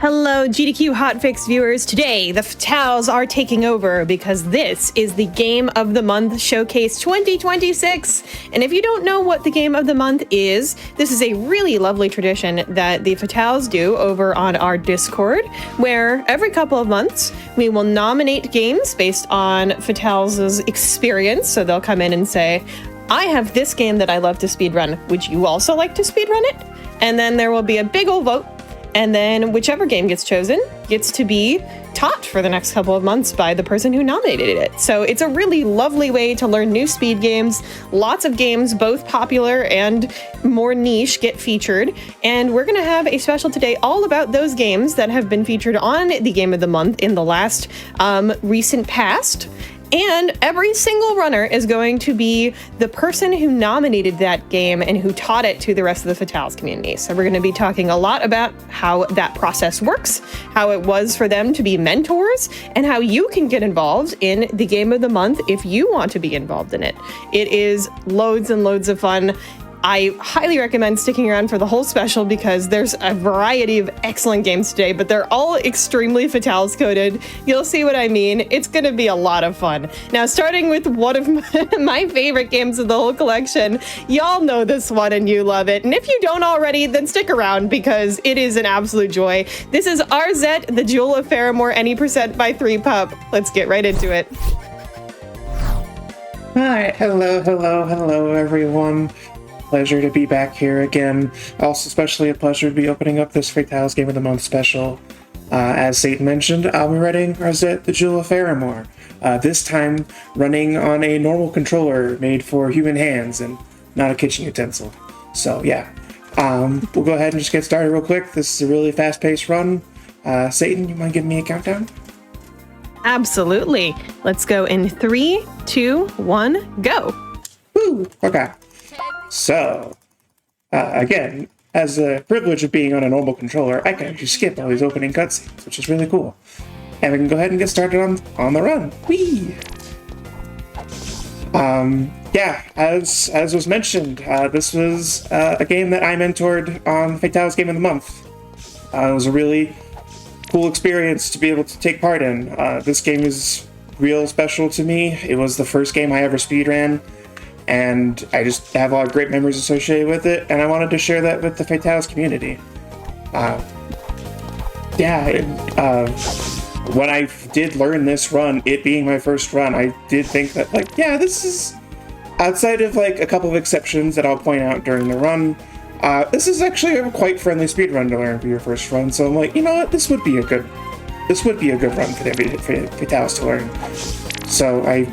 Hello, GDQ Hotfix viewers. Today, the Fatals are taking over because this is the Game of the Month Showcase 2026. And if you don't know what the Game of the Month is, this is a really lovely tradition that the Fatals do over on our Discord, where every couple of months, we will nominate games based on Fatals' experience. So they'll come in and say, I have this game that I love to speedrun. Would you also like to speedrun it? And then there will be a big old vote. And then whichever game gets chosen gets to be taught for the next couple of months by the person who nominated it. So it's a really lovely way to learn new speed games. Lots of games, both popular and more niche, get featured. And we're going to have a special today all about those games that have been featured on the Game of the Month in the last recent past. And every single runner is going to be the person who nominated that game and who taught it to the rest of the Fatals community. So we're going to be talking a lot about how that process works, how it was for them to be mentors, and how you can get involved in the Game of the Month if you want to be involved in it. It is loads and loads of fun. I highly recommend sticking around for the whole special because there's a variety of excellent games today, but they're all extremely Fatals coded. You'll see what I mean. It's going to be a lot of fun. Now, starting with one of my favorite games of the whole collection, y'all know this one and you love it. And if you don't already, then stick around because it is an absolute joy. This is Arzette, the Jewel of Faramore, any percent by 3Pup. Let's get right into it. Hi, hello, everyone. Pleasure to be back here again. Also, especially a pleasure to be opening up this Fatals Game of the Month special. As Satan mentioned, I'll be running Arzette, the Jewel of Faramore. This time, running on a normal controller made for human hands and not a kitchen utensil. So, yeah. We'll go ahead and just get started real quick. This is a really fast-paced run. Satan, you mind giving me a countdown? Absolutely. Let's go in 3, 2, 1, go. Woo! Okay. So, again, as a privilege of being on a normal controller, I can actually skip all these opening cutscenes, which is really cool. And we can go ahead and get started on the run. Whee! Yeah, as was mentioned, this was a game that I mentored on Fatals Game of the Month. It was a really cool experience to be able to take part in. This game is real special to me. It was the first game I ever speedran. And I just have a lot of great memories associated with it, and I wanted to share that with the Fatals community. When I did learn this run, it being my first run, I did think that, this is, outside of, a couple of exceptions that I'll point out during the run, this is actually a quite friendly speedrun to learn for your first run, so I'm like, you know what, this would be a good run for the Fatals to learn. So I,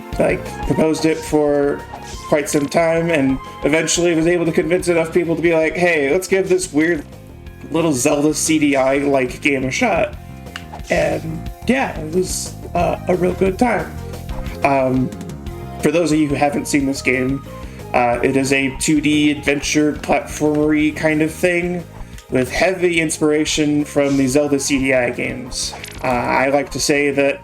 proposed it for quite some time, and eventually was able to convince enough people to be like, hey, let's give this weird little Zelda CDI-like game a shot. And yeah, it was a real good time. For those of you who haven't seen this game, it is a 2D adventure platformery kind of thing with heavy inspiration from the Zelda CDI games. I like to say that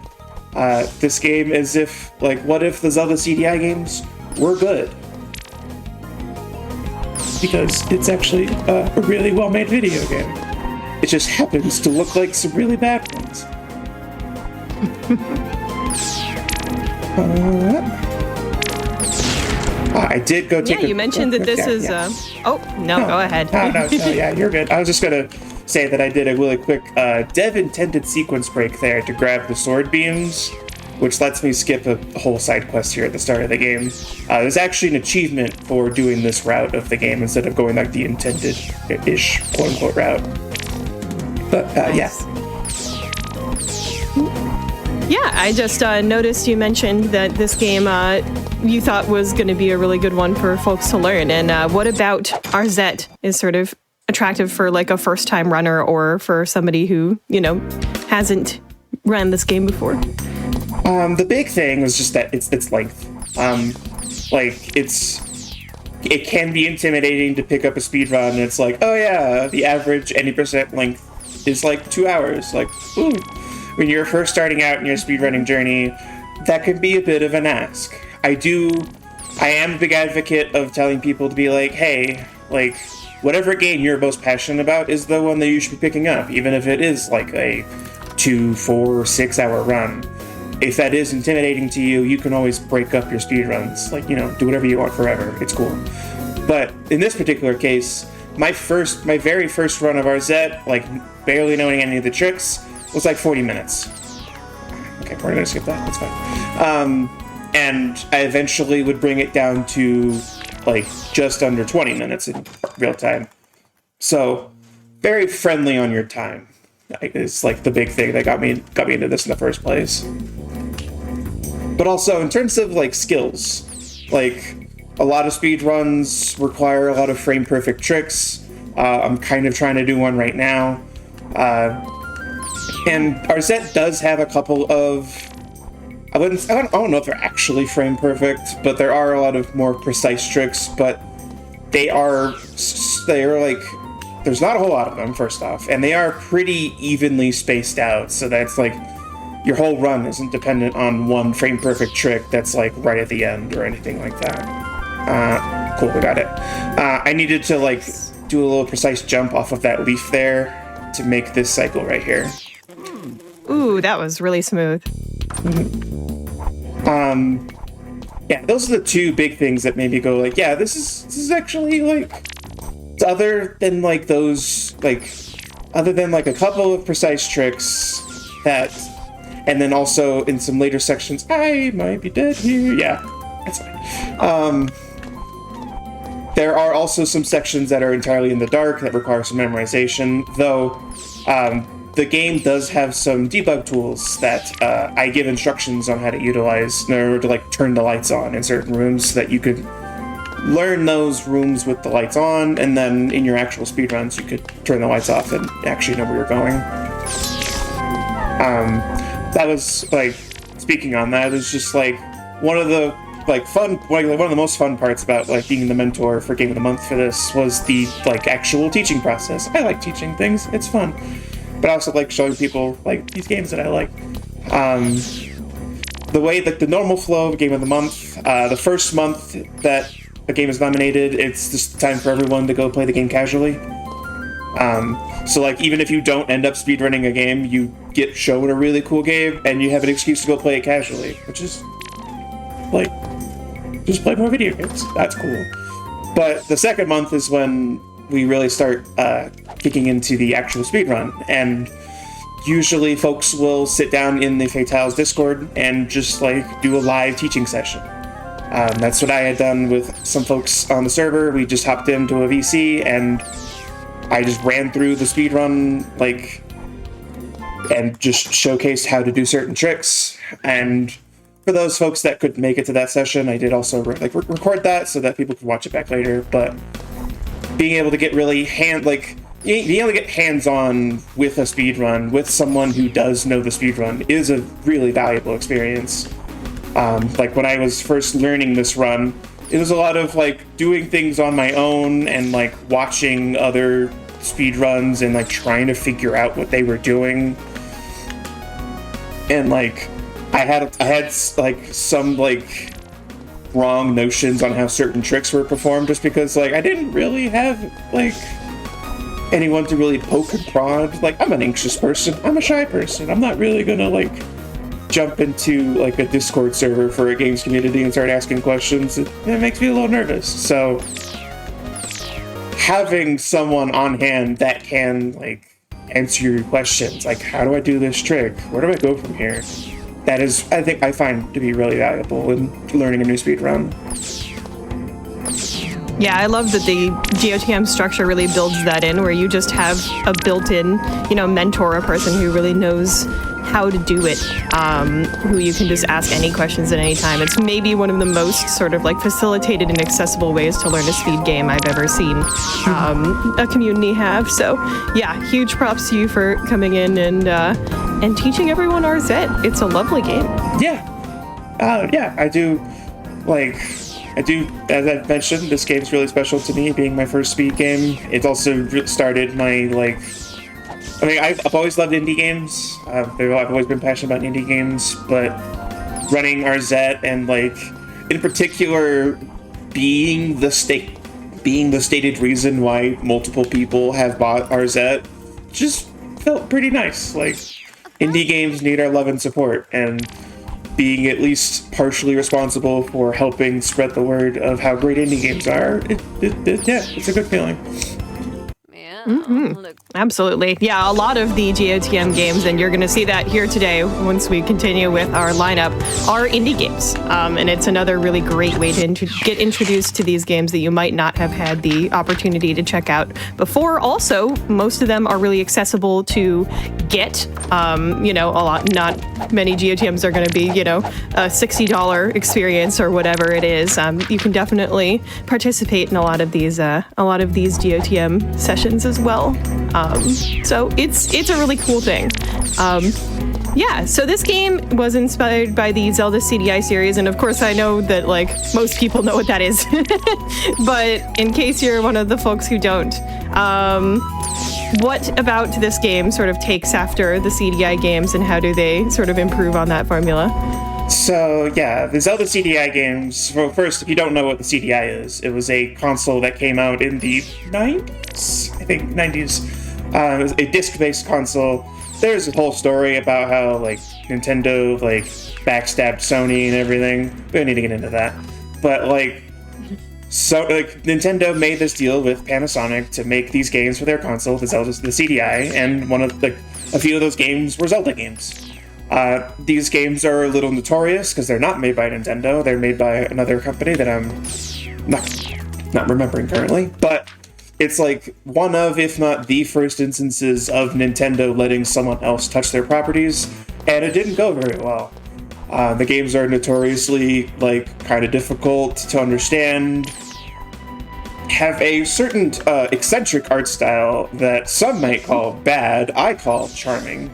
this game is what if the Zelda CDI games were good? Because it's actually a really well-made video game. It just happens to look like some really bad ones. I did go take you mentioned that this is... go ahead. No, yeah, you're good. I was just going to say that I did a really quick dev-intended sequence break there to grab the sword beams, which lets me skip a whole side quest here at the start of the game. There's actually an achievement for doing this route of the game instead of going the intended-ish, quote-unquote, route. But, nice. Yeah, I just noticed you mentioned that this game you thought was going to be a really good one for folks to learn. And what about Arzette is sort of attractive for a first-time runner or for somebody who, hasn't run this game before? The big thing was just that its length. It can be intimidating to pick up a speed run, and it's like, oh yeah, the average any percent length is 2 hours. Ooh. When you're first starting out in your speedrunning journey, that can be a bit of an ask. I am a big advocate of telling people to be like, hey, whatever game you're most passionate about is the one that you should be picking up, even if it is like a 2, 4, 6 hour run. If that is intimidating to you, you can always break up your speedruns. Like, do whatever you want forever. It's cool. But in this particular case, my very first run of Arzette, like barely knowing any of the tricks, was like 40 minutes. Okay, we're gonna skip that. That's fine. And I eventually would bring it down to like just under 20 minutes in real time. So very friendly on your time is like the big thing that got me into this in the first place. But also in terms of like skills, like a lot of speedruns require a lot of frame perfect tricks. I'm kind of trying to do one right now. And Arzette does have a couple of, I don't know if they're actually frame perfect, but there are a lot of more precise tricks, but they are like, there's not a whole lot of them, first off, and they are pretty evenly spaced out, so that's like, your whole run isn't dependent on one frame perfect trick that's like right at the end or anything like that. Cool, we got it. I needed to like do a little precise jump off of that leaf there to make this cycle right here. Ooh, that was really smooth. Yeah, those are the two big things that made me go like, yeah, this is actually like, other than like a couple of precise tricks that, and then also in some later sections, I might be dead here. Yeah, that's fine. There are also some sections that are entirely in the dark that require some memorization, though the game does have some debug tools that I give instructions on how to utilize in order to like turn the lights on in certain rooms, so that you could learn those rooms with the lights on, and then in your actual speedruns you could turn the lights off and actually know where you're going. That was like, speaking on that, it was just like one of the like one of the most fun parts about like being the mentor for Game of the Month for this was the like actual teaching process. I like teaching things, it's fun. But I also like showing people like these games that I like. The way that the normal flow of Game of the Month, the first month that a game is nominated, it's just time for everyone to go play the game casually. So like even if you don't end up speedrunning a game, you get shown a really cool game and you have an excuse to go play it casually, which is like, just play more video games. That's cool. But the second month is when we really start kicking into the actual speedrun, and usually folks will sit down in the Fatales Discord and just like do a live teaching session. That's what I had done with some folks on the server. We just hopped into a VC and I just ran through the speedrun like, and just showcased how to do certain tricks. And for those folks that couldn't make it to that session, I did also record that so that people could watch it back later. But being able to get really being able to get hands-on with a speedrun with someone who does know the speedrun is a really valuable experience. Like when I was first learning this run, it was a lot of like doing things on my own and like watching other speedruns and like trying to figure out what they were doing. And like I had like some like wrong notions on how certain tricks were performed, just because like I didn't really have like anyone to really poke and prod. Like, I'm an anxious person, I'm a shy person, I'm not really gonna like jump into like a Discord server for a games community and start asking questions. It makes me a little nervous. So having someone on hand that can like answer your questions, like how do I do this trick, where do I go from here, that is, I think, I find to be really valuable in learning a new speed run. Yeah, I love that the GOTM structure really builds that in, where you just have a built-in, mentor, a person who really knows how to do it, who you can just ask any questions at any time. It's maybe one of the most sort of like facilitated and accessible ways to learn a speed game I've ever seen a community have. So yeah, huge props to you for coming in and teaching everyone Arzette. It's a lovely game. Yeah, I do, as I've mentioned, this game's really special to me, being my first speed game. It's also started my, I've always loved indie games. I've always been passionate about indie games, but running Arzette and, in particular, being being the stated reason why multiple people have bought Arzette just felt pretty nice. Like, indie games need our love and support, and being at least partially responsible for helping spread the word of how great indie games are, yeah, it's a good feeling. Absolutely. Yeah, a lot of the GOTM games, and you're going to see that here today once we continue with our lineup, are indie games. And it's another really great way to get introduced to these games that you might not have had the opportunity to check out before. Also, most of them are really accessible to get. Not many GOTMs are going to be, a $60 experience or whatever it is. You can definitely participate in a lot of these GOTM sessions as well. So it's a really cool thing. So this game was inspired by the Zelda CDI series, and of course I know that most people know what that is. But in case you're one of the folks who don't, what about this game sort of takes after the CDI games, and how do they sort of improve on that formula? So, yeah, the Zelda CDI games, well, first, if you don't know what the CDI is, it was a console that came out in the 90s? I think 90s. It was a disc-based console. There's a whole story about how, Nintendo, backstabbed Sony and everything. We don't need to get into that. But, Nintendo made this deal with Panasonic to make these games for their console, the CDI, and a few of those games were Zelda games. These games are a little notorious because they're not made by Nintendo. They're made by another company that I'm not remembering currently. But it's one of, if not the first instances of Nintendo letting someone else touch their properties, and it didn't go very well. The games are notoriously, kind of difficult to understand, have a certain eccentric art style that some might call bad, I call charming.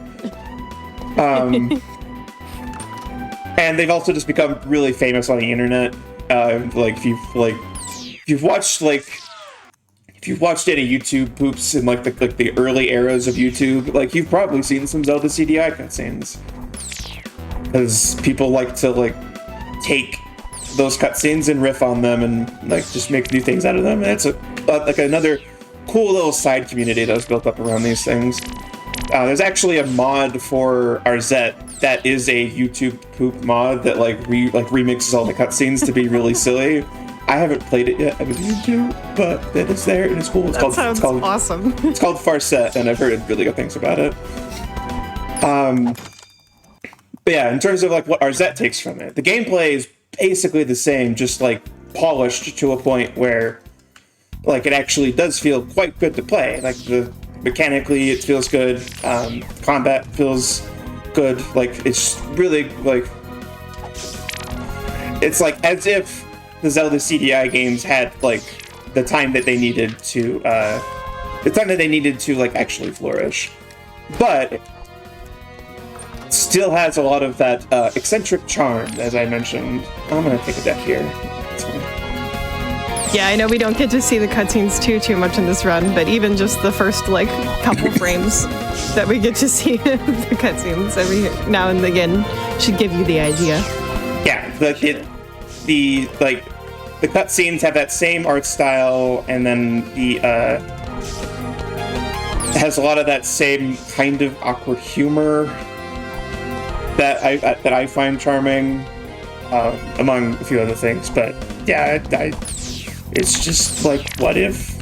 And they've also just become really famous on the internet. If you've watched any YouTube poops in the early eras of YouTube, you've probably seen some Zelda CDI cutscenes. Because people like to take those cutscenes and riff on them and just make new things out of them. And it's another cool little side community that was built up around these things. There's actually a mod for Arzette that is a YouTube poop mod that remixes all the cutscenes to be really silly. I haven't played it yet. I would need to, but it is there and it's cool. It's called awesome. It's called Farset, and I've heard really good things about it. But yeah, in terms of what Arzette takes from it, the gameplay is basically the same, just polished to a point where it actually does feel quite good to play. Mechanically, it feels good. Combat feels good. It's really it's as if the Zelda CDI games had the time that they needed to actually flourish, but still has a lot of that eccentric charm, as I mentioned. I'm gonna take a deck here. That's fine. Yeah, I know we don't get to see the cutscenes too much in this run, but even just the first couple frames that we get to see the cutscenes every now and again should give you the idea. Yeah, the cutscenes have that same art style, and then it has a lot of that same kind of awkward humor that I find charming, among a few other things. But yeah, it's just what if?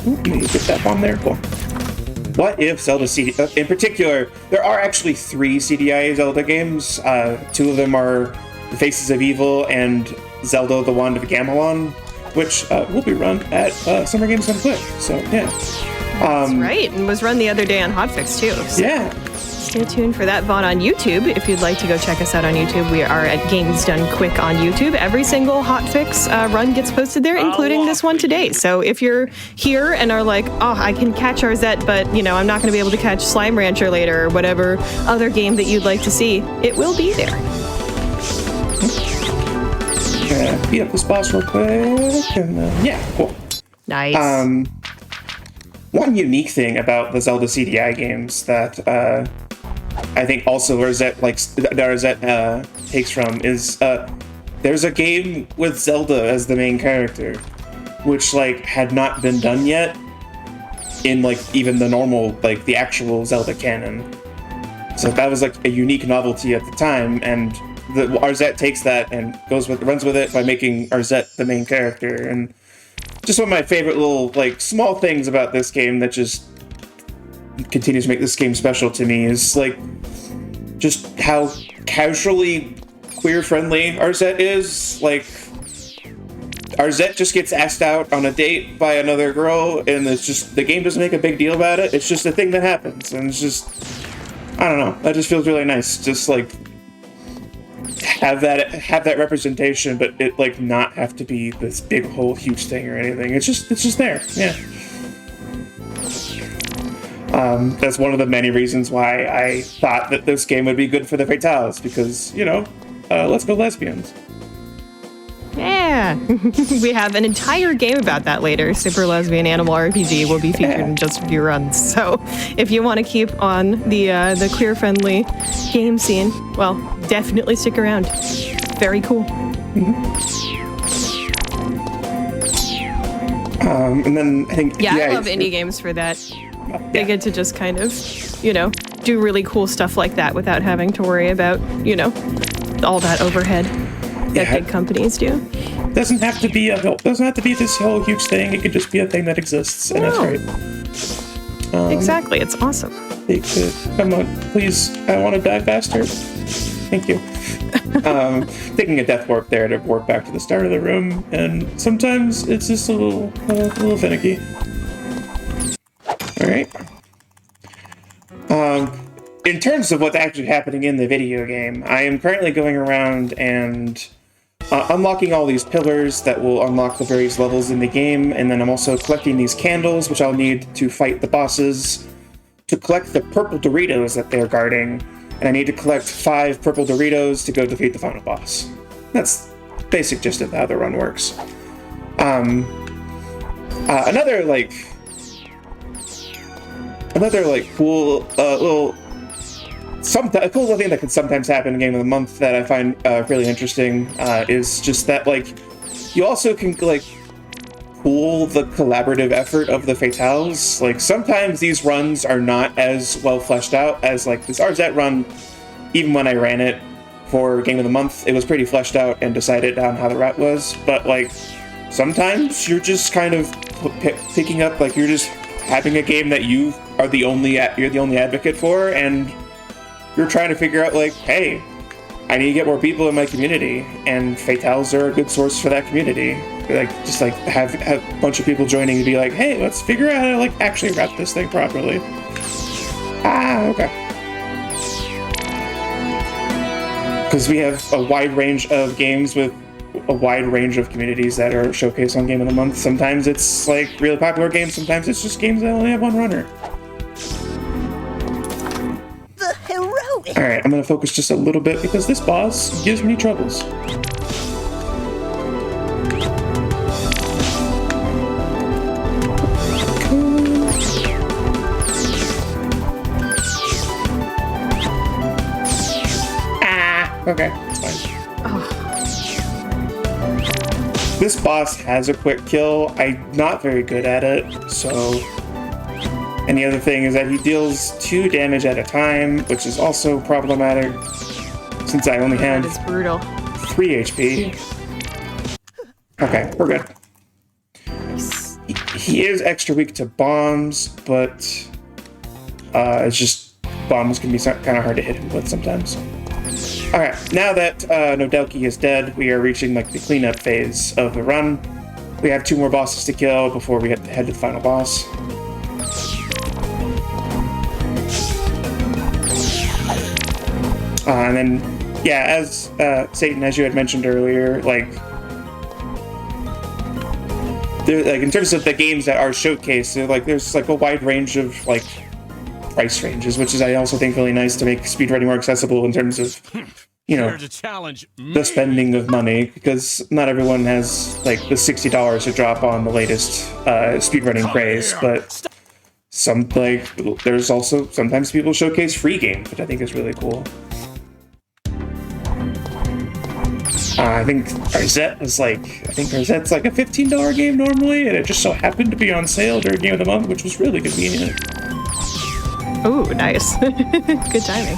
Let me get that on there. Cool. What if Zelda CDI? In particular, there are actually 3 CDI Zelda games. 2 of them are The Faces of Evil and Zelda: The Wand of Gamelon, which will be run at Summer Games Done Quick. So yeah, that's right, and was run the other day on Hotfix too. So. Yeah. Stay tuned for that VOD on YouTube. If you'd like to go check us out on YouTube, we are at Games Done Quick on YouTube. Every single Hotfix run gets posted there, including this one today. So if you're here and are I can catch Arzette, but I'm not going to be able to catch Slime Rancher later, or whatever other game that you'd like to see, it will be there. Beat up this boss real quick, and yeah, cool. Nice. One unique thing about the Zelda CDI games that I think also Arzette takes from is there's a game with Zelda as the main character. which like had not been done yet in like even the normal, like the actual Zelda canon. So that was like a unique novelty at the time, and the Arzette takes that and runs with it by making Arzette the main character. And just one of my favorite little like small things about this game that just continues to make this game special to me is like just how casually queer-friendly Arzette is. Like, Arzette just gets asked out on a date by another girl, and it's just, the game doesn't make a big deal about it. It's just a thing that happens, and it's just, I don't know, that just feels really nice. Just like have that representation, but it like not have to be this big whole huge thing or anything. It's just there. Yeah. That's one of the many reasons why I thought that this game would be good for the Fatales, because, you know, let's go lesbians. Yeah. We have an entire game about that later. Super Lesbian Animal RPG will be featured in just a few runs. So if you want to keep on the queer-friendly game scene, well, definitely stick around. Very cool. And then I think... I love indie games for that. They get to just kind of, you know, do really cool stuff like that without having to worry about, you know, all that overhead that big companies do. Doesn't have to be this whole huge thing. It could just be a thing that exists, and that's great. Exactly, it's awesome. They could come on, please. I want to die faster. Thank you. Taking a death warp there to warp back to the start of the room, and sometimes it's just a little finicky. All right. In terms of what's actually happening in the video game, I am currently going around and unlocking all these pillars that will unlock the various levels in the game, and then I'm also collecting these candles, which I'll need to fight the bosses, to collect the purple Doritos that they're guarding, and I need to collect 5 purple Doritos to go defeat the final boss. That's basic gist of how the run works. Another cool a cool thing that can sometimes happen in Game of the Month that I find really interesting is just that like you also can like pool the collaborative effort of the Fatales. Like sometimes these runs are not as well fleshed out as like this Arzette run. Even when I ran it for Game of the Month, it was pretty fleshed out and decided on how the route was. But like sometimes you're just kind of picking up, like you're just having a game that you're the only advocate for, and you're trying to figure out like, hey, I need to get more people in my community, and Fatales are a good source for that community. Like just like have a bunch of people joining to be like, hey, let's figure out how to like actually wrap this thing properly. Okay. Because we have a wide range of games with a wide range of communities that are showcased on Game of the Month. Sometimes it's like really popular games, sometimes it's just games that only have one runner. The heroic! Alright, I'm gonna focus just a little bit because this boss gives me troubles. Okay, it's fine. This boss has a quick kill. I'm not very good at it, so... And the other thing is that he deals 2 damage at a time, which is also problematic, since I only have 3 HP. Okay, we're good. He is extra weak to bombs, but it's just... bombs can be kind of hard to hit him with sometimes. Alright, now that Nodelki is dead, we are reaching like the cleanup phase of the run. We have 2 more bosses to kill before we head to the final boss. And then, yeah, as Satan, as you had mentioned earlier, like in terms of the games that are showcased, like there's like a wide range of like price ranges, which is I also think really nice to make speedrunning more accessible in terms of, you know, the spending of money, because not everyone has like the $60 to drop on the latest speedrunning craze, but there's also sometimes people showcase free games, which I think is really cool. I think Arzette's like a $15 game normally, and it just so happened to be on sale during Game of the Month, which was really convenient. Oh, nice. Good timing.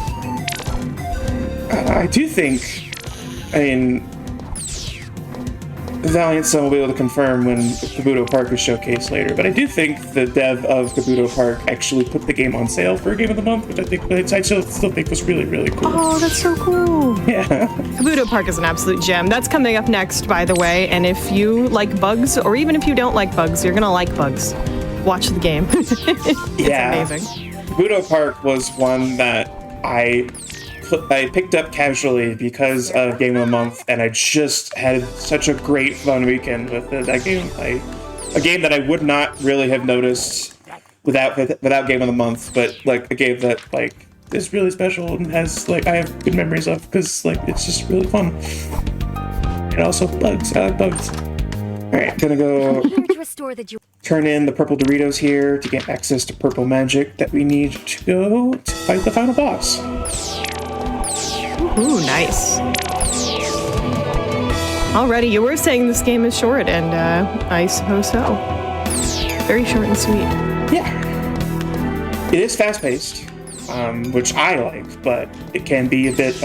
I do think, Valiant Sun will be able to confirm when Kabuto Park is showcased later, but I do think the dev of Kabuto Park actually put the game on sale for Game of the Month, which I still think was really, really cool. Oh, that's so cool. Yeah. Kabuto Park is an absolute gem. That's coming up next, by the way, and if you like bugs, or even if you don't like bugs, you're gonna like bugs. Watch the game. It's amazing. Kabuto Park was one that I picked up casually because of Game of the Month, and I just had such a great fun weekend with that game. A game that I would not really have noticed without Game of the Month, but like a game that like is really special and has like I have good memories of because like it's just really fun. And also bugs. I like bugs. All right, gonna go turn in the purple Doritos here to get access to purple magic that we need to go to fight the final boss. Ooh, nice. Alrighty, you were saying this game is short, and I suppose so. Very short and sweet. Yeah. It is fast-paced, which I like, but it can be a bit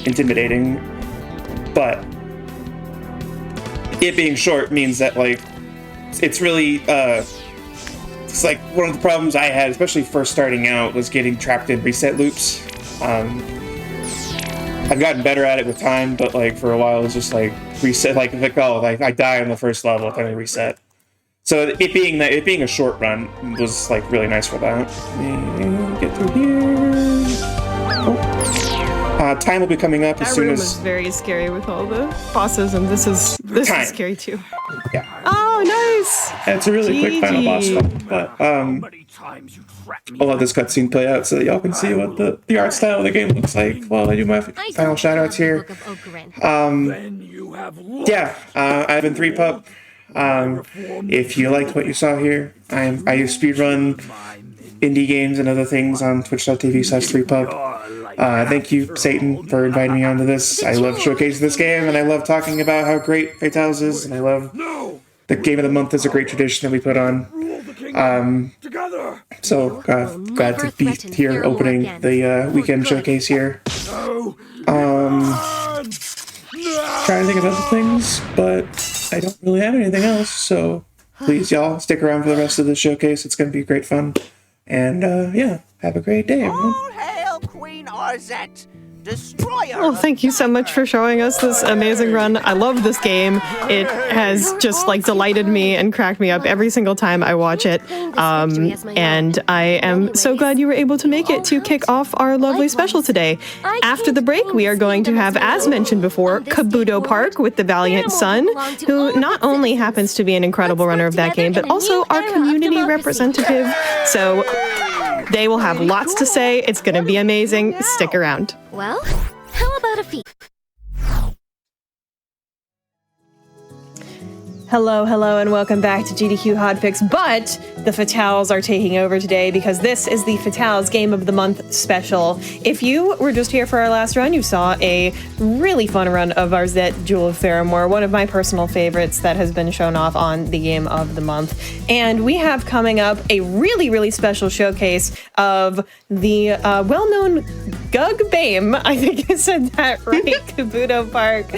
intimidating. But it being short means that, like, it's really, it's like one of the problems I had, especially first starting out, was getting trapped in reset loops. I've gotten better at it with time, but like for a while it's just like reset, like I die on the first level, then I reset. So it being a short run was like really nice for that. Get through here. Oh. Time will be coming up as soon as. That room was very scary with all the bosses, and this is scary too. Yeah. Oh, nice. It's a really quick final boss fight, but I'll let this cutscene play out so that y'all can see what the art style of the game looks like while I do my final shoutouts here. I've been 3Pup. If you liked what you saw here, I speedrun indie games and other things on twitch.tv/3Pup. Thank you, Satan, for inviting me onto this. I love showcasing this game, and I love talking about how great Fatales is, and I love the Game of the Month is a great tradition that we put on. So glad to be here opening the weekend showcase here. Trying to think of other things, but I don't really have anything else. So please, y'all, stick around for the rest of the showcase. It's going to be great fun. And have a great day, everyone. All hail Queen Arzette, destroyer. Well, thank you so much for showing us this amazing run. I love this game. It has just like delighted me and cracked me up every single time I watch it. And I am so glad you were able to make it to kick off our lovely special today. After the break, we are going to have, as mentioned before, Kabuto Park with the Valiant Sun, who not only happens to be an incredible runner of that game, but also our community representative. So they will have lots to say. It's going to be amazing. Stick around. Well, how about a feat? Hello, and welcome back to GDQ Hotfix, but the Fatales are taking over today because this is the Fatales Game of the Month special. If you were just here for our last run, you saw a really fun run of Arzette, Jewel of Faramore, one of my personal favorites that has been shown off on the Game of the Month. And we have coming up a really, really special showcase of the well-known Gug Bame, I think I said that right, Kabuto Park.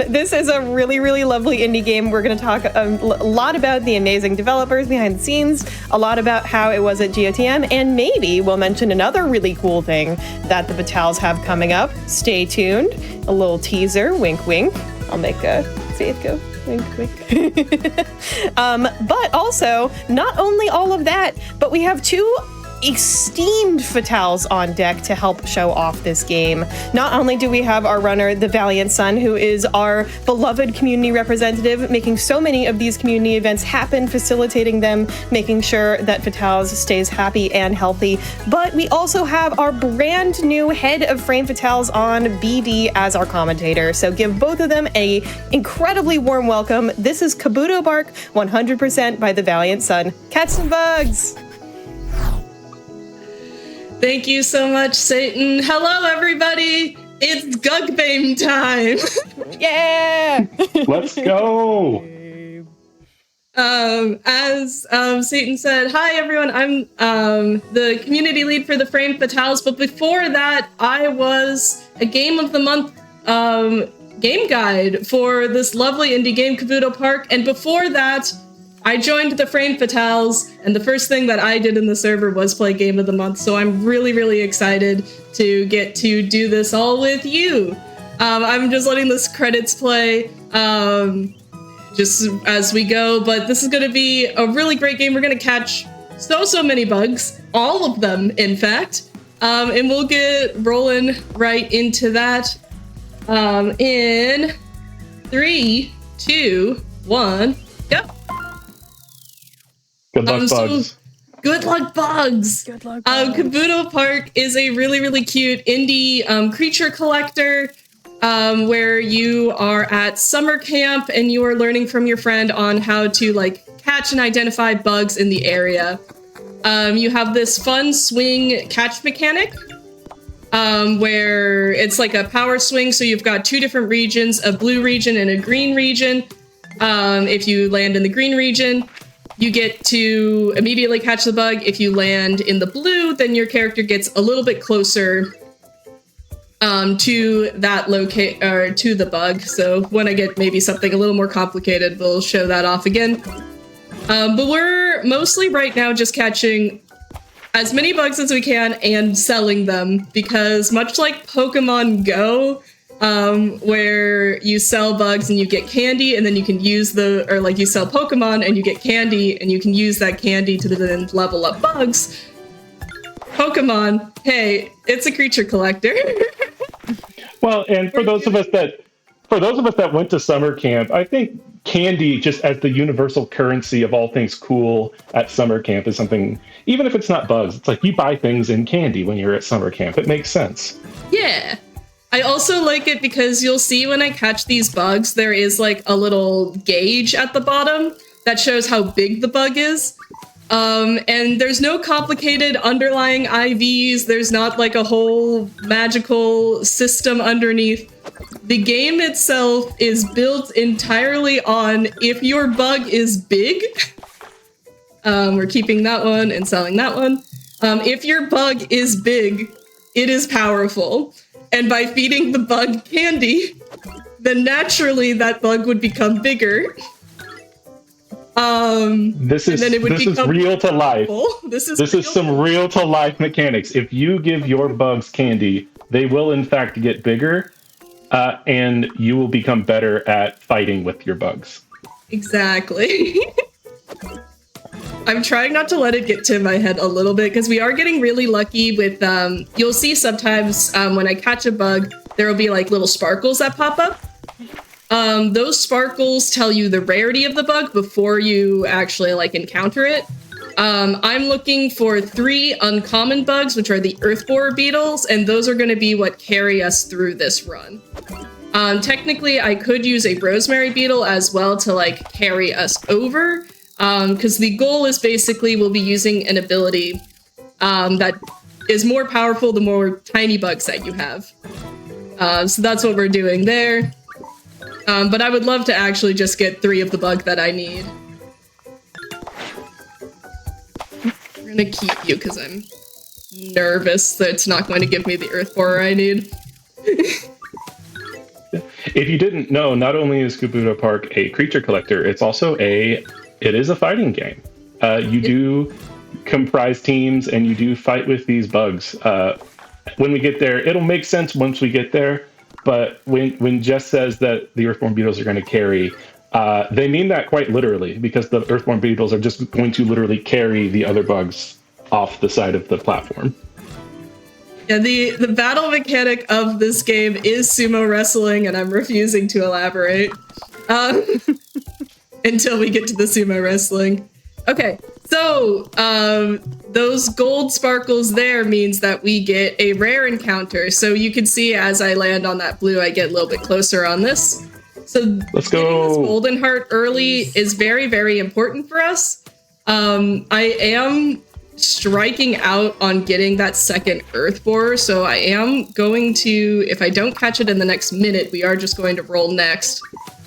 This is a really, really lovely indie game. We're going to talk a lot about the amazing developers behind the scenes, a lot about how it was at GOTM, and maybe we'll mention another really cool thing that the Fatales have coming up. Stay tuned. A little teaser, wink, wink. I'll make a see it go. Wink, wink. But also, not only all of that, but we have two esteemed Fatales on deck to help show off this game. Not only do we have our runner, the Valiant Sun, who is our beloved community representative, making so many of these community events happen, facilitating them, making sure that Fatales stays happy and healthy. But we also have our brand new head of Frame Fatales on, BD, as our commentator. So give both of them a incredibly warm welcome. This is Kabuto Park 100% by the Valiant Sun. Catch some bugs! Thank you so much, Satan. Hello, everybody. It's Gugbame time! Yeah! Let's go. As Satan said, hi everyone, I'm the community lead for the Frame Fatales, but before that, I was a Game of the Month game guide for this lovely indie game, Kabuto Park, and before that, I joined the Frame Fatales, and the first thing that I did in the server was play Game of the Month, so I'm really, really excited to get to do this all with you. I'm just letting this credits play, just as we go, but this is going to be a really great game. We're going to catch so many bugs, all of them, in fact, and we'll get rolling right into that in 3, 2, 1, go. Good luck, bugs. Good luck, bugs. Good luck, bugs. Kabuto Park is a really, really cute indie creature collector where you are at summer camp and you are learning from your friend on how to like catch and identify bugs in the area. You have this fun swing catch mechanic where it's like a power swing. So you've got 2 different regions, a blue region and a green region. If you land in the green region, you get to immediately catch the bug. If you land in the blue, then your character gets a little bit closer to that or to the bug. So when I get maybe something a little more complicated, we'll show that off again. But we're mostly right now just catching as many bugs as we can and selling them, because much like Pokemon Go, where you sell bugs and you get candy, and then you can use or like you sell Pokemon and you get candy and you can use that candy to then level up bugs. Pokemon, hey, it's a creature collector. Well, and for those of us that went to summer camp, I think candy just as the universal currency of all things cool at summer camp is something, even if it's not bugs, it's like you buy things in candy when you're at summer camp. It makes sense. Yeah. I also like it because you'll see when I catch these bugs, there is like a little gauge at the bottom that shows how big the bug is. And there's no complicated underlying IVs. There's not like a whole magical system underneath. The game itself is built entirely on if your bug is big. We're keeping that one and selling that one. If your bug is big, it is powerful. And by feeding the bug candy, then naturally that bug would become bigger. This is real to life. This is some real to life mechanics. If you give your bugs candy, they will in fact get bigger, and you will become better at fighting with your bugs. Exactly. I'm trying not to let it get to my head a little bit, because we are getting really lucky with, you'll see sometimes when I catch a bug, there will be like little sparkles that pop up. Those sparkles tell you the rarity of the bug before you actually like encounter it. I'm looking for 3 uncommon bugs, which are the earth borer beetles, and those are going to be what carry us through this run. Technically, I could use a rosemary beetle as well to like carry us over, because the goal is basically we'll be using an ability that is more powerful the more tiny bugs that you have. So that's what we're doing there. But I would love to actually just get 3 of the bug that I need. I'm gonna keep you because I'm nervous that it's not going to give me the earth borer I need. If you didn't know, not only is Kabuto Park a creature collector, it's also it is a fighting game. You do comprise teams and you do fight with these bugs. When we get there, it'll make sense once we get there. But when Jess says that the Earthborn Beetles are going to carry, they mean that quite literally, because the Earthborn Beetles are just going to literally carry the other bugs off the side of the platform. Yeah, the battle mechanic of this game is sumo wrestling, and I'm refusing to elaborate until we get to the sumo wrestling. Okay, so those gold sparkles there means that we get a rare encounter. So you can see as I land on that blue, I get a little bit closer on this. So let's go. Getting this golden heart early is very, very important for us. I am striking out on getting that second Earth Borer, so I am going to, if I don't catch it in the next minute, we are just going to roll next.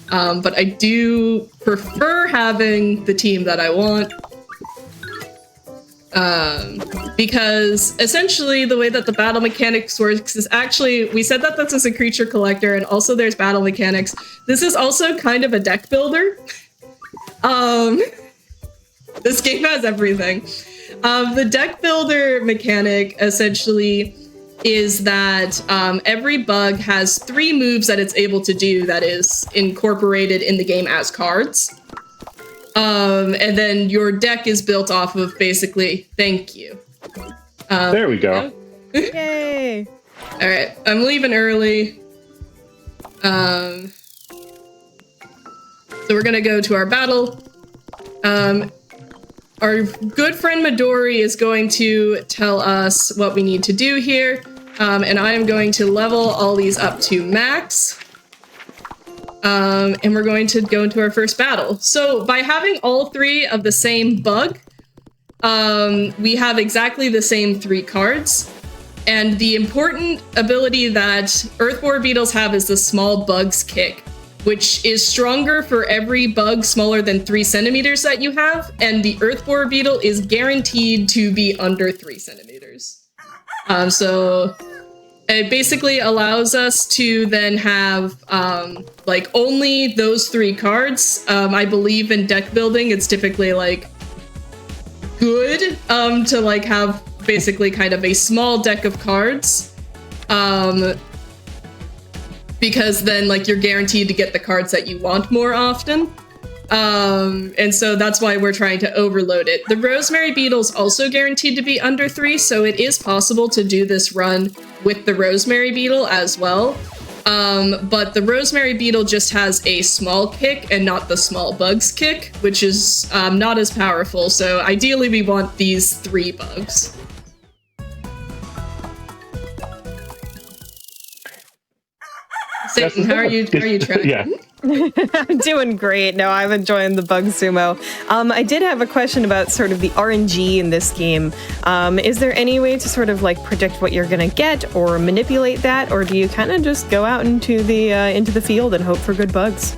But I do prefer having the team that I want. Because essentially the way that the battle mechanics works is actually, we said that this is a creature collector and also there's battle mechanics. This is also kind of a deck builder. This game has everything. The deck builder mechanic essentially is that every bug has 3 moves that it's able to do that is incorporated in the game as cards. And then your deck is built off of basically, thank you. There we go. Yay! All right, I'm leaving early. So we're gonna go to our battle. Our good friend Midori is going to tell us what we need to do here. And I am going to level all these up to max. And we're going to go into our first battle. So by having all 3 of the same bug, we have exactly the same 3 cards. And the important ability that Earthborer beetles have is the small bugs kick, which is stronger for every bug smaller than 3 centimeters that you have. And the Earthborer beetle is guaranteed to be under 3 centimeters. So it basically allows us to then have like only those 3 cards. I believe in deck building, it's typically like good to like have basically kind of a small deck of cards. Because then like you're guaranteed to get the cards that you want more often. And so that's why we're trying to overload it. The Rosemary Beetle's also guaranteed to be under 3, so it is possible to do this run with the Rosemary Beetle as well. But the Rosemary Beetle just has a small kick and not the small bugs kick, which is not as powerful. So ideally we want these 3 bugs. Satan, how are you tracking? Yeah. I'm doing great. No, I'm enjoying the bug sumo. I did have a question about sort of the RNG in this game. Is there any way to sort of like predict what you're gonna get or manipulate that, or do you kind of just go out into the field and hope for good bugs?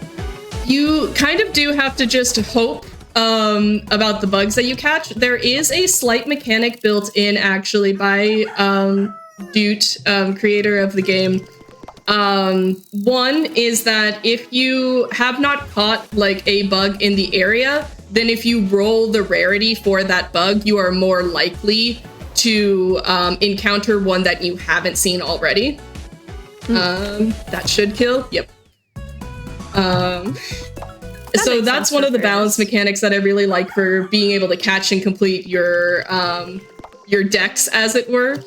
You kind of do have to just hope about the bugs that you catch. There is a slight mechanic built in actually by Doot, creator of the game. One is that if you have not caught like a bug in the area, then if you roll the rarity for that bug, you are more likely to encounter one that you haven't seen already. That should kill. Yep. So that's one of the balance mechanics that I really like for being able to catch and complete your decks, as it were.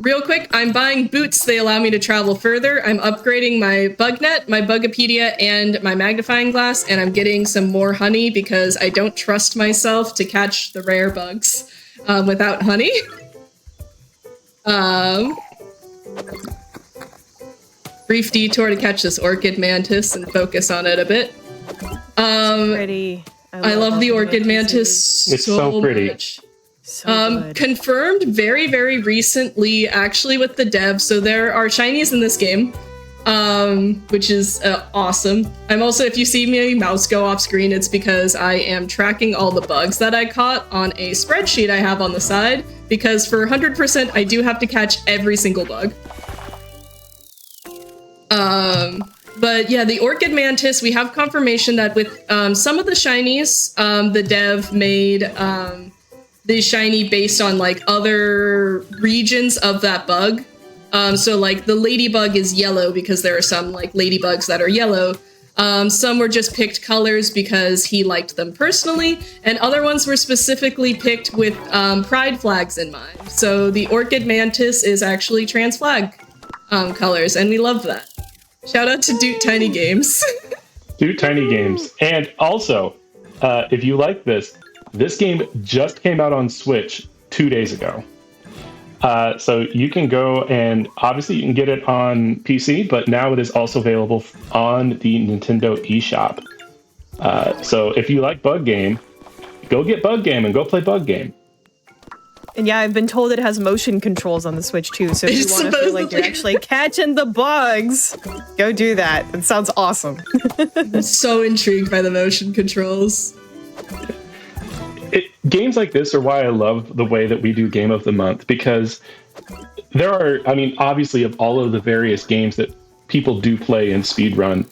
Real quick, I'm buying boots. They allow me to travel further. I'm upgrading my bug net, my Bugopedia, and my magnifying glass, and I'm getting some more honey because I don't trust myself to catch the rare bugs without honey. Brief detour to catch this orchid mantis and focus on it a bit. Pretty. I love the orchid mantis It's so pretty. much. So Confirmed very, very recently, actually, with the dev. So there are shinies in this game, which is awesome. I'm also, if you see me mouse go off screen, it's because I am tracking all the bugs that I caught on a spreadsheet I have on the side, because for 100%, I do have to catch every single bug. But yeah, the Orchid Mantis, we have confirmation that with some of the shinies, the dev made the shiny based on like other regions of that bug. So like the ladybug is yellow because there are some like ladybugs that are yellow. Some were just picked colors because he liked them personally, and other ones were specifically picked with pride flags in mind. So the Orchid Mantis is actually trans flag colors, and we love that. Shout out to Doot Tiny Games. Doot Tiny Games. And also, if you like this game just came out on Switch 2 days ago. So you can go and obviously you can get it on PC, but now it is also available on the Nintendo eShop. So if you like Bug Game, go get Bug Game and go play Bug Game. And yeah, I've been told it has motion controls on the Switch too, so if you want to feel like you're actually catching the bugs, go do that. It sounds awesome. I'm so intrigued by the motion controls. Games like this are why I love the way that we do Game of the Month, because there are, I mean, obviously of all of the various games that people do play in speedrun,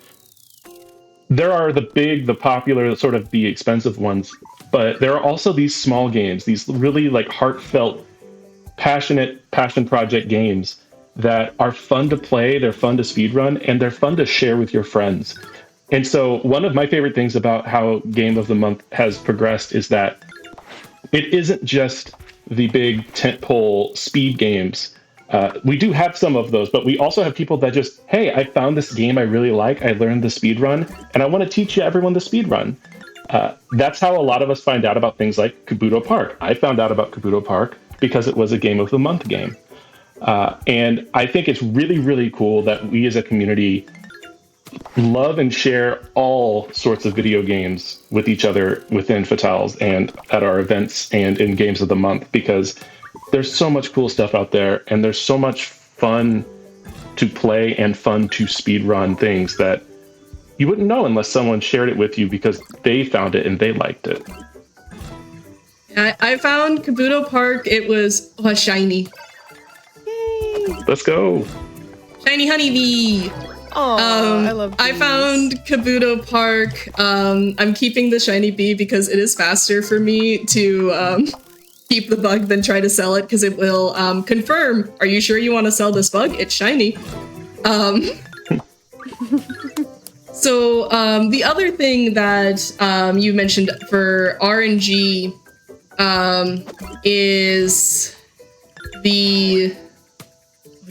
there are the big, the popular, sort of the expensive ones, but there are also these small games, these really like heartfelt, passionate passion project games that are fun to play, they're fun to speedrun, and they're fun to share with your friends. And so one of my favorite things about how Game of the Month has progressed is that it isn't just the big tentpole speed games. We do have some of those, but we also have people that just, hey, I found this game I really like, I learned the speed run, and I want to teach everyone the speed run. That's how a lot of us find out about things like Kabuto Park. I found out about Kabuto Park because it was a Game of the Month game. And I think it's really, really cool that we as a community love and share all sorts of video games with each other within Fatales and at our events and in Games of the Month, because there's so much cool stuff out there and there's so much fun to play and fun to speedrun things that you wouldn't know unless someone shared it with you because they found it and they liked it. I found Kabuto Park. It was shiny. Yay! Let's go. Shiny honeybee. Oh, I love I these. found Kabuto Park. I'm keeping the shiny bee because it is faster for me to keep the bug than try to sell it, because it will confirm, are you sure you want to sell this bug? It's shiny. So the other thing that you mentioned for RNG is the...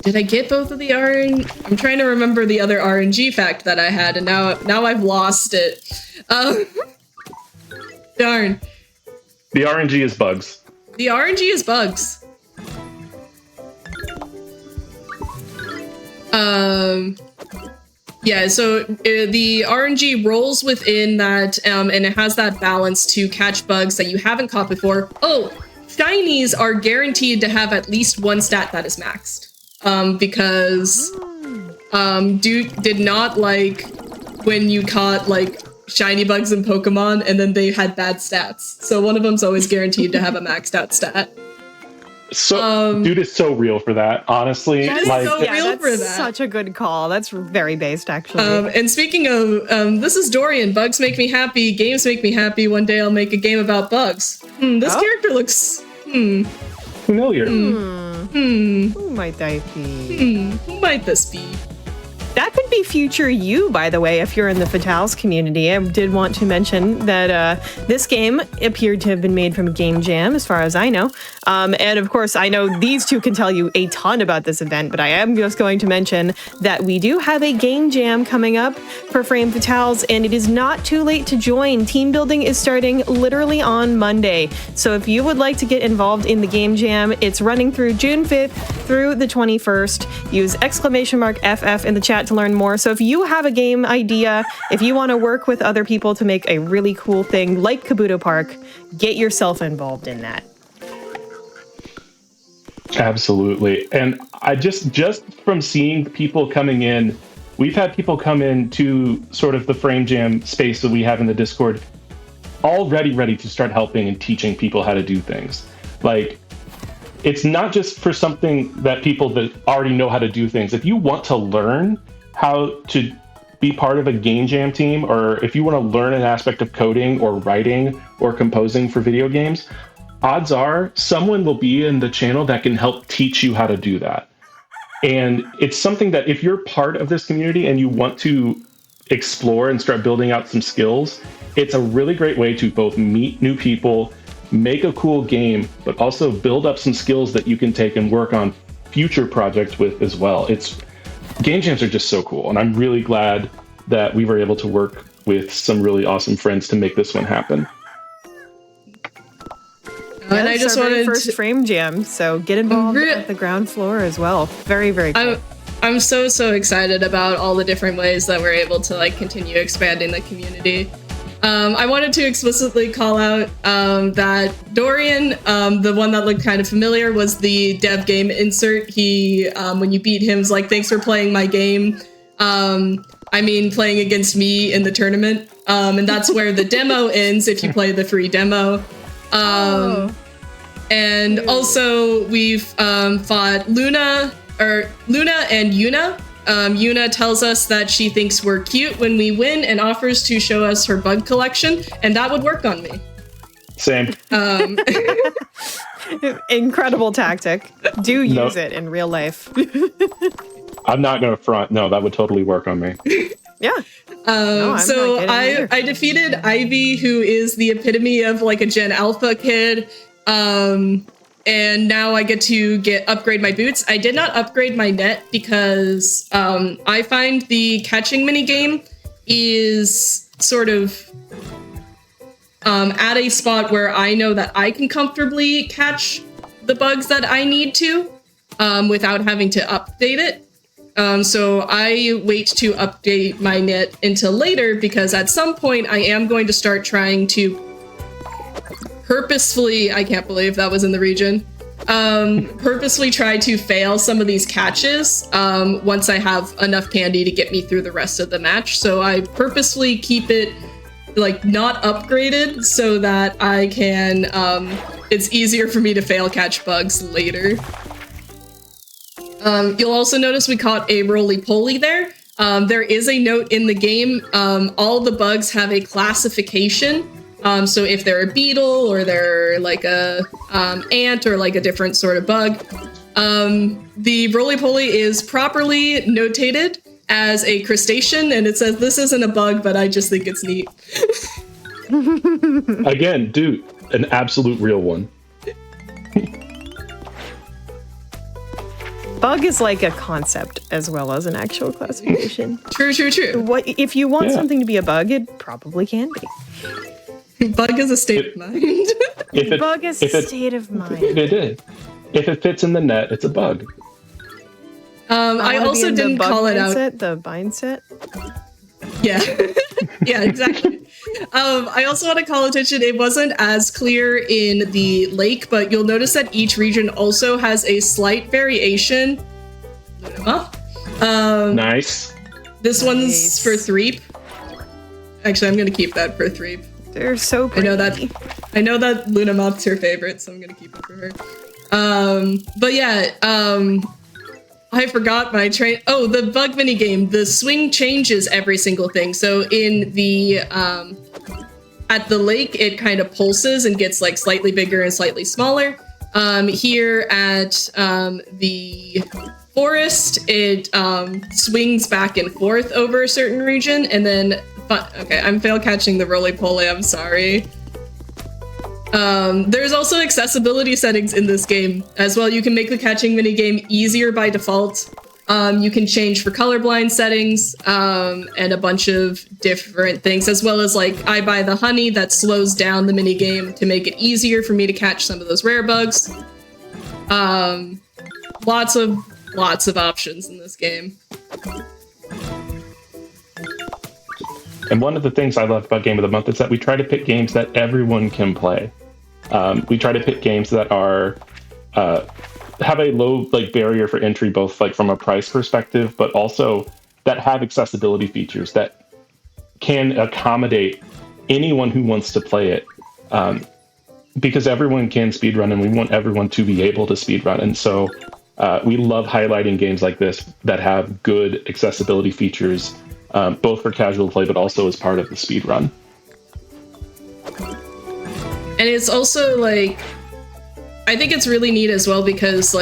Did I get both of the RNG? I'm trying to remember the other RNG fact that I had, and now I've lost it. Darn. The RNG is bugs. The RNG is bugs. Yeah, so the RNG rolls within that, and it has that balance to catch bugs that you haven't caught before. Oh, shinies are guaranteed to have at least one stat that is maxed. Because Duke did not like when you caught like shiny bugs in Pokemon and then they had bad stats. So one of them's always guaranteed to have a maxed out stat. So dude is so real for that, honestly. Dude is like, so real that's for that. Such a good call. That's very based, actually. And speaking of, this is Dorian. Bugs make me happy. Games make me happy. One day I'll make a game about bugs. This character looks familiar. Who might that be? Who might this be? That could be future you, by the way, if you're in the Fatales community. I did want to mention that this game appeared to have been made from Game Jam, as far as I know. And of course, I know these two can tell you a ton about this event, but I am just going to mention that we do have a Game Jam coming up for Frame Fatales, and it is not too late to join. Team building is starting literally on Monday. So if you would like to get involved in the Game Jam, it's running through June 5th through the 21st. Use !FF in the chat to learn more. So if you have a game idea, if you want to work with other people to make a really cool thing like Kabuto Park, get yourself involved in that. Absolutely. And I just from seeing people coming in, we've had people come in to sort of the Frame Jam space that we have in the Discord already ready to start helping and teaching people how to do things. Like, it's not just for something that people that already know how to do things. If you want to learn how to be part of a game jam team, or if you want to learn an aspect of coding or writing or composing for video games, odds are someone will be in the channel that can help teach you how to do that. And it's something that if you're part of this community and you want to explore and start building out some skills, it's a really great way to both meet new people, make a cool game, but also build up some skills that you can take and work on future projects with as well. Game jams are just so cool, and I'm really glad that we were able to work with some really awesome friends to make this one happen. And I just wanted first Frame Jam, so get involved at the ground floor as well. Very, very cool. I'm so excited about all the different ways that we're able to like continue expanding the community. I wanted to explicitly call out that Dorian, the one that looked kind of familiar, was the dev game insert. He, when you beat him, is like, thanks for playing my game. I mean, playing against me in the tournament. And that's where the demo ends if you play the free demo. And also we've fought Luna and Yuna. Yuna tells us that she thinks we're cute when we win and offers to show us her bug collection, and that would work on me. Same. Incredible tactic. Do use it in real life. I'm not going to front. No, that would totally work on me. Yeah. So I defeated Ivy, who is the epitome of like a Gen Alpha kid. And now I get to upgrade my boots. I did not upgrade my net because I find the catching minigame is sort of at a spot where I know that I can comfortably catch the bugs that I need to without having to update it. So I wait to update my net until later because at some point I am going to start trying to purposefully, I can't believe that was in the region, purposely try to fail some of these catches once I have enough candy to get me through the rest of the match. So I purposefully keep it like not upgraded so that I can, it's easier for me to fail catch bugs later. You'll also notice we caught a roly-poly there. There is a note in the game, all the bugs have a classification. So if they're a beetle or they're like a ant or like a different sort of bug, the roly-poly is properly notated as a crustacean, and it says this isn't a bug, but I just think it's neat. Again, dude, an absolute real one. Bug is like a concept as well as an actual classification. True. What if you want something to be a bug? It probably can be. Bug is a state of mind. Bug is a state of mind. It is. If it fits in the net, it's a bug. I also didn't call it out. The bind set? Yeah. Yeah, exactly. I also want to call attention, it wasn't as clear in the lake, but you'll notice that each region also has a slight variation. Nice. This one's for Threep. Actually, I'm going to keep that for Threep. They're so pretty. I know that Luna Moth's her favorite, so I'm going to keep it for her. But yeah, I forgot my train. Oh, the bug minigame. The swing changes every single thing. So in the at the lake, it kind of pulses and gets like slightly bigger and slightly smaller. Here at the forest, it swings back and forth over a certain region, and then okay, I'm fail catching the roly-poly. I'm sorry. There's also accessibility settings in this game as well. You can make the catching minigame easier by default. You can change for colorblind settings and a bunch of different things, as well as like I buy the honey that slows down the minigame to make it easier for me to catch some of those rare bugs. Lots of options in this game. And one of the things I love about Game of the Month is that we try to pick games that everyone can play. We try to pick games that are have a low barrier for entry, both from a price perspective, but also that have accessibility features that can accommodate anyone who wants to play it. Because everyone can speedrun, and we want everyone to be able to speedrun. And so we love highlighting games like this that have good accessibility features, both for casual play, but also as part of the speedrun. And it's also I think it's really neat as well because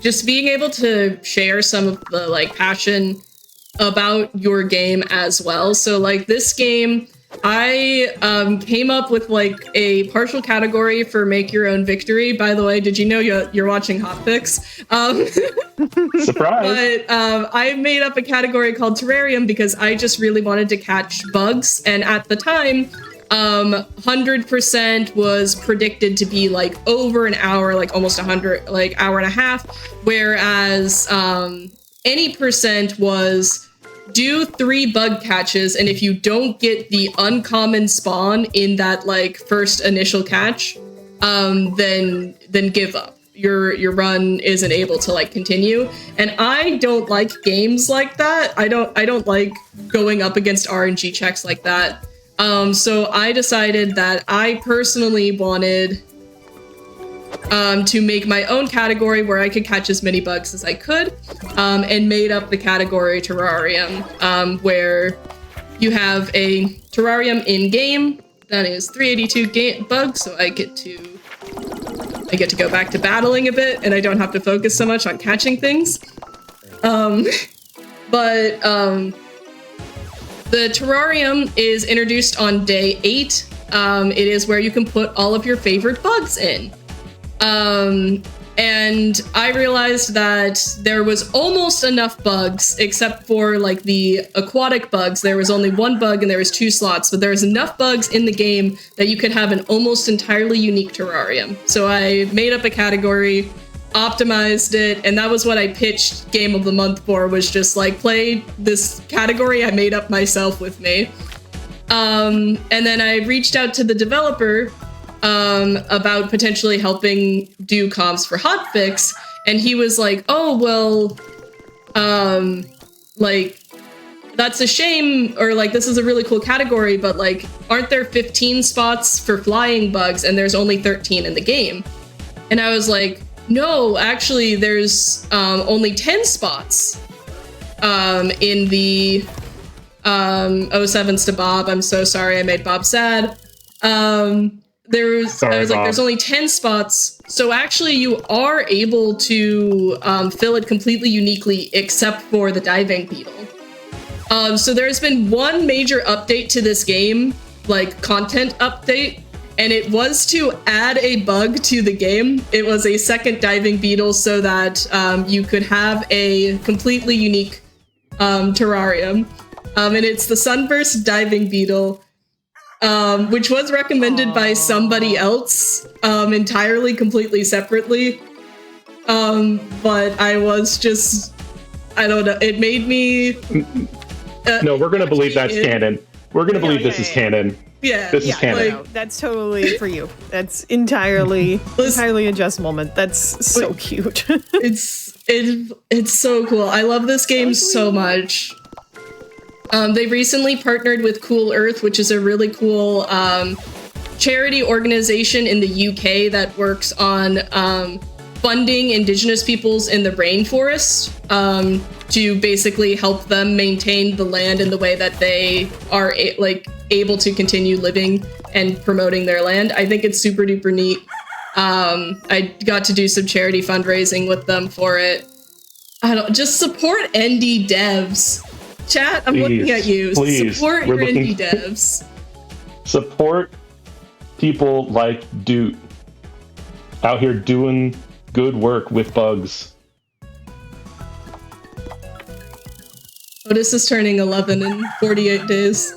just being able to share some of the passion about your game as well. So this game, I came up with a partial category for Make Your Own Victory. By the way, did you know you're watching Hotfix? Surprise! But I made up a category called Terrarium because I just really wanted to catch bugs, and at the time, 100% was predicted to be over an hour, almost 100, hour and a half, whereas any percent was do 3 bug catches, and if you don't get the uncommon spawn in that like first initial catch, then give up. Your run isn't able to like continue. And I don't like games like that. I don't like going up against RNG checks like that. So I decided that I personally wanted to make my own category where I could catch as many bugs as I could, and made up the category Terrarium, where you have a terrarium in game that is 382 bugs, so I get to go back to battling a bit, and I don't have to focus so much on catching things. The terrarium is introduced on day 8. It is where you can put all of your favorite bugs in. And I realized that there was almost enough bugs, except for like the aquatic bugs. There was only 1 bug and there was 2 slots, but there was enough bugs in the game that you could have an almost entirely unique terrarium. So I made up a category, optimized it, and that was what I pitched Game of the Month for, was just like, play this category I made up myself with me. And then I reached out to the developer about potentially helping do comps for Hotfix, and he was like, oh, well, like, that's a shame, or like, this is a really cool category, but like, aren't there 15 spots for flying bugs and there's only 13 in the game? And I was like, no, actually, there's only 10 spots in the 07s to Bob. I'm so sorry I made Bob sad. There's only 10 spots, so actually you are able to fill it completely uniquely, except for the diving beetle. So there's been one major update to this game, like content update, and it was to add a bug to the game. It was a second diving beetle so that you could have a completely unique terrarium. And it's the Sunburst diving beetle, which was recommended by somebody else, entirely, completely separately. But I was just, I don't know, it made me... no, we're gonna believe that's canon. We're gonna believe this is canon. Yeah. This is canon. No, that's totally for you. That's entirely a just moment. That's so cute. It's so cool. I love this game so much. They recently partnered with Cool Earth, which is a really cool charity organization in the UK that works on funding indigenous peoples in the rainforest to basically help them maintain the land in the way that they are able to continue living and promoting their land. I think it's super duper neat. I got to do some charity fundraising with them for it. Just support indie devs. Chat, I'm looking at you. Support your indie devs. Support people like Doot out here doing good work with bugs. Otis is turning 11 in 48 days.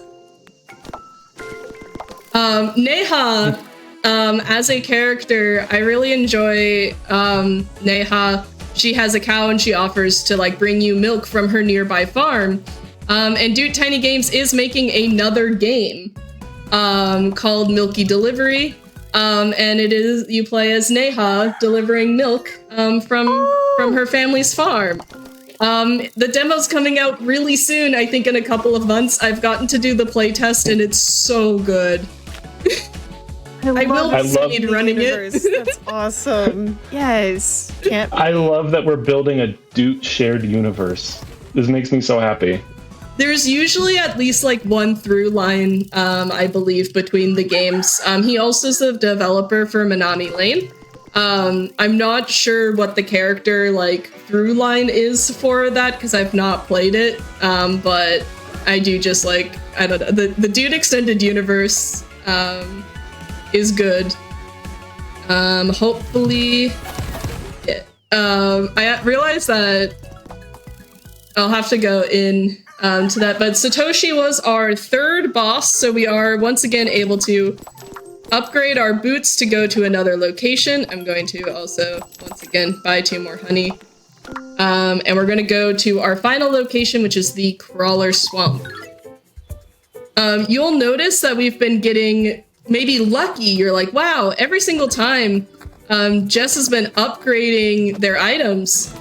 Neha, as a character, I really enjoy Neha. She has a cow and she offers to like bring you milk from her nearby farm. And Doot Tiny Games is making another game called Milky Delivery. And it is, you play as Neha delivering milk from her family's farm. The demo's coming out really soon, I think in a couple of months. I've gotten to do the playtest and it's so good. I will be speed running it. That's awesome. Yes. I love that we're building a Doot shared universe. This makes me so happy. There's usually at least like one through line, I believe, between the games. He also is the developer for Manami Lane. I'm not sure what the character like through line is for that because I've not played it. But I do just like, I don't know, the Doot Extended Universe is good. Hopefully, I realize that I'll have to go in to that, but Satoshi was our third boss, so we are once again able to upgrade our boots to go to another location. I'm going to also once again buy 2 more honey. And we're gonna go to our final location, which is the Crawler Swamp. You'll notice that we've been getting maybe lucky. You're like, wow, every single time Jess has been upgrading their items,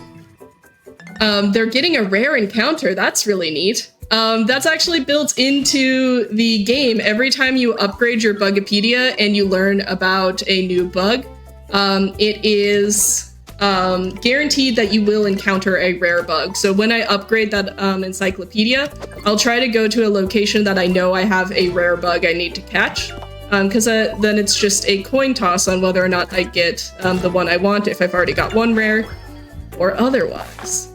they're getting a rare encounter. That's really neat. That's actually built into the game. Every time you upgrade your Bugipedia and you learn about a new bug, it is guaranteed that you will encounter a rare bug. So when I upgrade that encyclopedia, I'll try to go to a location that I know I have a rare bug I need to catch. Because then it's just a coin toss on whether or not I get the one I want, if I've already got one rare, or otherwise.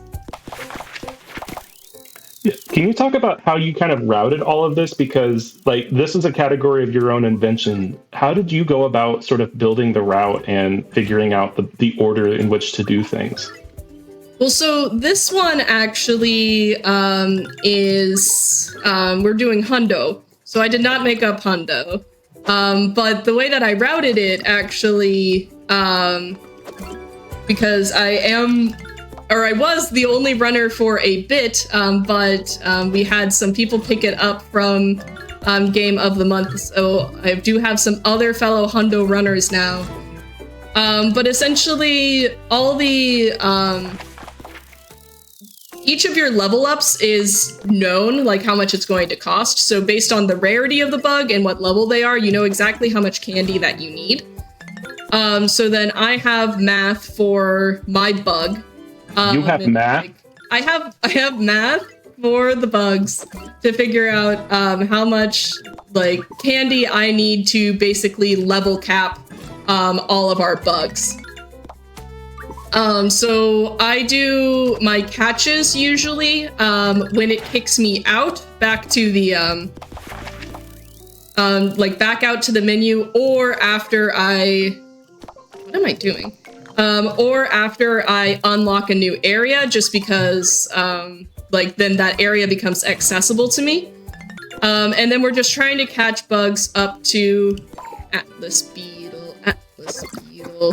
Yeah. Can you talk about how you kind of routed all of this? Because like this is a category of your own invention. How did you go about sort of building the route and figuring out the order in which to do things? Well, so this one actually is we're doing Hundo. So I did not make up Hundo. But the way that I routed it actually, because I was the only runner for a bit, but we had some people pick it up from Game of the Month, so I do have some other fellow Hundo runners now. But essentially, all the each of your level ups is known, like how much it's going to cost. So based on the rarity of the bug and what level they are, you know exactly how much candy that you need. So then I have math for my bug. You have math? I have math for the bugs to figure out how much like candy I need to basically level cap all of our bugs. So I do my catches usually when it kicks me out back to the like back out to the menu, or after what am I doing? Or after I unlock a new area, just because like then that area becomes accessible to me. And then we're just trying to catch bugs up to Atlas Beetle,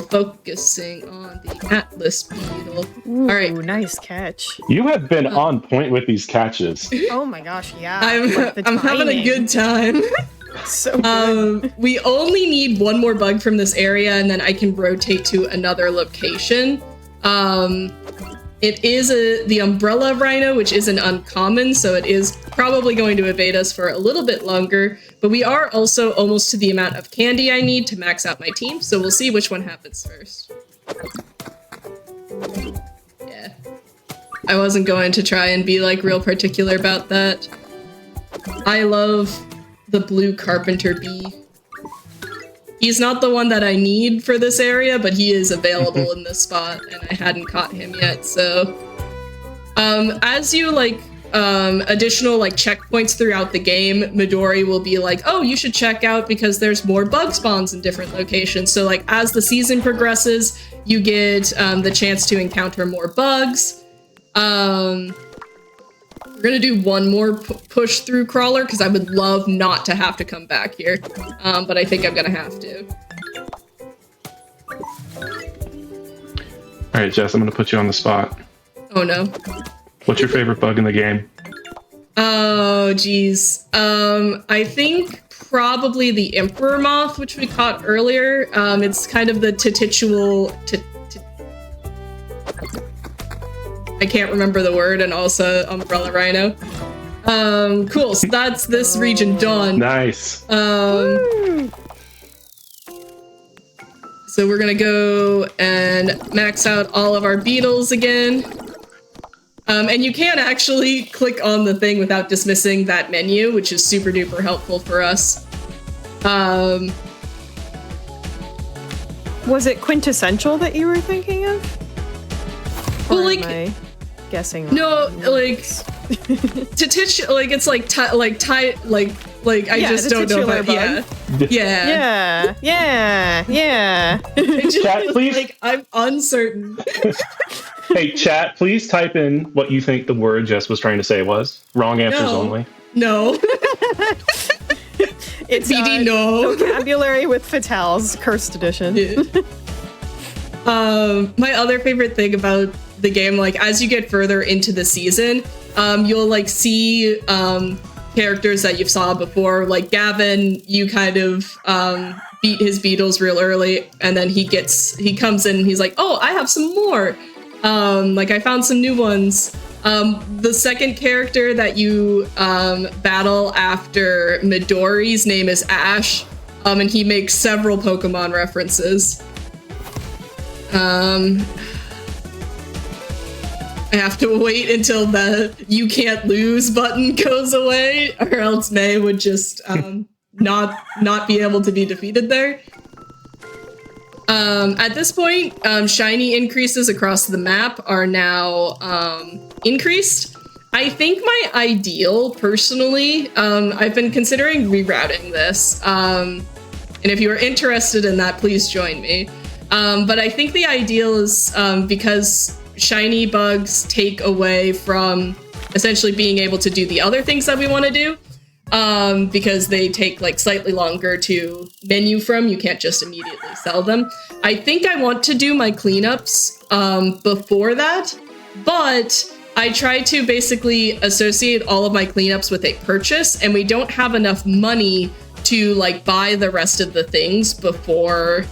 focusing on the Atlas Beetle. Ooh, all right, nice catch. You have been on point with these catches. Oh my gosh, yeah. I'm having a good time. So good. We only need one more bug from this area, and then I can rotate to another location. It is the Umbrella Rhino, which is an uncommon, so it is probably going to evade us for a little bit longer, but we are also almost to the amount of candy I need to max out my team, so we'll see which one happens first. Yeah. I wasn't going to try and be like real particular about that. I love the blue carpenter bee. He's not the one that I need for this area, but he is available in this spot, and I hadn't caught him yet, so... as you, like, additional, like, checkpoints throughout the game, Midori will be like, oh, you should check out because there's more bug spawns in different locations. So, like, as the season progresses, you get the chance to encounter more bugs. We're gonna do one more push through Crawler because I would love not to have to come back here, but I think I'm gonna have to. All right, Jess, I'm gonna put you on the spot. Oh no. What's your favorite bug in the game? Oh geez. I think probably the Emperor Moth, which we caught earlier. It's kind of the titular. I can't remember the word, and also Umbrella Rhino. Cool, so that's this region done. Nice. So we're gonna go and max out all of our beetles again. And you can actually click on the thing without dismissing that menu, which is super duper helpful for us. Was it quintessential that you were thinking of? Well, Or like, am I guessing? no, like, it's like I just don't know if yeah. Yeah. Chat, please. Like, I'm uncertain. Hey, chat, please type in what you think the word Jess was trying to say was. Wrong answers only. No. It's BD no. Vocabulary with Fatale's Cursed Edition. My other favorite thing about the game, like as you get further into the season, you'll like see characters that you've saw before. Like Gavin, you kind of beat his beetles real early, and then he comes in and he's like, oh, I have some more. Like I found some new ones. The second character that you battle after Midori's name is Ash, and he makes several Pokemon references. I have to wait until the "you can't lose" button goes away, or else May would just not be able to be defeated there. At this point, shiny increases across the map are now increased. I think my ideal, personally, I've been considering rerouting this, and if you are interested in that, please join me. But I think the ideal is because shiny bugs take away from essentially being able to do the other things that we want to do, because they take like slightly longer to menu from. You can't just immediately sell them. I think I want to do my cleanups before that, but I try to basically associate all of my cleanups with a purchase, and we don't have enough money to like buy the rest of the things before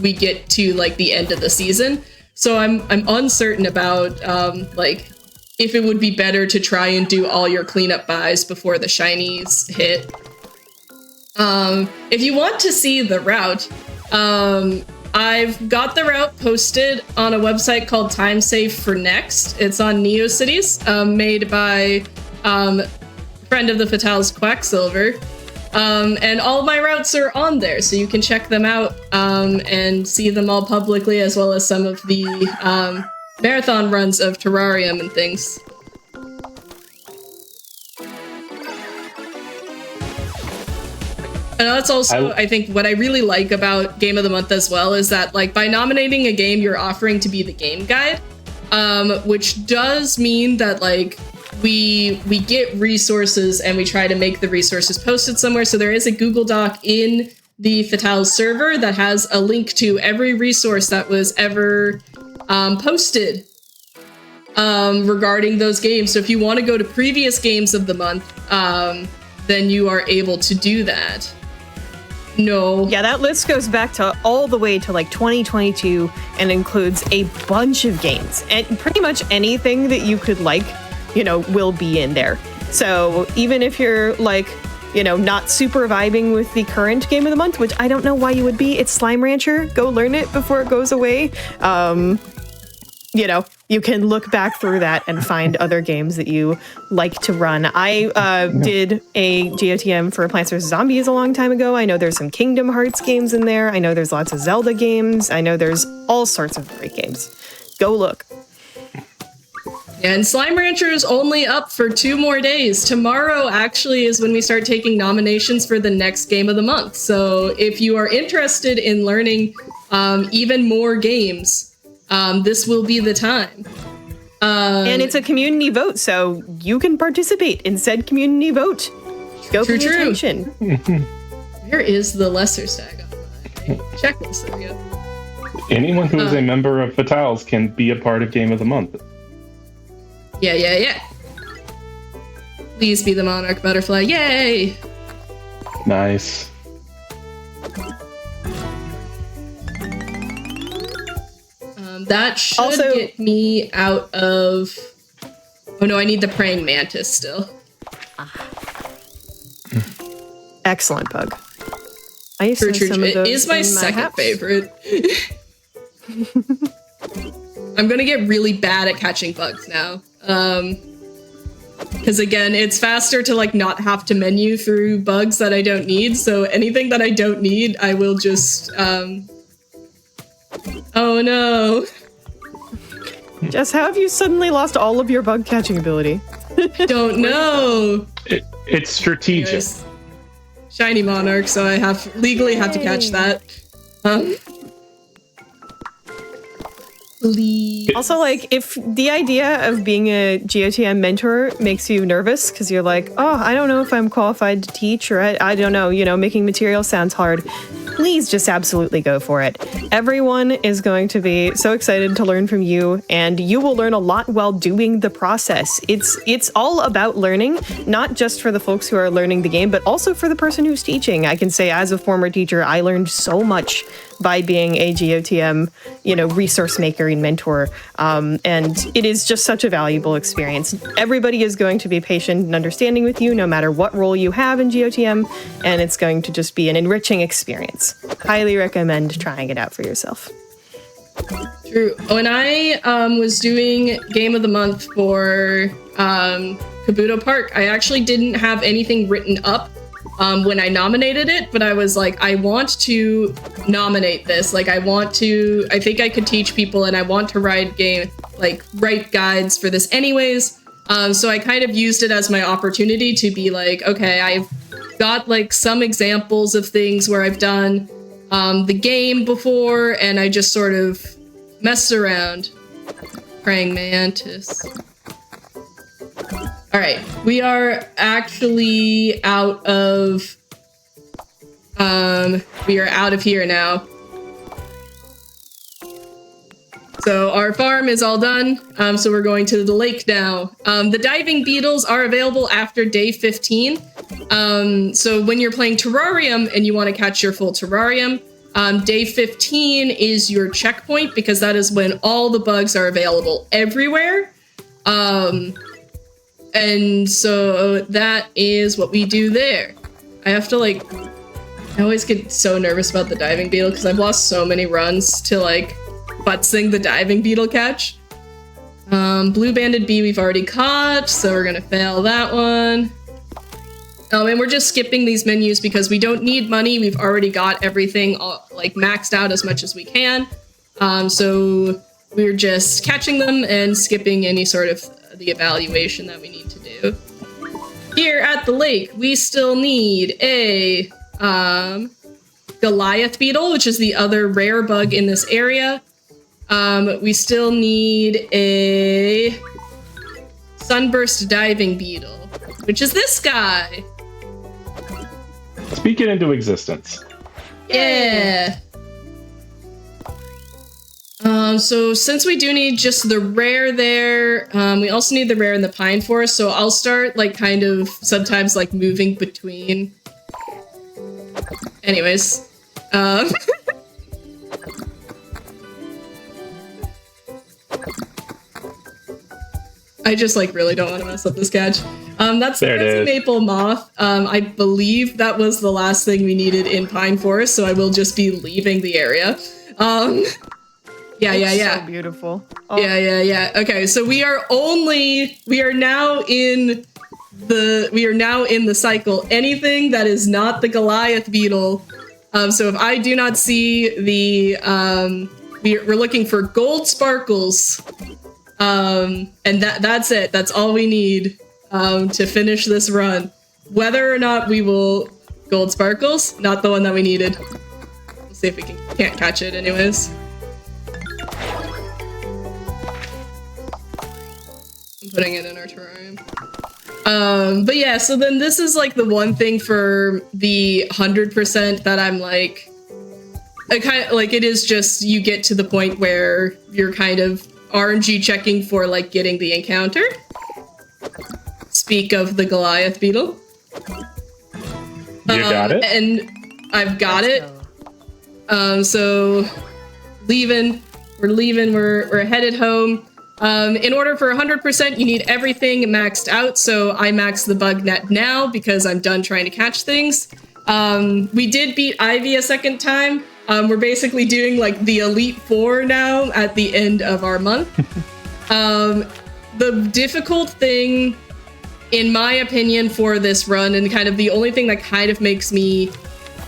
we get to like the end of the season. So I'm uncertain about like if it would be better to try and do all your cleanup buys before the shinies hit. If you want to see the route, I've got the route posted on a website called Time Save for Next. It's on NeoCities, made by friend of the Fatales, Quacksilver. And all of my routes are on there, so you can check them out and see them all publicly, as well as some of the marathon runs of Terrarium and things. And that's also, I think, what I really like about Game of the Month as well, is that like by nominating a game, you're offering to be the game guide, which does mean that like we get resources and we try to make the resources posted somewhere. So there is a Google Doc in the Fatales server that has a link to every resource that was ever posted regarding those games. So if you want to go to previous games of the month, then you are able to do that. No. Yeah, that list goes back to all the way to like 2022 and includes a bunch of games. And pretty much anything that you could like, you know, will be in there. So even if you're like, you know, not super vibing with the current game of the month, which I don't know why you would be, it's Slime Rancher. Go learn it before it goes away. You know, you can look back through that and find other games that you like to run. I did a GOTM for Plants vs. Zombies a long time ago. I know there's some Kingdom Hearts games in there. I know there's lots of Zelda games. I know there's all sorts of great games. Go look. And Slime Rancher is only up for 2 more days. Tomorrow actually is when we start taking nominations for the next game of the month. So if you are interested in learning even more games, this will be the time. And it's a community vote, so you can participate in said community vote. Go pay attention. Where is the lesser stag on my checklist? There we go. Anyone who is a member of Fatales can be a part of Game of the Month. Yeah. Please be the monarch butterfly. Yay! Nice. That should also get me out of... Oh no, I need the praying mantis still. Excellent bug. I used to have some of those. It is my second favorite. I'm gonna get really bad at catching bugs now. Because again, it's faster to like not have to menu through bugs that I don't need. So anything that I don't need, I will just oh no. Jess, how have you suddenly lost all of your bug catching ability? Don't know. It's strategic. Anyways, shiny monarch, so I legally have to catch that. Also, like, if the idea of being a GOTM mentor makes you nervous because you're like, oh, I don't know if I'm qualified to teach, or I don't know, you know, making material sounds hard, please just absolutely go for it. Everyone is going to be so excited to learn from you, and you will learn a lot while doing the process. It's all about learning, not just for the folks who are learning the game, but also for the person who's teaching. I can say as a former teacher, I learned so much by being a GOTM, resource maker and mentor. And it is just such a valuable experience. Everybody is going to be patient and understanding with you, no matter what role you have in GOTM, and it's going to just be an enriching experience. Highly recommend trying it out for yourself. True. When I was doing Game of the Month for Kabuto Park, I actually didn't have anything written up when I nominated it, but I was like, I want to nominate this. Like, I think I could teach people, and I want to write guides for this anyways. So I kind of used it as my opportunity to be like, okay, I've got like some examples of things where I've done the game before, and I just sort of messed around. Praying mantis. All right, we are actually out of here now. So our farm is all done. So we're going to the lake now. The diving beetles are available after day 15. So when you're playing Terrarium and you want to catch your full Terrarium, day 15 is your checkpoint, because that is when all the bugs are available everywhere. And so that is what we do there. I always get so nervous about the diving beetle because I've lost so many runs to butt-sing the diving beetle catch. Blue banded bee we've already caught, so we're gonna fail that one. And we're just skipping these menus because we don't need money. We've already got everything maxed out as much as we can. So we're just catching them and skipping any sort of the evaluation that we need to do. Here at the lake, we still need a Goliath beetle, which is the other rare bug in this area. We still need a sunburst diving beetle, which is this guy. Speak it into existence. Yeah. So since we do need just the rare there, we also need the rare in the pine forest. So I'll start kind of sometimes moving between. Anyways, I just really don't want to mess up this catch. That's the maple moth. I believe that was the last thing we needed in pine forest, so I will just be leaving the area. Yeah. So beautiful. Oh. Yeah. Okay, so we are now in the cycle. Anything that is not the Goliath beetle. So if I do not see the we're looking for gold sparkles. And that's it. That's all we need to finish this run. Whether or not we will gold sparkles, not the one that we needed. We'll see if we can't catch it anyways. I'm putting it in our terrarium. But yeah, so then this is the one thing for the 100% that I'm I kind of it is just you get to the point where you're kind of RNG checking for getting the encounter. Speak of the Goliath beetle. You got it? And I've got it. So we're leaving, we're headed home. In order for 100%, you need everything maxed out. So I maxed the bug net now because I'm done trying to catch things. We did beat Ivy a second time. We're basically doing the Elite Four now at the end of our month. The difficult thing, in my opinion, for this run, and kind of the only thing that kind of makes me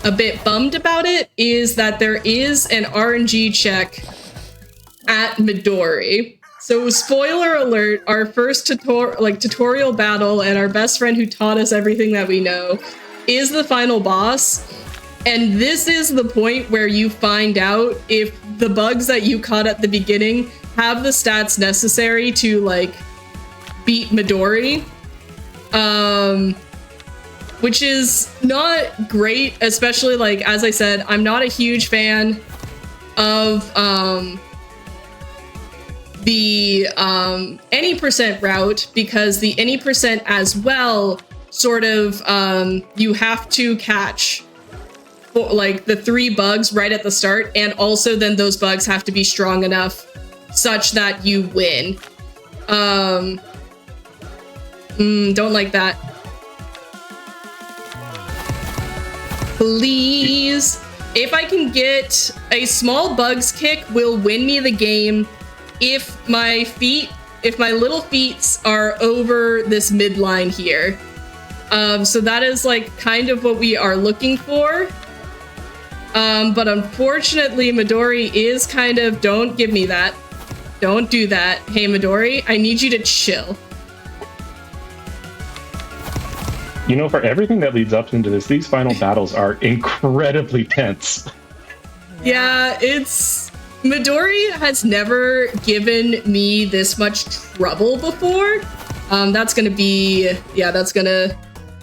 a bit bummed about it, is that there is an RNG check at Midori. So spoiler alert, our first tutorial battle and our best friend who taught us everything that we know is the final boss. And this is the point where you find out if the bugs that you caught at the beginning have the stats necessary to beat Midori. which is not great, especially like, as I said, I'm not a huge fan of the any percent route, because the any percent as well sort of you have to catch like the 3 bugs right at the start, and also then those bugs have to be strong enough such that you win. Don't like that. Please, if I can get a small bugs kick, will win me the game if my little feet are over this midline here. So that is like kind of what we are looking for. But unfortunately, Midori is kind of, don't give me that. Don't do that. Hey, Midori, I need you to chill. You know, for everything that leads up into this, these final battles are incredibly tense. Yeah, Midori has never given me this much trouble before.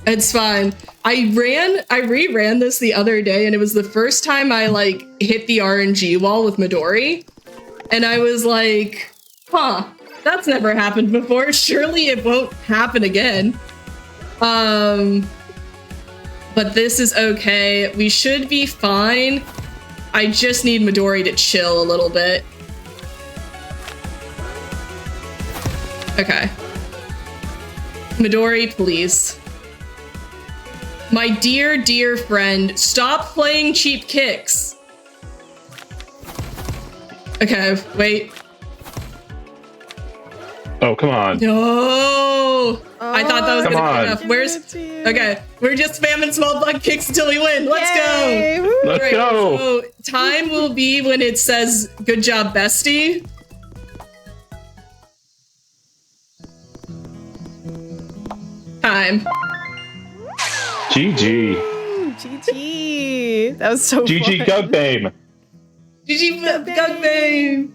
It's fine. I reran this the other day, and it was the first time I like hit the RNG wall with Midori. And I was like, huh, that's never happened before. Surely it won't happen again. But this is okay. We should be fine. I just need Midori to chill a little bit. Okay. Midori, please. My dear, dear friend, stop playing cheap kicks. Okay, wait. Oh, come on. No! I thought that was Come gonna be on. enough. Okay, we're just spamming small bug kicks until we win. Let's Yay! go! Woo! Let's Alright, go. so time will be when it says, good job, bestie. Time. GG. GG. That was so GG fun. Gugbame. GG Gugbame.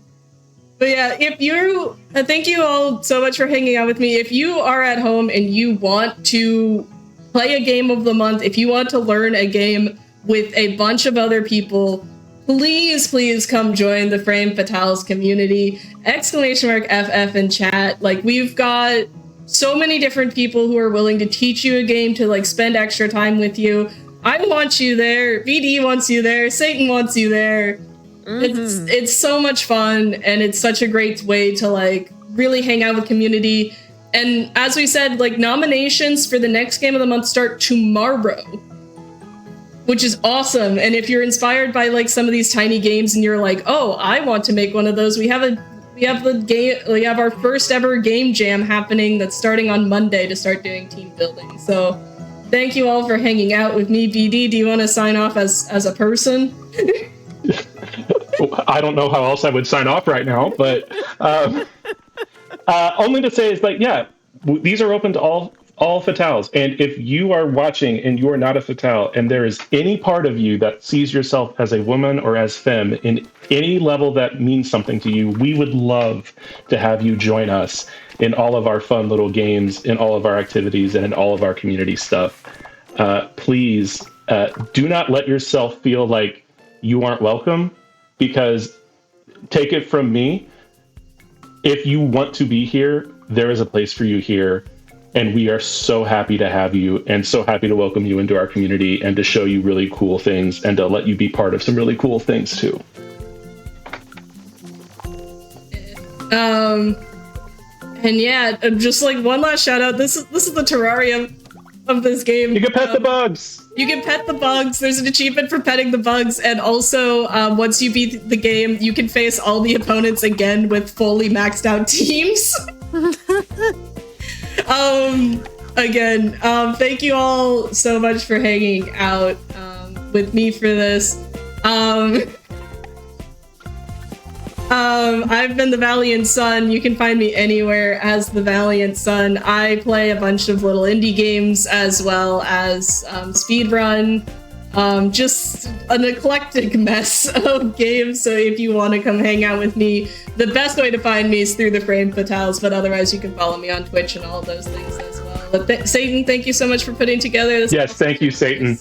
But yeah, if you, thank you all so much for hanging out with me. If you are at home and you want to play a game of the month, if you want to learn a game with a bunch of other people, please, please come join the Frame Fatales community. !FF in chat. Like, we've got so many different people who are willing to teach you a game, to like spend extra time with you. I want you there. VD wants you there. Satan wants you there. It's so much fun, and it's such a great way to like really hang out with community. And as we said, like, nominations for the next game of the month start tomorrow, which is awesome. And if you're inspired by like some of these tiny games and you're like, oh, I want to make one of those, we have our first ever game jam happening that's starting on Monday to start doing team building. So thank you all for hanging out with me. BD, do you want to sign off as a person? I don't know how else I would sign off right now, but only to say is like, yeah, these are open to all Fatales. And if you are watching and you are not a Fatale, and there is any part of you that sees yourself as a woman or as femme in any level that means something to you, we would love to have you join us in all of our fun little games, in all of our activities, and in all of our community stuff. Please do not let yourself feel like you aren't welcome, because take it from me, if you want to be here, there is a place for you here. And we are so happy to have you, and so happy to welcome you into our community and to show you really cool things and to let you be part of some really cool things too. And yeah, just like one last shout out. This is the terrarium of this game. You can pet the bugs. You can pet the bugs. There's an achievement for petting the bugs, and also once you beat the game, you can face all the opponents again with fully maxed out teams. Again, thank you all so much for hanging out with me for this. I've been the Valiant Sun. You can find me anywhere as the Valiant Sun. I play a bunch of little indie games as well as Speedrun. Just an eclectic mess of games. So if you want to come hang out with me, the best way to find me is through the Frame Fatales, but otherwise you can follow me on Twitch and all of those things as well. Satan, thank you so much for putting together this. Yes, thank you, Satan.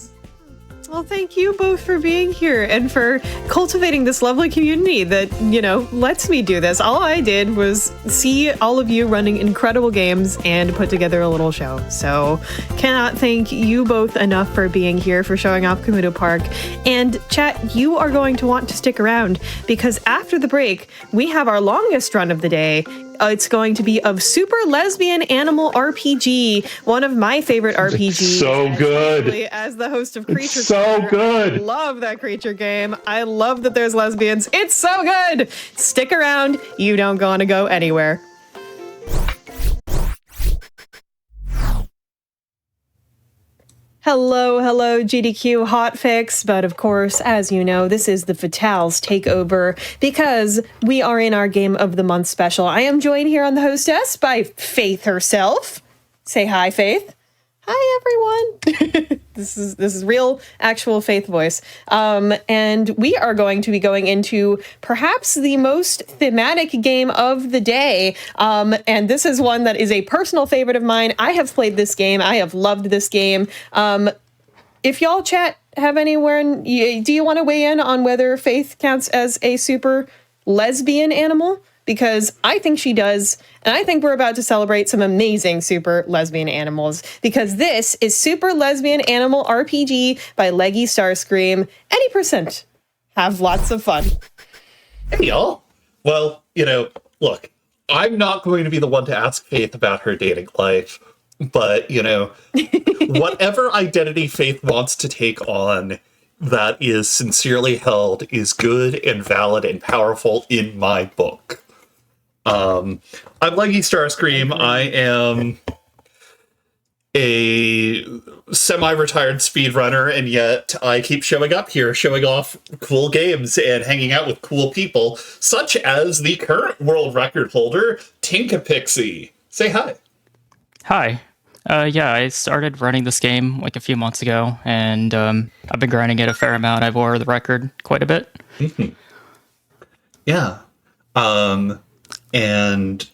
Well, thank you both for being here and for cultivating this lovely community that, lets me do this. All I did was see all of you running incredible games and put together a little show. So, cannot thank you both enough for being here, for showing off Kabuto Park. And chat, you are going to want to stick around because after the break, we have our longest run of the day. It's going to be of Super Lesbian Animal RPG, one of my favorite RPGs. So good. As the host of Creature It's so good. I love that creature game. I love that there's lesbians. It's so good. Stick around. You don't want to go anywhere. Hello, GDQ Hotfix, but of course, as you know, this is the Fatales takeover because we are in our Game of the Month special. I am joined here on the hostess by Faith herself. Say hi, Faith. Hi, everyone. This is real, actual Faith voice. And we are going to be going into perhaps the most thematic game of the day. And this is one that is a personal favorite of mine. I have played this game. I have loved this game. If y'all chat have anywhere, do you want to weigh in on whether Faith counts as a super lesbian animal? Because I think she does, and I think we're about to celebrate some amazing super lesbian animals, because this is Super Lesbian Animal RPG by Leggy Starscream. Any percent. Have lots of fun. Hey, y'all. Well, look, I'm not going to be the one to ask Faith about her dating life, but, whatever identity Faith wants to take on that is sincerely held is good and valid and powerful in my book. I'm Leggy Starscream. I am a semi-retired speedrunner, and yet I keep showing up here, showing off cool games and hanging out with cool people, such as the current world record holder, Tinkapixie. Say hi. Hi. Yeah, I started running this game like a few months ago, and I've been grinding it a fair amount. I wore the record quite a bit. Mm-hmm. Yeah. And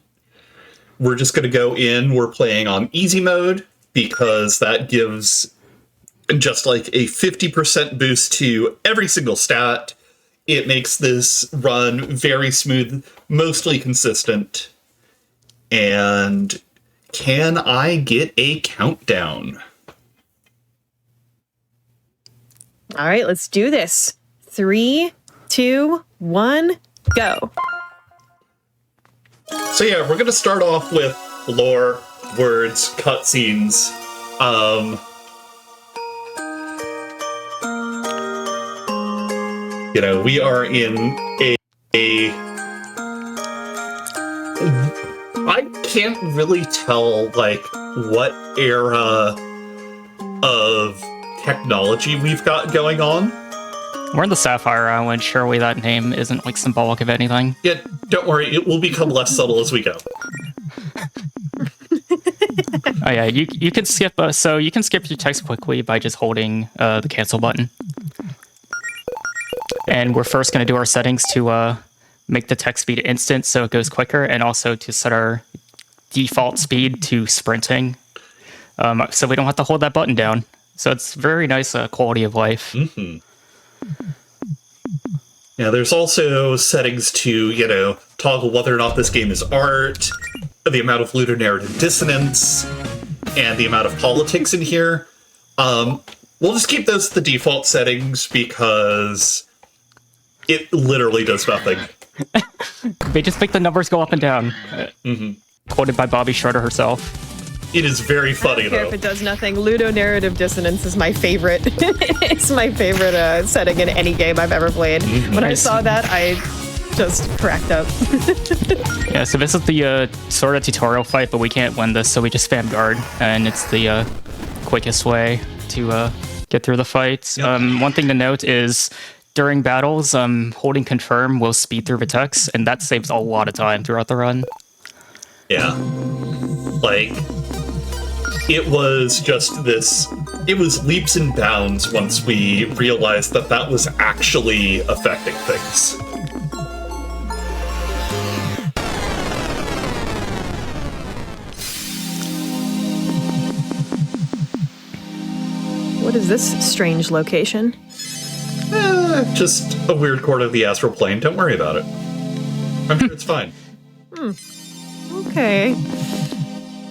we're just going to go in. We're playing on easy mode because that gives just like a 50% boost to every single stat. It makes this run very smooth, mostly consistent. And can I get a countdown? All right, let's do this. 3, 2, 1, go. So yeah, we're gonna start off with lore, words, cutscenes. We are in I can't really tell, what era of technology we've got going on. We're in the Sapphire Island. Surely that name isn't, symbolic of anything. Yeah, don't worry, it will become less subtle as we go. Oh yeah, you can skip, so you can skip your text quickly by just holding the cancel button. And we're first going to do our settings to make the text speed instant so it goes quicker, and also to set our default speed to sprinting, so we don't have to hold that button down. So it's very nice quality of life. Mm-hmm. Yeah, there's also settings to, toggle whether or not this game is art, the amount of ludonarrative dissonance, and the amount of politics in here. We'll just keep those the default settings because it literally does nothing. They just make the numbers go up and down. Mm-hmm. Quoted by Bobby Schroeder herself. It is very funny, I don't care though. if it does nothing. Ludonarrative dissonance is my favorite. It's my favorite setting in any game I've ever played. Mm-hmm. When I saw that, I just cracked up. Yeah, so this is the sort of tutorial fight, but we can't win this, so we just spam guard, and it's the quickest way to get through the fight. Yep. One thing to note is during battles, holding confirm will speed through the text, and that saves a lot of time throughout the run. Yeah. It was just this... It was leaps and bounds once we realized that that was actually affecting things. What is this strange location? Just a weird corner of the astral plane. Don't worry about it. I'm sure it's fine. Okay.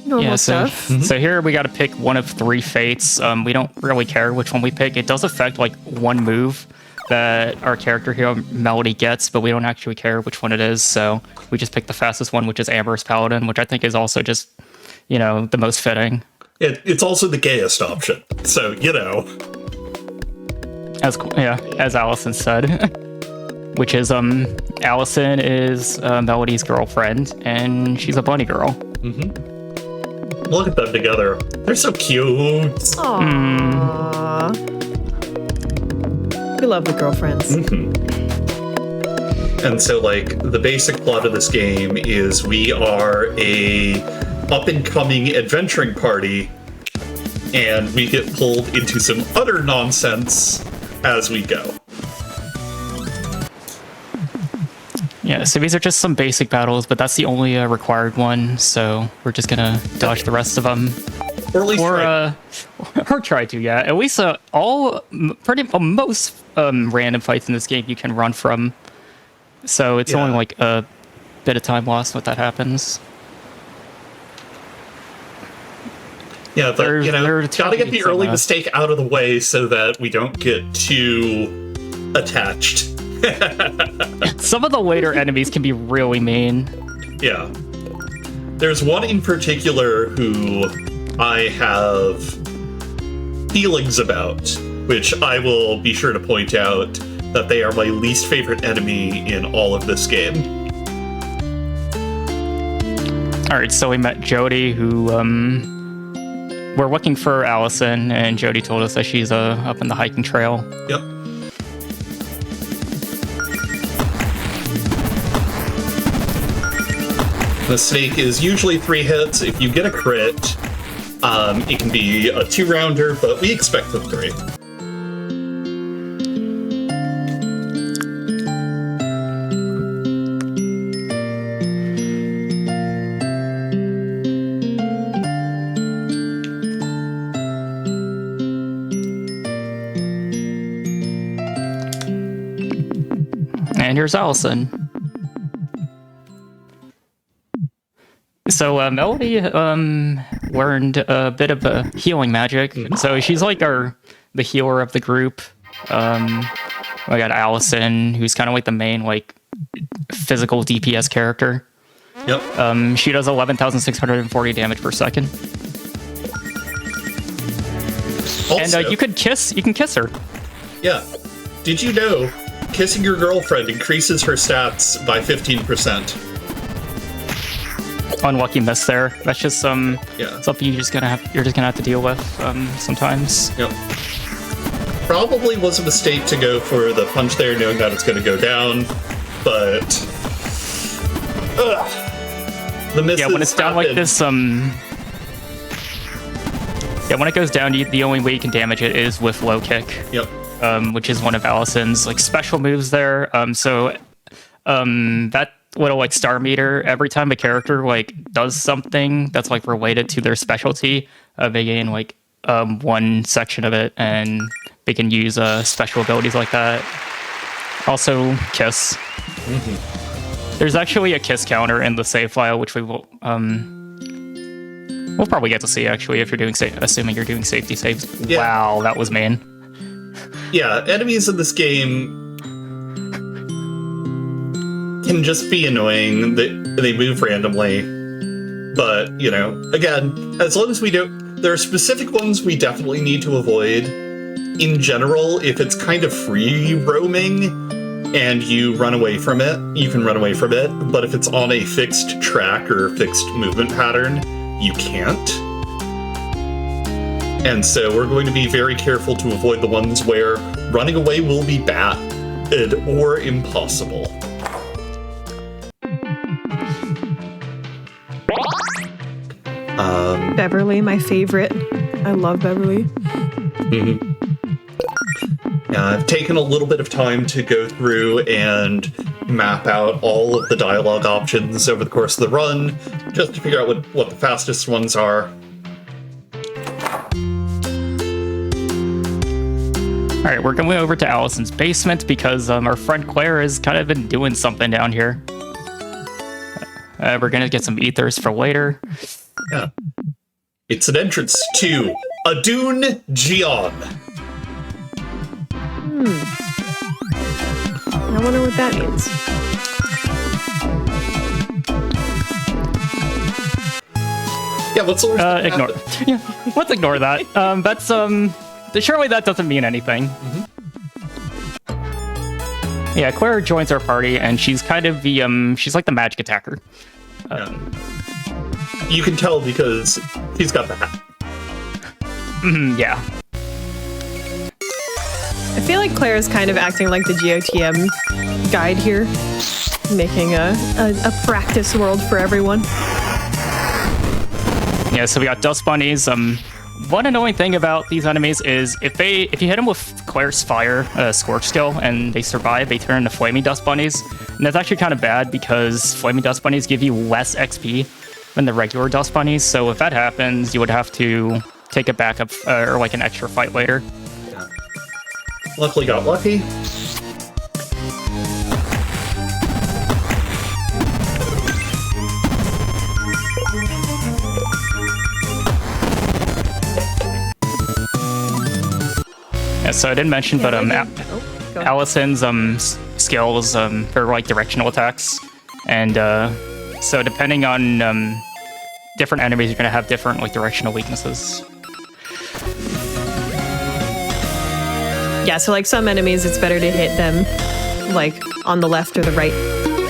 Normal stuff. So here we got to pick one of 3 fates. We don't really care which one we pick. It does affect like one move that our character here, Melody, gets, but we don't actually care which one it is. So we just pick the fastest one, which is Amber's Paladin, which I think is also just, the most fitting. It's also the gayest option. So, As Allison said. Which is, Allison is Melody's girlfriend, and she's a bunny girl. Look at them together. They're so cute. Aww. We love the girlfriends. And so, the basic plot of this game is we are a up-and-coming adventuring party, and we get pulled into some utter nonsense as we go. Yeah, so these are just some basic battles, but that's the only required one, so we're just gonna dodge the rest of them. Or at least try. Or try to, yeah. At least most random fights in this game you can run from, so it's only a bit of time lost when that happens. Yeah, but, gotta get the early mistake out of the way so that we don't get too attached. Some of the later enemies can be really mean. Yeah. There's one in particular who I have feelings about, which I will be sure to point out that they are my least favorite enemy in all of this game. Alright, so we met Jody, who, we're looking for Allison, and Jody told us that she's up in the hiking trail. Yep. The snake is usually 3 hits. If you get a crit, it can be a 2-rounder, but we expect the 3. And here's Allison. So Melody learned a bit of a healing magic. So she's like the healer of the group. We got Allison, who's kind of like the main physical DPS character. Yep. She does 11,640 damage per second. Also, And you can kiss her. Yeah. Did you know kissing your girlfriend increases her stats by 15%? Unlucky miss there. That's just something you're just gonna have to deal with sometimes. Yep. Probably was a mistake to go for the punch there, knowing that it's going to go down, but the misses. Yeah, when it's down like this, when it goes down, the only way you can damage it is with low kick. Yep. Which is one of Allison's special moves there. That little star meter, every time a character does something that's related to their specialty, they gain one section of it, and they can use special abilities like that. Also, kiss. There's actually a kiss counter in the save file, which we will we'll probably get to see actually if you're doing assuming you're doing safety saves. Yeah. Wow, that was mean. Yeah, enemies in this game can just be annoying. They move randomly. But, again, as long as we don't... There are specific ones we definitely need to avoid. In general, if it's kind of free roaming and you run away from it, you can run away from it. But if it's on a fixed track or fixed movement pattern, you can't. And so we're going to be very careful to avoid the ones where running away will be bad or impossible. Beverly, my favorite. I love Beverly. I've taken a little bit of time to go through and map out all of the dialogue options over the course of the run, just to figure out what the fastest ones are. All right, we're going over to Allison's basement because our friend Claire has kind of been doing something down here. We're going to get some ethers for later. Yeah. It's an entrance to Adun Gion. I wonder what that means. Yeah, let's ignore. Yeah, let's ignore that. That's surely that doesn't mean anything. Yeah, Claire joins our party, and she's kind of the she's like the magic attacker. You can tell because he's got the hat. Yeah. I feel like Claire is kind of acting like the GOTM guide here, making a practice world for everyone. Yeah, so we got dust bunnies. One annoying thing about these enemies is if you hit them with Claire's fire scorch skill and they survive, they turn into flaming dust bunnies. And that's actually kind of bad because flaming dust bunnies give you less XP than the regular dust bunnies. So if that happens, you would have to take a backup or like an extra fight later. Yeah. Luckily got lucky. Yeah, so I didn't mention, but Allison's skills are like directional attacks, and so depending on different enemies, you're gonna have different like directional weaknesses. Yeah, so like some enemies, it's better to hit them like on the left or the right.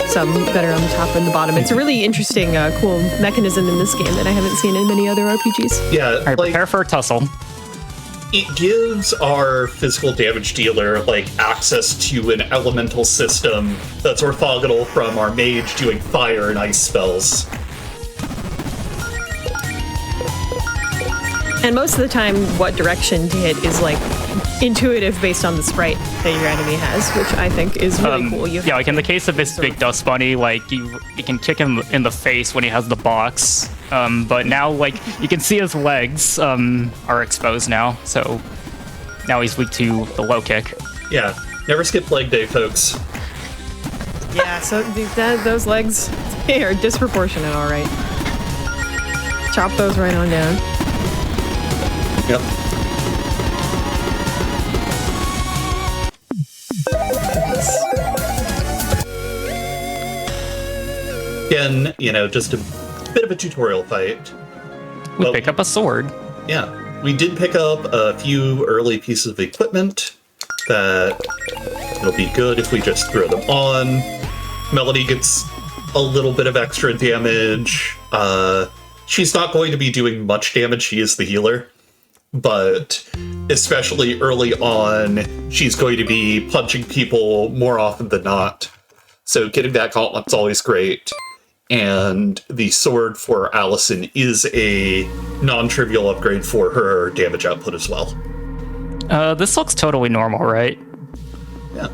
Some better on the top and the bottom. It's a really interesting, cool mechanism in this game that I haven't seen in many other RPGs. Yeah, All right, prepare for a tussle. It gives our physical damage dealer like access to an elemental system that's orthogonal from our mage doing fire and ice spells. And most of the time, what direction to hit is like intuitive based on the sprite that your enemy has, which I think is really cool. Yeah, like in the case of this big dust bunny, like you can kick him in the face when he has the box. But now, like, you can see his legs are exposed now, so now he's weak to the low kick. Yeah, never skip leg day, folks. Yeah, so those legs, they are disproportionate, all right. Chop those right on down. Yep. Again, just a bit of a tutorial fight. We pick up a sword. Yeah, we did pick up a few early pieces of equipment that it'll be good if we just throw them on. Melody gets a little bit of extra damage. She's not going to be doing much damage, she is the healer. But especially early on, she's going to be punching people more often than not. So getting that gauntlet's always great. And the sword for Allison is a non-trivial upgrade for her damage output as well. This looks totally normal, right? Yeah.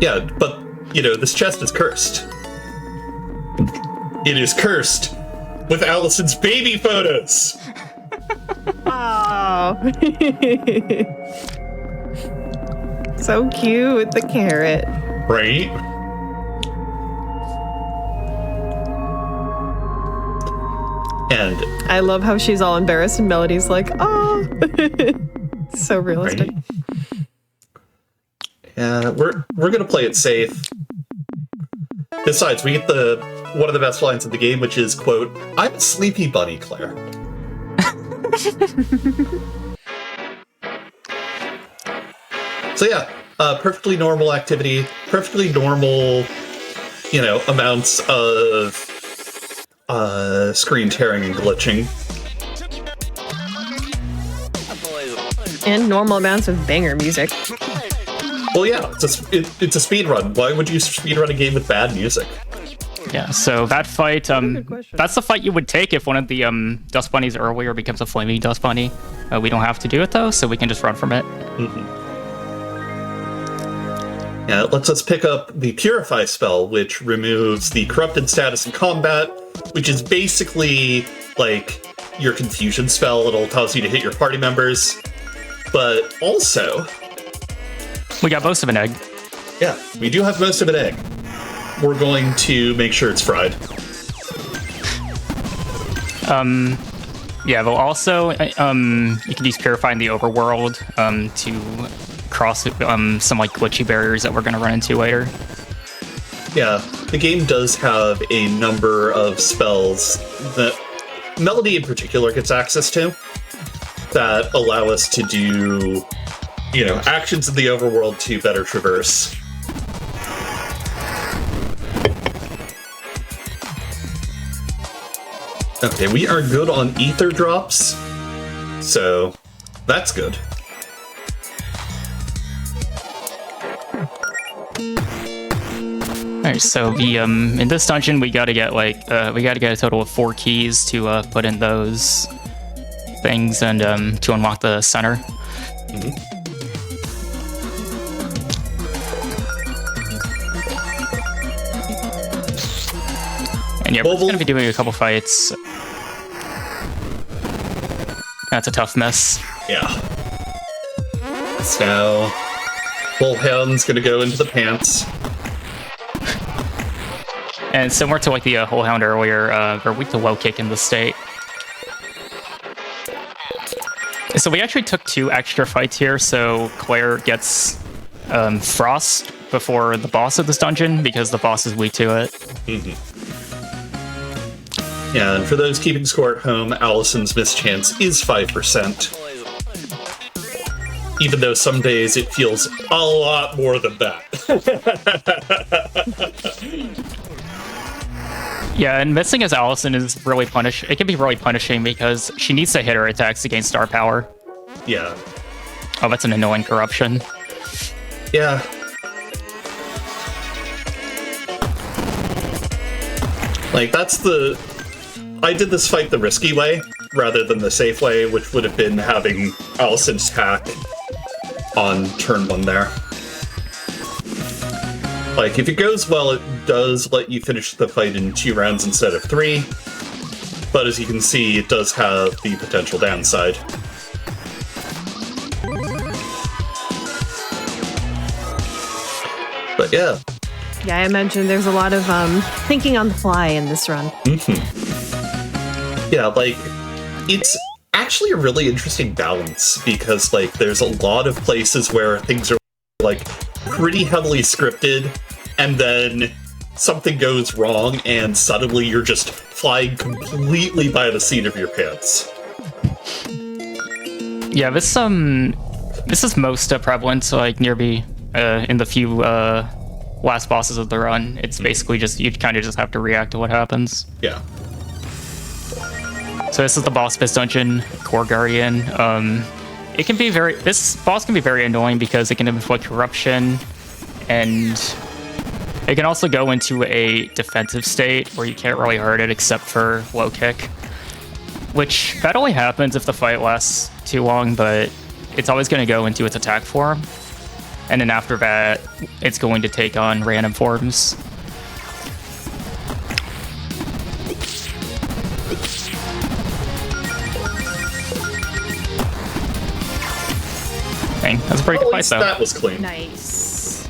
Yeah, but, this chest is cursed. It is cursed with Allison's baby photos! Oh. So cute with the carrot. Right? And I love how she's all embarrassed and Melody's like, oh. So realistic. Right? Yeah, we're gonna play it safe. Besides, we get one of the best lines in the game, which is, quote, "I'm a sleepy bunny, Claire." So yeah, perfectly normal activity, perfectly normal, amounts of screen tearing and glitching. And normal amounts of banger music. Well, yeah, it's a speed run. Why would you speed run a game with bad music? Yeah, so that fight, that's the fight you would take if one of the dust bunnies earlier becomes a flaming dust bunny. We don't have to do it though, so we can just run from it. Mm-hmm. Yeah, it lets us pick up the Purify spell, which removes the corrupted status in combat, which is basically like your confusion spell. It'll cause you to hit your party members. But also, We got most of an egg. yeah, we do have most of an egg. We're going to make sure it's fried. Yeah, but also, you can use Purify in the overworld to cross some like glitchy barriers that we're going to run into later. Yeah, the game does have a number of spells that Melody in particular gets access to that allow us to do, actions in the overworld to better traverse. Okay, we are good on ether drops, so that's good. Alright, so the in this dungeon we gotta get a total of 4 keys to put in those things and to unlock the center. And yeah, we're gonna be doing a couple fights. That's a tough mess. Yeah. So, Bullhound's gonna go into the pants. And similar to like the Whole Hound earlier, we're weak to low kick in the state. So we actually took 2 extra fights here, so Claire gets Frost before the boss of this dungeon, because the boss is weak to it. Yeah, and for those keeping score at home, Allison's mischance is 5%. Even though some days it feels a lot more than that. Yeah, and missing as Allison is really it can be really punishing because she needs to hit her attacks against star power. Yeah. Oh, that's an annoying corruption. Yeah. Like, I did this fight the risky way, rather than the safe way, which would have been having Allison attack on turn 1 there. Like, if it goes well, it does let you finish the fight in 2 rounds instead of 3, but as you can see, it does have the potential downside. But yeah. Yeah, I mentioned there's a lot of thinking on the fly in this run. Yeah, like, it's actually a really interesting balance, because, like, there's a lot of places where things are, like, pretty heavily scripted, and then something goes wrong, and suddenly you're just flying completely by the seat of your pants. Yeah, this is most prevalent, like near in the few last bosses of the run. It's basically just you kind of just have to react to what happens. Yeah. So this is the boss of this dungeon, Core Guardian. This boss can be very annoying because it can inflict corruption, and it can also go into a defensive state where you can't really hurt it except for low kick, which that only happens if the fight lasts too long, but it's always going to go into its attack form, and then after that it's going to take on random forms. Dang, that's a pretty good fight though. That was clean. Nice.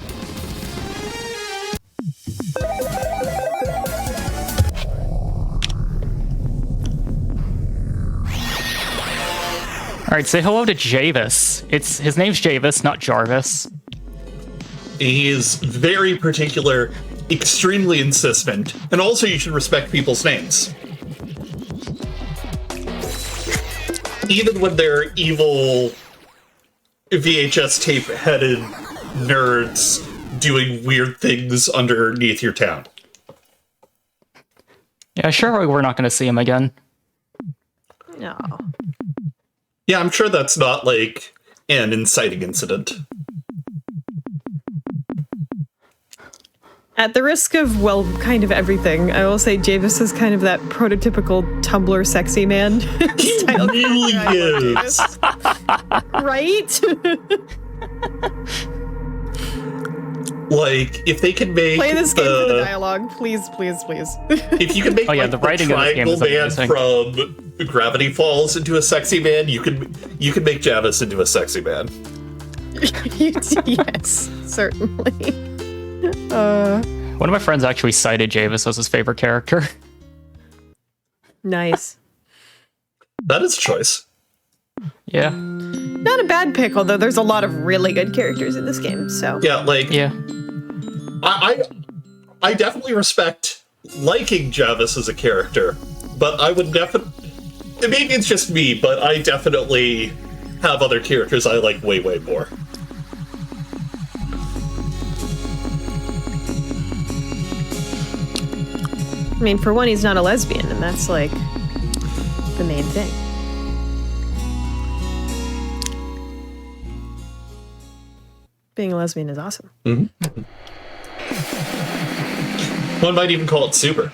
All right, say hello to Javis. His name's Javis, not Jarvis. He is very particular, extremely insistent, and also you should respect people's names. Even when they're evil VHS tape-headed nerds doing weird things underneath your town. Yeah, sure, we're not going to see him again. No. Yeah, I'm sure that's not, like, an inciting incident. At the risk of, well, kind of everything, I will say Javis is kind of that prototypical Tumblr sexy man. He really is! Right? Like, if they can make Play this game for the dialogue, please, please, please. If you can make Oh, yeah, like, the writing of this game Triangle is Man amazing. from Gravity Falls into a sexy man, you can make Javis into a sexy man. Yes, certainly. One of my friends actually cited Javis as his favorite character. Nice. That is a choice. Yeah. Not a bad pick, although there's a lot of really good characters in this game, so. Yeah, like, Yeah. I definitely respect liking Javis as a character, but I would definitely... Maybe it's just me, but I definitely have other characters I like way, way more. I mean, for one, he's not a lesbian, and that's, like, the main thing. Being a lesbian is awesome. Mm-hmm. One might even call it super.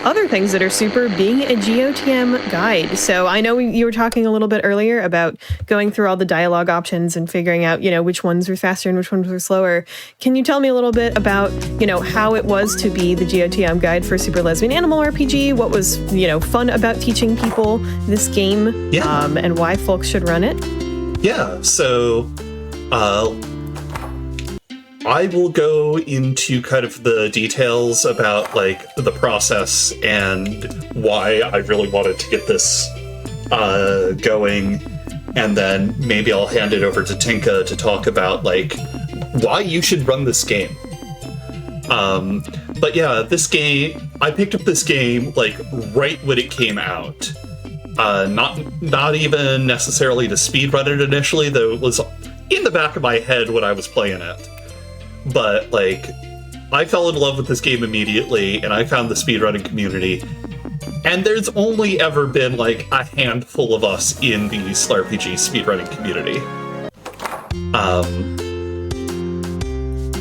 Other things that are super, being a GOTM guide. So I know you were talking a little bit earlier about going through all the dialogue options and figuring out, which ones were faster and which ones were slower. Can you tell me a little bit about, how it was to be the GOTM guide for Super Lesbian Animal RPG? What was, fun about teaching people this game? Yeah. And why folks should run it? Yeah, so I will go into kind of the details about, like, the process and why I really wanted to get this going, and then maybe I'll hand it over to Tinka to talk about, like, why you should run this game. But yeah, this game, I picked up this game, like, right when it came out. Not even necessarily to speedrun it initially, though it was in the back of my head when I was playing it. But, like, I fell in love with this game immediately, and I found the speedrunning community. And there's only ever been, like, a handful of us in the SLRPG speedrunning community.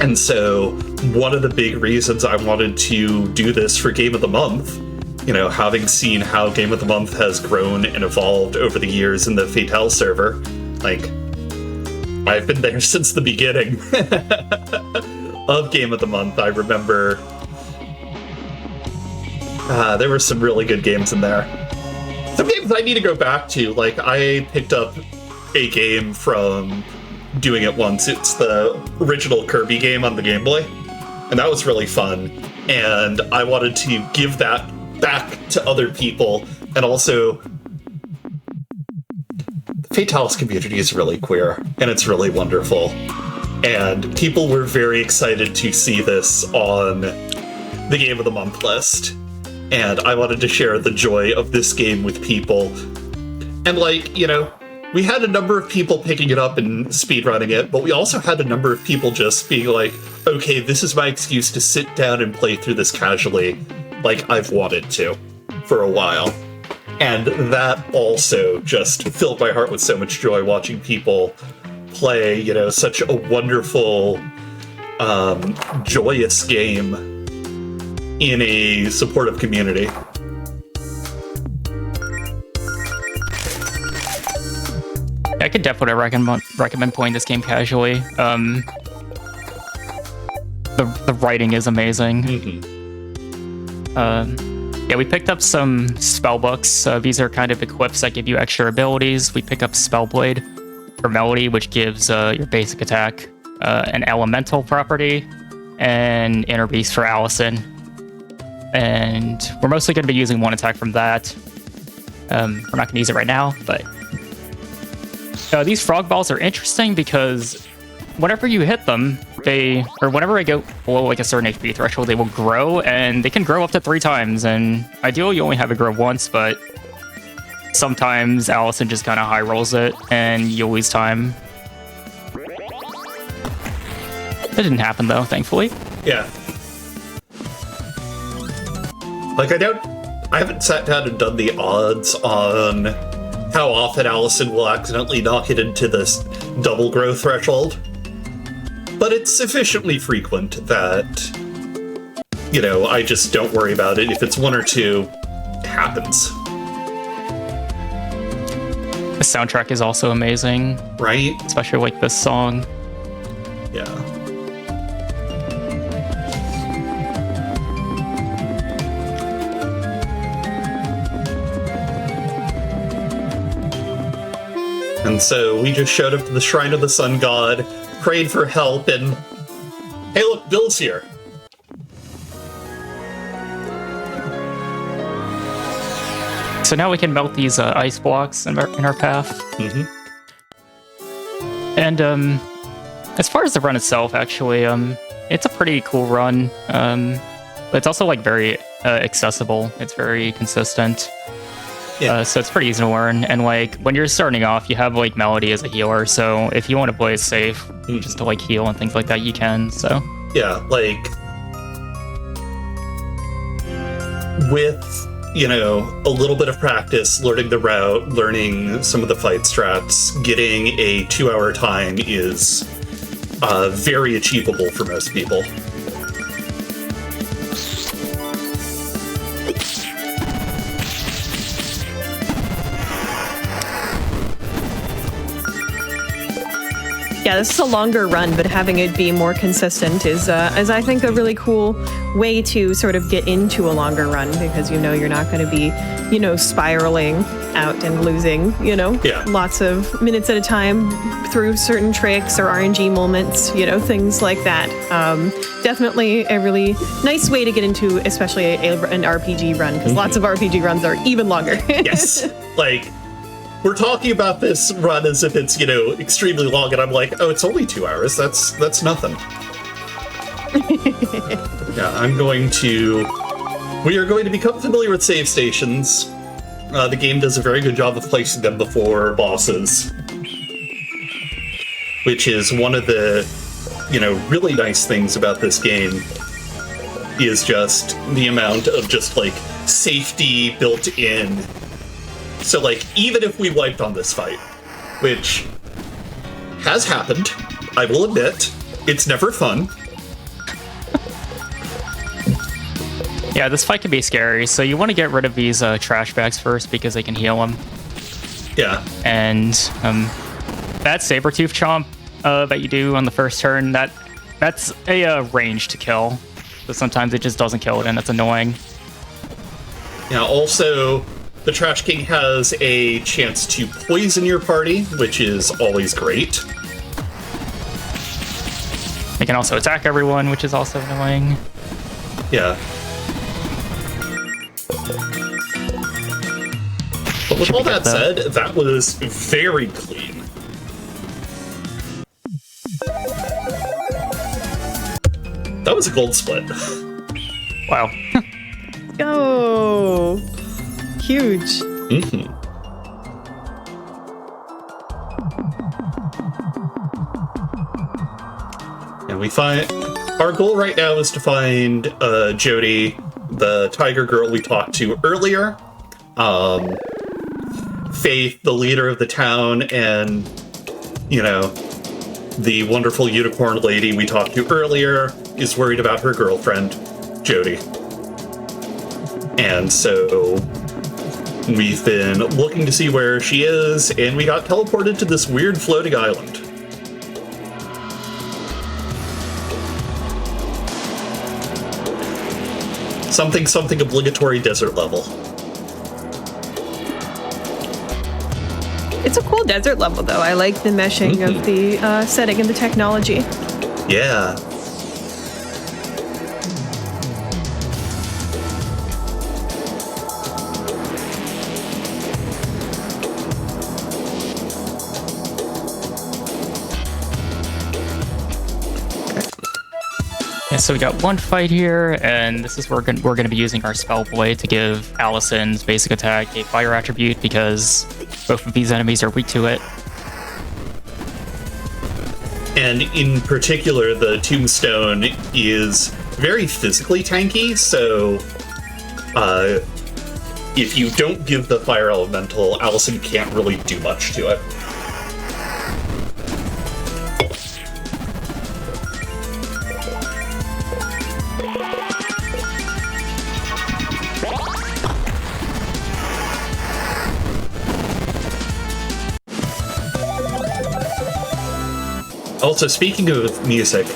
And so, one of the big reasons I wanted to do this for Game of the Month, having seen how Game of the Month has grown and evolved over the years in the Fatale server, like, I've been there since the beginning of Game of the Month. I remember there were some really good games in there. Some games I need to go back to. Like, I picked up a game from doing it once. It's the original Kirby game on the Game Boy, and that was really fun. And I wanted to give that back to other people, and also Fatale's community is really queer, and it's really wonderful. And people were very excited to see this on the Game of the Month list. And I wanted to share the joy of this game with people. And, like, we had a number of people picking it up and speedrunning it, but we also had a number of people just being like, okay, this is my excuse to sit down and play through this casually, like I've wanted to for a while. And that also just filled my heart with so much joy watching people play, such a wonderful, joyous game in a supportive community. I could definitely recommend playing this game casually. The writing is amazing. Mm-hmm. Yeah, we picked up some spell books. These are kind of equips that give you extra abilities. We pick up Spellblade for Melody, which gives your basic attack an elemental property, and Inner Beast for Allison. And we're mostly going to be using one attack from that. We're not going to use it right now, but these frog balls are interesting because whenever you hit them, whenever I go below like a certain HP threshold, they will grow, and they can grow up to 3 times. And ideally, you only have it grow once, but sometimes Allison just kind of high rolls it, and you lose time. That didn't happen though, thankfully. Yeah. Like, I haven't sat down and done the odds on how often Allison will accidentally knock it into this double grow threshold. But it's sufficiently frequent that, I just don't worry about it. If it's 1 or 2, it happens. The soundtrack is also amazing. Right? Especially like this song. Yeah. And so we just showed up to the Shrine of the Sun God, prayed for help, and hey look, Bill's here. So now we can melt these ice blocks in our path. Mm-hmm. And as far as the run itself, actually, it's a pretty cool run. But it's also like very accessible. It's very consistent. Yeah. So it's pretty easy to learn. And like when you're starting off, you have like Melody as a healer. So if you want to play it safe, just to like heal and things like that, you can. So yeah, like with, you know, a little bit of practice, learning the route, learning some of the fight strats, getting a 2-hour time is very achievable for most people. Yeah, this is a longer run, but having it be more consistent is I think, a really cool way to sort of get into a longer run, because you know you're not going to be, you know, spiraling out and losing, you know, lots of minutes at a time through certain tricks or RNG moments, you know, things like that. Definitely a really nice way to get into, especially an RPG run, because lots of RPG runs are even longer. Yes, like, we're talking about this run as if it's, you know, extremely long, and I'm like, oh, it's only 2 hours. That's nothing. Yeah, we are going to become familiar with save stations. The game does a very good job of placing them before bosses, which is one of the, you know, really nice things about this game, is just the amount of just, like, safety built in. So, like, even if we wiped on this fight, which has happened, I will admit, it's never fun. yeah, this fight can be scary. So you want to get rid of these trash bags first because they can heal them. Yeah. And that Sabertooth chomp that you do on the first turn, that's a range to kill. So sometimes it just doesn't kill it, and that's annoying. Yeah, also, the Trash King has a chance to poison your party, which is always great. They can also attack everyone, which is also annoying. Yeah. But with all that said, that was very clean. That was a gold split. Wow. Go! Huge. Mm-hmm. And we find our goal right now is to find Jody, the tiger girl we talked to earlier, Faith, the leader of the town, and, you know, the wonderful unicorn lady we talked to earlier is worried about her girlfriend, Jody. And so we've been looking to see where she is, and we got teleported to this weird floating island. Something obligatory desert level. It's a cool desert level, though. I like the meshing of the setting and the technology. Yeah. So we got one fight here, and this is where we're going to be using our Spell Blade to give Allison's basic attack a fire attribute, because both of these enemies are weak to it. And in particular, the Tombstone is very physically tanky, so if you don't give the Fire Elemental, Allison can't really do much to it. Also, speaking of music,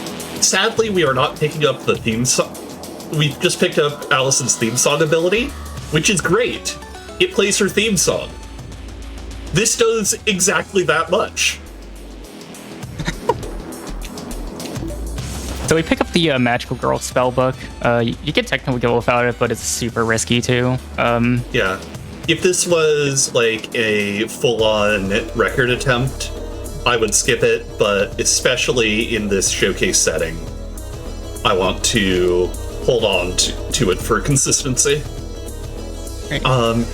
sadly we are not picking up the theme song. We just picked up Allison's theme song ability, which is great. It plays her theme song. This does exactly that much. So we pick up the Magical Girl spellbook. You can technically go without it, but it's super risky too. Yeah. If this was like a full-on record attempt, I would skip it, but especially in this showcase setting, I want to hold on to it for consistency. Right.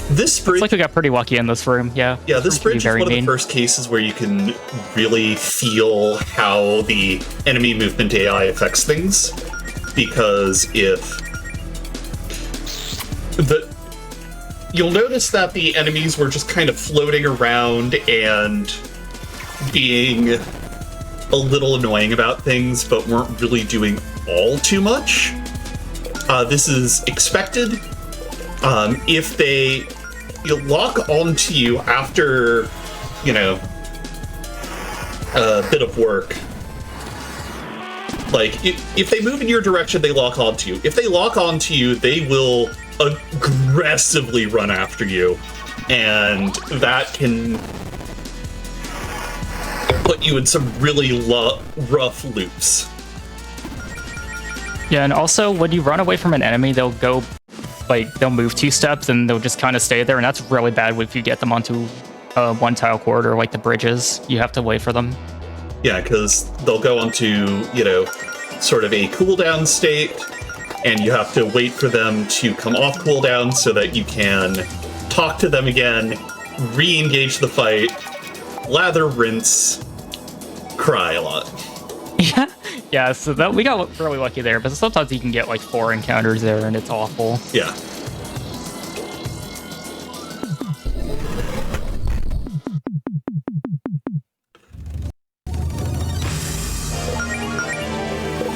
This bridge... It's like we got pretty lucky in this room, yeah. Yeah, this bridge is one of the first cases where you can really feel how the enemy movement AI affects things. Because you'll notice that the enemies were just kind of floating around and being a little annoying about things, but weren't really doing all too much. This is expected. If they lock onto you after, a bit of work, like, if they move in your direction, they lock onto you. If they lock onto you, they will aggressively run after you, and that can put you in some really rough loops. Yeah, and also, when you run away from an enemy, they'll move 2 steps and they'll just kind of stay there, and that's really bad if you get them onto one tile corridor like the bridges. You have to wait for them. Yeah, because they'll go onto, sort of a cooldown state, and you have to wait for them to come off cooldown so that you can talk to them again, re-engage the fight, lather, rinse, cry a lot. Yeah, so we got really lucky there, but sometimes you can get like 4 encounters there and it's awful. Yeah.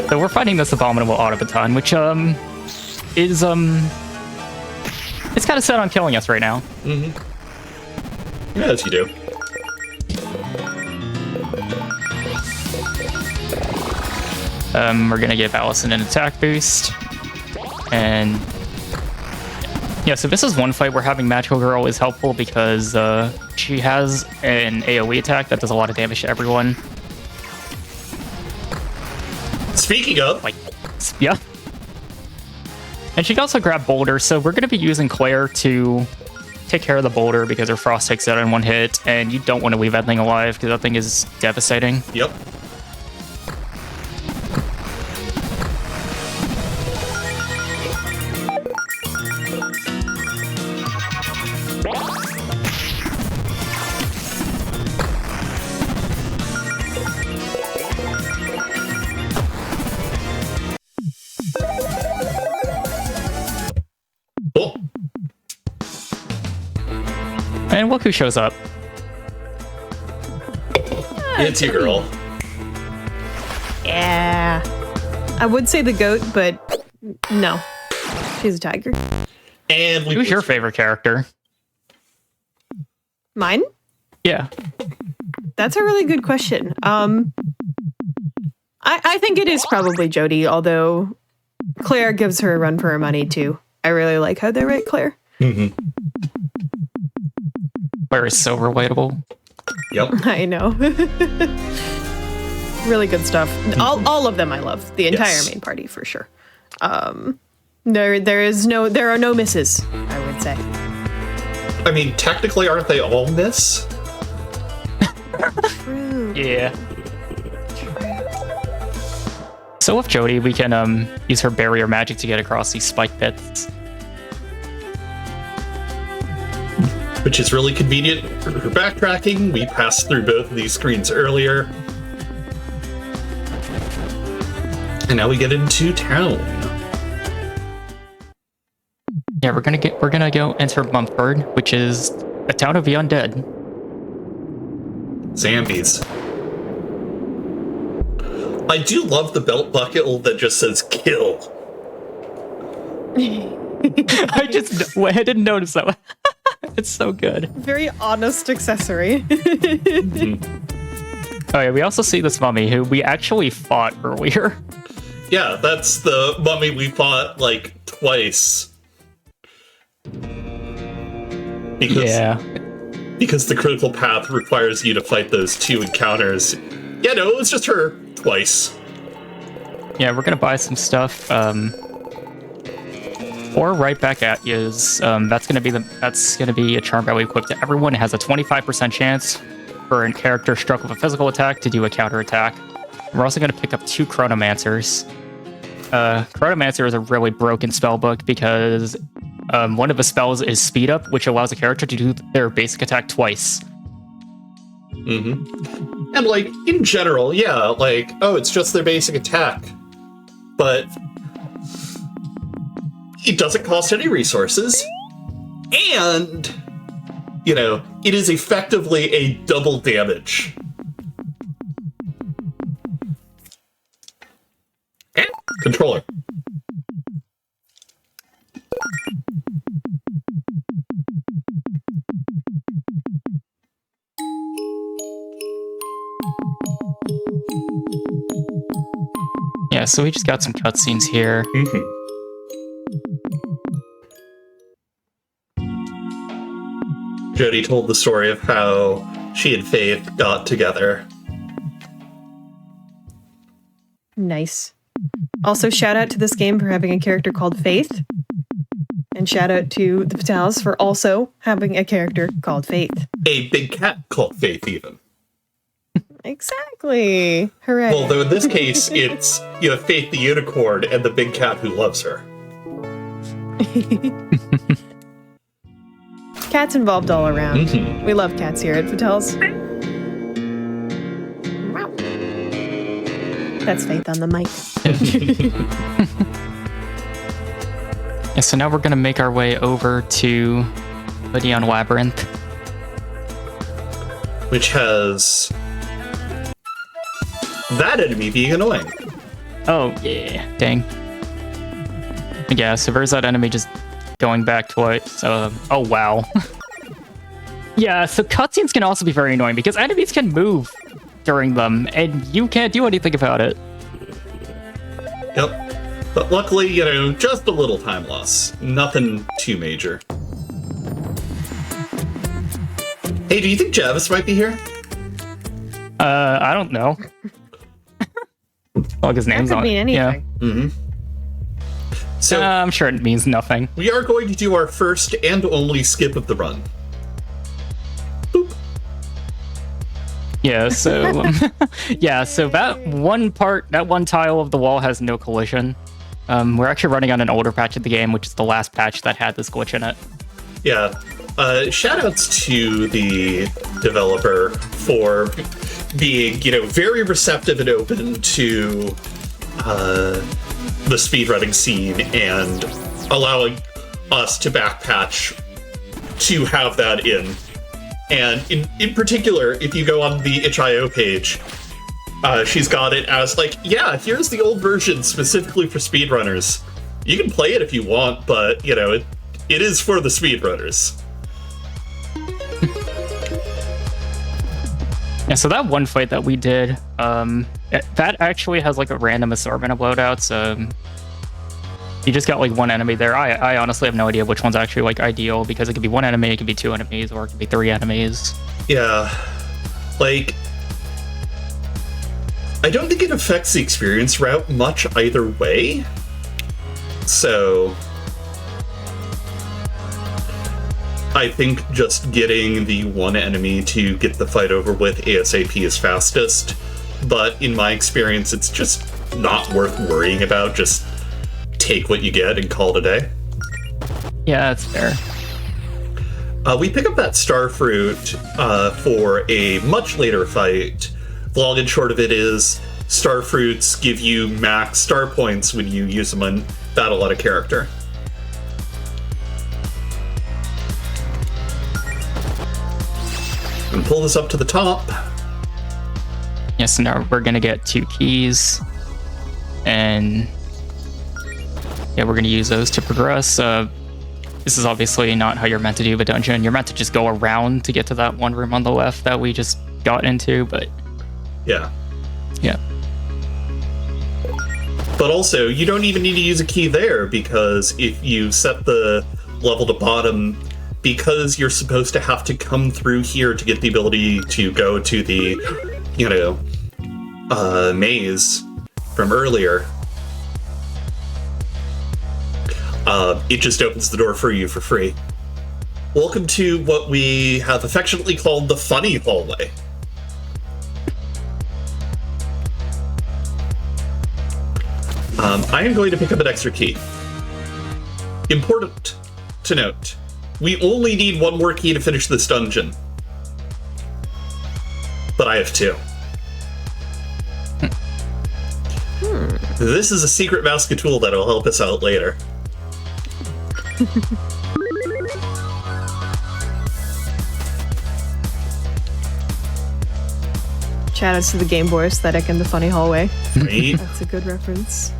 So we're fighting this abominable automaton, which is it's kind of set on killing us right now. Mm-hmm. Yeah, as you do. We're gonna give Allison an attack boost, and yeah. So this is one fight where having Magical Girl is helpful because she has an AOE attack that does a lot of damage to everyone. Speaking of, yeah. And she can also grab Boulder, so we're going to be using Claire to take care of the Boulder because her Frost takes it out in one hit, and you don't want to leave that thing alive because that thing is devastating. Yep. And look who shows up. It's you, girl. Yeah. I would say the goat, but no. She's a tiger. And who's your favorite character? Mine? Yeah. That's a really good question. I think it is probably Jodie, although Claire gives her a run for her money too. I really like how they write Claire. Mm-hmm. Claire is so relatable. Yep. I know. Really good stuff. All of them I love. The entire main party for sure. There are no misses, I would say. I mean, technically, aren't they all miss? True. Yeah. So with Jodie, we can use her barrier magic to get across these spike pits. Which is really convenient for backtracking. We passed through both of these screens earlier. And now we get into town. Yeah, we're gonna go enter Mumford, which is a town of the undead. Zombies. I do love the belt buckle that just says kill. I didn't notice that one. It's so good. Very honest accessory. Oh yeah, we also see this mummy who we actually fought earlier. Yeah, that's the mummy we fought like twice. Because because the critical path requires you to fight those 2 encounters. Yeah, no, it was just her twice. Yeah, we're gonna buy some stuff. Or right back at yous. That's gonna be a charm that we equip to everyone. It has a 25% chance for a character struck with a physical attack to do a counter attack. We're also gonna pick up 2 Chronomancers. Chronomancer is a really broken spell book because one of the spells is Speed Up, which allows a character to do their basic attack twice. Mm-hmm. And, like, in general, yeah, like, oh, it's just their basic attack. But it doesn't cost any resources. And, you know, it is effectively a double damage. And controller. Yeah, so we just got some cutscenes here. Mm-hmm. Jody told the story of how she and Faith got together. Nice. Also, shout out to this game for having a character called Faith. And shout out to the Patals for also having a character called Faith. A big cat called Faith, even. Exactly. Hooray. Well, though in this case, it's, you have Faith the unicorn and the big cat who loves her. Cats involved all around. Mm-hmm. We love cats here at Patals. That's Faith on the mic. Yeah, so now we're gonna make our way over to Lydion Labyrinth. Which has that enemy being annoying. Oh, yeah. Dang. Yeah, so there's that enemy just going back twice. Oh, wow. Yeah, so cutscenes can also be very annoying because enemies can move during them, and you can't do anything about it. Yep. But luckily, you know, just a little time loss. Nothing too major. Hey, do you think Javis might be here? I don't know. Like his name's That could on mean it. Yeah. anything. Mm-hmm. So I'm sure it means nothing. we are going to do our first and only skip of the run. Boop. Yeah, so yeah, so that one tile of the wall has no collision. We're actually running on an older patch of the game, which is the last patch that had this glitch in it. Yeah. Shoutouts to the developer for being, you know, very receptive and open to the speedrunning scene and allowing us to backpatch to have that in. And in particular, if you go on the itch.io page, she's got it as like, yeah, here's the old version specifically for speedrunners. You can play it if you want, but, you know, it is for the speedrunners. Yeah, so that one fight that we did, that actually has like a random assortment of loadouts. You just got like one enemy there. I honestly have no idea which one's actually like ideal because it could be one enemy, it could be 2 enemies, or it could be 3 enemies. Yeah, like, I don't think it affects the experience route much either way. So I think just getting the one enemy to get the fight over with ASAP is fastest, but in my experience, it's just not worth worrying about. Just take what you get and call it a day. Yeah, that's fair. We pick up that starfruit for a much later fight. Long and short of it is, starfruits give you max star points when you use them on battle on a character. And pull this up to the top. Yeah, so now we're gonna get 2 keys, and yeah, we're gonna use those to progress. This is obviously not how you're meant to do the dungeon. You're meant to just go around to get to that one room on the left that we just got into, but yeah. Yeah. But also, you don't even need to use a key there, because if you set the level to bottom, because you're supposed to have to come through here to get the ability to go to the, maze from earlier, it just opens the door for you for free. Welcome to what we have affectionately called the funny hallway. I am going to pick up an extra key. Important to note, we only need one more key to finish this dungeon. But I have two. This is a secret basket tool that will help us out later. Shout outs to the Game Boy aesthetic and the funny hallway. Right? That's a good reference.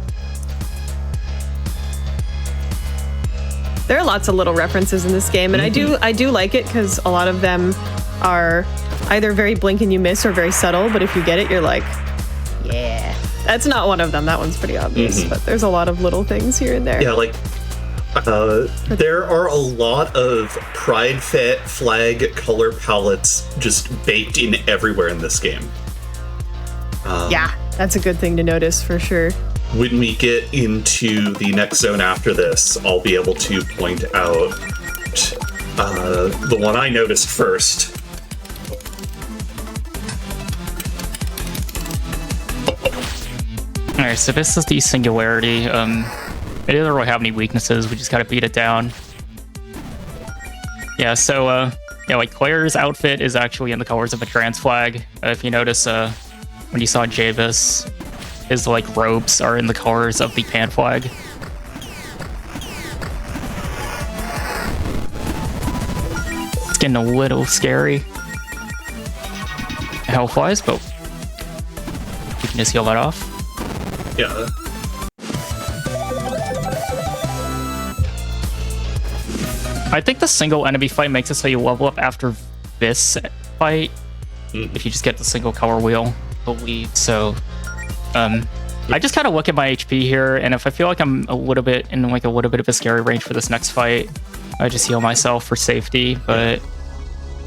There are lots of little references in this game, and I do like it because a lot of them are either very blink and you miss or very subtle, but if you get it, you're like, yeah. That's not one of them. That one's pretty obvious, but there's a lot of little things here and there. Yeah, like, there are a lot of Pride flag color palettes just baked in everywhere in this game. Yeah, that's a good thing to notice for sure. When we get into the next zone after this, I'll be able to point out the one I noticed first. Alright, so this is the singularity. It doesn't really have any weaknesses, we just gotta beat it down. Yeah, so, like Claire's outfit is actually in the colors of a trans flag. If you notice, when you saw Javis, his, like, robes are in the colors of the pan flag. It's getting a little scary health-wise, but we can just heal that off. Yeah. I think the single enemy fight makes it so you level up after this fight. If you just get the single color wheel, I believe. So, I just kind of look at my HP here, and if I feel like I'm a little bit in like a little bit of a scary range for this next fight, I just heal myself for safety, but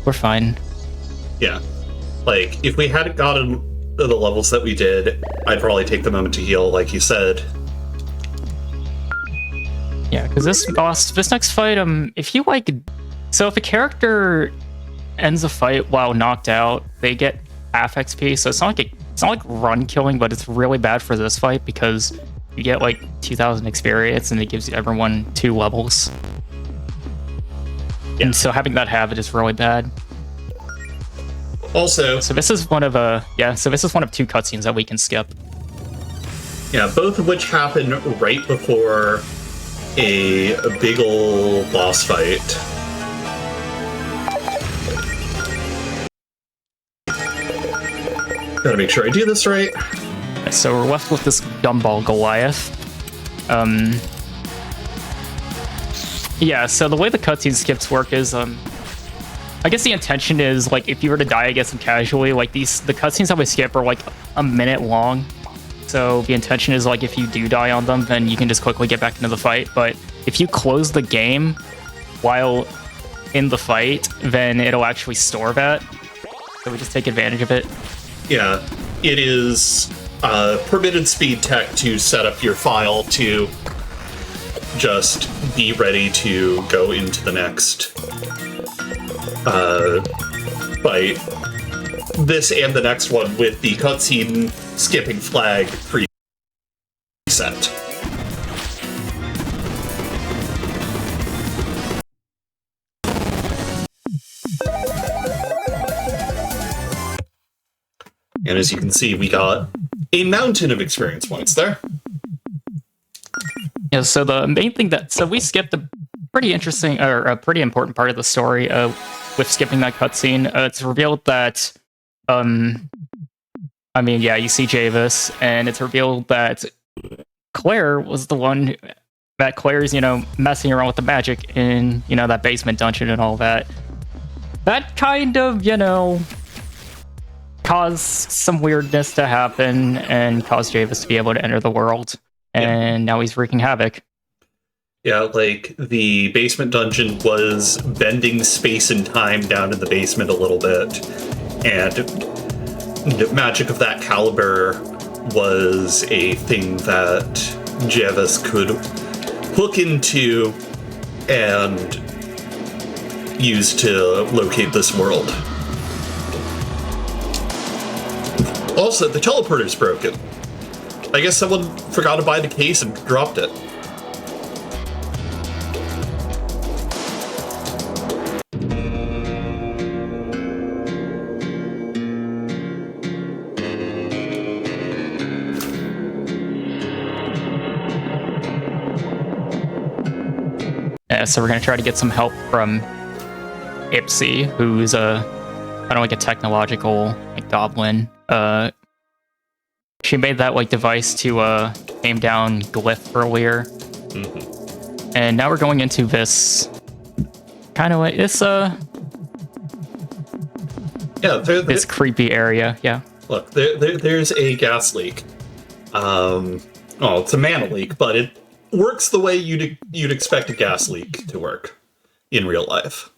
we're fine. Yeah. Like, if we hadn't gotten the levels that we did, I'd probably take the moment to heal, like you said. Yeah, because this next fight, if you like, so if a character ends a fight while knocked out, they get half XP. So it's not like run killing, but it's really bad for this fight because you get like 2,000 experience and it gives everyone 2 levels. Yeah. And so having that habit is really bad. Also, so this is one of 2 cutscenes that we can skip. Yeah, both of which happen right before a big ol' boss fight. Gotta make sure I do this right. So we're left with this gumball Goliath. Yeah, so the way the cutscene skips work is, I guess the intention is, like, if you were to die against them casually, like, the cutscenes that we skip are, like, a minute long. So the intention is, like, if you do die on them, then you can just quickly get back into the fight. But if you close the game while in the fight, then it'll actually store that. So we just take advantage of it. Yeah, it is permitted speed tech to set up your file to just be ready to go into the next fight. This and the next one with the cutscene skipping flag preset. And as you can see, we got a mountain of experience points there. Yeah, so the main thing so we skipped a pretty interesting, or a pretty important part of the story with skipping that cutscene. It's revealed that, you see Javis, and it's revealed that Claire was the one, that Claire's, messing around with the magic in, that basement dungeon and all that. That kind of, caused some weirdness to happen and caused Javis to be able to enter the world. And now he's wreaking havoc. Yeah, like the basement dungeon was bending space and time down in the basement a little bit, and magic of that caliber was a thing that Jevis could hook into and use to locate this world. Also, the teleporter's broken. I guess someone forgot to buy the case and dropped it. So we're going to try to get some help from Ipsy, who's kind of like a technological like goblin. She made that like device to aim down glyph earlier. Mm-hmm. And now we're going into this kind of like this this creepy area. Yeah. Look, there's a gas leak. It's a mana leak, but it works the way you'd expect a gas leak to work in real life.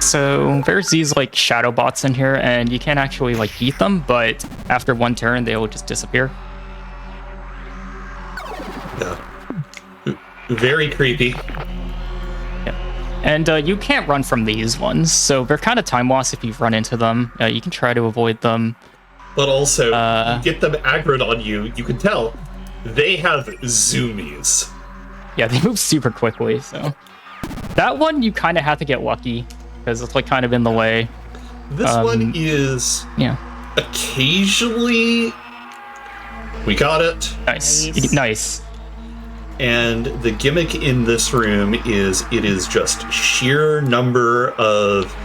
So there's these like shadow bots in here, and you can't actually like beat them, but after one turn they will just disappear. Yeah. Very creepy. And you can't run from these ones, so they're kind of time lost if you run into them. You can try to avoid them. But also, you get them aggroed on you, you can tell they have zoomies. Yeah, they move super quickly, so... That one, you kind of have to get lucky, because it's like kind of in the way. This one is... Yeah. Occasionally... We got it. Nice. And the gimmick in this room is it is just sheer number of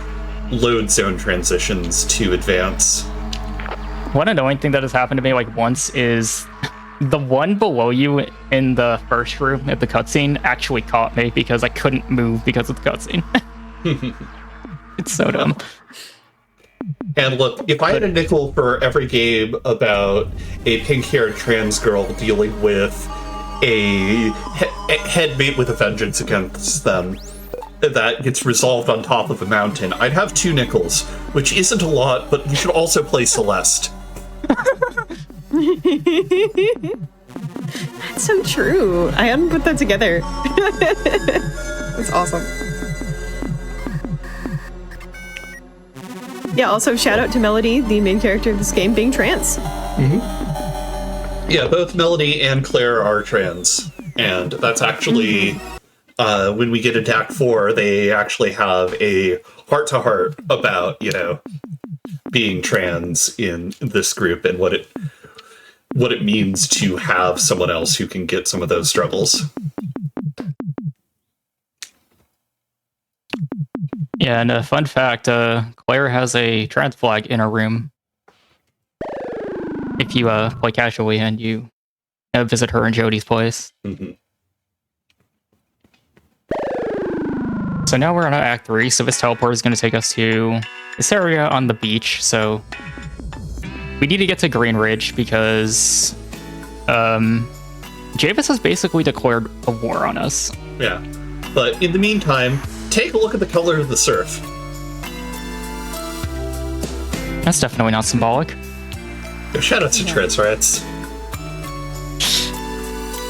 load zone transitions to advance. One annoying thing that has happened to me like once is the one below you in the first room at the cutscene actually caught me because I couldn't move because of the cutscene. It's so dumb. And look, if I had a nickel for every game about a pink-haired trans girl dealing with a headmate with a vengeance against them that gets resolved on top of a mountain, I'd have 2 nickels, which isn't a lot, but you should also play Celeste. That's so true. I hadn't put that together. That's awesome. Yeah, also shout out to Melody, the main character of this game, being trans. Mm-hmm. Yeah, both Melody and Claire are trans, and that's actually, when we get into Act 4, they actually have a heart-to-heart about, being trans in this group and what it means to have someone else who can get some of those struggles. Yeah, and a fun fact, Claire has a trans flag in her room. If you play casually and you visit her in Jody's place. Mm-hmm. So now we're on Act 3, so this teleport is going to take us to this area on the beach, so we need to get to Green Ridge because Javis has basically declared a war on us. Yeah, but in the meantime, take a look at the color of the surf. That's definitely not symbolic. Shout out to trans rights.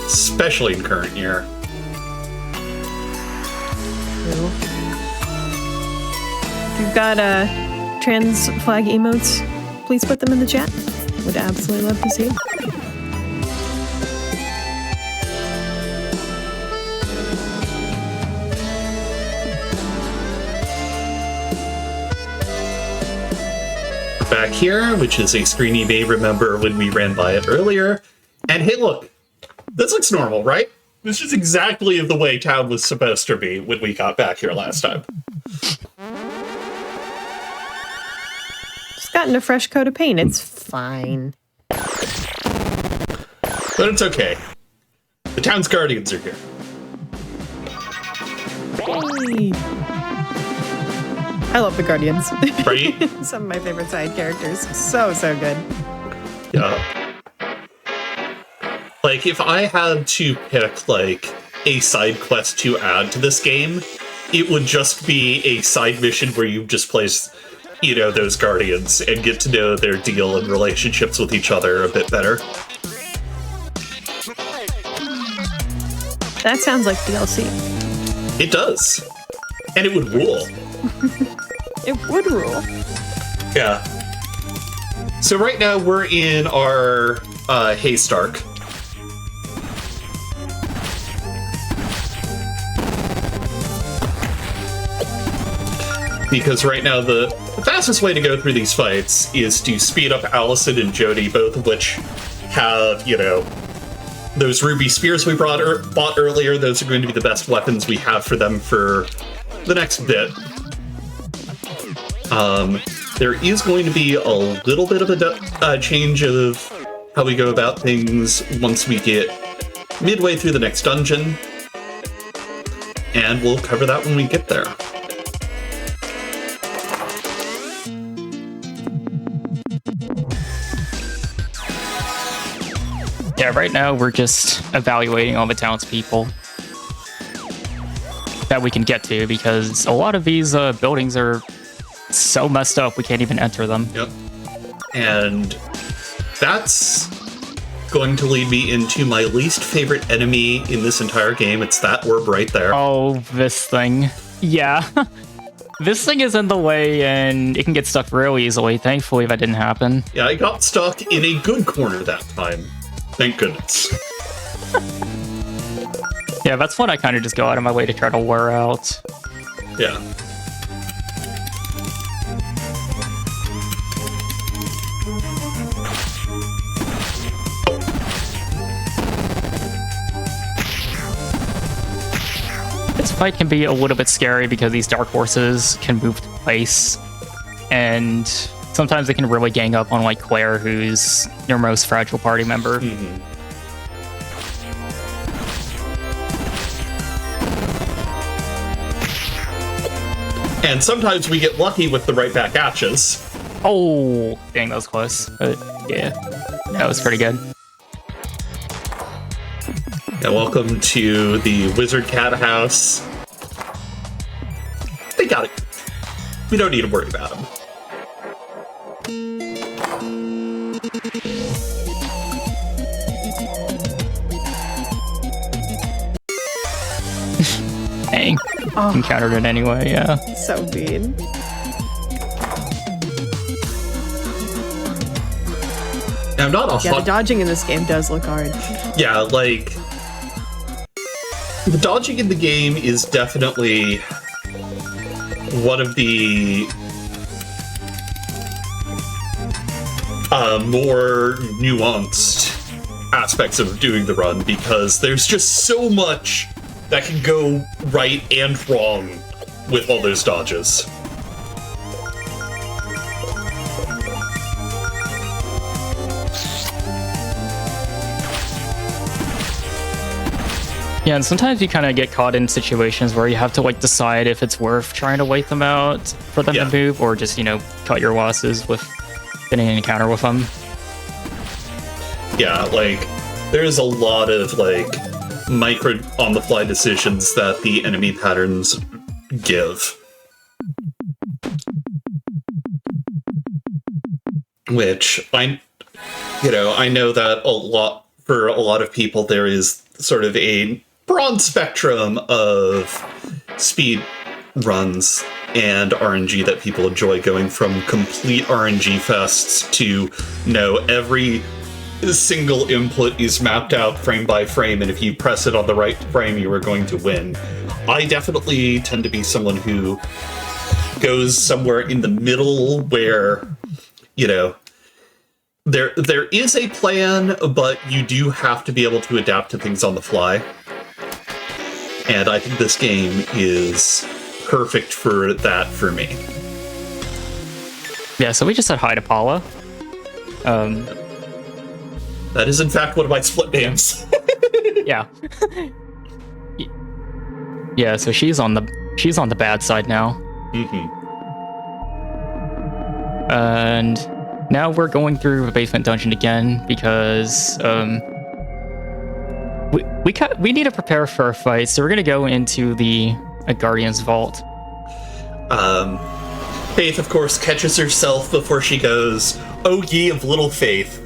Especially in current year. If you've got trans flag emotes, please put them in the chat. Would absolutely love to see them. Back here, which is a screen you may remember when we ran by it earlier. And hey, look, this looks normal, right? This is exactly the way town was supposed to be when we got back here last time. Just gotten a fresh coat of paint. It's fine. But it's okay. The town's guardians are here. Yay. I love the Guardians. Right? Some of my favorite side characters. So good. Yeah. Like, if I had to pick, like, a side quest to add to this game, it would just be a side mission where you just place, you know, those Guardians and get to know their deal and relationships with each other a bit better. That sounds like DLC. It does. And it would rule. It would rule. Yeah. So right now we're in our Haystark. Because right now the fastest way to go through these fights is to speed up Allison and Jody, both of which have, you know, those ruby spears we bought earlier. Those are going to be the best weapons we have for them for the next bit. There is going to be a little bit of a change of how we go about things once we get midway through the next dungeon. And we'll cover that when we get there. Yeah, right now we're just evaluating all the townspeople that we can get to, because a lot of these buildings are so messed up we can't even enter them. Yep. And that's going to lead me into my least favorite enemy in this entire game. It's that orb right there. Oh, this thing. Yeah. This thing is in the way and it can get stuck real easily. Thankfully that didn't happen. Yeah, I got stuck in a good corner that time. Thank goodness. Yeah, that's one I kind of just go out of my way to try to lure out. Yeah. This fight can be a little bit scary because these dark horses can move to place, and sometimes they can really gang up on like Claire, who's your most fragile party member. Mm-hmm. And sometimes we get lucky with the right back atches. Oh, dang, that was close. But yeah, that was pretty good. Yeah, welcome to the Wizard Cat House. They got it. We don't need to worry about them. Dang. Encountered it anyway, yeah. So mean. Now, I'm not a Yeah, the dodging in this game does look hard. Yeah, like, the dodging in the game is definitely one of the more nuanced aspects of doing the run, because there's just so much that can go right and wrong with all those dodges. Yeah, and sometimes you kind of get caught in situations where you have to like decide if it's worth trying to wait them out for them to move, or just, you know, cut your losses with getting an encounter with them. Yeah, like, there's a lot of, like, micro on-the-fly decisions that the enemy patterns give. Which, I know that for a lot of people, there is sort of a broad spectrum of speed runs and RNG that people enjoy, going from complete RNG fests to, every single input is mapped out frame by frame, and if you press it on the right frame, you are going to win. I definitely tend to be someone who goes somewhere in the middle where, there is a plan, but you do have to be able to adapt to things on the fly. And I think this game is perfect for that for me. Yeah, so we just said hi to Paula. That is, in fact, one of my split names. Yeah. Yeah, so she's on the bad side now. Mm-hmm. And now we're going through the basement dungeon again because we need to prepare for a fight. So we're gonna go into the Guardian's vault. Faith, of course, catches herself before she goes, "Oh ye of little faith,"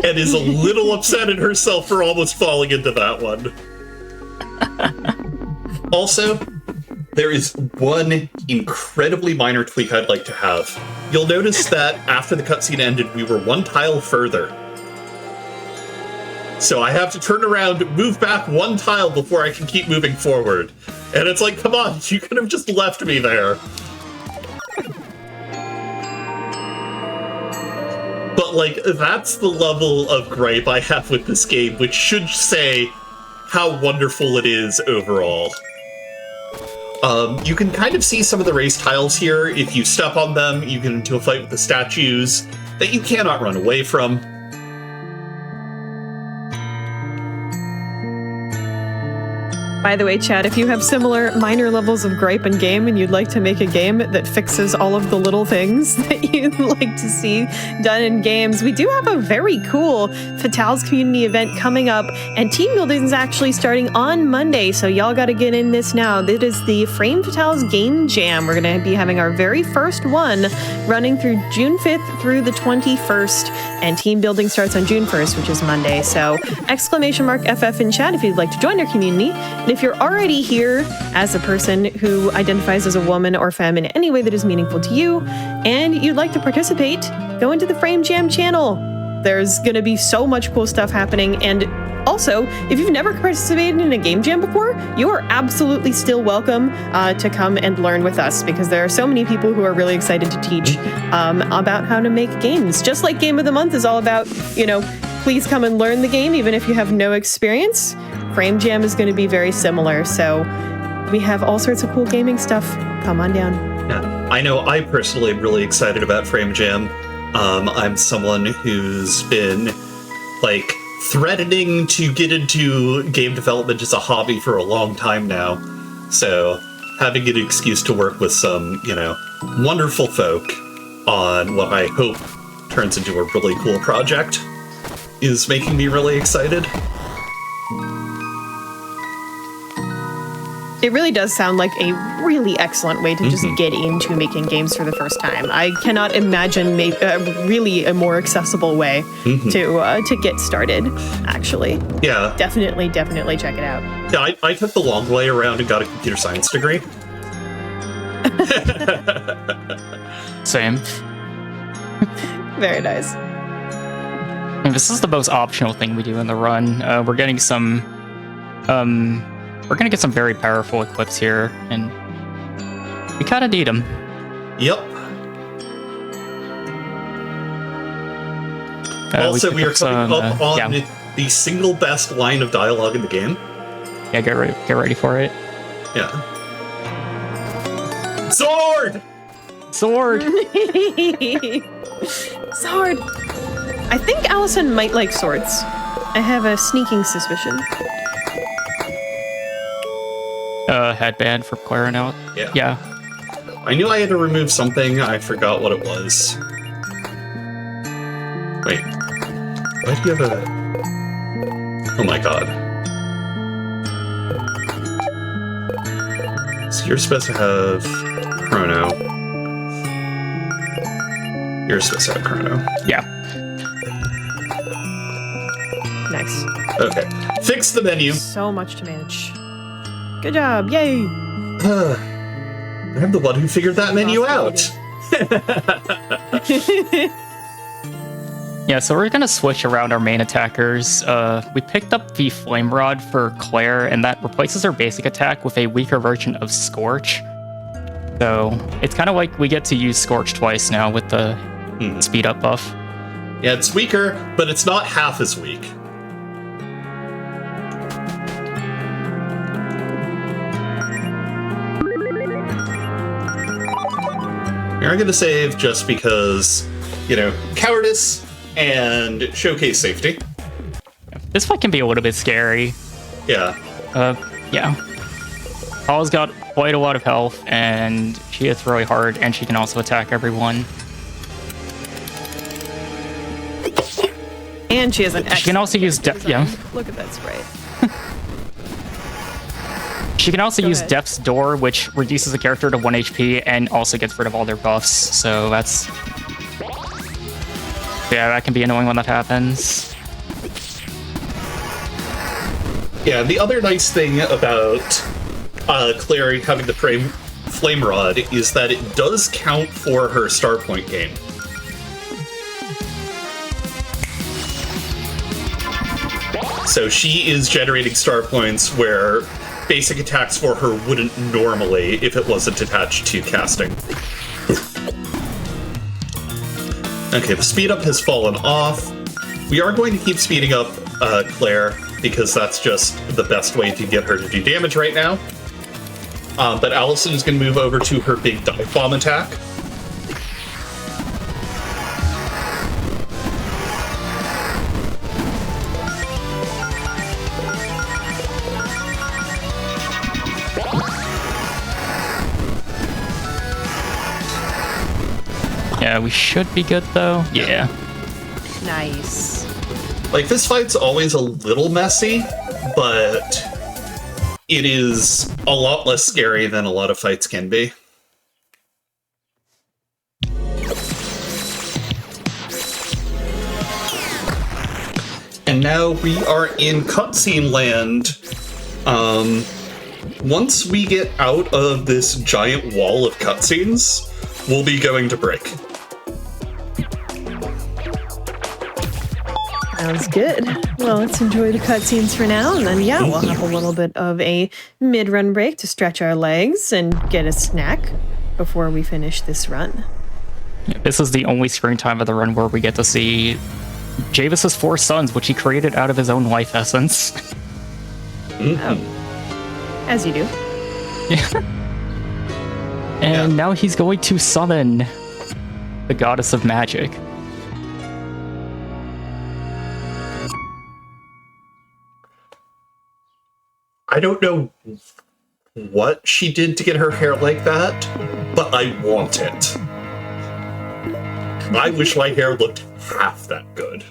and is a little upset at herself for almost falling into that one. Also, there is one incredibly minor tweak I'd like to have. You'll notice that after the cutscene ended, we were one tile further. So I have to turn around, move back one tile before I can keep moving forward. And it's like, come on, you could have just left me there. But, like, that's the level of gripe I have with this game, which should say how wonderful it is overall. You can kind of see some of the raised tiles here. If you step on them, you get into a fight with the statues that you cannot run away from. By the way, Chad, if you have similar minor levels of gripe in game and you'd like to make a game that fixes all of the little things that you'd like to see done in games, we do have a very cool Fatales community event coming up, and team building is actually starting on Monday, so y'all gotta get in this now. That is the Frame Fatales Game Jam. We're gonna be having our very first one running through June 5th through the 21st, and team building starts on June 1st, which is Monday. So !FF in chat if you'd like to join our community. And if you're already here as a person who identifies as a woman or femme in any way that is meaningful to you, and you'd like to participate, go into the Frame Jam channel. There's going to be so much cool stuff happening. And also, if you've never participated in a game jam before, you are absolutely still welcome to come and learn with us, because there are so many people who are really excited to teach about how to make games. Just like Game of the Month is all about, please come and learn the game even if you have no experience. Frame Jam is going to be very similar, so we have all sorts of cool gaming stuff. Come on down. Yeah, I know I personally am really excited about Frame Jam. I'm someone who's been, threatening to get into game development as a hobby for a long time now. So having an excuse to work with some, wonderful folk on what I hope turns into a really cool project is making me really excited. It really does sound like a really excellent way to just get into making games for the first time. I cannot imagine really a more accessible way to get started, actually. Yeah. Definitely check it out. Yeah, I took the long way around and got a computer science degree. Same. Very nice. And this is the most optional thing we do in the run. We're getting some... we're gonna get some very powerful equips here, and we kind of need them. Yep. Also, we are coming up on the single best line of dialogue in the game. Yeah, get ready for it. Yeah. Sword! Sword! Sword! I think Allison might like swords. I have a sneaking suspicion. Headband for clearing out. Yeah. I knew I had to remove something. I forgot what it was. Wait. Why do you have a... Oh my god. So you're supposed to have Chrono. You're supposed to have Chrono. Yeah. Nice. Okay. Fix the menu. So much to manage. Good job, yay! I'm the one who figured that menu out. Yeah, so we're gonna switch around our main attackers. We picked up the Flame Rod for Claire, and that replaces her basic attack with a weaker version of Scorch. So it's kind of like we get to use Scorch twice now with the speed up buff. Yeah, it's weaker, but it's not half as weak. I'm going to save just because, cowardice and showcase safety. This fight can be a little bit scary. Yeah. Yeah. Paul's got quite a lot of health, and she HP, it's really hard, and she can also attack everyone. And she has an. She can also use yeah. Look at that sprite. She can also use ahead. Death's Door, which reduces the character to 1 HP and also gets rid of all their buffs. So that's that can be annoying when that happens. Yeah, the other nice thing about Clary having the Flame Rod is that it does count for her star point gain. So she is generating star points where basic attacks for her wouldn't normally if it wasn't attached to casting. Okay, the speed up has fallen off. We are going to keep speeding up Claire, because that's just the best way to get her to do damage right now. But Allison is going to move over to her big dive bomb attack. Yeah, we should be good though. Yeah. Nice. Like, this fight's always a little messy, but it is a lot less scary than a lot of fights can be. And now we are in cutscene land. Once we get out of this giant wall of cutscenes, we'll be going to break. Sounds good. Well, let's enjoy the cutscenes for now, and then, yeah, we'll have a little bit of a mid-run break to stretch our legs and get a snack before we finish this run. This is the only screen time of the run where we get to see Javis's 4 sons, which he created out of his own life essence. As you do. Yeah. And now he's going to summon the goddess of magic. I don't know what she did to get her hair like that, but I want it. I wish my hair looked half that good.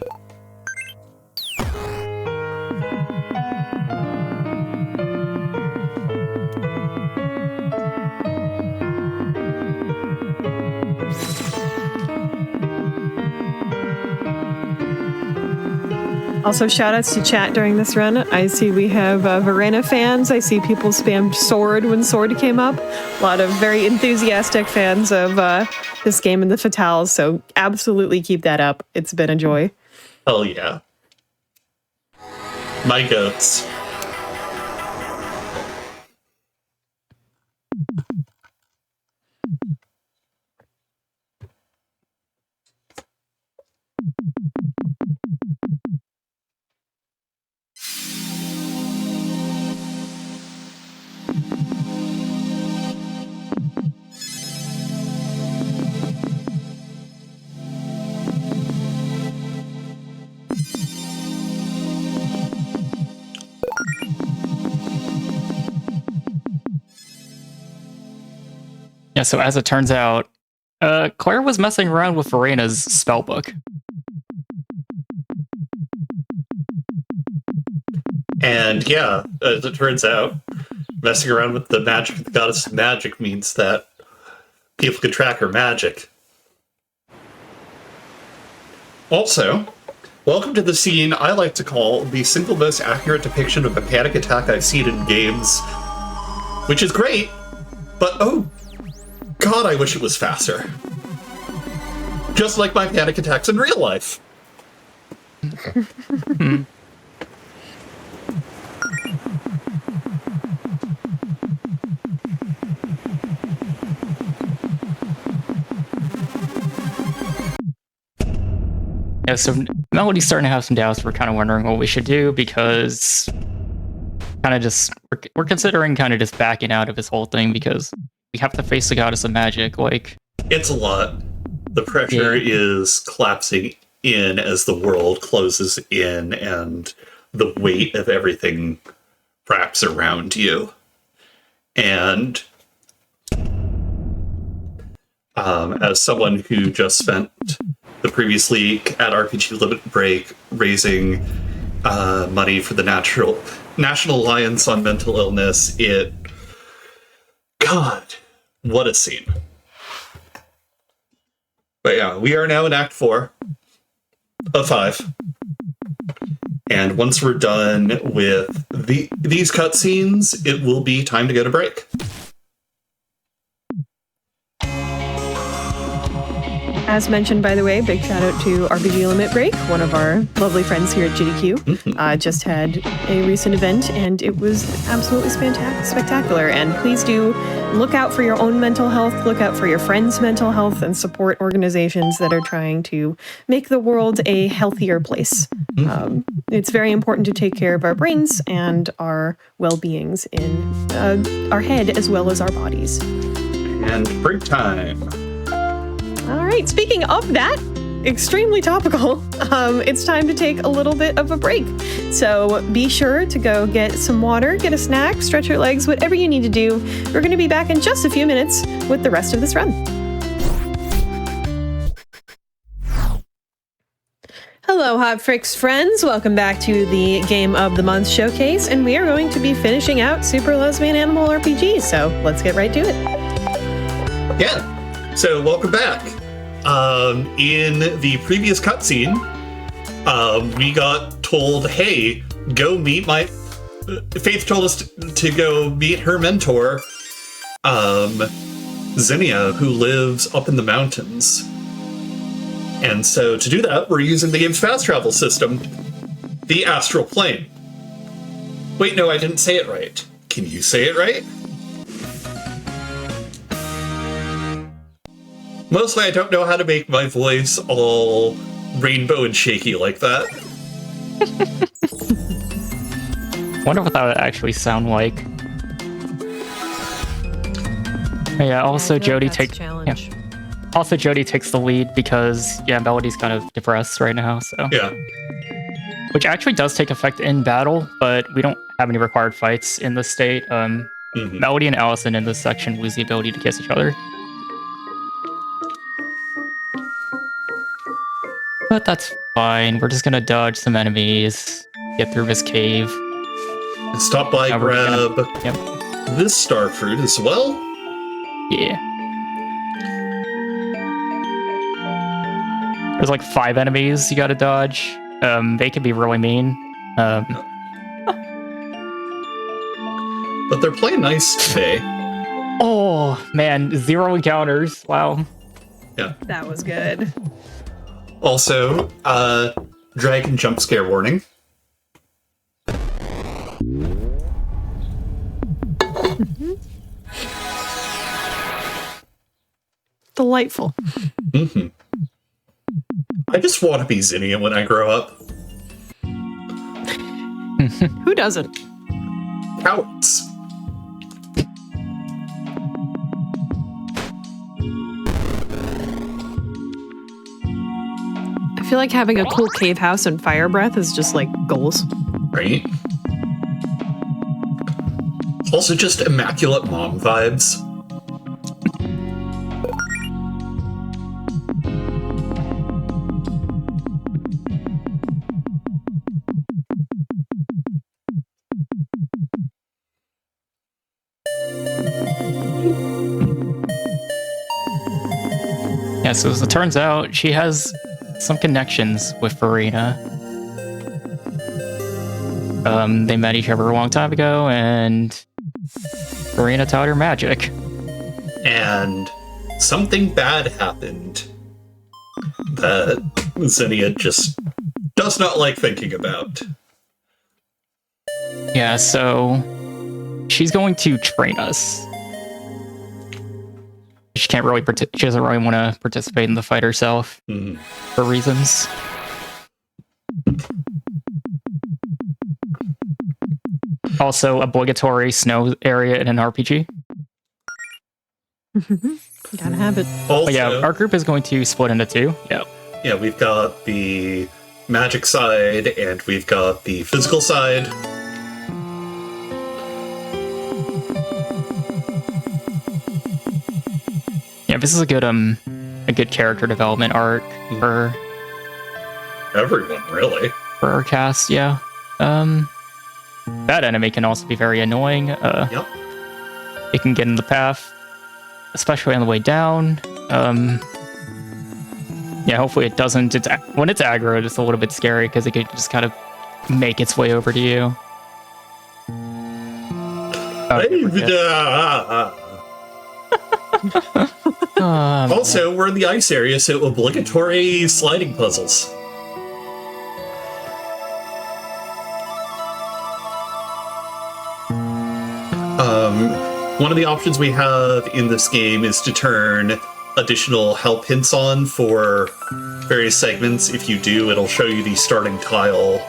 Also, shoutouts to chat during this run. I see we have Verena fans. I see people spammed Sword when Sword came up. A lot of very enthusiastic fans of this game and the Fatales, so absolutely keep that up. It's been a joy. Hell yeah. My goats. Yeah, so as it turns out, Claire was messing around with Verena's spellbook. And yeah, as it turns out, messing around with the magic, the goddess of magic, means that people can track her magic. Also, welcome to the scene I like to call the single most accurate depiction of a panic attack I've seen in games. Which is great, but oh god, I wish it was faster. Just like my panic attacks in real life. Yeah, so Melody's starting to have some doubts. We're kind of wondering what we should do because we're considering kind of just backing out of this whole thing because we have to face the goddess of magic. Like, it's a lot. The pressure is collapsing in as the world closes in and the weight of everything wraps around you. And as someone who just spent the previous week at RPG Limit Break raising money for the National Alliance on Mental Illness, God, what a scene. But yeah, we are now in Act 4 of 5. And once we're done with these cutscenes, it will be time to go to break. As mentioned, by the way, big shout out to RPG Limit Break, one of our lovely friends here at GDQ. Just had a recent event, and it was absolutely spectacular. And please do look out for your own mental health, look out for your friends' mental health, and support organizations that are trying to make the world a healthier place. It's very important to take care of our brains and our well-beings in our head as well as our bodies. And break time. All right, speaking of that, extremely topical, it's time to take a little bit of a break. So be sure to go get some water, get a snack, stretch your legs, whatever you need to do. We're going to be back in just a few minutes with the rest of this run. Hello, Hotfix friends. Welcome back to the Game of the Month showcase, and we are going to be finishing out Super Lesbian Animal RPG, so let's get right to it. Yeah, so welcome back. In the previous cutscene, we got told, hey, go meet Faith told us to go meet her mentor, Zinnia, who lives up in the mountains. And so to do that, we're using the game's fast travel system, the Astral Plane. Wait, no, I didn't say it right. Can you say it right? Mostly I don't know how to make my voice all rainbow and shaky like that. Wonder what that would actually sound like. Yeah, also Jody takes Jody takes the lead because Melody's kind of depressed right now, so. Yeah. Which actually does take effect in battle, but we don't have any required fights in this state. Melody and Allison in this section lose the ability to kiss each other. But that's fine. We're just gonna dodge some enemies, get through this cave. Stop by, grab this star fruit as well. Yeah. There's like 5 enemies you gotta dodge. They can be really mean. But they're playing nice today. Oh man, 0 encounters. Wow. Yeah. That was good. Also, dragon jump scare warning. Delightful. I just want to be Zinnia when I grow up. Who doesn't? Cowards. I feel like having a cool cave house and fire breath is just like goals. Right? Also just immaculate mom vibes. Yeah, so as it turns out, she has some connections with Farina. They met each other a long time ago, and Farina taught her magic. And something bad happened that Zinnia just does not like thinking about. Yeah, so she's going to train us. She can't really. She doesn't really want to participate in the fight herself for reasons. Also, obligatory snow area in an RPG. Gotta have it. Also, but yeah, our group is going to split into 2. Yeah. Yeah, we've got the magic side and we've got the physical side. this is a good character development arc for Everyone, really. for our cast. Yeah. That enemy can also be very annoying. Yep. It can get in the path, especially on the way down. Yeah, hopefully it doesn't. When it's aggro, it's a little bit scary because it could just kind of make its way over to you. Also, we're in the ice area, so obligatory sliding puzzles. One of the options we have in this game is to turn additional help hints on for various segments. If you do, it'll show you the starting tile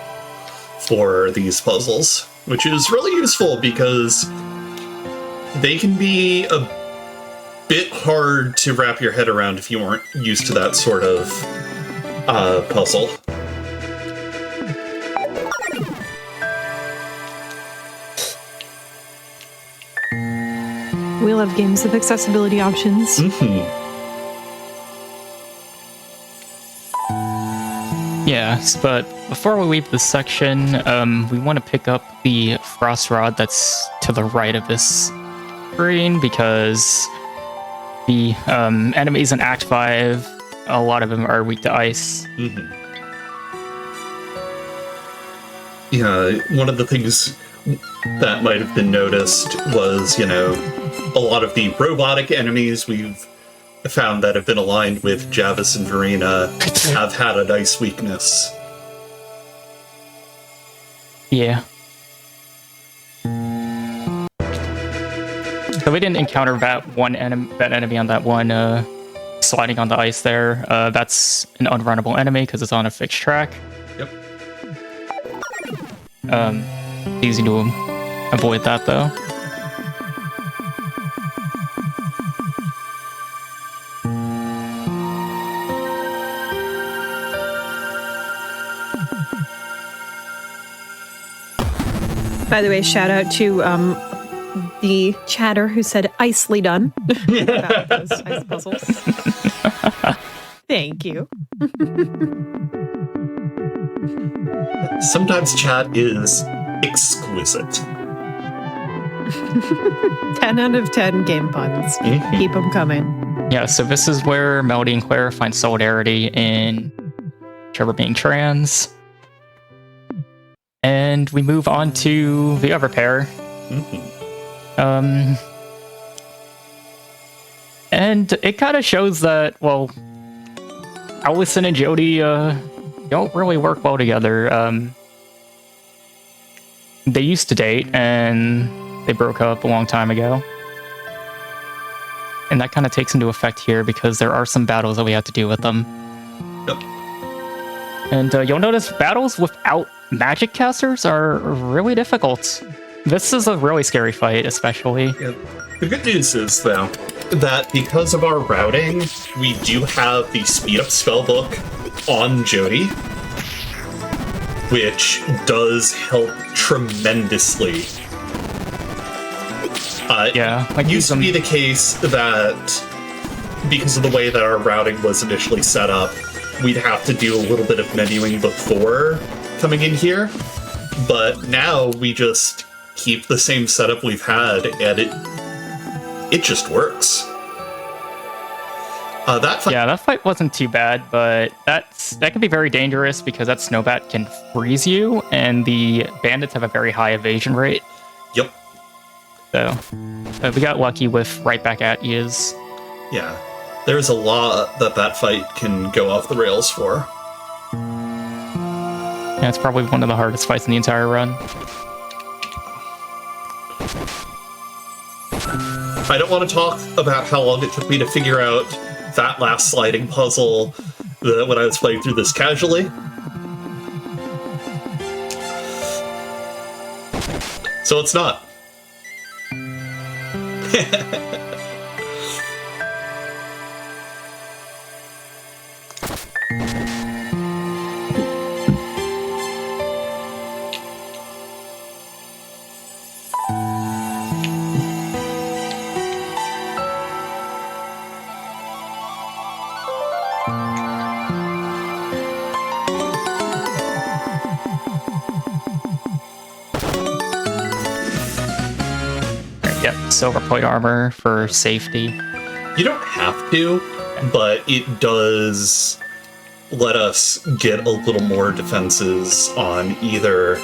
for these puzzles, which is really useful because they can be a bit hard to wrap your head around if you aren't used to that sort of puzzle. We love games with accessibility options. Yes, but before we leave this section, we want to pick up the frost rod that's to the right of this screen because the enemies in Act 5, a lot of them are weak to ice. Yeah, one of the things that might have been noticed was, a lot of the robotic enemies we've found that have been aligned with Javis and Verena have had an ice weakness. Yeah. So we didn't encounter that enemy on that one sliding on the ice there. That's an unrunnable enemy because it's on a fixed track. Yep. Easy to avoid that though. By the way, shout out to the chatter who said "icely done" about those ice puzzles. Thank you. Sometimes chat is exquisite. 10 out of 10 game puns. Keep them coming. Yeah, so this is where Melody and Claire find solidarity in Trevor being trans. And we move on to the other pair. And it kind of shows that, well, Allison and Jody don't really work well together. They used to date, and they broke up a long time ago. And that kind of takes into effect here because there are some battles that we have to do with them. Yep. And you'll notice battles without magic casters are really difficult. This is a really scary fight, especially. Yeah. The good news is, though, that because of our routing, we do have the speed up spellbook on Jody, which does help tremendously. It used to be the case that because of the way that our routing was initially set up, we'd have to do a little bit of menuing before coming in here, but now we just keep the same setup we've had, and it just works. That fight wasn't too bad, but that can be very dangerous because that snowbat can freeze you, and the bandits have a very high evasion rate. Yep. So we got lucky with right back at yous. Yeah, there's a lot that fight can go off the rails for. Yeah, it's probably one of the hardest fights in the entire run. I don't want to talk about how long it took me to figure out that last sliding puzzle when I was playing through this casually. So it's not. silver plate armor for safety. You don't have to, but it does let us get a little more defenses on either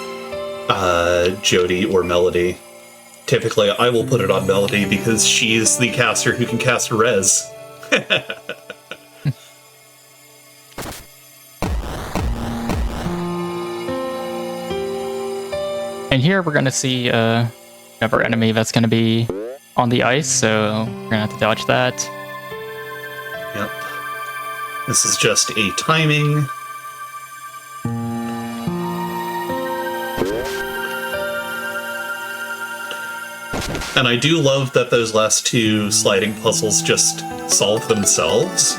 Jody or Melody. Typically, I will put it on Melody because she's the caster who can cast Res. And here we're going to see another enemy that's going to be on the ice, so we're going to have to dodge that. Yep. This is just a timing. And I do love that those last two sliding puzzles just solve themselves.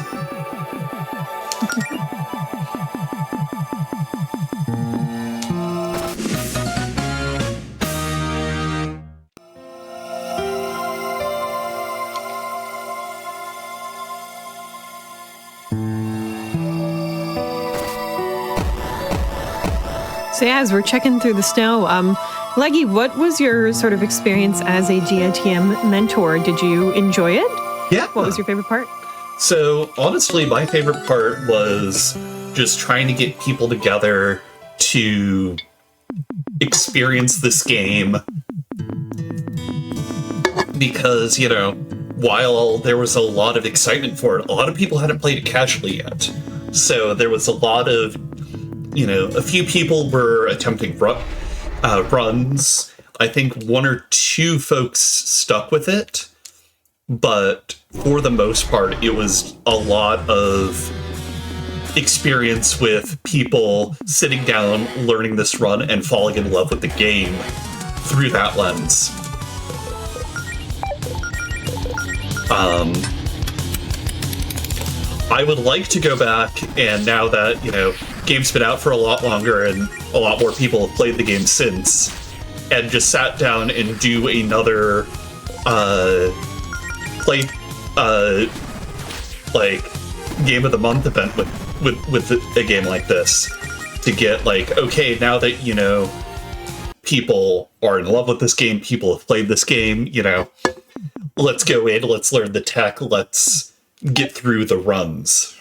So yeah, as we're checking through the snow, Leggy, what was your sort of experience as a GOTM mentor? Did you enjoy it? Yeah. What was your favorite part? So honestly, my favorite part was just trying to get people together to experience this game. Because, you know, while there was a lot of excitement for it, a lot of people hadn't played it casually yet. So there was a lot of, you know, a few people were attempting runs. I think one or two folks stuck with it, but for the most part, it was a lot of experience with people sitting down, learning this run, and falling in love with the game through that lens. I would like to go back, and now that, you know, game's been out for a lot longer and a lot more people have played the game since, and just sat down and do another like game of the month event with a game like this, to get like, okay, now that, you know, people are in love with this game, people have played this game, you know, let's go in, let's learn the tech, let's get through the runs.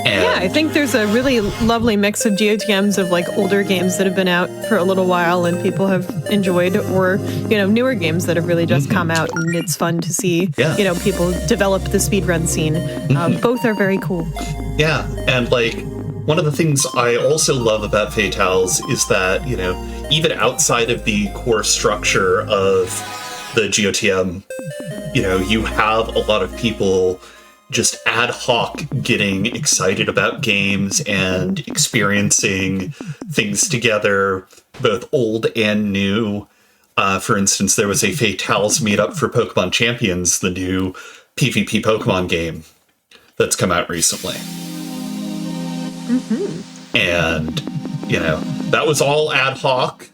Yeah, I think there's a really lovely mix of GOTMs of like older games that have been out for a little while and people have enjoyed, or, you know, newer games that have really just come out, and it's fun to see, you know, people develop the speedrun scene. Both are very cool. Yeah, and like, one of the things I also love about Fatales is that, you know, even outside of the core structure of the GOTM, you know, you have a lot of people just ad hoc getting excited about games and experiencing things together, both old and new. For instance, there was a Fatales meetup for Pokemon Champions, the new PvP Pokemon game that's come out recently. And, you know, that was all ad hoc,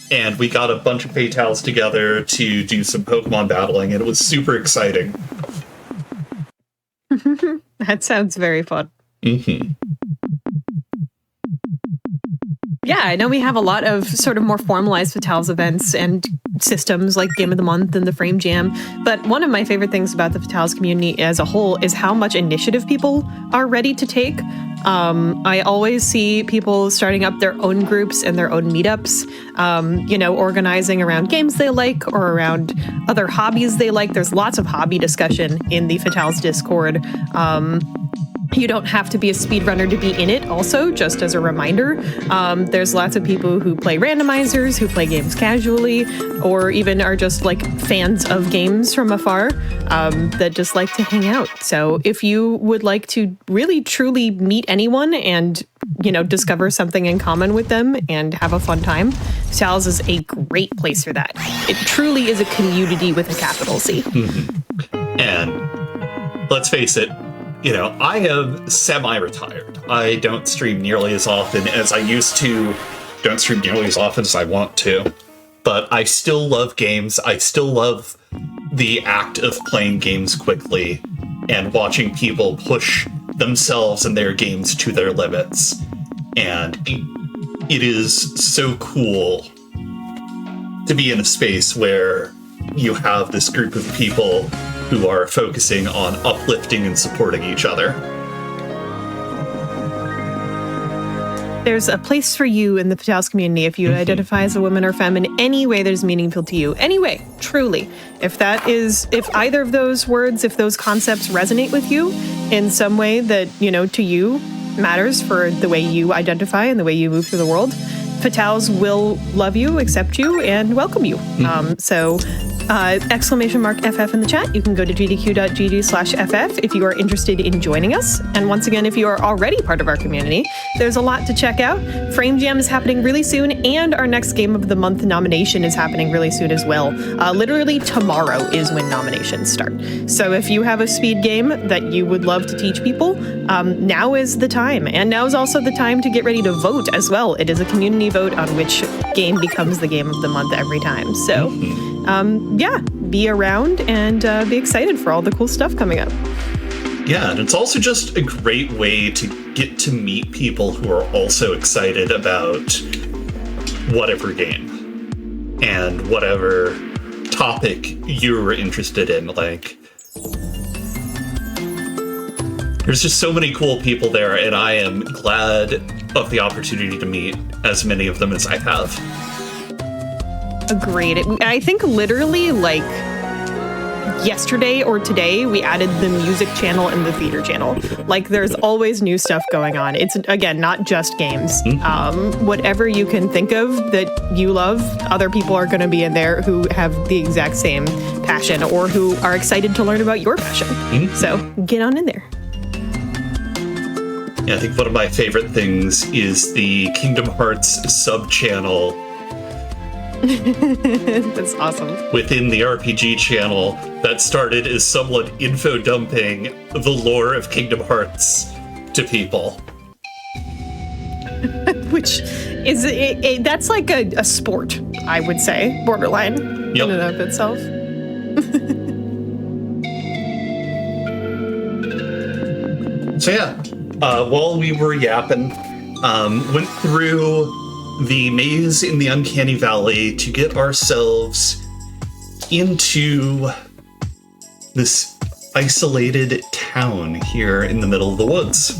and we got a bunch of Fatales together to do some Pokemon battling, and it was super exciting. That sounds very fun. Yeah, I know we have a lot of sort of more formalized Fatales events and systems like Game of the Month and the Frame Jam, but one of my favorite things about the Fatales community as a whole is how much initiative people are ready to take. I always see people starting up their own groups and their own meetups, you know, organizing around games they like or around other hobbies they like. There's lots of hobby discussion in the Fatales Discord. You don't have to be a speedrunner to be in it also, just as a reminder. There's lots of people who play randomizers, who play games casually, or even are just like fans of games from afar, that just like to hang out. So if you would like to really truly meet anyone and, you know, discover something in common with them and have a fun time, Fatales is a great place for that. It truly is a community with a capital C. And let's face it, you know, I am semi-retired. I don't stream nearly as often as I used to, don't stream nearly as often as I want to, but I still love games. I still love the act of playing games quickly and watching people push themselves and their games to their limits. And it is so cool to be in a space where you have this group of people who are focusing on uplifting and supporting each other. There's a place for you in the Fatales community if you identify as a woman or femme in any way that is meaningful to you. Any way, truly. If either of those words, if those concepts resonate with you in some way that, to you matters for the way you identify and the way you move through the world, Fatales will love you, accept you, and welcome you. !FF in the chat. You can go to gdq.gg/ff if you are interested in joining us. And once again, if you are already part of our community, there's a lot to check out. Frame Jam is happening really soon, and our next Game of the Month nomination is happening really soon as well. Literally tomorrow is when nominations start. So if you have a speed game that you would love to teach people, now is the time. And now is also the time to get ready to vote as well. It is a community vote on which game becomes the Game of the Month every time. So be around and be excited for all the cool stuff coming up. Yeah, and it's also just a great way to get to meet people who are also excited about whatever game and whatever topic you're interested in. Like, there's just so many cool people there, and I am glad of the opportunity to meet as many of them as I have. Agreed. I think literally yesterday or today we added the music channel and the theater channel. There's always new stuff going on. It's, again, not just games. Whatever you can think of that you love, other people are going to be in there who have the exact same passion or who are excited to learn about your passion. So get on in there. Yeah, I think one of my favorite things is the Kingdom Hearts sub-channel. That's awesome. Within the RPG channel that started as someone info dumping the lore of Kingdom Hearts to people. Which is, that's like a sport, I would say, borderline in and of itself. So yeah, while we were yapping, went through the maze in the Uncanny Valley to get ourselves into this isolated town here in the middle of the woods.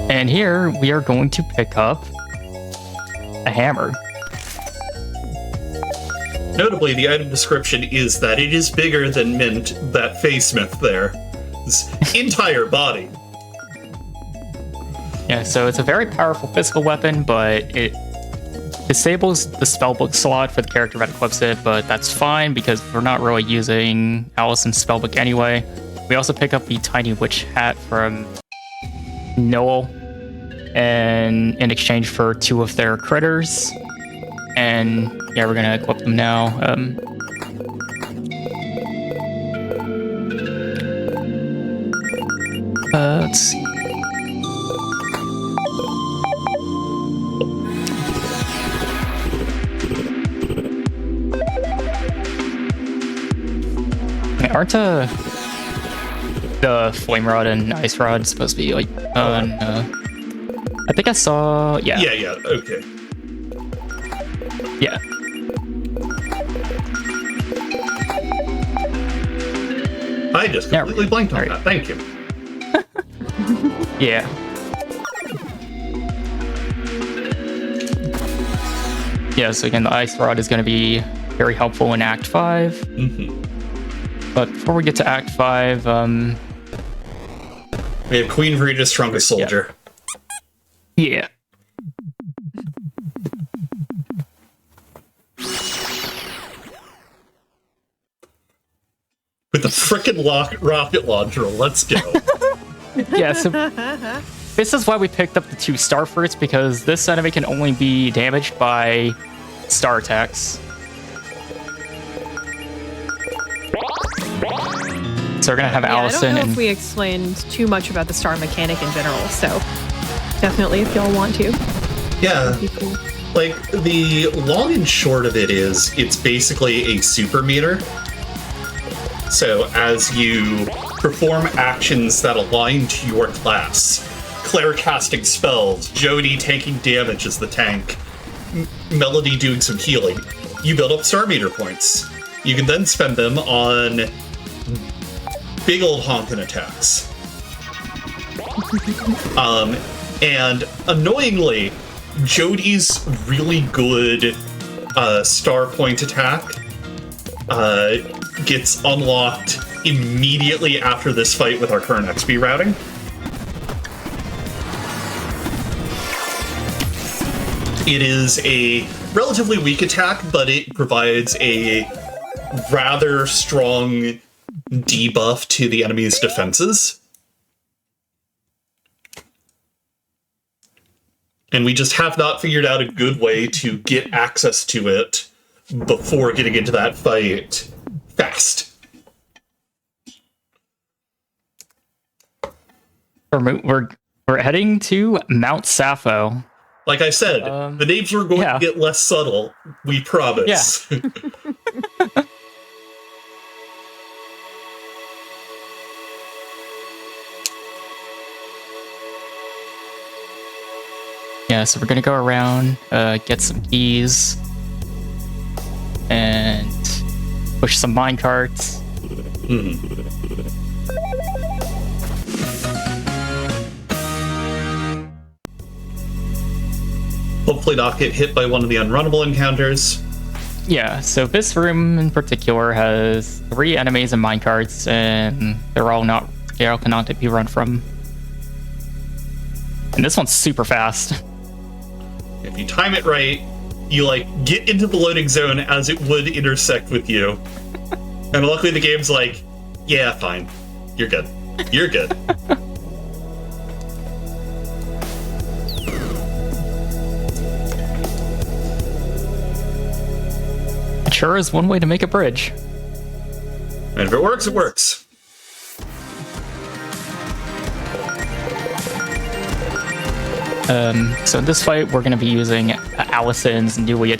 And here we are going to pick up a hammer. Notably, the item description is that it is bigger than Mint, that Faysmith there. His entire body. Yeah, so it's a very powerful physical weapon, but it disables the spellbook slot for the character that equips it, but that's fine because we're not really using Allison's spellbook anyway. We also pick up the tiny witch hat from Noel, and in exchange for 2 of their critters. And yeah, we're gonna equip them now. Let's see. Aren't the flame rod and ice rod supposed to be like I think I saw Yeah, okay. Yeah. I just completely blanked on that. Thank you. Yeah. Yeah, so again, the ice rod is going to be very helpful in Act 5. But before we get to Act 5, we have Queen Rita's strongest soldier. Yeah. With the frickin' rocket launcher, let's go. Yeah, so this is why we picked up the 2 star fruits, because this enemy can only be damaged by star attacks. So we're gonna have Allison. I don't know if we explained too much about the star mechanic in general, so definitely if y'all want to. Yeah. That'd be cool. Like, the long and short of it is, it's basically a super meter. So as you perform actions that align to your class, Claire casting spells, Jody taking damage as the tank, Melody doing some healing. You build up star meter points. You can then spend them on big old honkin' attacks. And annoyingly, Jody's really good star point attack gets unlocked immediately after this fight with our current XP routing. It is a relatively weak attack, but it provides a rather strong debuff to the enemy's defenses. And we just have not figured out a good way to get access to it before getting into that fight fast. We're heading to Mount Sappho. Like I said, the names were going to get less subtle, we promise. Yeah. Yeah, so we're gonna go around, get some keys, and push some minecarts. Hopefully not get hit by one of the unrunnable encounters. Yeah, so this room in particular has 3 enemies and minecarts, and they all cannot be run from. And this one's super fast. If you time it right, you get into the loading zone as it would intersect with you. And luckily the game's like, yeah, fine. You're good. You're good. It sure is one way to make a bridge. And if it works, it works. So in this fight, we're going to be using Allison's newly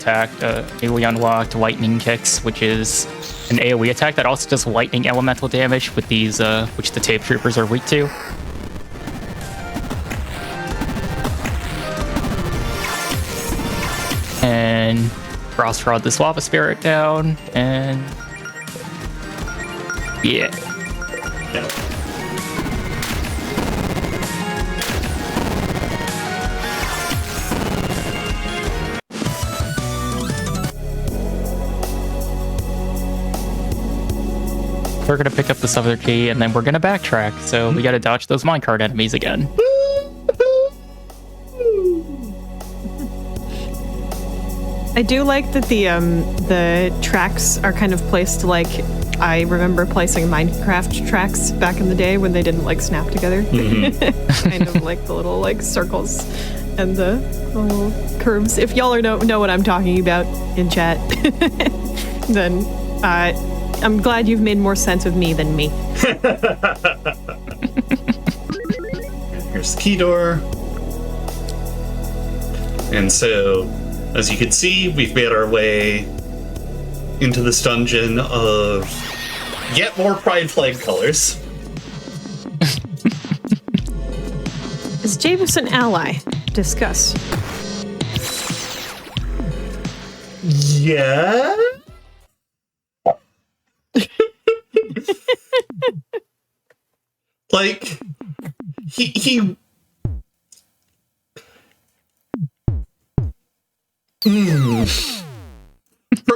unlocked Lightning Kicks, which is an AoE attack that also does lightning elemental damage with these, which the Tape Troopers are weak to. And Frost Rod this Lava Spirit down, and yeah. We're gonna pick up this other key, and then we're gonna backtrack, so we gotta dodge those minecart enemies again. I do like that the tracks are kind of placed like I remember placing Minecraft tracks back in the day when they didn't snap together. Kind of like the little circles and the little curves. If y'all know what I'm talking about in chat, then I'm glad you've made more sense of me than me. Here's the key door. And so, as you can see, we've made our way into this dungeon of yet more Pride Flag colors. Is Javis an ally? Discuss. Yeah? He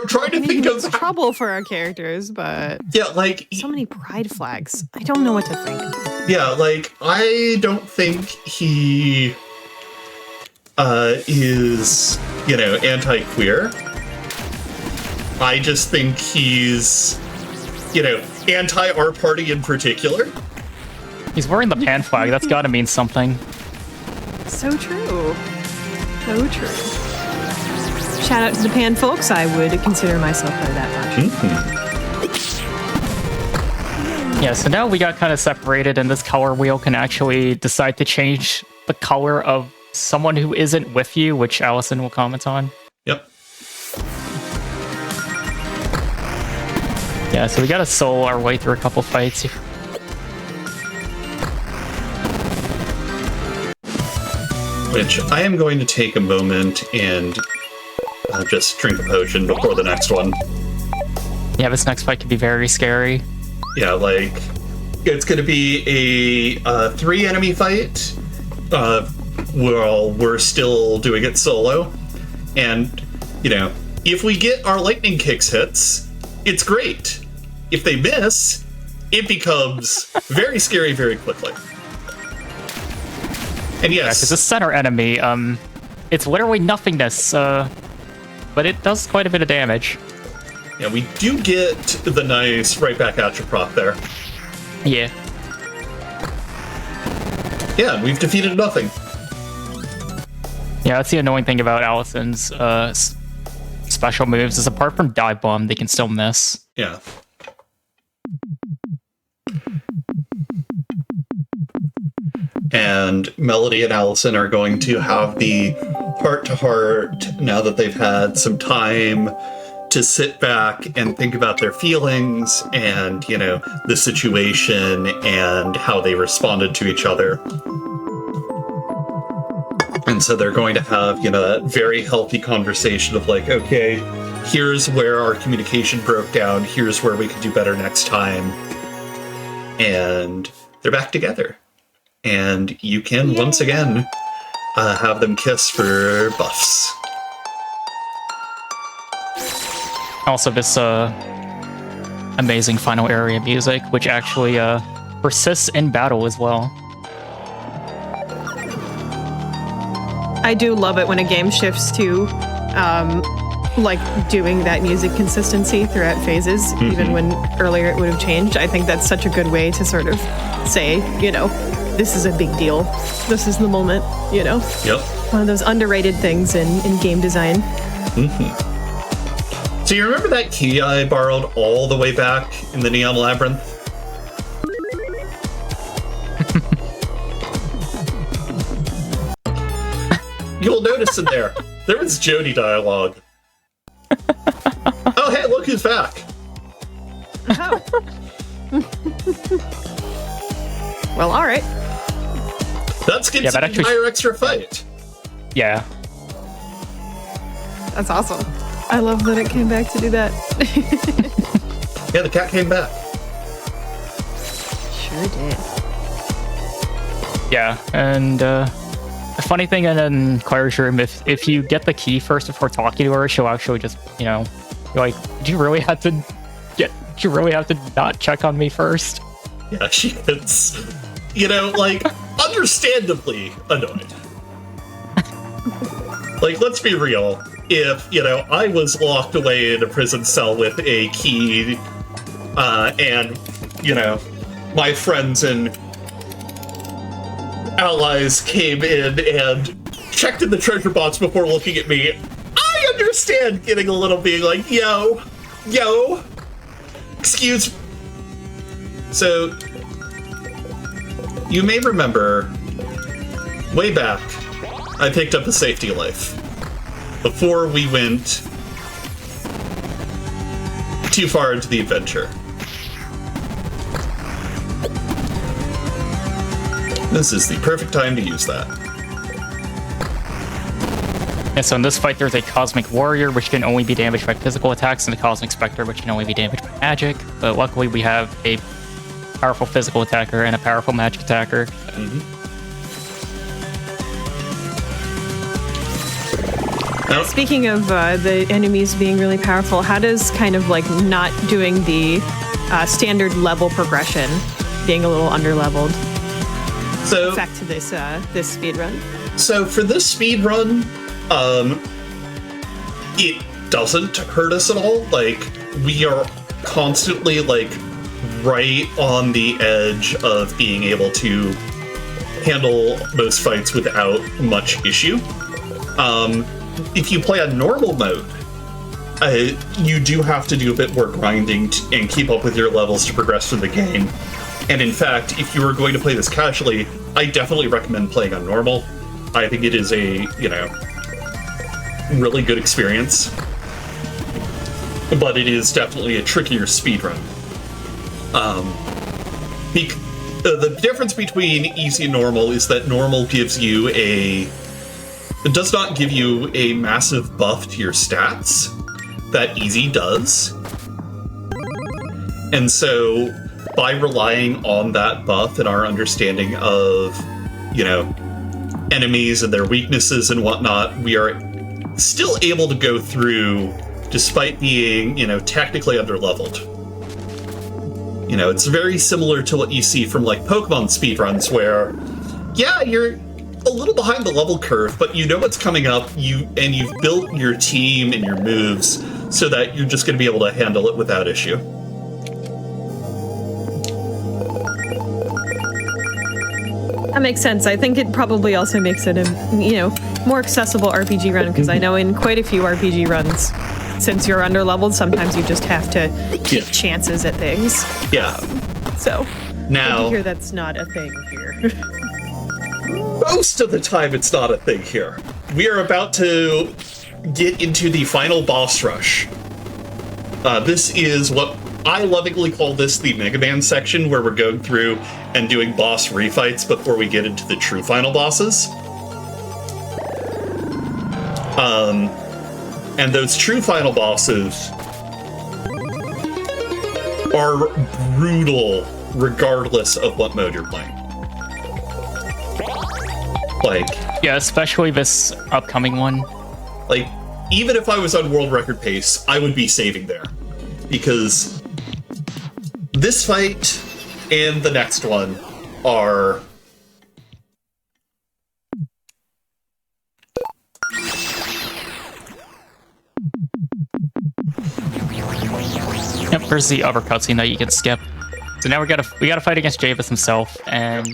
trying to think of trouble for our characters, but yeah, so many pride flags. I don't know what to think. Yeah, I don't think he is, anti-queer. I just think he's, anti our party in particular. He's wearing the pan flag. That's got to mean something. So true. So true. Shout out to the pan folks. I would consider myself by that much. Yeah, so now we got kind of separated, and this color wheel can actually decide to change the color of someone who isn't with you, which Allison will comment on. Yep. Yeah, so we gotta soul our way through a couple fights. Which I am going to take a moment and just drink a potion before the next one. Yeah, this next fight could be very scary. Yeah, like, it's going to be a 3-enemy fight while we're still doing it solo. And, you know, if we get our lightning kicks hits, it's great. If they miss, it becomes very scary very quickly. And Yeah, yes, because the center enemy, it's literally nothingness, but it does quite a bit of damage. yeah, we do get the nice right back at you prop there. Yeah. Yeah, we've defeated nothing. Yeah, that's the annoying thing about Allison's special moves, is apart from Dive Bomb, they can still miss. Yeah. And Melody and Allison are going to have the heart-to-heart now that they've had some time to sit back and think about their feelings and, you know, the situation and how they responded to each other. And so they're going to have, you know, that very healthy conversation of like, okay, here's where our communication broke down, here's where we could do better next time. And they're back together. And you can once again have them kiss for buffs. Also, this amazing final area music, which actually persists in battle as well. I do love it when a game shifts to like doing that music consistency throughout phases, even when earlier it would have changed. I think that's such a good way to sort of say, you know, this is a big deal. This is the moment, you know? Yep. One of those underrated things in game design. So you remember that key I borrowed all the way back in the Neon Labyrinth? You'll notice in there was Jody dialogue. Oh, hey, look who's back. Oh. Well, all right. That skips an entire extra fight. Yeah. That's awesome. I love that it came back to do that. Yeah, the cat came back. Sure did. Yeah, and the funny thing in Claire's room, if you get the key first before talking to her, she'll actually just, you know, be like, do you really have to not check on me first? Yeah, she gets, you know, like, understandably annoyed. Like, let's be real. If, you know, I was locked away in a prison cell with a key, and, you know, my friends and allies came in and checked in the treasure box before looking at me, I understand getting a little being like, yo, excuse. So, you may remember, way back, I picked up a safety life before we went too far into the adventure. This is the perfect time to use that. Yeah, so in this fight, there's a Cosmic Warrior, which can only be damaged by physical attacks, and the Cosmic Spectre, which can only be damaged by magic. But luckily, we have a powerful physical attacker and a powerful magic attacker. Now, Speaking of the enemies being really powerful, how does kind of like not doing the standard level progression, being a little underleveled, so affect this this speedrun? So for this speed run, it doesn't hurt us at all. Like, we are constantly like right on the edge of being able to handle most fights without much issue. If you play on normal mode, you do have to do a bit more grinding and keep up with your levels to progress through the game. And in fact, if you were going to play this casually, I definitely recommend playing on normal. I think it is a, you know, really good experience. But it is definitely a trickier speedrun. The difference between easy and normal is that normal gives you a it does not give you a massive buff to your stats. That easy does. And so, by relying on that buff and our understanding of, enemies and their weaknesses and whatnot, we are still able to go through despite being, technically underleveled. It's very similar to what you see from, like, Pokemon speedruns, where, yeah, you're a little behind the level curve, but you know what's coming up, and you've built your team and your moves so that you're just going to be able to handle it without issue. That makes sense. I think it probably also makes it a, more accessible RPG run, because I know in quite a few RPG runs, since you're underleveled, sometimes you just have to take chances at things. Yeah. So, now, here that's not a thing here. Most of the time it's not a thing here. We are about to get into the final boss rush. This is what I lovingly call this the Mega Man section, where we're going through and doing boss refights before we get into the true final bosses. And those true final bosses are brutal regardless of what mode you're playing. Yeah, especially this upcoming one. Even if I was on world record pace, I would be saving there. Because this fight and the next one are... Yep, there's the other cutscene that you can skip. So now we gotta fight against Javis himself, and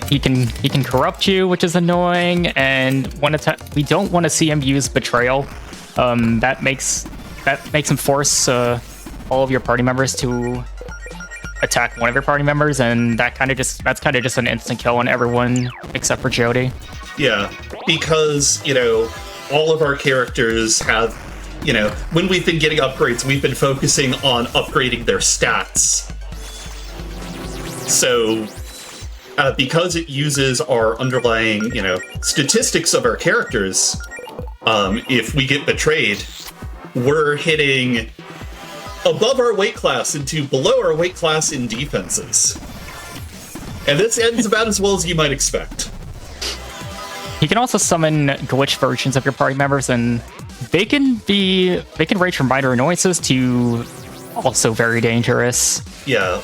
he can corrupt you, which is annoying, and we don't want to see him use betrayal. That makes him force all of your party members to attack one of your party members, and that's kind of just an instant kill on everyone except for Jody. Yeah, because all of our characters have, when we've been getting upgrades, we've been focusing on upgrading their stats. So, because it uses our underlying, statistics of our characters, if we get betrayed, we're hitting above our weight class into below our weight class in defenses. And this ends about as well as you might expect. You can also summon glitch versions of your party members, and they can range from minor annoyances to also very dangerous. Yeah,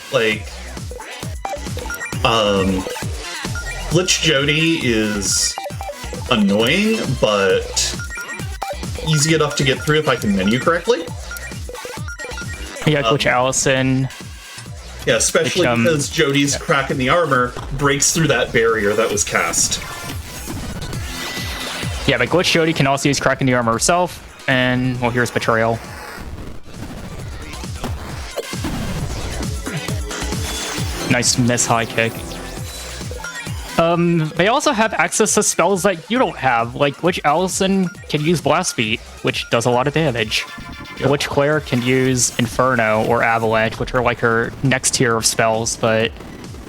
Glitch Jody is annoying, but easy enough to get through if I can menu correctly. Yeah, Glitch Allison. Yeah, especially because Jody's crack in the armor breaks through that barrier that was cast. Yeah, but Glitch Jody can also use crack in the armor herself, and, well, here's Betrayal. Nice miss high kick. They also have access to spells that you don't have, like Glitch Allison can use Blast Beat, which does a lot of damage. Glitch Claire can use Inferno or Avalanche, which are like her next tier of spells, but...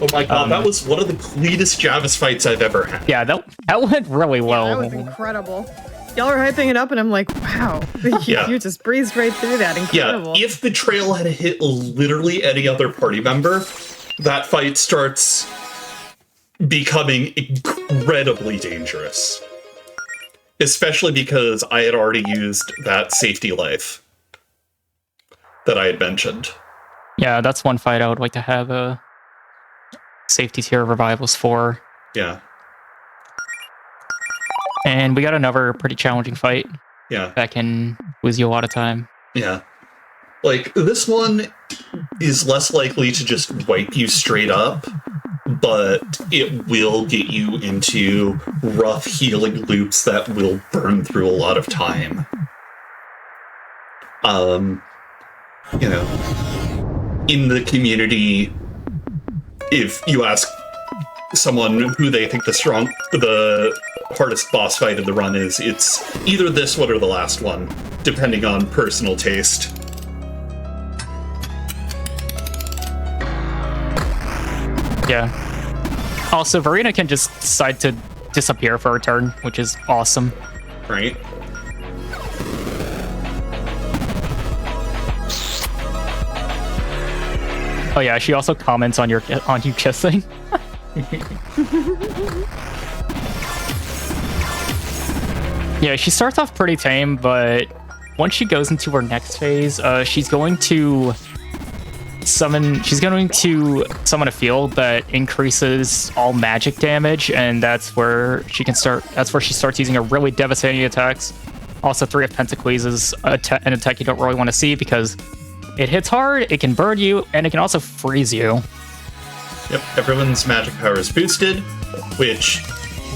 Oh my god, that was one of the cleanest Javis fights I've ever had. Yeah, that went really well. Yeah, that was incredible. Y'all are hyping it up, and I'm like, wow. You just breezed right through that. Incredible. Yeah, if Betrayal had hit literally any other party member, that fight starts becoming incredibly dangerous. Especially because I had already used that safety life that I had mentioned. Yeah, that's one fight I would like to have a safety tier revivals for. Yeah. And we got another pretty challenging fight. Yeah. That can lose you a lot of time. Yeah. This one is less likely to just wipe you straight up, but it will get you into rough healing loops that will burn through a lot of time. In the community, if you ask someone who they think the hardest boss fight in the run is, it's either this one or the last one, depending on personal taste. Yeah. Also, Verena can just decide to disappear for a turn, which is awesome. Right? Oh yeah, she also comments on you kissing. Yeah, she starts off pretty tame, but once she goes into her next phase, she's going to summon a field that increases all magic damage, and that's where she starts using her really devastating attacks. Also, 3 of Pentacles is an attack you don't really want to see because it hits hard, it can burn you, and it can also freeze you. Yep, everyone's magic power is boosted, which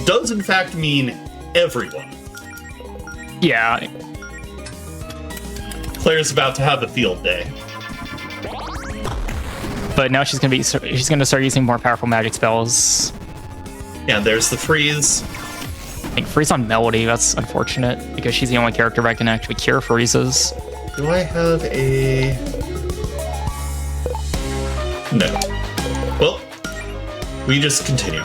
does in fact mean everyone. Yeah. Claire's about to have a field day. But now she's gonna start using more powerful magic spells. Yeah, there's the freeze. I think freeze on Melody, that's unfortunate, because she's the only character that can actually cure freezes. Do I have a... No. Well, we just continue.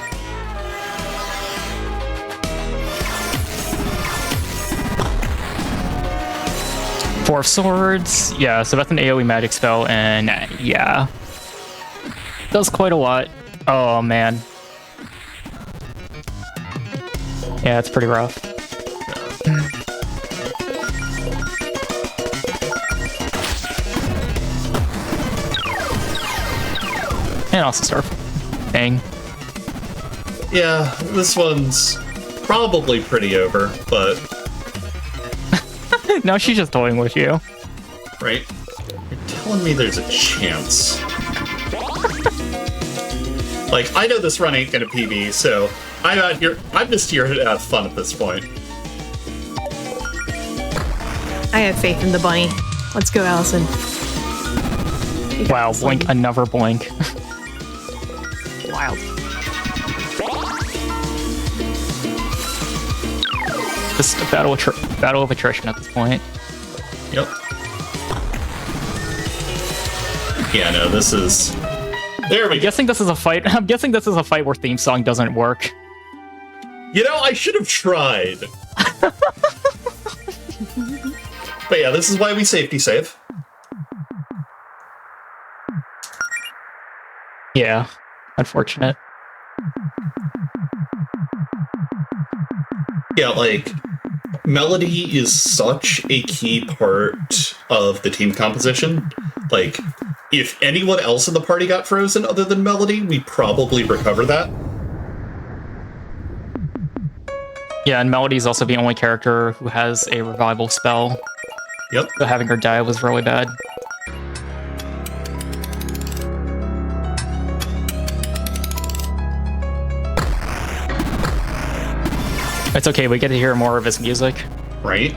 Four of Swords, yeah, so that's an AoE magic spell, and yeah. Does quite a lot. Oh, man. Yeah, it's pretty rough. And also start bang. Yeah, this one's probably pretty over, but... No, she's just toying with you. Right? You're telling me there's a chance. Like, I know this run ain't gonna PB, so I'm just here to have fun at this point. I have faith in the bunny. Let's go, Allison. Wow, blink, another blink. Wild. Just a battle of attrition at this point. Yep. Yeah, no, this is... There we go. I'm guessing this is a fight where theme song doesn't work. You know, I should have tried. But yeah, this is why we safety save. Yeah, unfortunate. Yeah, like, melody is such a key part of the team composition. Like, if anyone else in the party got frozen other than Melody, we'd probably recover that. Yeah, and Melody's also the only character who has a revival spell. Yep. So having her die was really bad. It's okay, we get to hear more of his music. Right?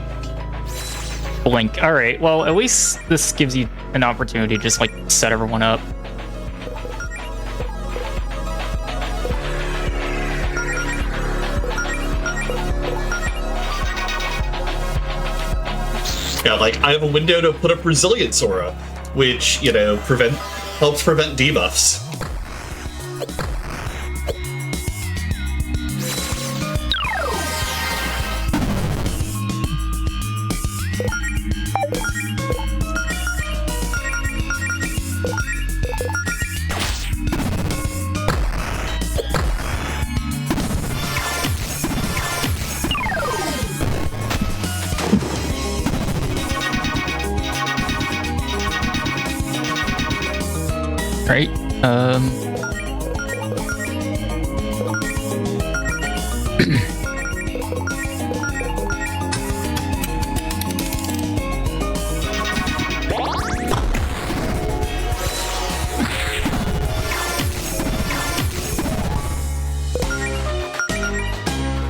Blink. Alright, well, at least this gives you an opportunity to just, like, set everyone up. Yeah, like, I have a window to put up Resilience Aura, which, you know, helps prevent debuffs. Right?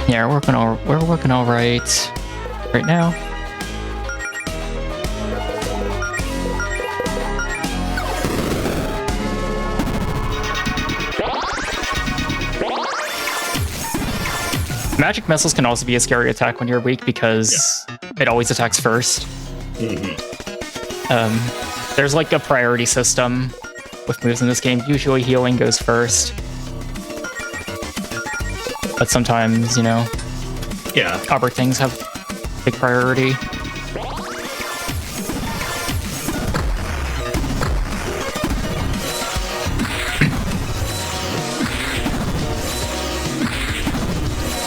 Yeah, we're working all right now. Magic missiles can also be a scary attack when you're weak because it always attacks first. There's like a priority system with moves in this game. Usually healing goes first. But sometimes, you know, Yeah. other things have big priority.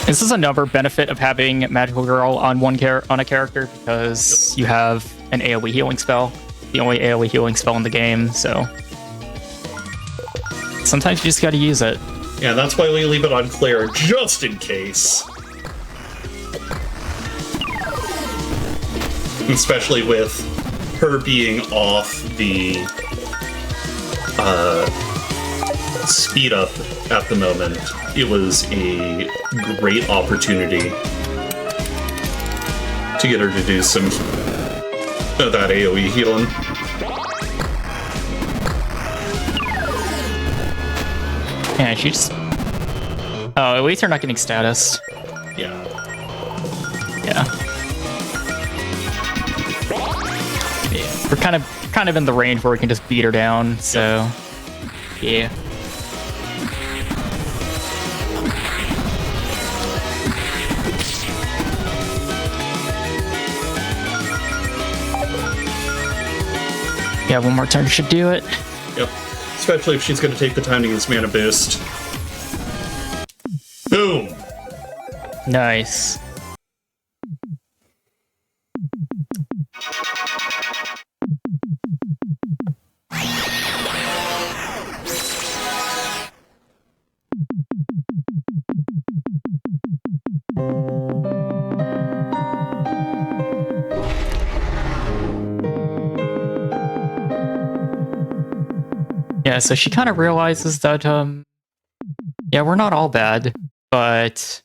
This is another benefit of having Magical Girl on on a character, because you have an AoE healing spell, the only AoE healing spell in the game, so sometimes you just gotta use it. Yeah, that's why we leave it on Claire, just in case. Especially with her being off the speed up at the moment. It was a great opportunity to get her to do some of that AoE healing. Yeah, she just... Oh, at least they're not getting status. Yeah. Yeah. Yeah. We're kind of in the range where we can just beat her down, so... Yeah. Yeah, one more turn should do it. Yep. Especially if she's going to take the time to use Mana Boost. Boom! Nice. Yeah, so she kind of realizes that, yeah, we're not all bad, but...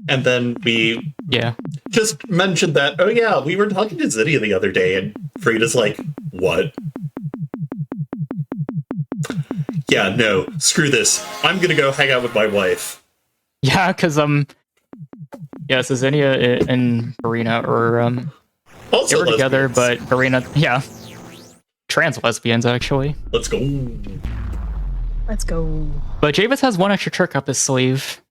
And then we Yeah. just mentioned that, oh yeah, we were talking to Zydia the other day, and Frida's like, what? Yeah, no, screw this. I'm gonna go hang out with my wife. Yeah, because, yeah, so Zinnia and Karina are, Also they were together, lesbians. but Karina, yeah. Trans lesbians, actually. Let's go. Let's go. But Javis has one extra trick up his sleeve.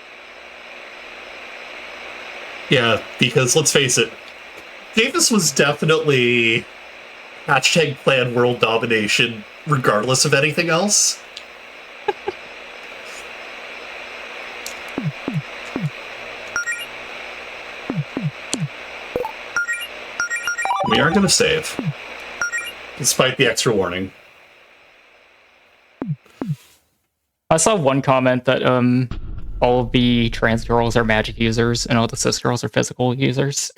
Yeah, because let's face it, Davis was definitely hashtag plan world domination, regardless of anything else. We are going to save, despite the extra warning. I saw one comment that all of the trans girls are magic users and all the cis girls are physical users.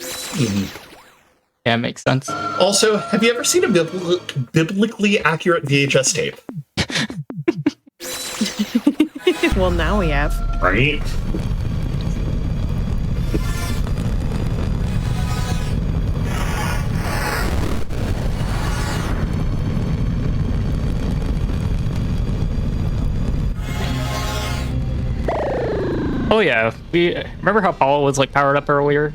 Yeah, it makes sense. Also, have you ever seen a biblically accurate VHS tape? Well, now we have. Right? Oh yeah, we remember how Paula was like powered up earlier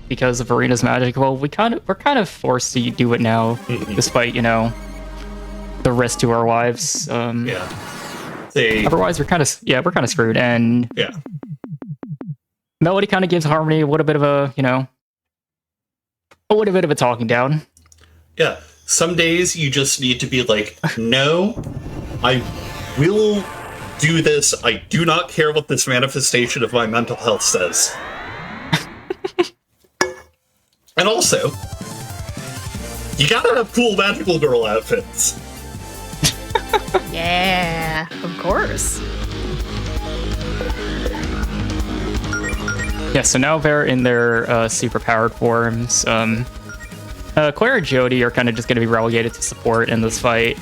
because of Arena's magic. Well, we're kind of forced to do it now, despite, you know, the risk to our lives. Yeah. Otherwise, we're kind of screwed. And Yeah. Melody kind of gives Harmony a little bit of a, you know, a little bit of a talking down. Yeah. Some days you just need to be like, no, I will do this. I do not care what this manifestation of my mental health says. And also, you gotta have cool magical girl outfits. Yeah, of course. Yeah, so now they're in their super powered forms. Claire and Jody are kind of just going to be relegated to support in this fight.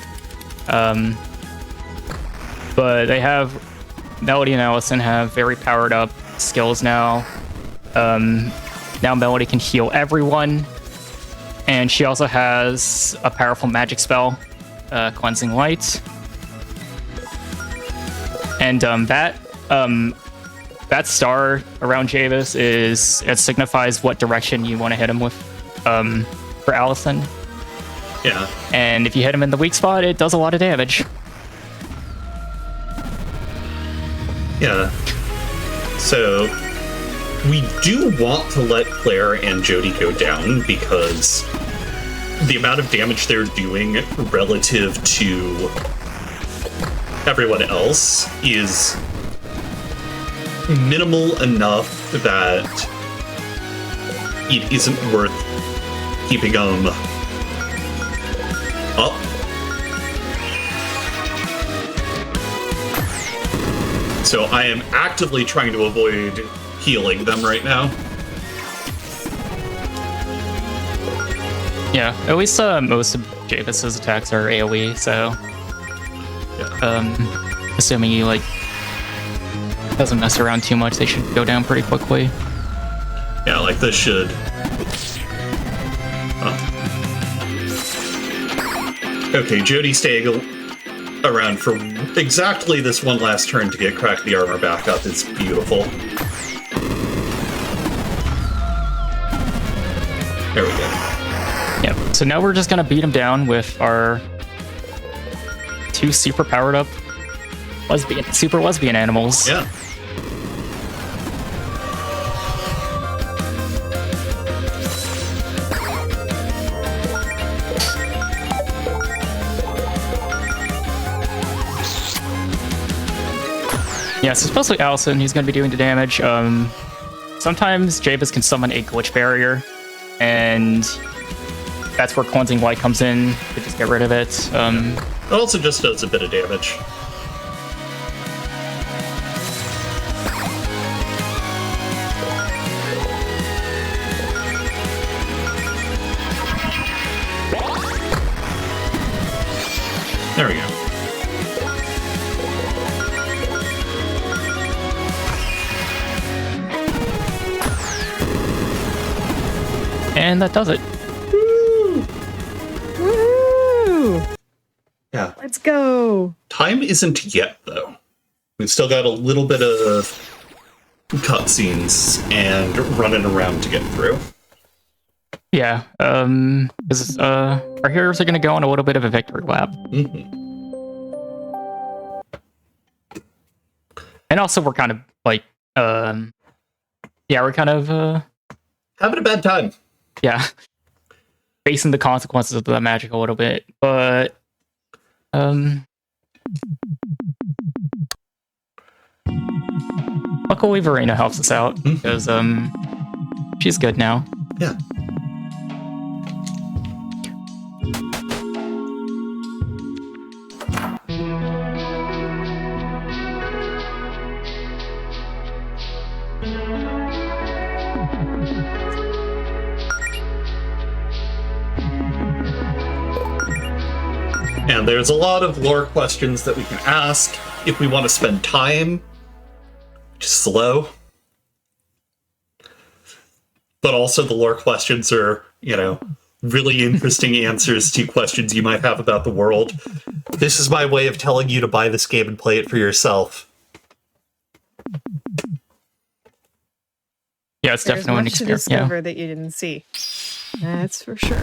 But they have... Melody and Allison have very powered up skills now. Now Melody can heal everyone. And she also has a powerful magic spell, Cleansing Light. And that star around Javis it signifies what direction you want to hit him with for Allison. Yeah. And if you hit him in the weak spot, it does a lot of damage. Yeah. So we do want to let Claire and Jody go down because the amount of damage they're doing relative to everyone else is minimal enough that it isn't worth keeping them up. So I am actively trying to avoid healing them right now. Yeah, at least most of Javis's attacks are AoE, so Yeah. assuming he like doesn't mess around too much, they should go down pretty quickly. Yeah, like this should. Okay, Jody staying around for exactly this one last turn to get Crack the armor back up is beautiful. There we go. Yep. So now we're just gonna beat him down with our 2 super powered up super lesbian animals. Yeah. Yeah, so supposed to be Allison, he's gonna be doing the damage. Sometimes Javis can summon a glitch barrier, and that's where cleansing light comes in to just get rid of it. It also just does a bit of damage. There we go. And that does it. Woo! Yeah. Let's go. Time isn't yet, though. We've still got a little bit of cutscenes and running around to get through. Yeah, our heroes are gonna go on a little bit of a victory lap. Mm-hmm. And also we're kind of like, we're kind of, Having a bad time. yeah, facing the consequences of the magic a little bit, but luckily Verena helps us out because she's good now. Yeah. And there's a lot of lore questions that we can ask if we want to spend time, which is slow. But also the lore questions are, really interesting answers to questions you might have about the world. This is my way of telling you to buy this game and play it for yourself. Yeah, it's There's definitely an much to experience. Yeah. discover that you didn't see. That's for sure.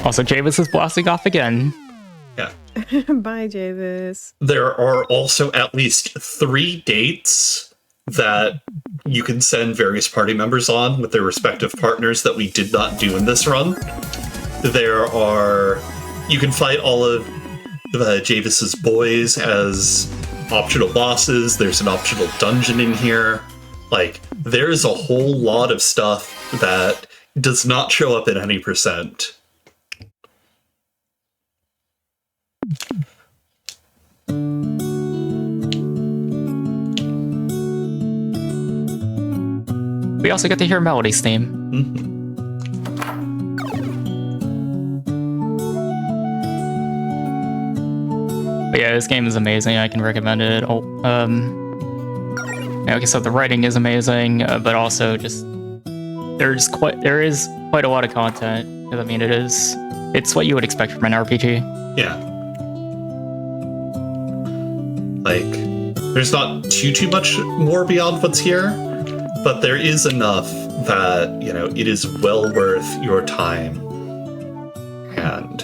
Also, Javis is blasting off again. Yeah. Bye, Javis. There are also at least 3 dates that you can send various party members on with their respective partners that we did not do in this run. You can fight all of Javis's boys as optional bosses. There's an optional dungeon in here. There's a whole lot of stuff that does not show up in any percent. We also get to hear Melody's theme. Mm-hmm. But yeah, this game is amazing. I can recommend it. Like I said, the writing is amazing, but also just there is quite a lot of content. Because it's what you would expect from an RPG. Yeah. There's not too much more beyond what's here, but there is enough that, it is well worth your time. And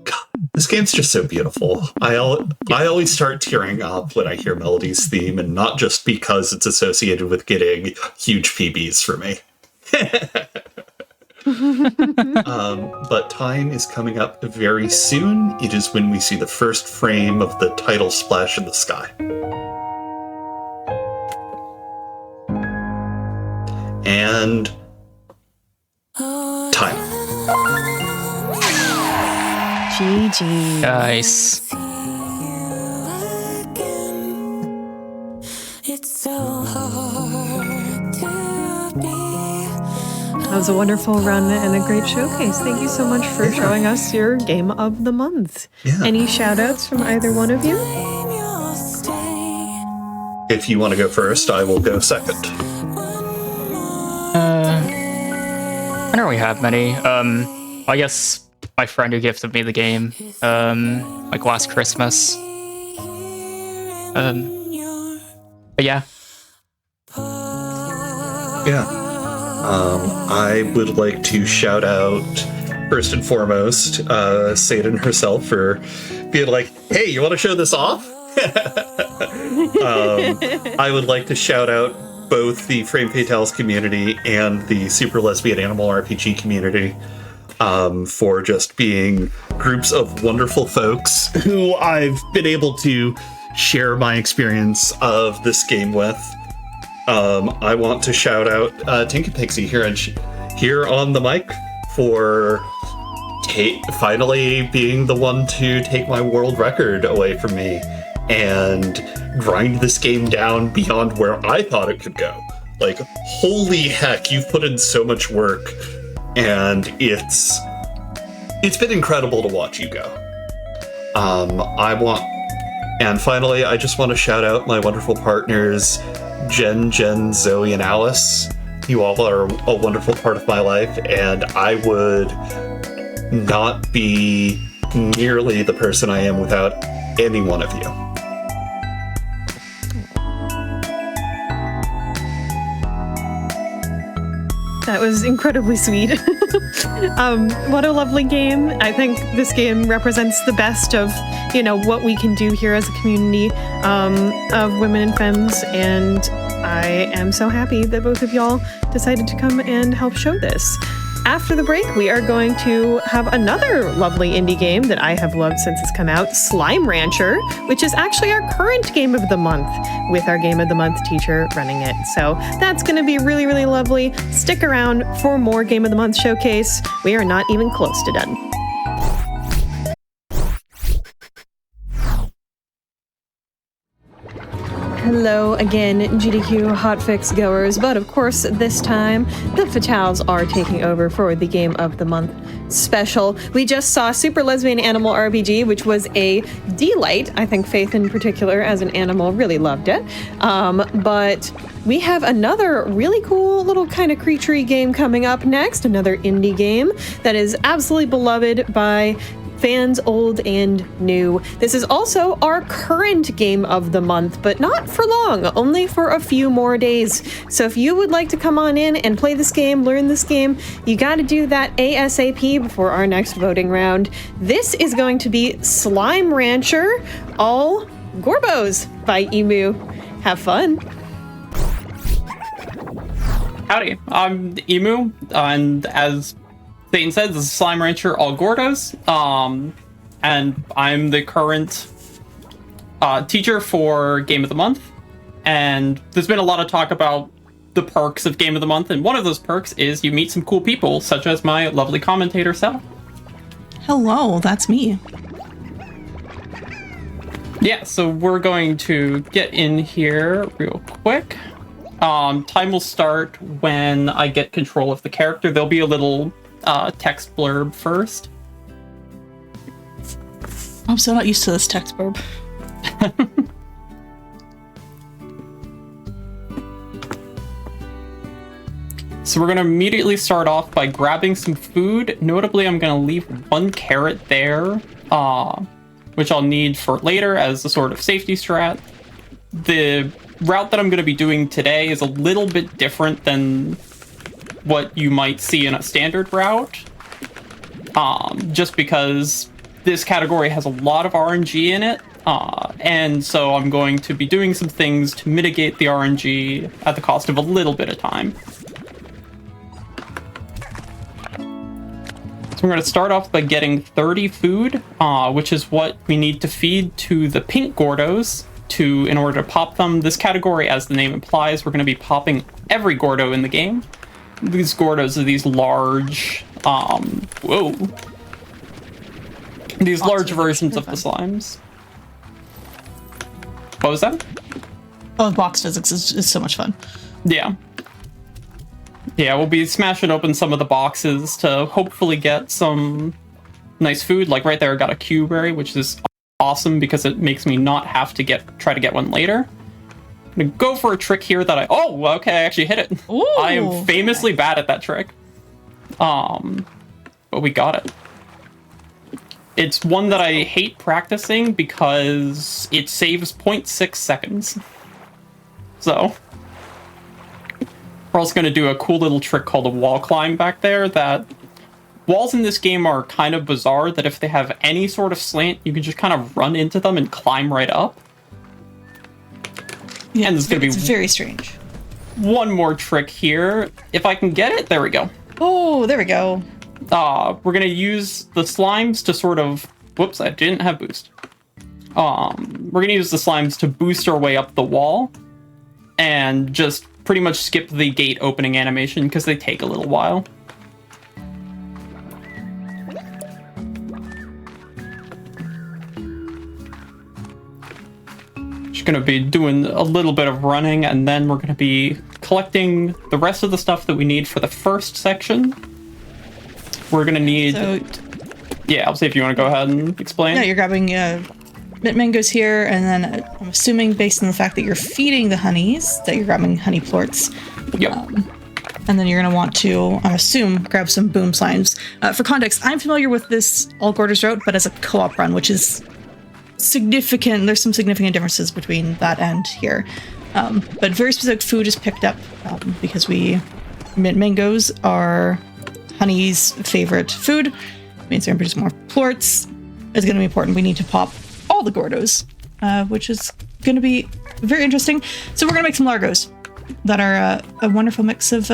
God, this game's just so beautiful. I always start tearing up when I hear Melody's theme, and not just because it's associated with getting huge PBs for me. But time is coming up very soon. It is when we see the first frame of the title splash in the sky. And time. GG. Nice. That was a wonderful run and a great showcase. Thank you so much for showing us your game of the month. Yeah. Any shout outs from either one of you? If you want to go first, I will go second. I don't really have many. I guess my friend who gifted me the game, like last Christmas. But yeah. Yeah. I would like to shout out, first and foremost, Satan herself for being like, hey, you want to show this off? I would like to shout out both the Frame Fatales community and the Super Lesbian Animal RPG community for just being groups of wonderful folks who I've been able to share my experience of this game with. I want to shout out Tinky Pixie here on the mic for finally being the one to take my world record away from me and grind this game down beyond where I thought it could go. Like, holy heck, you've put in so much work, and it's been incredible to watch you go. And finally, I just want to shout out my wonderful partners, Jen, Zoe, and Alice. You all are a wonderful part of my life, and I would not be nearly the person I am without any one of you. That was incredibly sweet. What a lovely game. I think this game represents the best of, what we can do here as a community of women and femmes, and I am so happy that both of y'all decided to come and help show this. After the break, we are going to have another lovely indie game that I have loved since it's come out, Slime Rancher, which is actually our current game of the month, with our game of the month teacher running it. So that's going to be really, really lovely. Stick around for more Game of the Month showcase. We are not even close to done. Hello again, GDQ Hotfix goers, but of course this time the Fatales are taking over for the Game of the Month special. We just saw Super Lesbian Animal RPG, which was a delight. I think Faith in particular as an animal really loved it. But we have another really cool little kind of creaturey game coming up next, another indie game that is absolutely beloved by fans old and new. This is also our current game of the month, but not for long, only for a few more days. So if you would like to come on in and play this game, learn this game, you got to do that ASAP before our next voting round. This is going to be Slime Rancher, all Gorbos by Emu. Have fun. Howdy, I'm Emu, and as Satan said, this is Slime Rancher All Gordos, and I'm the current teacher for Game of the Month, and there's been a lot of talk about the perks of Game of the Month, and one of those perks is you meet some cool people, such as my lovely commentator, Sel. Hello, that's me. Yeah, so we're going to get in here real quick. Time will start when I get control of the character. There'll be a little text blurb first. I'm so not used to this text blurb. So we're going to immediately start off by grabbing some food. Notably, I'm going to leave one carrot there, which I'll need for later as a sort of safety strat. The route that I'm going to be doing today is a little bit different than what you might see in a standard route, just because this category has a lot of RNG in it, and so I'm going to be doing some things to mitigate the RNG at the cost of a little bit of time. So we're going to start off by getting 30 food, which is what we need to feed to the pink Gordos in order to pop them. This category, as the name implies, we're going to be popping every Gordo in the game. These Gordos are these large, these large versions of the slimes. What was that? Oh, box physics is so much fun. Yeah. Yeah, we'll be smashing open some of the boxes to hopefully get some nice food. Like right there, I got a Q-berry, which is awesome because it makes me not have to try to get one later. I'm gonna go for a trick here that I actually hit it. Ooh, I am famously bad at that trick. But we got it. It's one that I hate practicing because it saves 0.6 seconds. So we're also going to do a cool little trick called a wall climb back there. That walls in this game are kind of bizarre, that if they have any sort of slant, you can just kind of run into them and climb right up. Yeah, and there's going to be very strange. One more trick here. If I can get it, there we go. Oh, there we go. We're going to use the slimes to sort of... Whoops, I didn't have boost. We're going to use the slimes to boost our way up the wall and just pretty much skip the gate opening animation because they take a little while. Just going to be doing a little bit of running, and then we're going to be collecting the rest of the stuff that we need for the first section. We're going to need... Yeah, I'll see if you want to go ahead and explain. Yeah, you're grabbing mint mangoes here, and then I'm assuming based on the fact that you're feeding the honeys, that you're grabbing honey plorts. Yep. And then you're going to want to, I assume, grab some boom slimes. For context, I'm familiar with this All Gordos route, but as a co-op run, which is significant. There's some significant differences between that and here. But very specific food is picked up because mint mangoes are honey's favorite food. It means they're going to produce more plorts. It's going to be important. We need to pop all the Gordos, which is going to be very interesting. So we're going to make some Largos that are a wonderful mix of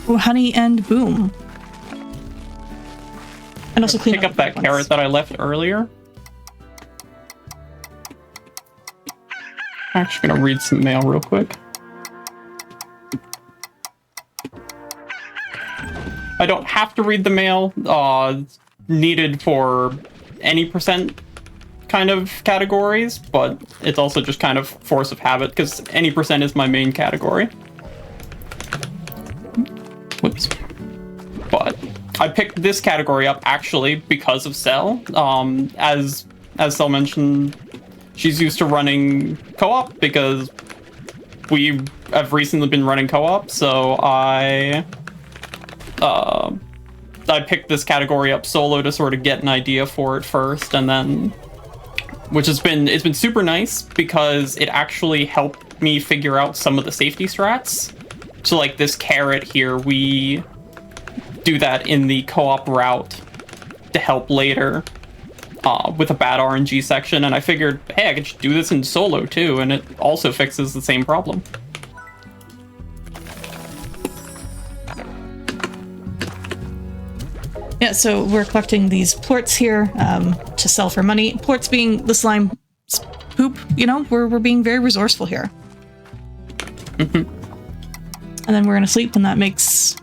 honey and boom. And also clean pick up that carrot that I left earlier. I'm actually going to read some mail real quick. I don't have to read the mail needed for any percent kind of categories, but it's also just kind of force of habit because any percent is my main category. Whoops. But I picked this category up actually because of Cell. As Cell mentioned, she's used to running co-op because we have recently been running co-op, so I picked this category up solo to sort of get an idea for it first, and then, it's been super nice because it actually helped me figure out some of the safety strats. So like this carrot here, we do that in the co-op route to help later with a bad RNG section, and I figured, hey, I could just do this in solo too, and it also fixes the same problem. Yeah, so we're collecting these plorts here to sell for money. Plorts being the slime poop, we're being very resourceful here. Mm-hmm. And then we're gonna sleep, and that makes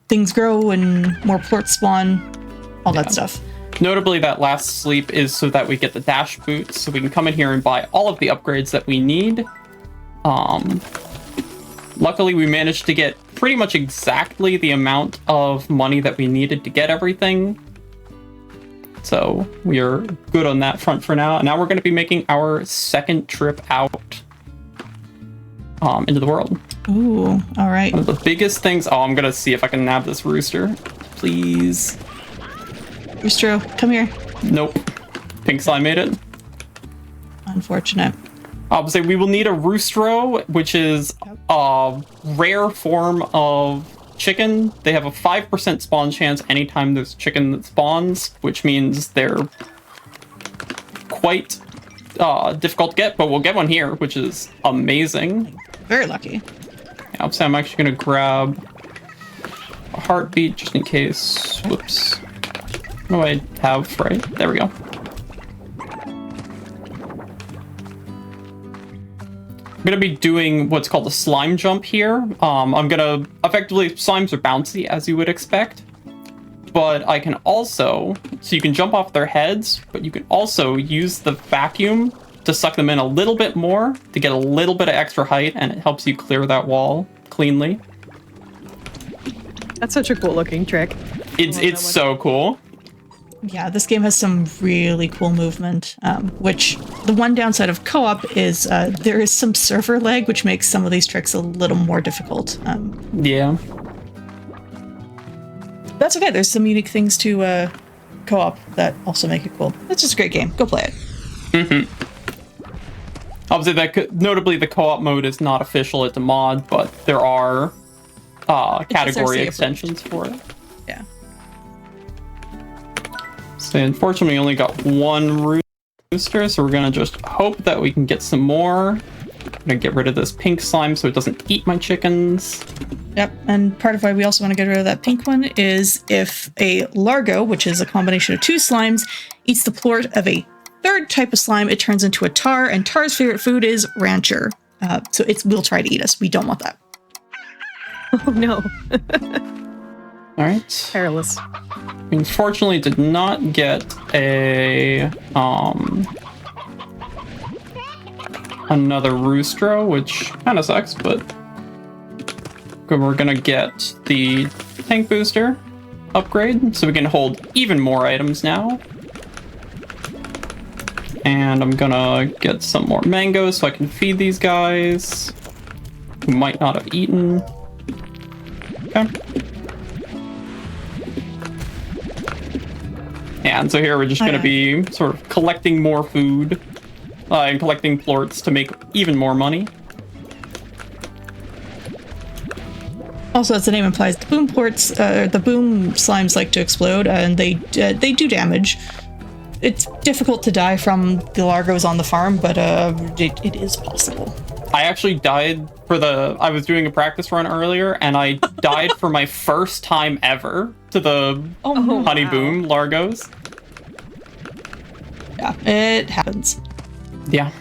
things grow and more plorts spawn, all that stuff. Notably, that last sleep is so that we get the dash boots, so we can come in here and buy all of the upgrades that we need. Luckily, we managed to get pretty much exactly the amount of money that we needed to get everything. So we are good on that front for now. And now we're going to be making our second trip out into the world. Ooh, all right. One of the biggest things... Oh, I'm going to see if I can nab this rooster. Please. Rooster, come here. Nope. Pink slime made it. Unfortunate. I'll say we will need a roostro, which is a rare form of chicken, they have a 5% spawn chance anytime there's chicken that spawns, which means they're quite difficult to get, but we'll get one here, which is amazing. Very lucky. Yeah, so I'm actually going to grab a heartbeat just in case. Whoops. What do I have? Right, there we go. I'm going to be doing what's called a slime jump here. I'm going to effectively, slimes are bouncy as you would expect, but I can also, so you can jump off their heads, but you can also use the vacuum to suck them in a little bit more to get a little bit of extra height, and it helps you clear that wall cleanly. That's such a cool looking trick. It's so cool. Yeah, this game has some really cool movement, which the one downside of co-op is there is some server lag, which makes some of these tricks a little more difficult. Yeah. That's okay. There's some unique things to co-op that also make it cool. It's just a great game. Go play it. Mm-hmm. Obviously, notably, the co-op mode is not official. It's a mod, but there are category extensions for it. Yeah. So unfortunately, we only got one rooster, so we're gonna just hope that we can get some more. I'm gonna get rid of this pink slime so it doesn't eat my chickens. Yep, and part of why we also want to get rid of that pink one is if a Largo, which is a combination of two slimes, eats the plort of a third type of slime, it turns into a tar, and tar's favorite food is rancher. So it will try to eat us. We don't want that. Oh no. All right. Perilous. Unfortunately, did not get a another roostro, which kind of sucks, but we're gonna get the tank booster upgrade, so we can hold even more items now. And I'm gonna get some more mangoes so I can feed these guys who might not have eaten. Okay. Yeah, and so here we're just going to be sort of collecting more food and collecting plorts to make even more money. Also, as the name implies, the boom plorts, the boom slimes like to explode, and they do damage. It's difficult to die from the Largos on the farm, but it is possible. I actually died I was doing a practice run earlier, and I died for my first time ever to the honey boom Largos. Yeah, it happens. Yeah.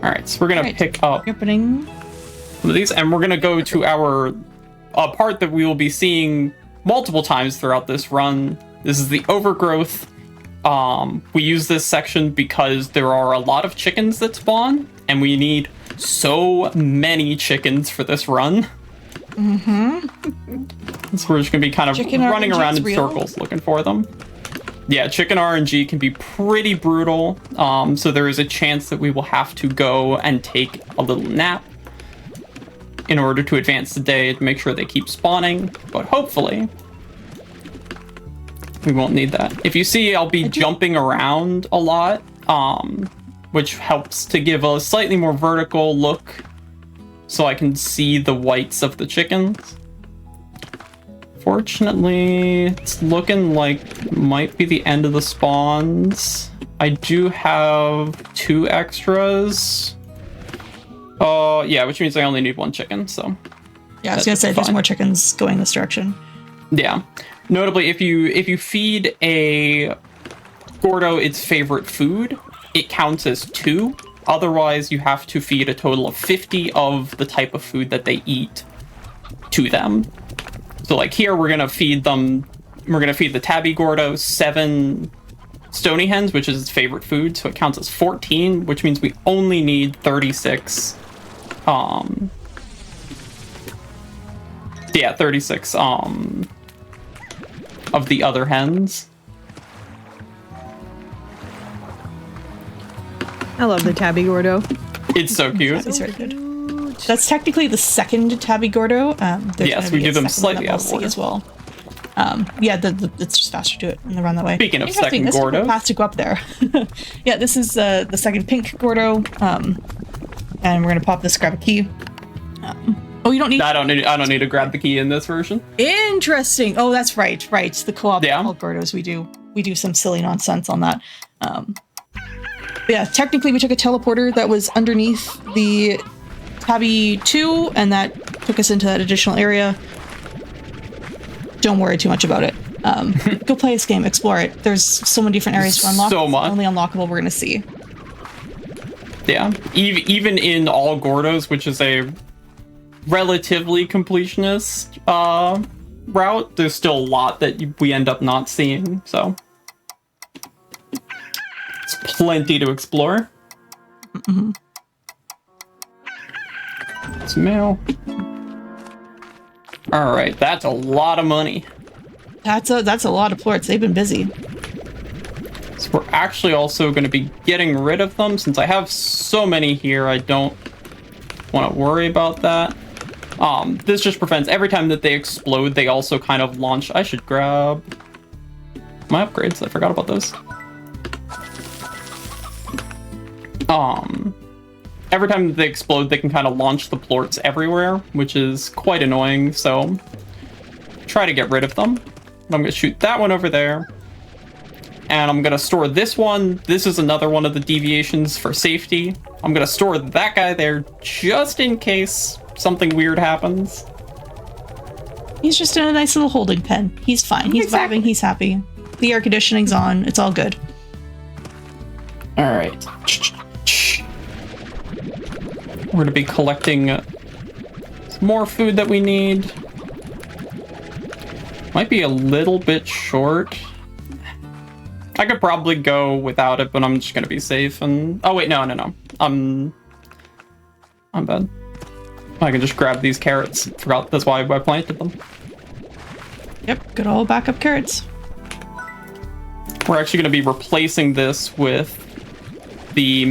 Alright, so we're gonna pick up opening some of these, and we're gonna go to our part that we will be seeing multiple times throughout this run. This is the overgrowth. We use this section because there are a lot of chickens that spawn, and we need so many chickens for this run. Mm-hmm. So we're just gonna be kind of running around in circles looking for them. Yeah, chicken RNG can be pretty brutal, so there is a chance that we will have to go and take a little nap in order to advance the day to make sure they keep spawning, but hopefully we won't need that. If you see, I'll be jumping around a lot, which helps to give a slightly more vertical look so I can see the whites of the chickens. Fortunately, it's looking like it might be the end of the spawns. I do have 2 extras. Yeah, which means I only need 1 chicken, so. Yeah, I was gonna say there's more chickens going this direction. Yeah. Notably, if you feed a Gordo its favorite food, it counts as 2. Otherwise, you have to feed a total of 50 of the type of food that they eat to them. So like here, we're gonna feed the tabby Gordo 7 stony hens, which is its favorite food, so it counts as 14, which means we only need 36. 36 of the other hens. I love the tabby Gordo. It's so cute. It's very good. That's technically the second tabby Gordo. Yes, we do them slightly out of order as well. Yeah, it's just faster to do it in the run that way. Speaking of second Gordo, path to go up there. Yeah, this is the second pink Gordo, and we're gonna pop this, grab a key. Oh, you don't need. I don't need to grab the key in this version. Interesting. Oh, that's right. The co-op Yeah. Gordos. We do some silly nonsense on that. Yeah, technically we took a teleporter that was underneath the Tabby 2, and that took us into that additional area. Don't worry too much about it. Go play this game, explore it. There's so many different areas to unlock. So much. The only unlockable we're gonna see. Yeah, even in all Gordos, which is a relatively completionist route, there's still a lot that we end up not seeing, so it's plenty to explore. Mm-hmm. It's mail. All right, that's a lot of money. That's a lot of plorts. They've been busy. So we're actually also going to be getting rid of them. Since I have so many here, I don't want to worry about that. This just prevents every time that they explode, they also kind of launch. I should grab my upgrades. I forgot about those. Every time that they explode, they can kind of launch the plorts everywhere, which is quite annoying. So try to get rid of them. I'm going to shoot that one over there. And I'm going to store this one. This is another one of the deviations for safety. I'm going to store that guy there just in case something weird happens. He's just in a nice little holding pen. He's fine. He's vibing. He's happy. The air conditioning's on. It's all good. All right. We're going to be collecting some more food that we need. Might be a little bit short. I could probably go without it, but I'm just going to be safe. And oh, wait, no. I'm bad. I can just grab these carrots. Forgot that's why I planted them. Yep, good old backup carrots. We're actually going to be replacing this with the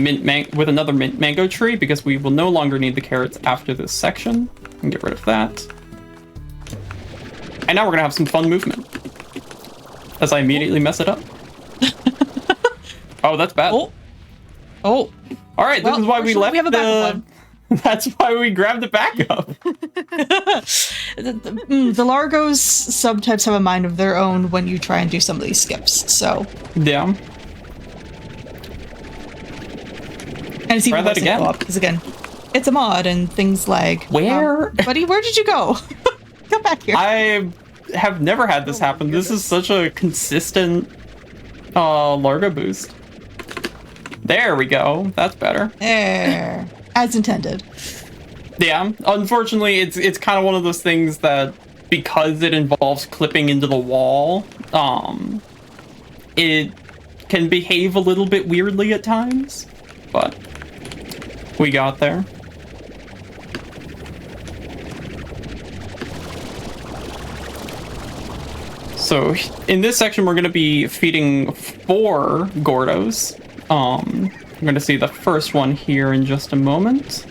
with another mint mango tree because we will no longer need the carrots after this section. And get rid of that. And now we're going to have some fun movement. As I immediately mess it up. Oh, that's bad. Oh. All right, this is why we left we have a backup one. That's why we grabbed the backup. The Largos sometimes have a mind of their own when you try and do some of these skips, so. Yeah. And it's even Try that again. Because again, it's a mod and things like... Where? Buddy, where did you go? Come back here. I have never had this happen. This is such a consistent Largo boost. There we go. That's better. There. As intended. Yeah. Unfortunately, it's kind of one of those things that because it involves clipping into the wall, it can behave a little bit weirdly at times. But we got there. So in this section, we're going to be feeding 4 Gordos. I'm going to see the first one here in just a moment.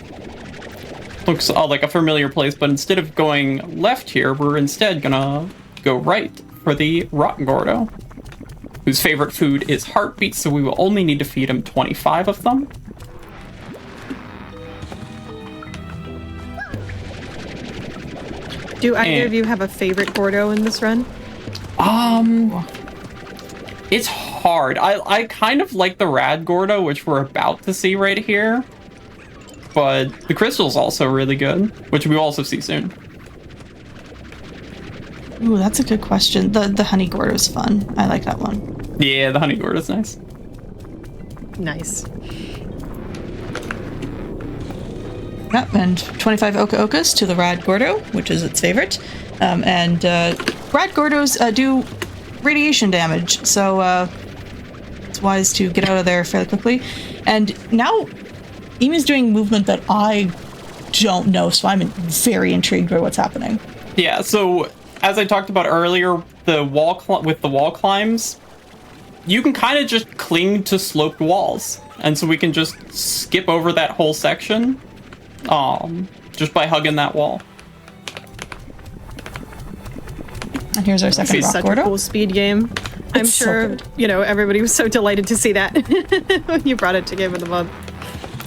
Looks like a familiar place, but instead of going left here, we're instead going to go right for the Rock Gordo, whose favorite food is heartbeats, so we will only need to feed him 25 of them. Do either of you have a favorite Gordo in this run? It's hard. I kind of like the Rad Gordo, which we're about to see right here. But the Crystal's also really good, which we will also see soon. Ooh, that's a good question. The Honey Gordo's fun. I like that one. Yeah, the Honey Gordo's nice. Nice. Yep, and 25 Oka Okas to the Rad Gordo, which is its favorite. And Rad Gordos do radiation damage, so it's wise to get out of there fairly quickly. And now Emu's doing movement that I don't know, so I'm very intrigued by what's happening. Yeah, so as I talked about earlier, the with the wall climbs, you can kind of just cling to sloped walls, and so we can just skip over that whole section, just by hugging that wall. And here's our second Rock Such Gordo. a cool speed game. I'm It's so sure, good. everybody was so delighted to see that when you brought it to Game of the Month.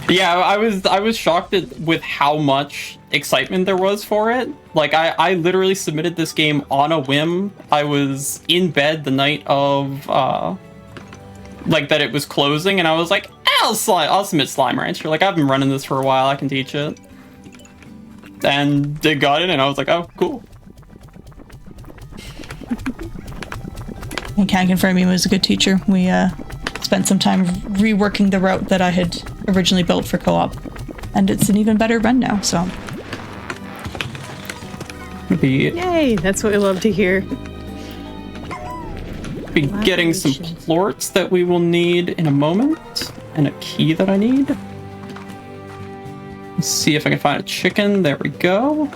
Yeah, I was shocked with how much excitement there was for it. Like I literally submitted this game on a whim. I was in bed the night of like that it was closing, and I was like, I'll submit Slime Rancher. Like I've been running this for a while, I can teach it. And they got it, and I was like, oh, cool. I can confirm he was a good teacher. We spent some time reworking the route that I had originally built for co-op, and it's an even better run now, so. Yay, that's what we love to hear. Be getting some plorts that we will need in a moment, and a key that I need. Let's see if I can find a chicken. There we go.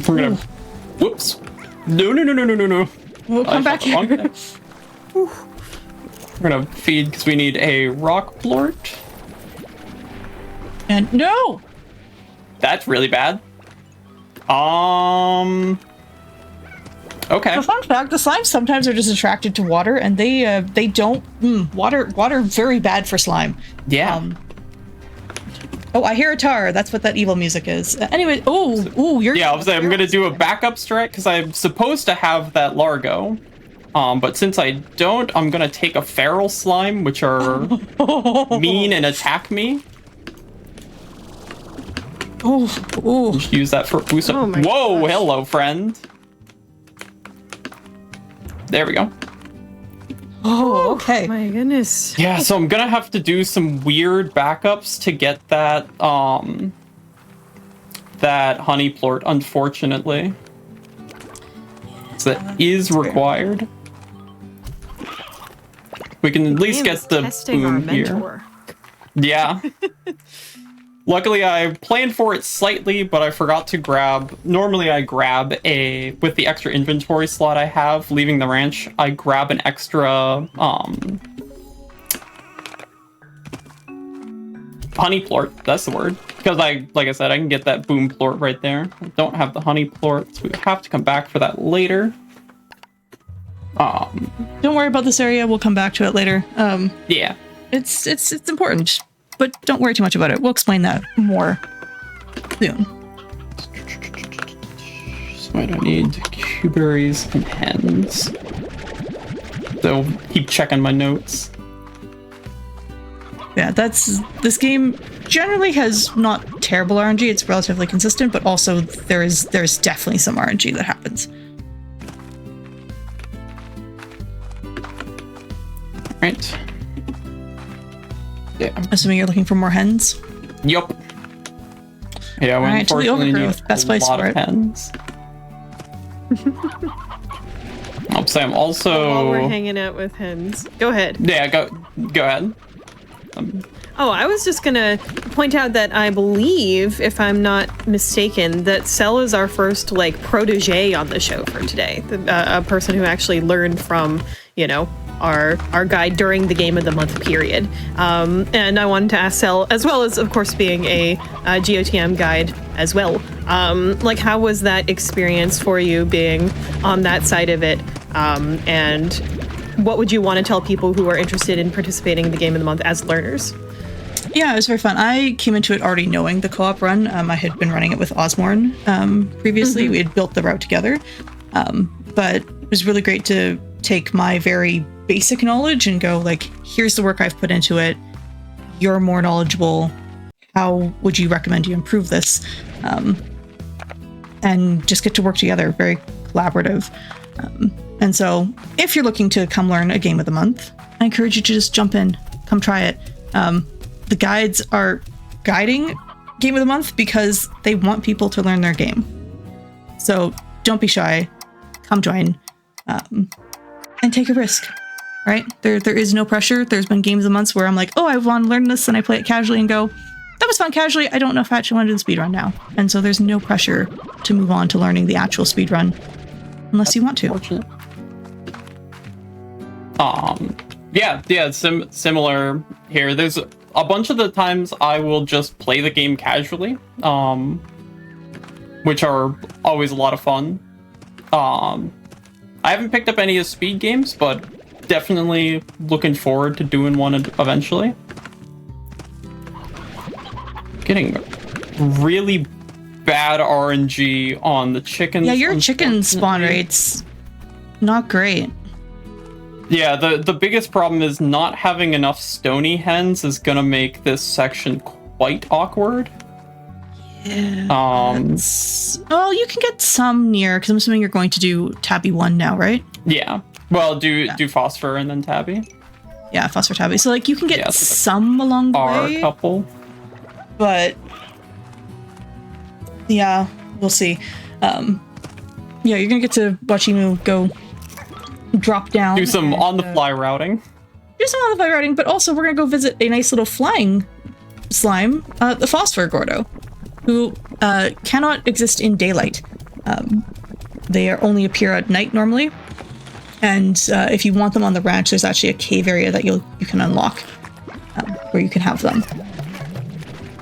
We're gonna... Whoops. No. We'll come back here. We're gonna feed because we need a rock plort. And no! That's really bad. Okay. So fun fact, the slimes sometimes are just attracted to water, and they don't... water very bad for slime. Yeah. Oh, I hear a tar. That's what that evil music is. Anyway, you're... Yeah, I'm gonna do a backup strike, because I'm supposed to have that Largo. But since I don't, I'm gonna take a feral slime, which are mean and attack me. Just use that for boost up. Oh my Whoa, gosh. hello, friend. There we go. Oh, okay. My goodness. Yeah, so I'm gonna have to do some weird backups to get that that honey plort, unfortunately. So that is required. We can at least get the boom here. Yeah. Luckily, I planned for it slightly, but I forgot to grab... Normally, I grab with the extra inventory slot I have, leaving the ranch, I grab an extra, honey plort, that's the word. Because like I said, I can get that boom plort right there. I don't have the honey plort, so we have to come back for that later. Don't worry about this area, we'll come back to it later. Yeah. It's important, but don't worry too much about it. We'll explain that more soon. So I don't need cuberries and hens. So keep checking my notes. Yeah, this game generally has not terrible RNG. It's relatively consistent, but also there's definitely some RNG that happens. Right. Yeah. Assuming you're looking for more hens. Yup. Yeah, we Alright, to the unfortunately need overgrowth. Best place a lot for of it. hens. I'll say I'm also... While we're hanging out with hens. Go ahead. Yeah, go ahead. I was just gonna point out that I believe, if I'm not mistaken, that Cell is our first, like, protege on the show for today. A person who actually learned from, our guide during the Game of the Month period. And I wanted to ask Cell, as well as, of course, being a GOTM guide as well, how was that experience for you being on that side of it? And what would you want to tell people who are interested in participating in the Game of the Month as learners? Yeah, it was very fun. I came into it already knowing the co-op run. I had been running it with Osmorn previously. We had built the route together. But it was really great to take my very basic knowledge and go, here's the work I've put into it. You're more knowledgeable. How would you recommend you improve this? And just get to work together. Very collaborative. And so if you're looking to come learn a Game of the Month, I encourage you to just jump in, come try it. The guides are guiding Game of the Month because they want people to learn their game. So don't be shy, come join, and take a risk, right? There is no pressure. There's been Games of the Months where I'm like, I want to learn this, and I play it casually and go, that was fun casually. I don't know if I actually want to do the speedrun now. And so there's no pressure to move on to learning the actual speedrun unless you want to. Similar here. There's a bunch of the times I will just play the game casually, which are always a lot of fun. I haven't picked up any of speed games, but definitely looking forward to doing one eventually. Getting really bad RNG on the chickens. Yeah, your chicken spawn rate's not great. Yeah, the biggest problem is not having enough stony hens is gonna make this section quite awkward. Yeah. Oh, you can get some near, because I'm assuming you're going to do Tabby 1 now, right? Yeah. Well, do Phosphor and then Tabby. Yeah, Phosphor Tabby. So, like, you can get some along the way. A couple. But, yeah, we'll see. Yeah, you're gonna get to watch Emu go drop down. Do some on-the-fly routing. Do some on-the-fly routing, but also we're gonna go visit a nice little flying slime, the Phosphor Gordo, who cannot exist in daylight. They only appear at night normally, and if you want them on the ranch, there's actually a cave area that you can unlock where you can have them.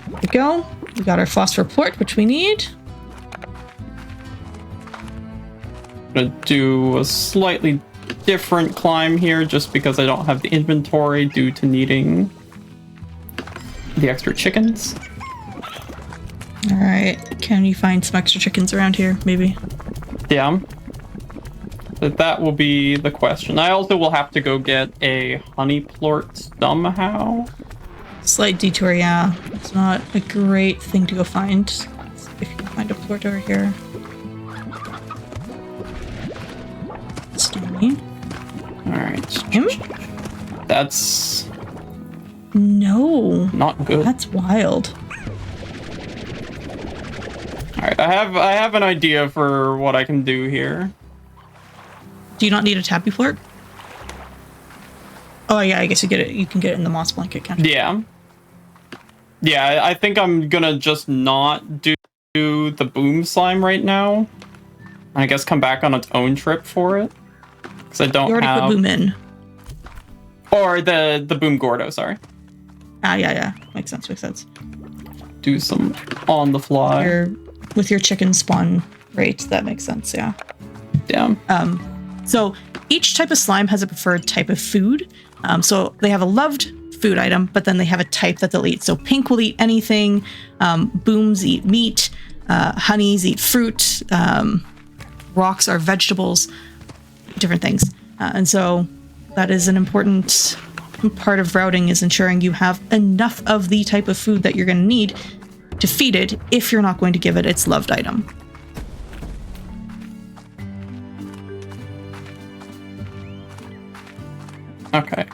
There we go. We got our phosphor port, which we need. I'm gonna do a slightly different climb here just because I don't have the inventory due to needing the extra chickens. All right. Can you find some extra chickens around here, maybe? Yeah. But that will be the question. I also will have to go get a honey plort somehow. Slight detour, yeah. It's not a great thing to go find. Let's see if you can find a plort over here. Stony. Alright. That's... No. Not good. That's wild. Alright, I have an idea for what I can do here. Do you not need a Tabby plort? Oh yeah, I guess you get it. You can get it in the moss blanket, can't you? Yeah. Yeah, I think I'm gonna just not do the boom slime right now. I guess come back on its own trip for it. Because I don't You already put boom in. Or the boom Gordo, sorry. Ah, yeah. Makes sense. Do some on the fly. With your chicken spawn rate, that makes sense, yeah. Yeah. So each type of slime has a preferred type of food. So they have a loved food item, but then they have a type that they'll eat. So pink will eat anything, booms eat meat, honeys eat fruit, rocks are vegetables, different things. And so that is an important part of routing, is ensuring you have enough of the type of food that you're going to need to feed it if you're not going to give it its loved item. Okay.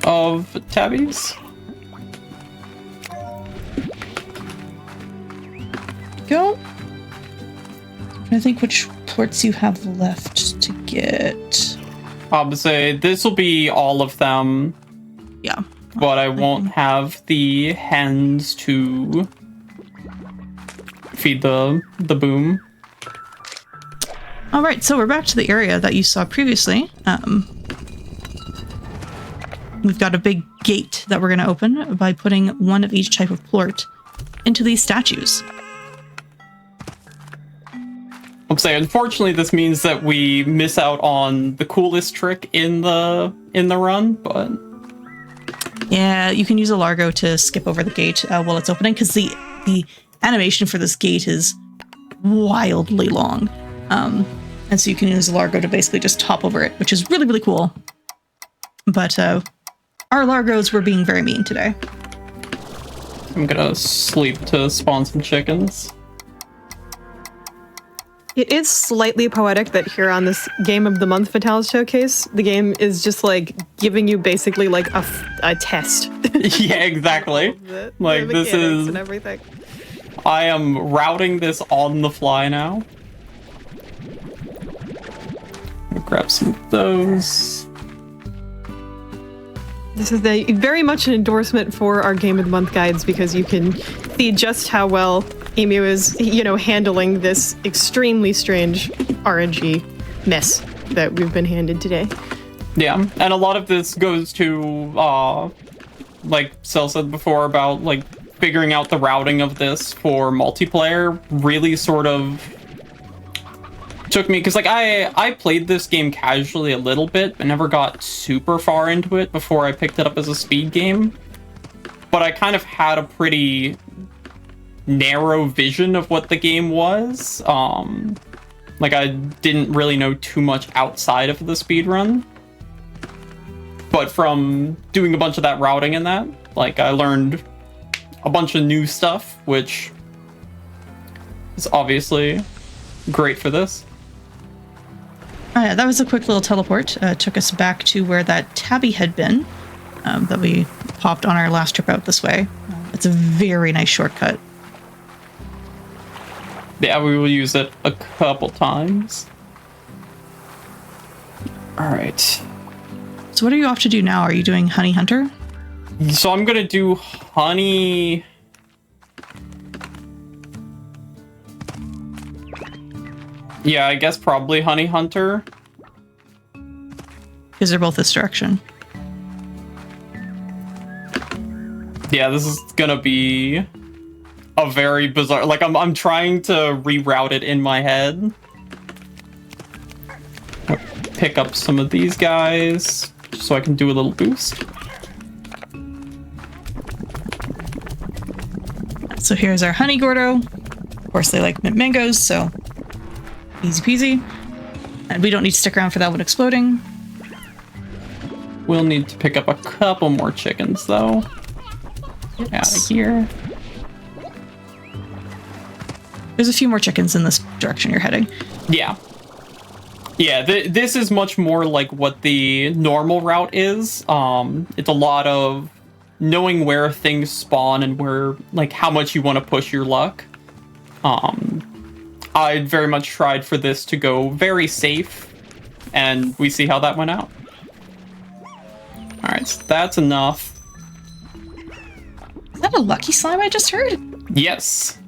Of tabbies. Go. I think which ports you have left to get. I would say this will be all of them. Yeah. But I won't have the hens to feed the boom. All right, so we're back to the area that you saw previously. We've got a big gate that we're going to open by putting one of each type of plort into these statues. I'm saying, unfortunately, this means that we miss out on the coolest trick in the run, but yeah, you can use a Largo to skip over the gate while it's opening, because the animation for this gate is wildly long. And so you can use a Largo to basically just hop over it, which is really, really cool. But our Largos were being very mean today. I'm gonna sleep to spawn some chickens. It is slightly poetic that here on this Game of the Month Fatales Showcase, the game is just like giving you basically like a test. Yeah, exactly. Like the this is and everything. I am routing this on the fly now. I'll grab some of those. This is very much an endorsement for our Game of the Month guides, because you can see just how well Emu is, handling this extremely strange RNG mess that we've been handed today. Yeah, and a lot of this goes to, like Cel said before, about, like, figuring out the routing of this for multiplayer really sort of took me, because like I played this game casually a little bit, but never got super far into it before I picked it up as a speed game. But I kind of had a pretty narrow vision of what the game was. Like I didn't really know too much outside of the speed run. But from doing a bunch of that routing and that, like I learned a bunch of new stuff, which is obviously great for this. Oh yeah, that was a quick little teleport. Took us back to where that tabby had been that we popped on our last trip out this way. It's a very nice shortcut. Yeah, we will use it a couple times. All right. So what are you off to do now? Are you doing Honey Hunter? So I'm gonna do Honey... Yeah, I guess probably Honey Hunter. Because they're both this direction. Yeah, this is gonna be a very bizarre... Like, I'm trying to reroute it in my head. Pick up some of these guys, so I can do a little boost. So here's our Honey Gordo. Of course, they like mint mangoes, so easy peasy. And we don't need to stick around for that one exploding. We'll need to pick up a couple more chickens, though. Get out of here. There's a few more chickens in this direction you're heading. Yeah. Yeah, this is much more like what the normal route is. It's a lot of knowing where things spawn and where, like, how much you want to push your luck. I very much tried for this to go very safe, and we see how that went out. Alright, so that's enough. Is that a lucky slime I just heard? Yes.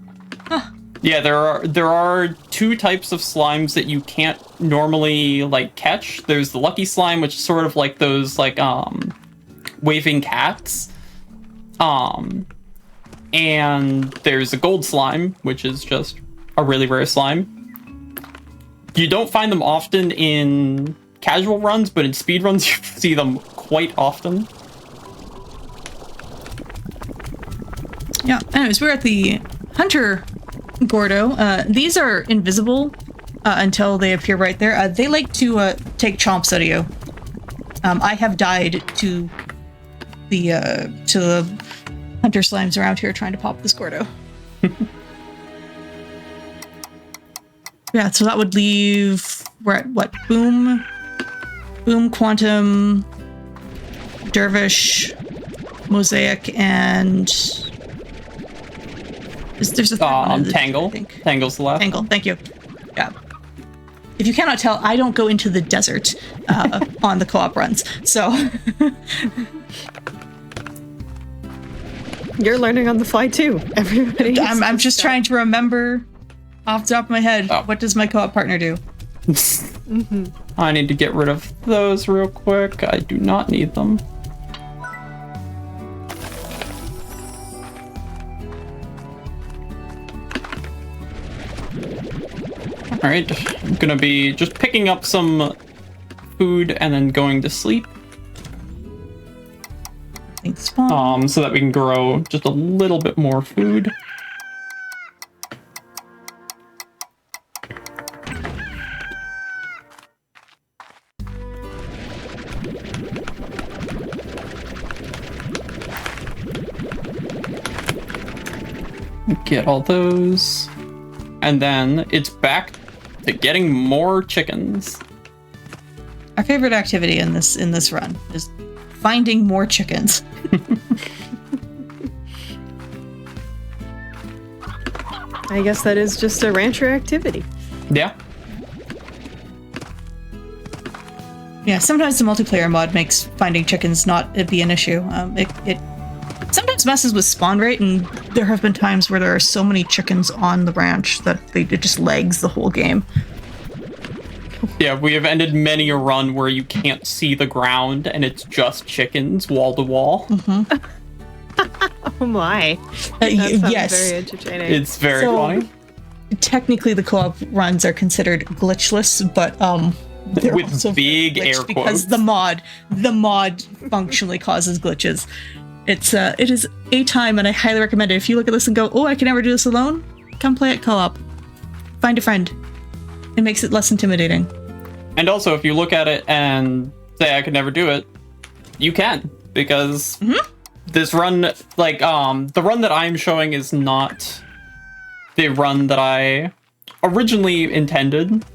Huh. Yeah, there are two types of slimes that you can't normally like catch. There's the lucky slime, which is sort of like those like waving cats. And there's a gold slime, which is just a really rare slime. You don't find them often in casual runs, but in speed runs you see them quite often. Yeah, anyways, we're at the Hunter Gordo. These are invisible until they appear right there. They like to take chomps out of you. I have died to the hunter slimes around here trying to pop this Gordo. Yeah, so that would leave... We're at what? Boom, Quantum, Dervish, Mosaic, and... There's a third one Tangle. I think. Tangle's the last. Tangle, thank you. Yeah. If you cannot tell, I don't go into the desert on the co-op runs, so... You're learning on the fly too, everybody. I'm just trying to remember off the top of my head, what does my co-op partner do? I need to get rid of those real quick. I do not need them. Alright, I'm gonna be just picking up some food and then going to sleep. So that we can grow just a little bit more food. Get all those. And then it's back to getting more chickens. Our favorite activity in this run is finding more chickens. I guess that is just a rancher activity. Yeah. Yeah, sometimes the multiplayer mod makes finding chickens not be an issue. It sometimes messes with spawn rate, and there have been times where there are so many chickens on the ranch that it just lags the whole game. Yeah, we have ended many a run where you can't see the ground and it's just chickens wall to wall. Oh my. That sounds yes. very entertaining. It's very funny. technically the co-op runs are considered glitchless, but they're With also big glitched air because quotes. the mod functionally causes glitches. It is a time, and I highly recommend it. If you look at this and go, "Oh, I can never do this alone," come play it co-op. Find a friend. It makes it less intimidating. And also, if you look at it and say, I could never do it, you can. Because this run, like, the run that I'm showing is not the run that I originally intended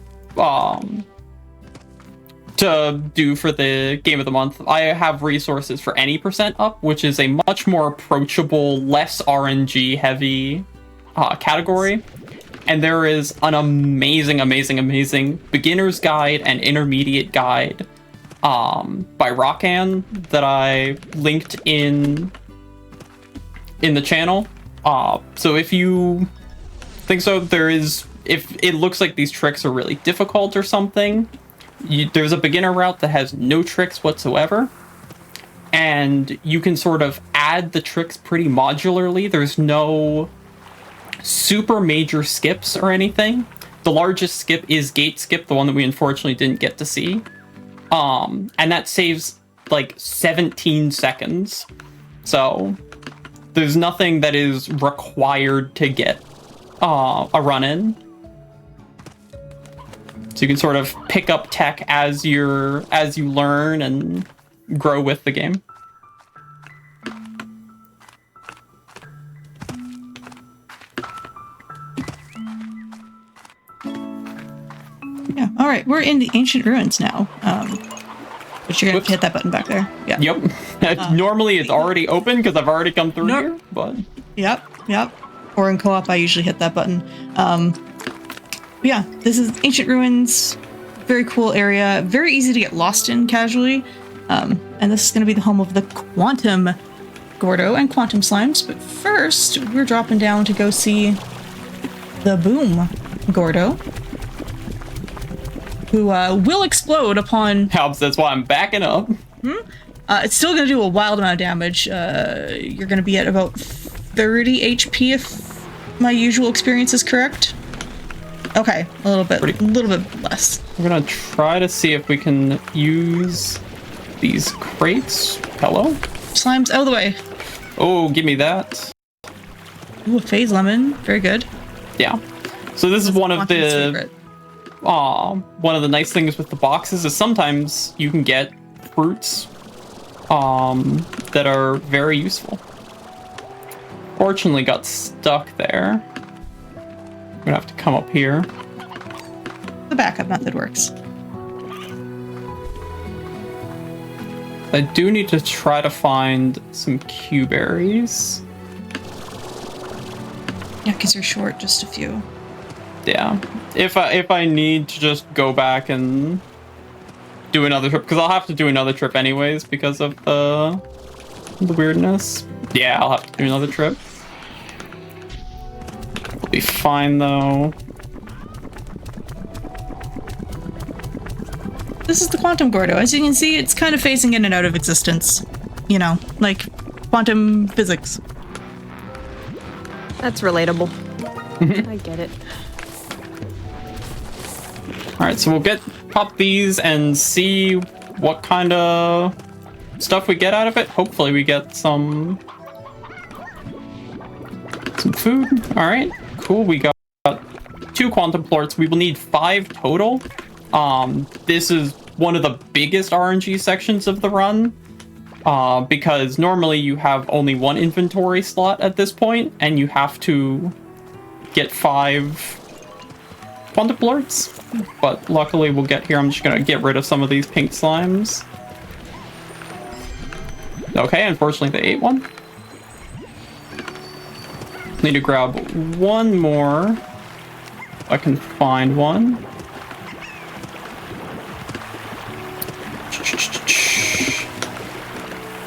to do for the Game of the Month. I have resources for any percent up, which is a much more approachable, less RNG heavy category. And there is an amazing beginner's guide and intermediate guide by Rockan that I linked in the channel. So if you think so, if it looks like these tricks are really difficult or something, there's a beginner route that has no tricks whatsoever. And you can sort of add the tricks pretty modularly. There's no super major skips or anything. The largest skip is gate skip, the one that we unfortunately didn't get to see. And that saves like 17 seconds. So there's nothing that is required to get a run in. So you can sort of pick up tech as you learn and grow with the game. Yeah. All right, we're in the ancient ruins now. But you're gonna have to hit that button back there. Yeah. Yep. Normally it's already open because I've already come through here, but Yep. Or in co-op, I usually hit that button. But yeah, this is ancient ruins. Very cool area. Very easy to get lost in casually. And this is going to be the home of the Quantum Gordo and Quantum Slimes. But first, we're dropping down to go see the Boom Gordo, who will explode upon... helps. That's why I'm backing up. It's still going to do a wild amount of damage. You're going to be at about 30 HP if my usual experience is correct. Okay, a little bit less. We're gonna try to see if we can use these crates. Hello? Slime's out of the way. Oh, give me that. Ooh, phase lemon. Very good. Yeah. So this is one of Quantum's the favorite. one of the nice things with the boxes is sometimes you can get fruits that are very useful. Fortunately got stuck there. I'm gonna have to come up here. The backup method works. I do need to try to find some Q berries. Yeah, because you're short just a few. Yeah. If I need to just go back and do another trip, because I'll have to do another trip anyways because of the weirdness. Yeah, I'll have to do another trip. We'll be fine though. This is the Quantum Gordo. As you can see, it's kind of phasing in and out of existence. You know, like quantum physics. That's relatable. I get it. Alright, so we'll pop these and see what kind of stuff we get out of it. Hopefully we get some food. Alright, cool. We got 2 quantum plorts. We will need 5 total. This is one of the biggest RNG sections of the run. Because normally you have only 1 inventory slot at this point, and you have to get 5 quantum plorts. But luckily we'll get here. I'm just gonna get rid of some of these pink slimes. Okay, unfortunately they ate one. Need to grab one more. If I can find one.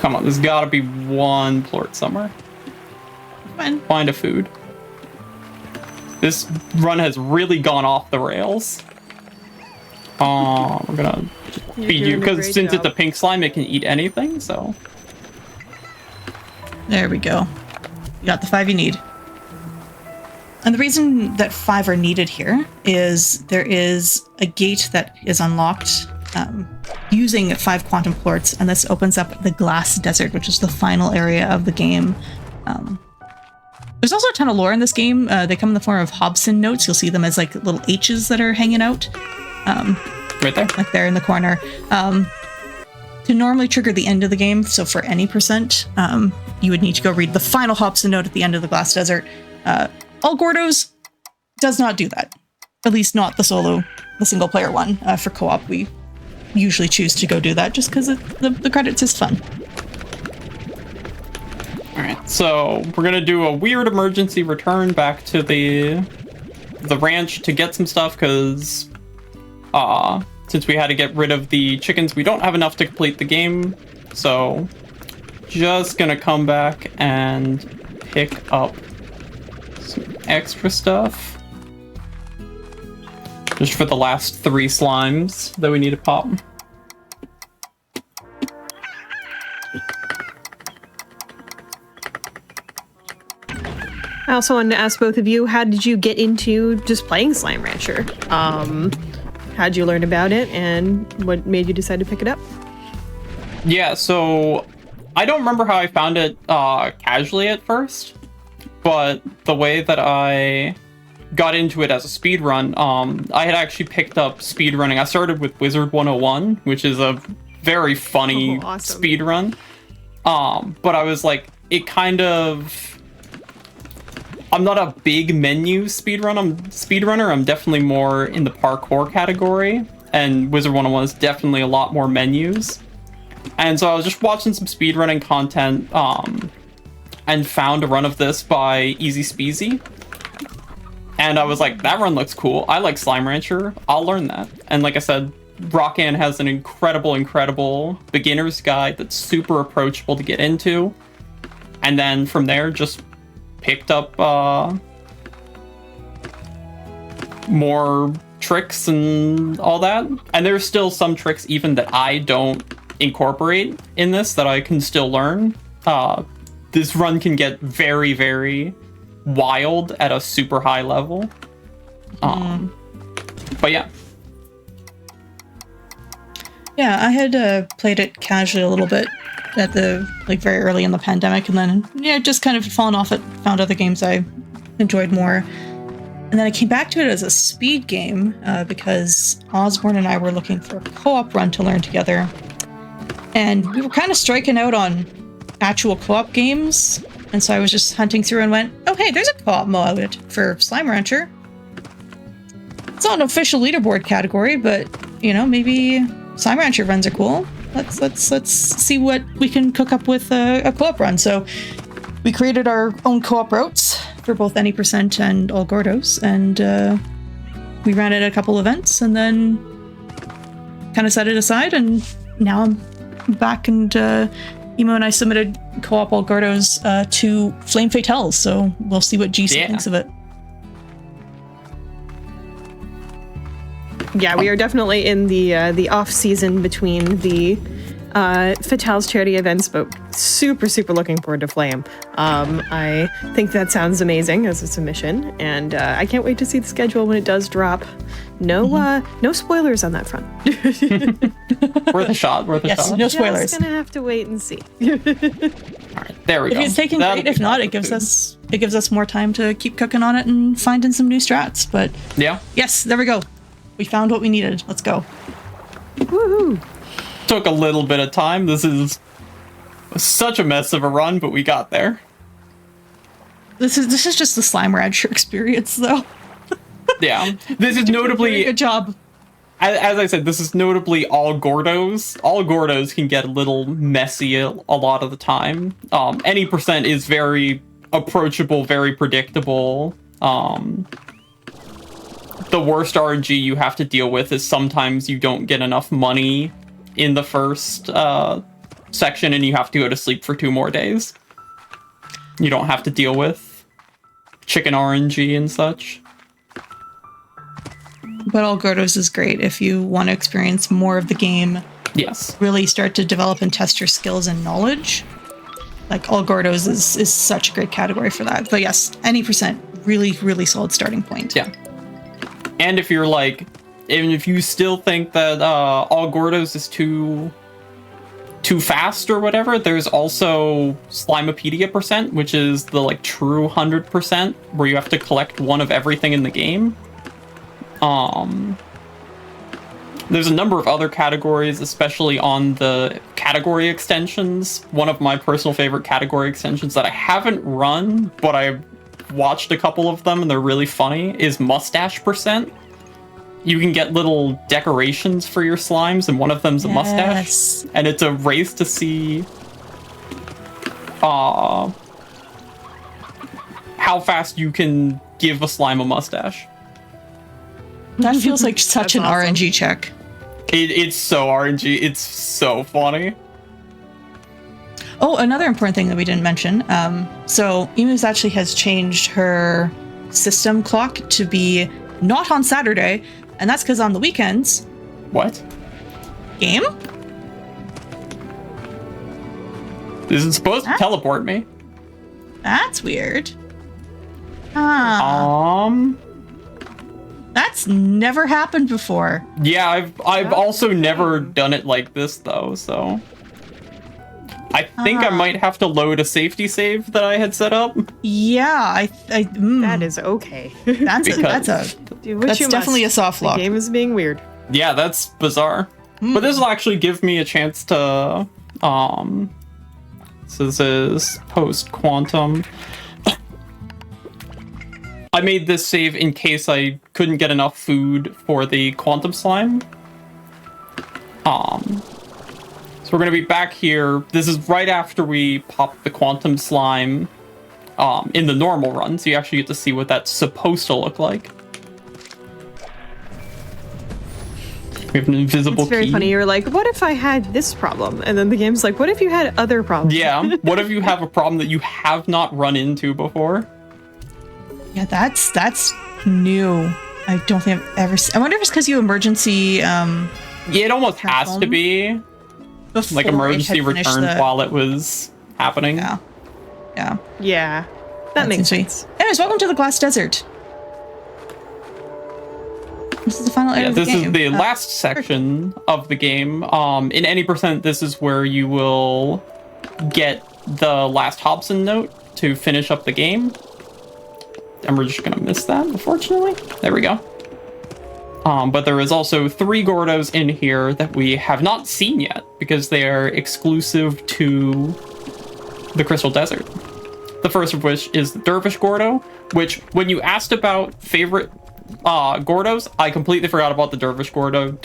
Come on, there's gotta be one plort somewhere. Fine. Find a food. This run has really gone off the rails. We're gonna feed you, because since it's a pink slime, it can eat anything, so. There we go. You got the 5 you need. And the reason that 5 are needed here is there is a gate that is unlocked using 5 quantum quartz, and this opens up the glass desert, which is the final area of the game. There's also a ton of lore in this game. They come in the form of Hobson notes. You'll see them as like little H's that are hanging out. Right there. Like there in the corner. To normally trigger the end of the game, so for any percent, you would need to go read the final Hobson note at the end of the glass desert. All Gordos does not do that. At least not the single player one. For co-op, we usually choose to go do that just because the credits is fun. All right, so we're gonna do a weird emergency return back to the ranch to get some stuff because since we had to get rid of the chickens, we don't have enough to complete the game. So just gonna come back and pick up some extra stuff just for the last 3 slimes that we need to pop. I also wanted to ask both of you, how did you get into just playing Slime Rancher? How'd you learn about it, and what made you decide to pick it up? Yeah, so I don't remember how I found it casually at first, but the way that I got into it as a speedrun, I had actually picked up speedrunning. I started with Wizard 101, which is a very funny awesome speedrun. But I was like, it kind of... I'm not a big menu speedrunner. I'm definitely more in the parkour category, and Wizard 101 is definitely a lot more menus. And so I was just watching some speedrunning content, and found a run of this by Easy Speezy. And I was like, that run looks cool. I like Slime Rancher. I'll learn that. And like I said, Rockan has an incredible beginner's guide that's super approachable to get into. And then from there, just picked up more tricks and all that. And there's still some tricks even that I don't incorporate in this that I can still learn. This run can get very, very wild at a super high level. But yeah. Yeah, I had played it casually a little bit at the very early in the pandemic, and then just kind of fallen off it, found other games I enjoyed more. And then I came back to it as a speed game because Osborne and I were looking for a co-op run to learn together. And we were kind of striking out on actual co-op games. And so I was just hunting through and went, oh, hey, there's a co-op mode for Slime Rancher. It's not an official leaderboard category, but, maybe Slime Rancher runs are cool. Let's see what we can cook up with a co-op run. So we created our own co-op routes for both Any Percent and All Gordos, and we ran it at a couple events, and then kind of set it aside, and now I'm back, and Emo and I submitted co-op All Gordos to Flame Fatales, so we'll see what GC thinks of it. Yeah, we are definitely in the off season between the Fatales charity events, but super looking forward to Flame. I think that sounds amazing as a submission, and I can't wait to see the schedule when it does drop. No spoilers on that front. Worth a shot. Yes, no spoilers. Just gonna have to wait and see. All right, there we go. If it's taking great, if not, it gives us more time to keep cooking on it and finding some new strats. But yeah, yes, there we go. We found what we needed. Let's go. Woohoo! Took a little bit of time. This is such a mess of a run, but we got there. This is just the Slime Rancher experience, though. Yeah, this is notably good job. As I said, this is notably All Gordos. All Gordos can get a little messy a lot of the time. Any Percent is very approachable, very predictable. The worst RNG you have to deal with is sometimes you don't get enough money in the first section and you have to go to sleep for 2 more days. You don't have to deal with chicken RNG and such. But All Gordos is great if you want to experience more of the game. Yes. Really start to develop and test your skills and knowledge. Like All Gordos is such a great category for that. But yes, Any Percent, really, really solid starting point. Yeah. And if you're like, even if you still think that all Gordos is too fast or whatever, there's also Slimepedia percent, which is the like true 100% where you have to collect one of everything in the game. There's a number of other categories, especially on the category extensions. One of my personal favorite category extensions that I haven't run, but I've watched a couple of them and they're really funny, is Mustache percent. You can get little decorations for your slimes, and one of them's a mustache. And it's a race to see how fast you can give a slime a mustache. That feels like such an awesome. RNG check. It's so RNG. It's so funny. Oh, another important thing that we didn't mention. So Emus actually has changed her system clock to be not on Saturday, and that's because on the weekends. What? Game? This is supposed to teleport me. That's weird. That's never happened before. Yeah, I've also never done it like this though, so I think I might have to load a safety save that I had set up. Yeah, That is okay. that's Do what that's you definitely must. a soft lock. The game is being weird. Yeah, that's bizarre. But this will actually give me a chance to so this is post quantum. I made this save in case I couldn't get enough food for the quantum slime. So we're gonna be back here. This is right after we pop the quantum slime in the normal run, so you actually get to see what that's supposed to look like. We have an invisible It's very key. funny. You're like, what if I had this problem? And then the game's like, what if you had other problems? Yeah. What if you have a problem that you have not run into before? Yeah, that's new. I don't think I've ever seen. I wonder if it's because you emergency. Yeah, it almost has to be. Like emergency return while it was happening. Yeah. Yeah. Yeah. That makes sense. Anyways, welcome to the Glass Desert. This is the final area of the this game. is the last section of the game. In any percent, this is where you will get the last Hobson note to finish up the game. And we're just gonna miss that, unfortunately. There we go. But there is also 3 Gordos in here that we have not seen yet because they are exclusive to the Crystal Desert. The first of which is the Dervish Gordo, which when you asked about favorite Gordos, I completely forgot about the Dervish Gordo.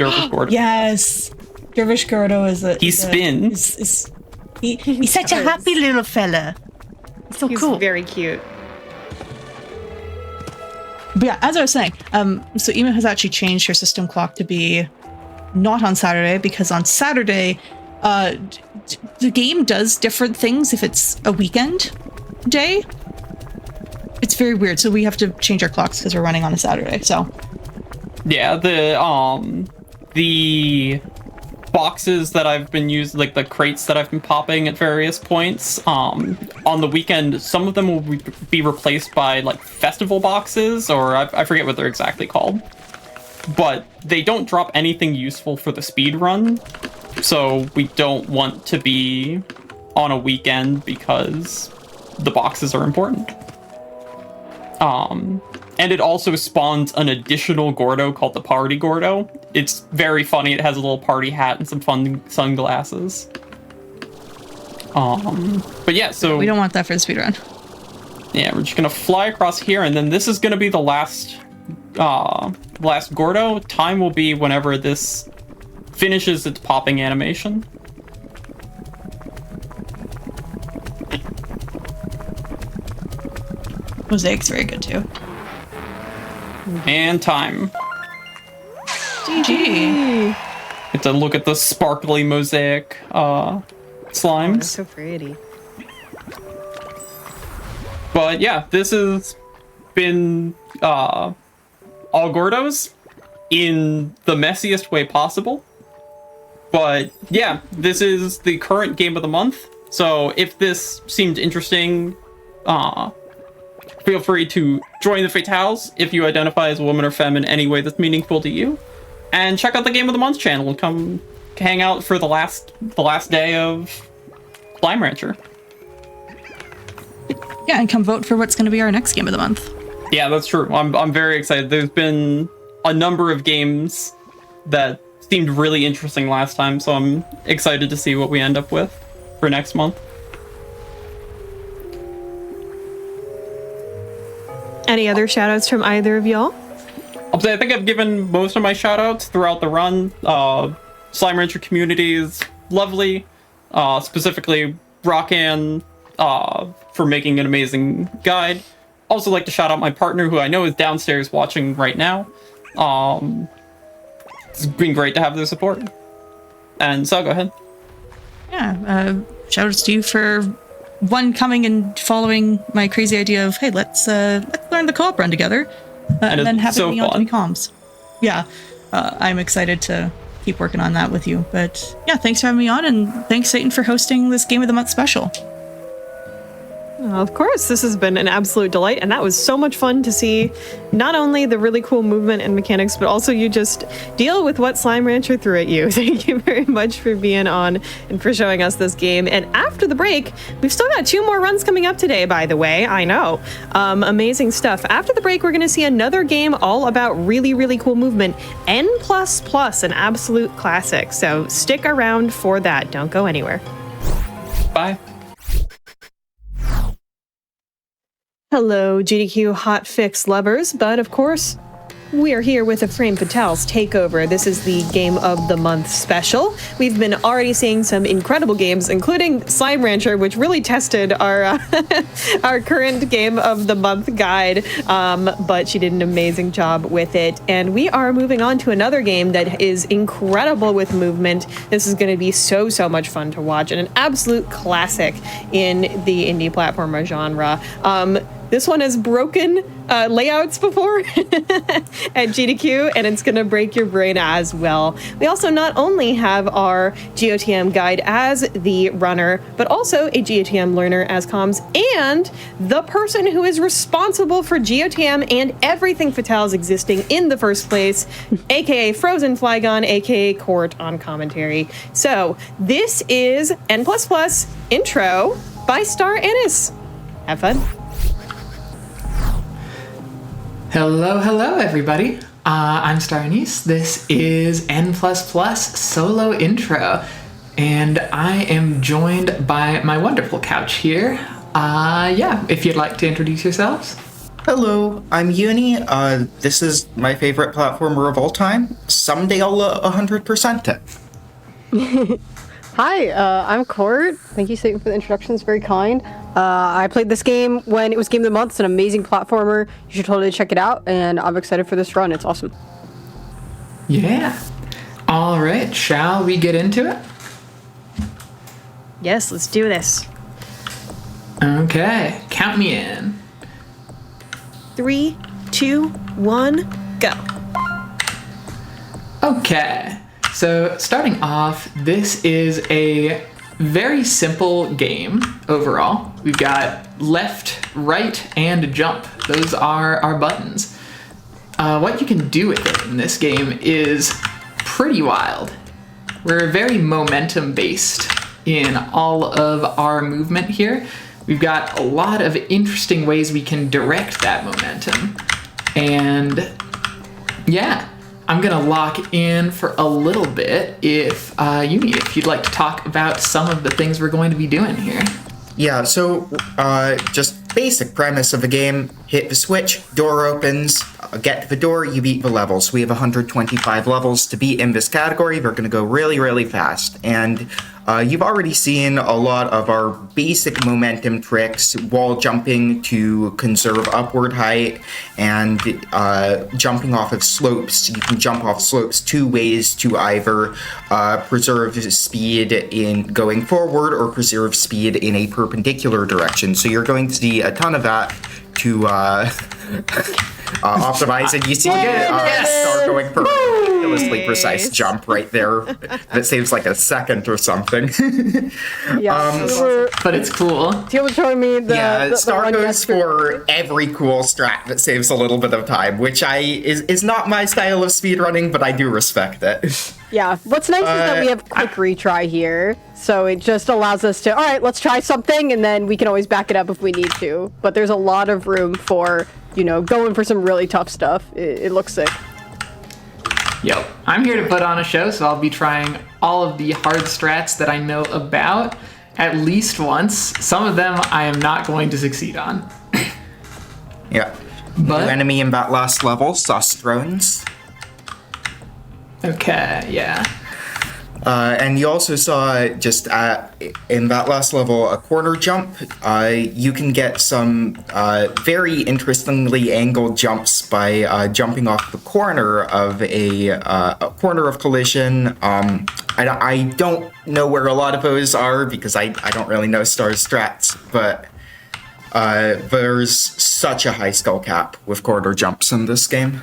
Yes, Dervish Gordo is a. He spins. He's such a happy little fella. So He's cool. very cute. But yeah, as I was saying, so Emu has actually changed her system clock to be not on Saturday because on Saturday, the game does different things if it's a weekend day. It's very weird. So we have to change our clocks because we're running on a Saturday. So yeah, the boxes that I've been using, like the crates that I've been popping at various points, on the weekend, some of them will be replaced by like festival boxes, or I forget what they're exactly called. But they don't drop anything useful for the speed run, so we don't want to be on a weekend because the boxes are important. And it also spawns an additional Gordo called the Party Gordo. It's very funny. It has a little party hat and some fun sunglasses. But yeah, so we don't want that for the speedrun. Yeah, we're just gonna fly across here, and then this is gonna be the last Gordo. Time will be whenever this finishes its popping animation. Mosaic's very good too. And time. GG. Get to look at the sparkly mosaic slimes. That's so pretty. But yeah, this has been all Gordos in the messiest way possible. But yeah, this is the current game of the month. So if this seemed interesting feel free to join the Fatales if you identify as a woman or femme in any way that's meaningful to you. And check out the Game of the Month channel. Come hang out for the last day of Slime Rancher. Yeah, and come vote for what's going to be our next game of the month. Yeah, that's true. I'm very excited. There's been a number of games that seemed really interesting last time, so I'm excited to see what we end up with for next month. Any other shout-outs from either of y'all? I think I've given most of my shout-outs throughout the run. Slime Rancher community is lovely. Specifically, Rockan for making an amazing guide. Also like to shout out my partner, who I know is downstairs watching right now. It's been great to have their support. And so, go ahead. Yeah, shout outs to you for one coming and following my crazy idea of, hey, let's learn the co-op run together, and then having me on Tony Comms. Yeah, I'm excited to keep working on that with you. But yeah, thanks for having me on, and thanks Satan for hosting this Game of the Month special. Well, of course, this has been an absolute delight, and that was so much fun to see not only the really cool movement and mechanics, but also you just deal with what Slime Rancher threw at you. Thank you very much for being on and for showing us this game. And after the break, we've still got 2 more runs coming up today, by the way. I know. Amazing stuff. After the break, we're going to see another game all about really, really cool movement. N++, an absolute classic. So stick around for that. Don't go anywhere. Bye. Hello, GDQ Hotfix lovers, but of course, we are here with a Frame Fatales takeover. This is the Game of the Month special. We've been already seeing some incredible games, including Slime Rancher, which really tested our our current Game of the Month guide, but she did an amazing job with it. And we are moving on to another game that is incredible with movement. This is going to be so much fun to watch, and an absolute classic in the indie platformer genre. This one has broken layouts before at GDQ, and it's going to break your brain as well. We also not only have our GOTM guide as the runner, but also a GOTM learner as comms, and the person who is responsible for GOTM and everything Fatales existing in the first place, aka Frozen Flygon, aka Court on commentary. So this is N++ intro by Star Ennis. Have fun. Hello, everybody. I'm Star Anise. This is N++ solo intro, and I am joined by my wonderful couch here. Yeah, if you'd like to introduce yourselves. Hello, I'm Uni. This is my favorite platformer of all time. Someday I'll 100% it. Hi, I'm Court. Thank you, Satan, for the introduction. It's very kind. I played this game when it was Game of the Month. It's an amazing platformer. You should totally check it out, and I'm excited for this run. It's awesome. Yeah. All right, shall we get into it? Yes, let's do this. Okay, count me in. 3, 2, 1, go. Okay, so starting off, this is a very simple game overall. We've got left, right, and jump. Those are our buttons. What you can do with it in this game is pretty wild. We're very momentum-based in all of our movement here. We've got a lot of interesting ways we can direct that momentum. And yeah, I'm gonna lock in for a little bit if you'd like to talk about some of the things we're going to be doing here. Yeah, so just basic premise of the game, hit the switch, door opens, get to the door, you beat the levels. We have 125 levels to beat in this category. They're gonna go really, really fast. And you've already seen a lot of our basic momentum tricks, wall jumping to conserve upward height, and jumping off of slopes. You can jump off slopes 2 ways to either preserve speed in going forward or preserve speed in a perpendicular direction. So you're going to see a ton of that to optimize, and you see it start going forward. ridiculously precise jump right there that saves like a second or something. But it's cool. Teal was showing me the Star one goes yesterday. for every cool strat that saves a little bit of time, which is not my style of speedrunning, but I do respect it. Yeah, what's nice is that we have quick retry here, so it just allows us to, all right, let's try something, and then we can always back it up if we need to. But there's a lot of room for, going for some really tough stuff. It looks sick. Yo, I'm here to put on a show, so I'll be trying all of the hard strats that I know about at least once. Some of them I am not going to succeed on. Yeah. But New enemy in that last level, sus drones. Okay, yeah. And you also saw just in that last level a corner jump. You can get some very interestingly angled jumps by jumping off the corner of a corner of collision. I don't know where a lot of those are because I don't really know Star's strats, but there's such a high skill cap with corner jumps in this game.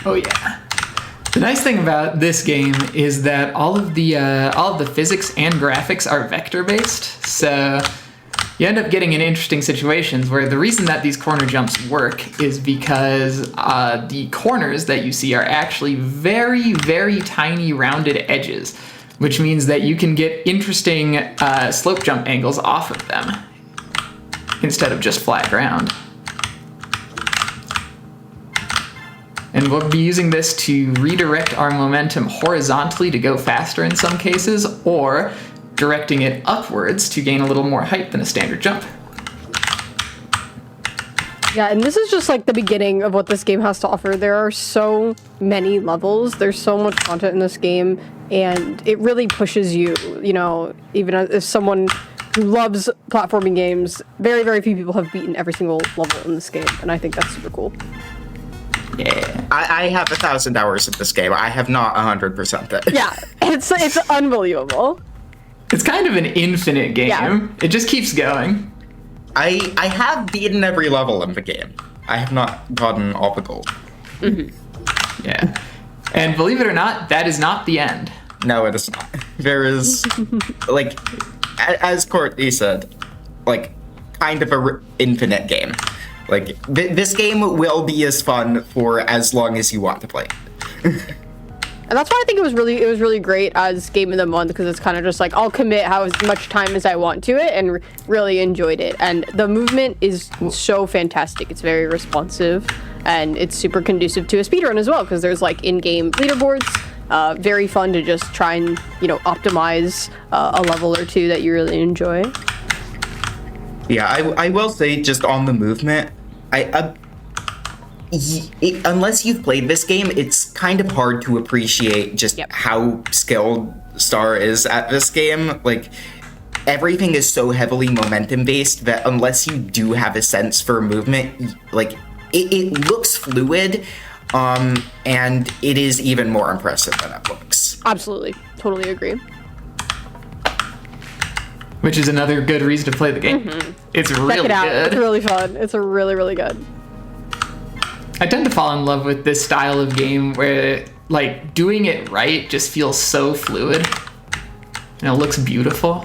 Oh yeah. The nice thing about this game is that all of the physics and graphics are vector based, so you end up getting in interesting situations where the reason that these corner jumps work is because the corners that you see are actually very, very tiny rounded edges, which means that you can get interesting slope jump angles off of them instead of just flat ground. And we'll be using this to redirect our momentum horizontally to go faster in some cases, or directing it upwards to gain a little more height than a standard jump. Yeah, and this is just like the beginning of what this game has to offer. There are so many levels, there's so much content in this game, and it really pushes you, even as someone who loves platforming games, very, very few people have beaten every single level in this game, and I think that's super cool. Yeah. I have 1,000 hours of this game. I have not 100% it. Yeah, it's unbelievable. It's kind of an infinite game. Yeah. It just keeps going. I have beaten every level in the game. I have not gotten all the gold. Yeah. And believe it or not, that is not the end. No, it is not. There is, like, as Courtney said, like, kind of a infinite game. Like, this game will be as fun for as long as you want to play it. And that's why I think it was really great as Game of the Month, because it's kind of just like, I'll commit how much time as I want to it, and really enjoyed it. And the movement is so fantastic. It's very responsive, and it's super conducive to a speedrun as well, because there's like in-game leaderboards. Very fun to just try and, optimize a level or two that you really enjoy. Yeah, I will say, just on the movement, unless you've played this game, it's kind of hard to appreciate just how skilled Star is at this game. Like, everything is so heavily momentum based that unless you do have a sense for movement, like, it looks fluid, and it is even more impressive than it looks. Absolutely. Totally agree. Which is another good reason to play the game. It's really Check it out. good. It's really fun. It's really, really good. I tend to fall in love with this style of game where, like, doing it right just feels so fluid. And it looks beautiful.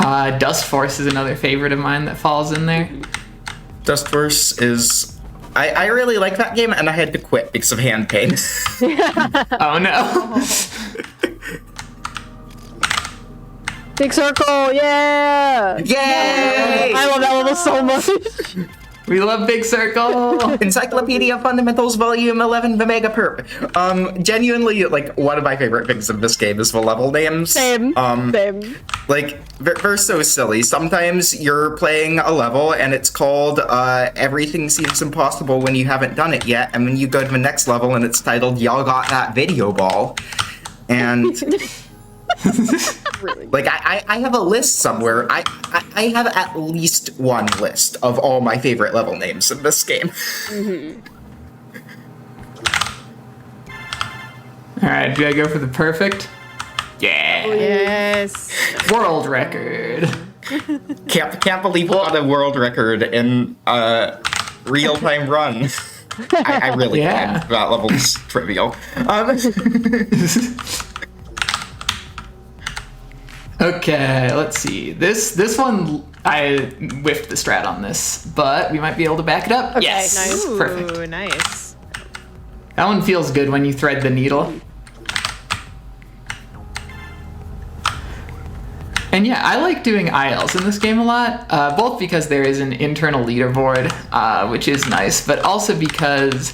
Dust Force is another favorite of mine that falls in there. Dust Force is... I really like that game, and I had to quit because of hand pain. Oh no. Big circle, yeah! Yay! I love that level so much. We love Big Circle. Encyclopedia Fundamentals Volume 11, the Mega Perp. Genuinely, like, one of my favorite things of this game is the level names. Same. Like, they're so silly. Sometimes you're playing a level and it's called Everything Seems Impossible When You Haven't Done It Yet, and then you go to the next level and it's titled Y'all Got That Video Ball. And... Really? Like, I have a list somewhere. I have at least one list of all my favorite level names in this game. Alright, do I go for the perfect? Yeah. Yes. World record. Can't believe we got a world record in a real-time run. I really Yeah. can't. That level's trivial. Okay, let's see. This one, I whiffed the strat on this, but we might be able to back it up. Okay, Yes, nice. perfect. Ooh, nice. That one feels good when you thread the needle. And yeah, I like doing ILs in this game a lot, both because there is an internal leaderboard, which is nice, but also because,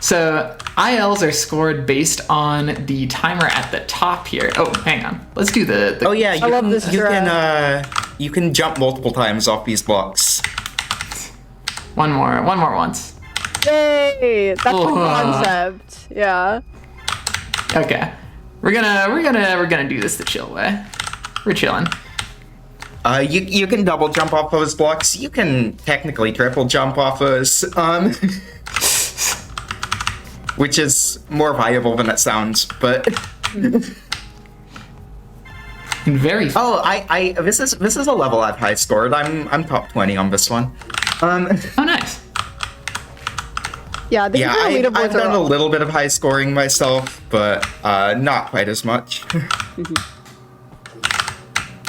so ILs are scored based on the timer at the top here. Oh, hang on. Let's do the Oh yeah, I love this you can jump multiple times off these blocks. one more once. Yay! That's the Oh. concept. Yeah. Okay. We're gonna do this the chill way. We're chilling. You can double jump off those blocks. You can technically triple jump off those, which is more viable than it sounds. But Very oh, I this is a level I've high scored. I'm top 20 on this one. Oh, nice. Yeah, the Yeah, internal leaderboards I've done are a little bit of high scoring myself, but not quite as much.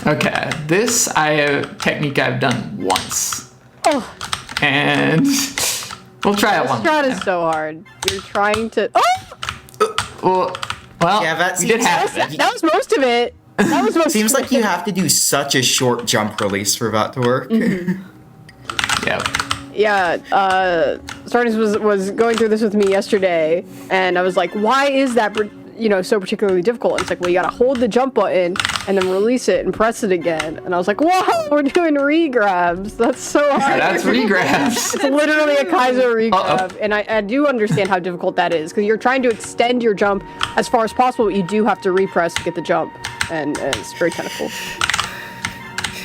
Okay, this technique I've done once. Oh, And we'll try it this one strat more is time. so hard. You're trying to. Oh, Well, Yeah, that we did seems- have that it. was most of it. That was most. Seems of like it. you have to do such a short jump release for that to work. Yep. Yeah, Sardis was going through this with me yesterday, and I was like, "Why is that, so particularly difficult?" And it's like, "Well, you gotta hold the jump button and then release it and press it again." And I was like, "Whoa, we're doing re-grabs. That's so hard." That's regrabs. It's literally a Kaizo regrab, and I do understand how difficult that is because you're trying to extend your jump as far as possible, but you do have to repress to get the jump, and it's very kind of cool.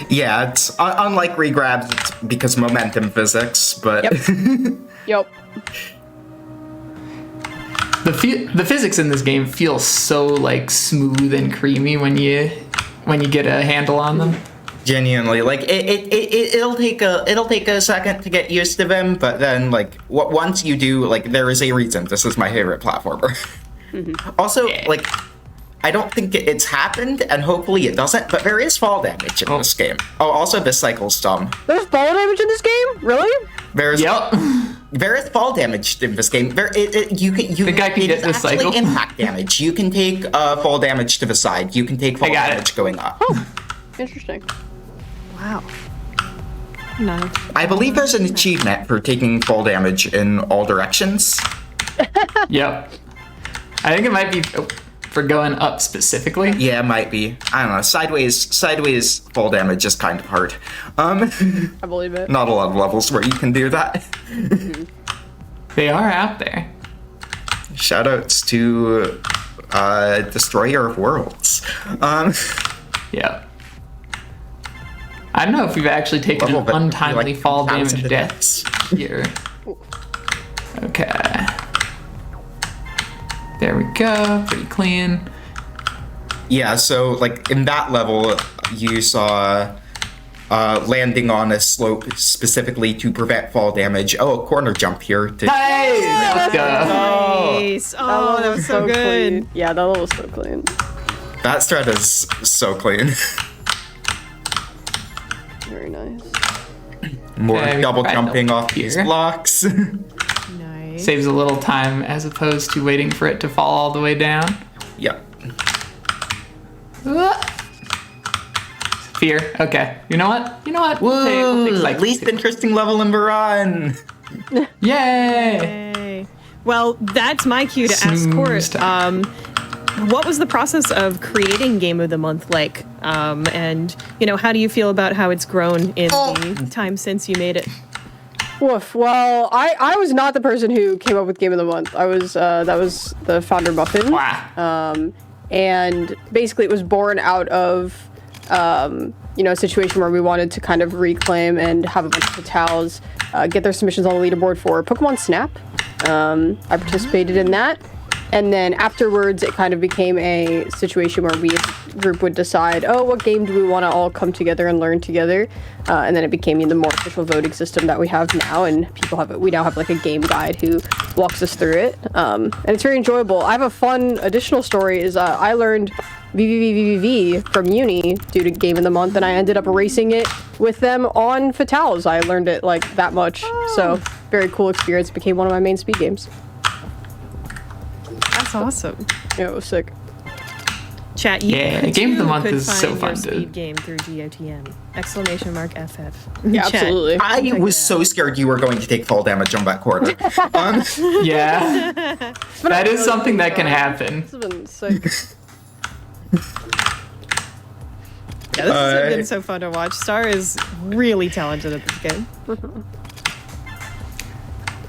Yeah, it's unlike regrabs, it's because momentum physics, but Yep. The physics in this game feel so like smooth and creamy when you get a handle on them. genuinely, like it'll take a second to get used to them, but then like once you do, like there is a reason this is my favorite platformer. Also, like I don't think it's happened, and hopefully it doesn't, but there is fall damage in this game. Oh, also this cycle's dumb. There's fall damage in this game? Really? There's Yep. There is fall damage in this game. You think I can get this cycle? Impact damage. You can take fall damage to the side. You can take fall got it. damage going up. Interesting. Wow. Nice. I believe there's an achievement for taking fall damage in all directions. Yep. I think it might be for going up specifically. Yeah, it might be. I don't know. Sideways fall damage is kind of hard. I believe it. Not a lot of levels where you can do that. They are out there. Shoutouts to Destroyer of Worlds. Yep. I don't know if we've actually taken Level an that, untimely like, fall counts damage into death deaths. here. Okay. There we go. Pretty clean. Yeah, so like in that level, you saw landing on a slope specifically to prevent fall damage. Oh, a corner jump here. Nice! Let's go. Nice. Oh, that was so good. Clean. Yeah, that level was so clean. That strat is so clean. Very nice. More Okay, we double can try jumping double off these here. blocks. Nice. Saves a little time as opposed to waiting for it to fall all the way down. Yep. Fear. Okay. You know what? Woo! We'll take cycle Least too. interesting level in the run. Yay! Yay. Well, that's my cue to ask Smooth Court. start. What was the process of creating Game of the Month like? And how do you feel about how it's grown in the time since you made it? Woof. Well, I was not the person who came up with Game of the Month. I was that was the founder Muffin. Wow. And basically it was born out of a situation where we wanted to kind of reclaim and have a bunch of Fatals get their submissions on the leaderboard for Pokemon Snap. I participated in that. And then afterwards, it kind of became a situation where we as a group would decide, oh, what game do we want to all come together and learn together? And then it became the more official voting system that we have now. And we now have like a game guide who walks us through it, and it's very enjoyable. I have a fun additional story. Is I learned VVVVV from uni due to Game of the Month, and I ended up racing it with them on Fatales. I learned it like that much, so very cool experience. It became one of my main speed games. That's awesome. Yeah, it was sick. Chat, you Game of the Month could is so find fun your to... speed game through GOTM. Exclamation mark FF. Yeah, Chat. absolutely. I was so scared you were going to take fall damage on that quarter. Yeah. That is something that can happen. This has been sick. Yeah, this has been so fun to watch. Star is really talented at this game.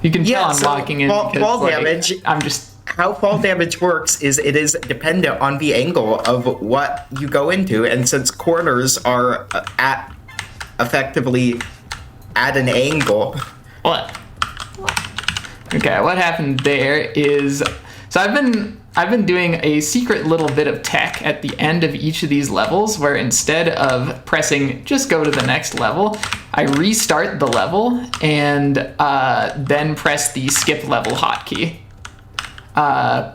You can tell I'm locking in. Fall like, damage. I'm just... How fall damage works is it is dependent on the angle of what you go into, and since corners are effectively at an angle. What? Okay, what happened there is, so I've been doing a secret little bit of tech at the end of each of these levels, where instead of pressing just go to the next level, I restart the level and then press the skip level hotkey.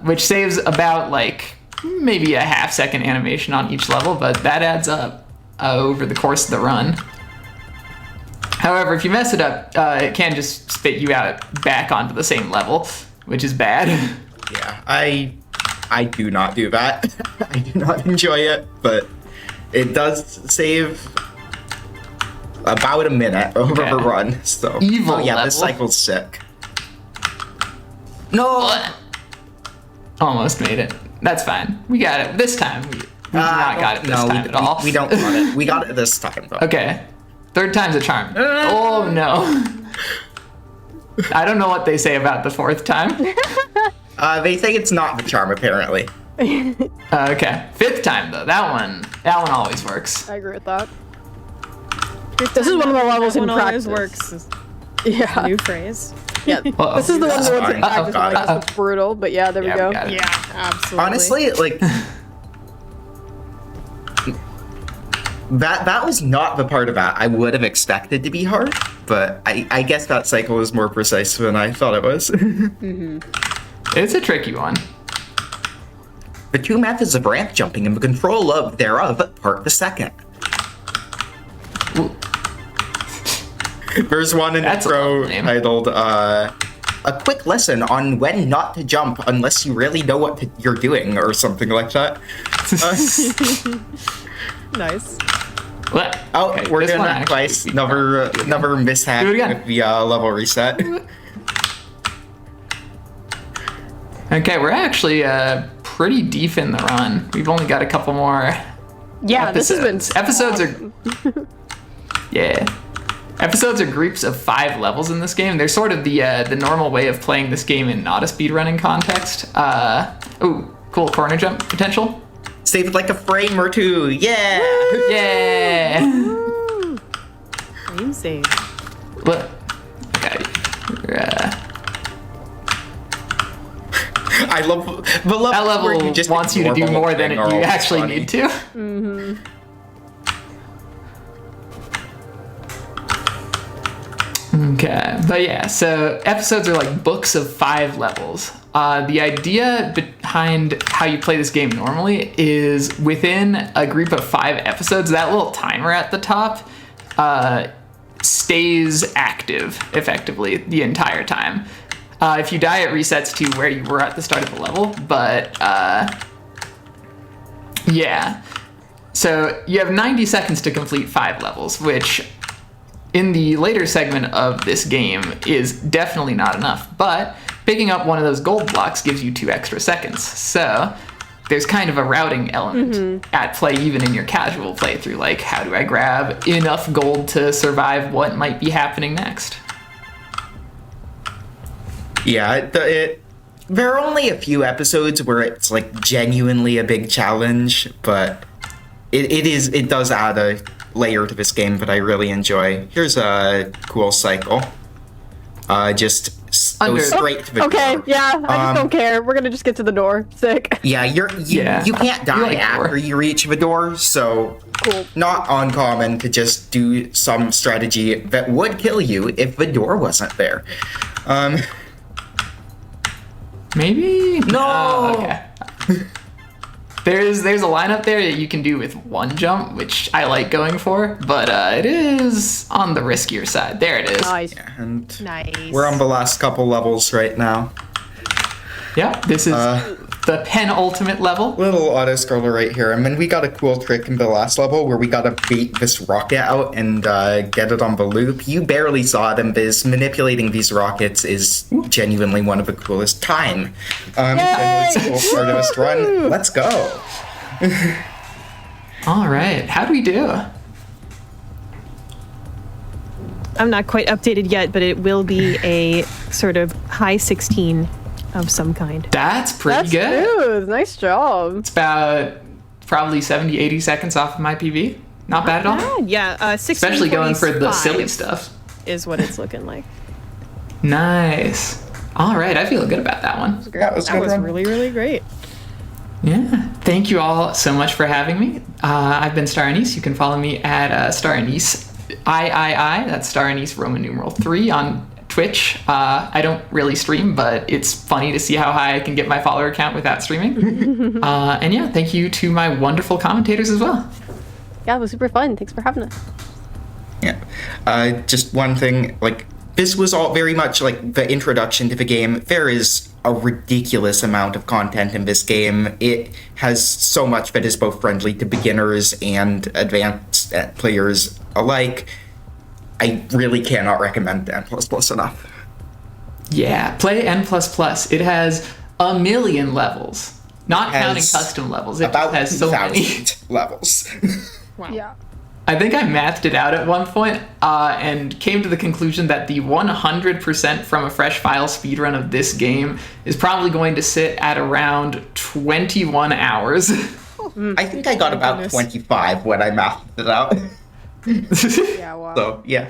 Which saves about like maybe a half-second animation on each level, but that adds up over the course of the run. However, if you mess it up, it can just spit you out back onto the same level, which is bad. Yeah, I do not do that. I do not enjoy it, but it does save about a minute over the run. So Evil yeah, level. this cycle's sick. No. What? Almost made it. That's fine. We got it this time. We not got it this time at all. We don't got it. We got it this time, though. Okay. Third time's a charm. Oh no. I don't know what they say about the fourth time. They say it's not the charm, apparently. Okay. Fifth time though. That one always works. I agree with that. This is one of the levels in practice. Works. Yeah. New phrase. Yeah. This is the one that in practice. I'm like, this looks brutal, but yeah, there we go. Yeah, absolutely. Honestly, like that was not the part of that I would have expected to be hard, but I guess that cycle was more precise than I thought it was. It's a tricky one. The two methods of ramp jumping and the control of thereof, part the second. There's one in intro titled a quick lesson on when not to jump unless you really know what you're doing, or something like that. Nice. What? Oh, Okay, we're this doing one that actually twice. Another mishap Do it again. with the level reset. Okay, we're actually pretty deep in the run. We've only got a couple more. Yeah, this has been episodes awesome. Yeah. Episodes are groups of 5 levels in this game. They're sort of the normal way of playing this game in not a speedrunning context. Ooh, cool corner jump potential. Saved like a frame or two. Yeah. Yeah. Frame save. What? Okay. I love the level. That level where you just wants you to do ignore more the than thing you or all actually funny. need to. Mm-hmm. Okay, but yeah, so episodes are like books of 5 levels. The idea behind how you play this game normally is within a group of 5 episodes, that little timer at the top stays active effectively the entire time. If you die, it resets to where you were at the start of the level, but yeah. So you have 90 seconds to complete 5 levels, which in the later segment of this game is definitely not enough, but picking up one of those gold blocks gives you 2 extra seconds. So there's kind of a routing element at play even in your casual playthrough, like how do I grab enough gold to survive what might be happening next? Yeah, there are only a few episodes where it's like genuinely a big challenge, but it does add a layer to this game that I really enjoy. Here's a cool cycle. Just go straight to the Okay, door. yeah, I just don't care. We're gonna just get to the door. Sick. Yeah, you can't die after you reach the door, so not uncommon to just do some strategy that would kill you if the door wasn't there. Maybe? No! Okay. There's a lineup there that you can do with one jump, which I like going for, but it is on the riskier side. There it is. Nice. And Nice. we're on the last couple levels right now. Yeah, this is the penultimate level. Little auto scroller right here. I mean, we got a cool trick in the last level where we gotta bait this rocket out and get it on the loop. You barely saw it, and Biz manipulating these rockets is genuinely one of the coolest time. It's a cool part of this run. Let's go. All right, how do we do? I'm not quite updated yet, but it will be a sort of high 16 of some kind. That's pretty good. Smooth. Nice job. It's about probably 70, 80 seconds off of my PV. Not bad at all. Yeah, 16, especially going for the silly stuff. Is what it's looking like. Nice. All right, I feel good about that one. That was really, really great. Yeah. Thank you all so much for having me. I've been Star Anise. You can follow me at Star Anise III. That's Star Anise Roman numeral 3 on Twitch. I don't really stream, but it's funny to see how high I can get my follower count without streaming. And yeah, thank you to my wonderful commentators as well. Yeah, it was super fun. Thanks for having us. Yeah. Just one thing, like, this was all very much like the introduction to the game. There is a ridiculous amount of content in this game. It has so much that is both friendly to beginners and advanced players alike. I really cannot recommend N++ enough. Yeah, play N++. It has a million levels. Not counting custom levels. It about has so many levels. Wow. Yeah. I think I mathed it out at one point, and came to the conclusion that the 100% from a fresh file speedrun of this game is probably going to sit at around 21 hours. I think I got about 25 when I mathed it out. Yeah, wow. So, yeah.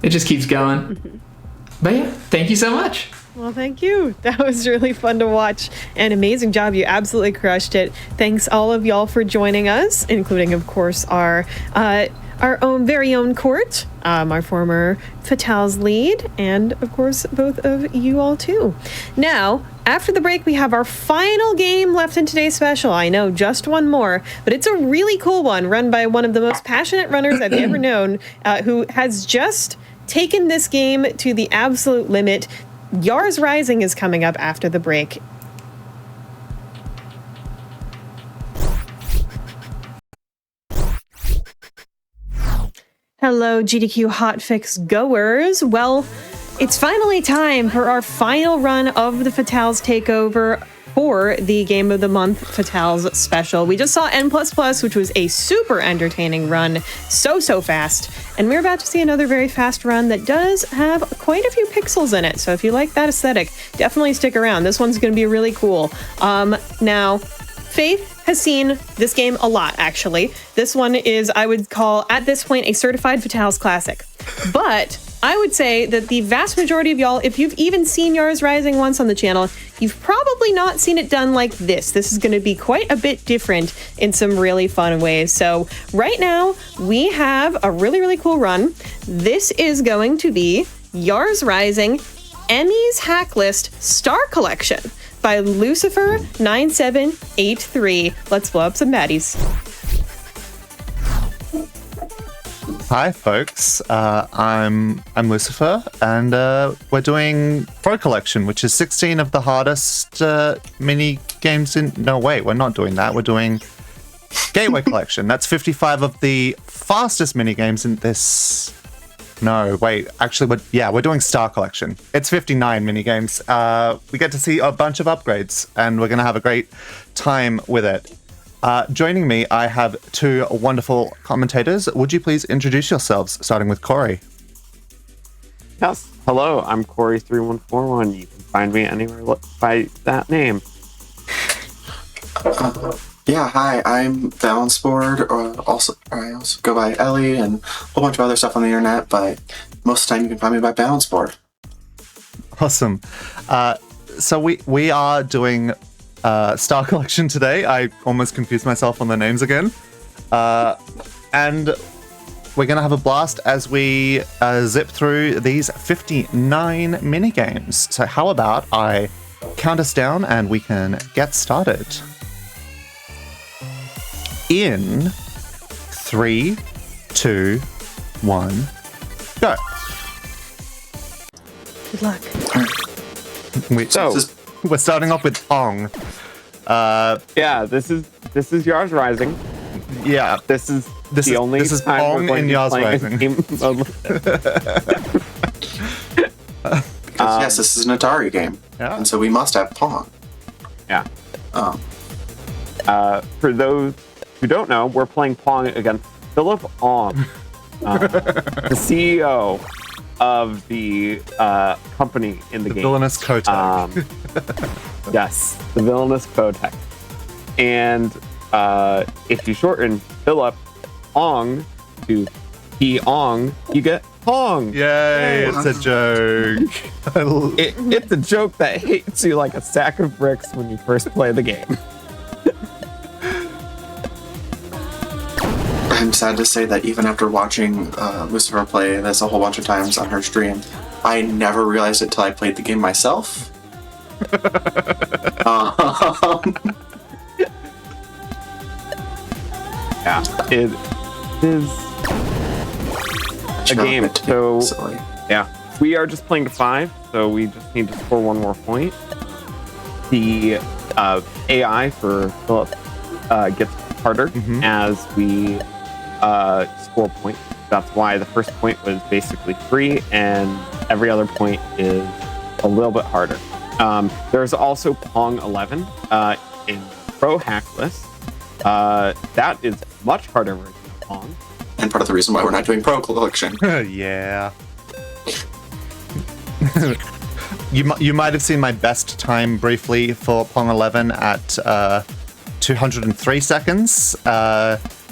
It just keeps going. But yeah, thank you so much. Well, thank you. That was really fun to watch. An amazing job. You absolutely crushed it. Thanks all of y'all for joining us, including, of course, our own very own Court, our former Fatals lead, and, of course, both of you all, too. Now, after the break, we have our final game left in today's special. I know, just one more, but it's a really cool one run by one of the most passionate runners I've ever known, who has just taken this game to the absolute limit. Yars Rising is coming up after the break. Hello, GDQ Hotfix goers. Well, it's finally time for our final run of the Fatals Takeover for the Game of the Month Fatals special. We just saw N++, which was a super entertaining run, so fast. And we're about to see another very fast run that does have quite a few pixels in it. So if you like that aesthetic, definitely stick around. This one's going to be really cool. Now, Faith has seen this game a lot, actually. This one is, I would call, at this point, a certified Fatals classic. But I would say that the vast majority of y'all, if you've even seen Yars Rising once on the channel, you've probably not seen it done like this. This is going to be quite a bit different in some really fun ways. So right now, we have a really, really cool run. This is going to be Yars Rising Emmy's Hacklist Star Collection by Lucifer9783. Let's blow up some baddies. Hi, folks. I'm Lucifer, and we're doing Pro Collection, which is 16 of the hardest mini games in. No, wait, we're not doing that. We're doing Gateway Collection. That's 55 of the fastest mini games in this. No, wait. Actually, we're doing Star Collection. It's 59 mini games. We get to see a bunch of upgrades, and we're gonna have a great time with it. Joining me, I have two wonderful commentators. Would you please introduce yourselves, starting with Corey? Yes. Hello, I'm Corey3141. You can find me anywhere by that name. Yeah, hi, I'm Balanceboard. I also go by Ellie and a whole bunch of other stuff on the internet, but most of the time you can find me by Balanceboard. Awesome. So we are doing Star Collection today. I almost confused myself on the names again. And we're going to have a blast as we zip through these 59 minigames. So how about I count us down and we can get started. In 3, 2, 1, go. Good luck. We're starting off with Pong. Yeah, this is Yars Rising. Yeah, this is time Pong in Yars Rising. Because yes, this is an Atari game, and so we must have Pong. Yeah. For those who don't know, we're playing Pong against Philip Ong, the CEO of the company in the game. Villainous Kotek. Yes, the Villainous Kotek. And if you shorten Philip Ong to P-Ong, you get Pong. Yay, it's a joke. It's a joke that hits you like a sack of bricks when you first play the game. I'm sad to say that even after watching Lucifer play this a whole bunch of times on her stream, I never realized it till I played the game myself. Yeah, it is a game. So yeah, we are just playing to 5, so we just need to score one more point. The AI for Philip gets harder as we score points. That's why the first point was basically free, and every other point is a little bit harder. There's also Pong 11 in Pro Hack List. That is much harder version of Pong. And part of the reason why we're not doing Pro Collection. Yeah. You might have seen my best time briefly for Pong 11 at 203 seconds.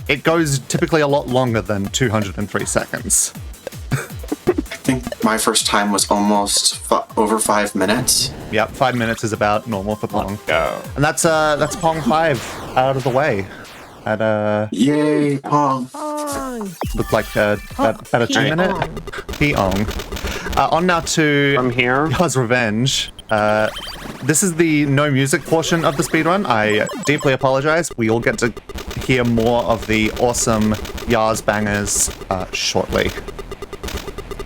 It goes typically a lot longer than 203 seconds. I think my first time was almost over 5 minutes. Yep, 5 minutes is about normal for Pong. And that's Pong 5 out of the way. Yay, Pong. Looked like about a 2 minute. P-ong. On now to From here. Yars Revenge. This is the no music portion of the speedrun. I deeply apologize. We all get to hear more of the awesome Yars bangers shortly.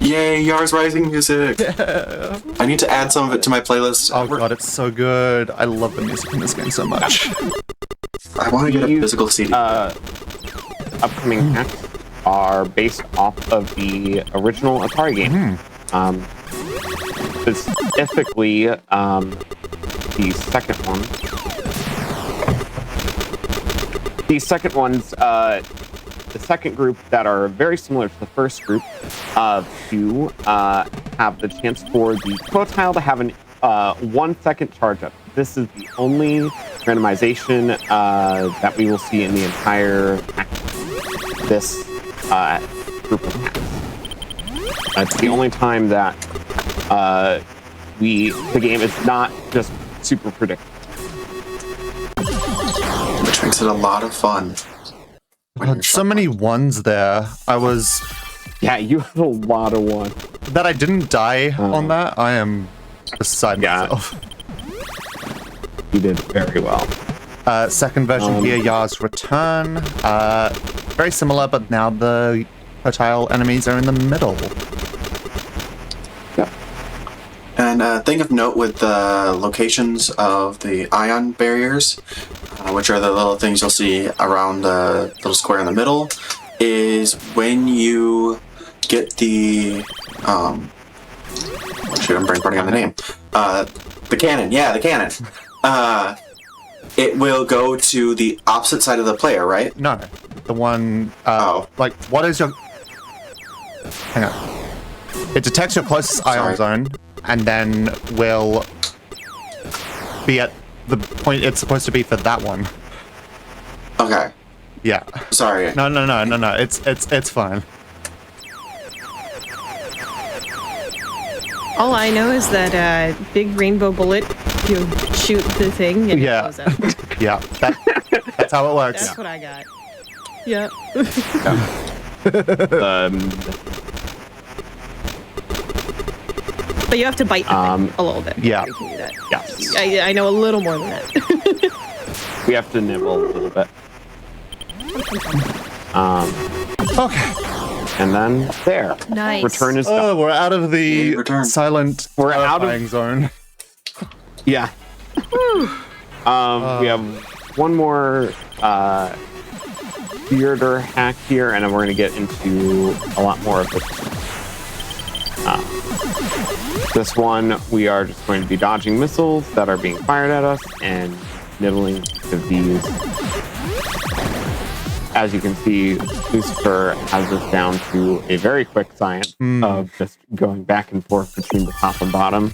Yay, Yars Rising music! Yeah. I need to add some of it to my playlist. Oh god, it's so good. I love the music in this game so much. I want to get a physical CD. Upcoming hacks are based off of the original Atari game. Specifically, the second one. The second group that are very similar to the first group to have the chance for the quotile to have an 1 second charge up. This is the only randomization that we will see in the entire this group of hacks. It's the only time that the game is not just super predictable. Which makes it a lot of fun. God, so many ones there. Yeah, you have a lot of ones. That I didn't die on that, I am beside myself. You did very well. Second version here, Yars Return. Very similar, but now the fertile enemies are in the middle. And a thing of note with the locations of the ion barriers, which are the little things you'll see around the little square in the middle, is when you get the I'm brain-burning on the name. The cannon, the cannon. It will go to the opposite side of the player, right? No, the one. Like, what is your? Hang on. It detects your closest ion zone, and then will be at the point it's supposed to be for that one. Okay. Yeah. Sorry. No. It's fine. All I know is that big rainbow bullet, you shoot the thing and it blows up. Yeah. That's how it works. That's what I got. Yeah. But you have to bite the thing a little bit. Yeah. You can do that. Yes. I know a little more than that. We have to nibble a little bit. Okay. And then there. Nice. Return is done. Oh, we're out of the silent We're out of zone. Yeah. We have one more theater hack here, and then we're going to get into a lot more of this. This one, we are just going to be dodging missiles that are being fired at us and nibbling to these. As you can see, Lucifer has this down to a very quick science of just going back and forth between the top and bottom.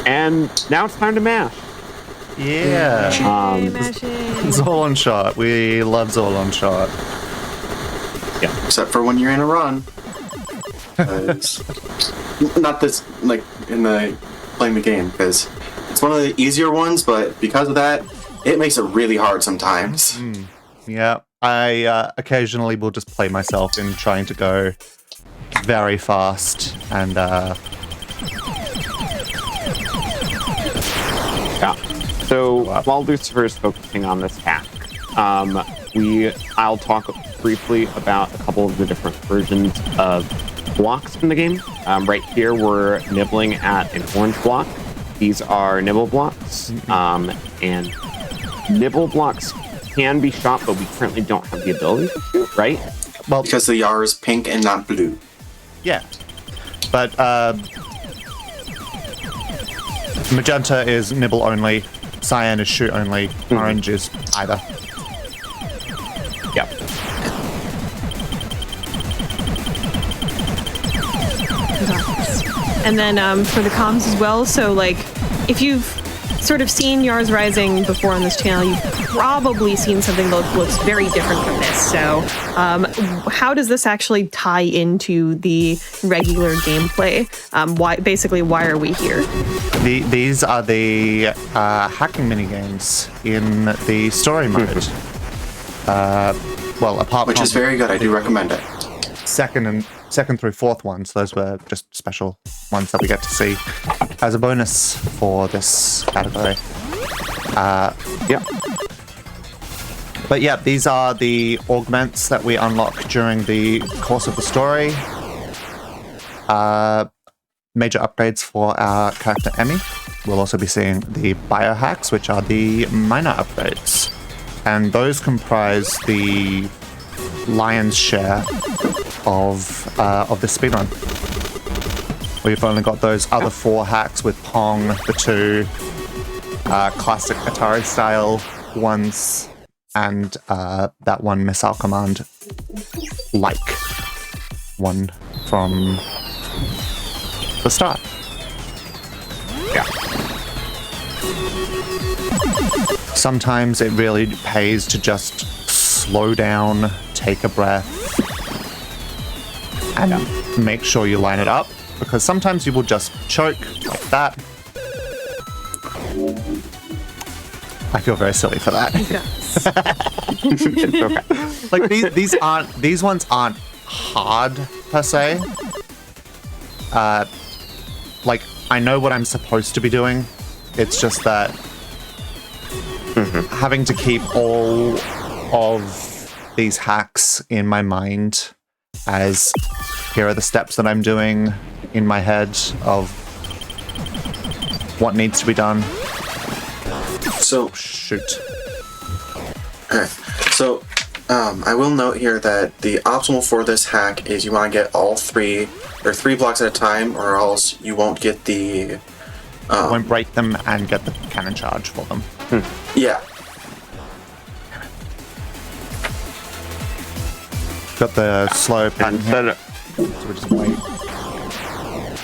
And now it's time to mash. Yeah. Zolon shot. We love Zolon shot. Yeah. Except for when you're in a run. Not this, like, in the playing the game, because it's one of the easier ones, but because of that, it makes it really hard sometimes. Yeah. I occasionally will just play myself in trying to go very fast and yeah. So while Lucifer is focusing on this hack, I'll talk briefly about a couple of the different versions of blocks in the game. Right here, we're nibbling at an orange block. These are nibble blocks, and nibble blocks can be shot, but we currently don't have the ability to shoot, right? Well, because the Yar is pink and not blue. Yeah. But magenta is nibble only, cyan is shoot only, orange is either. Yep. And then for the comms as well, so like if you've sort of seen Yars Rising before on this channel, you've probably seen something that looks very different from this. So how does this actually tie into the regular gameplay? Why are we here? These are the hacking minigames in the story mode. Well, apart Which from is very good. I do recommend it. Second through fourth ones, those were just special ones that we get to see as a bonus for this category. Yeah. But yeah, these are the augments that we unlock during the course of the story. Major upgrades for our character Emmy. We'll also be seeing the biohacks, which are the minor upgrades. And those comprise the lion's share of the speedrun. We've only got those other 4 hacks with Pong, the 2 classic Atari style ones, and that one missile command like one from the start. Yeah. Sometimes it really pays to just slow down, take a breath, and make sure you line it up, because sometimes you will just choke like that. I feel very silly for that. It's okay. Like these ones aren't hard per se. Like I know what I'm supposed to be doing. It's just that having to keep all of these hacks in my mind as here are the steps that I'm doing in my head of what needs to be done. So shoot. Okay. So I will note here that the optimal for this hack is you want to get all 3 blocks at a time, or else you won't get the won't break them and get the cannon charge for them. Yeah. Got the slow pattern here. So we just wait.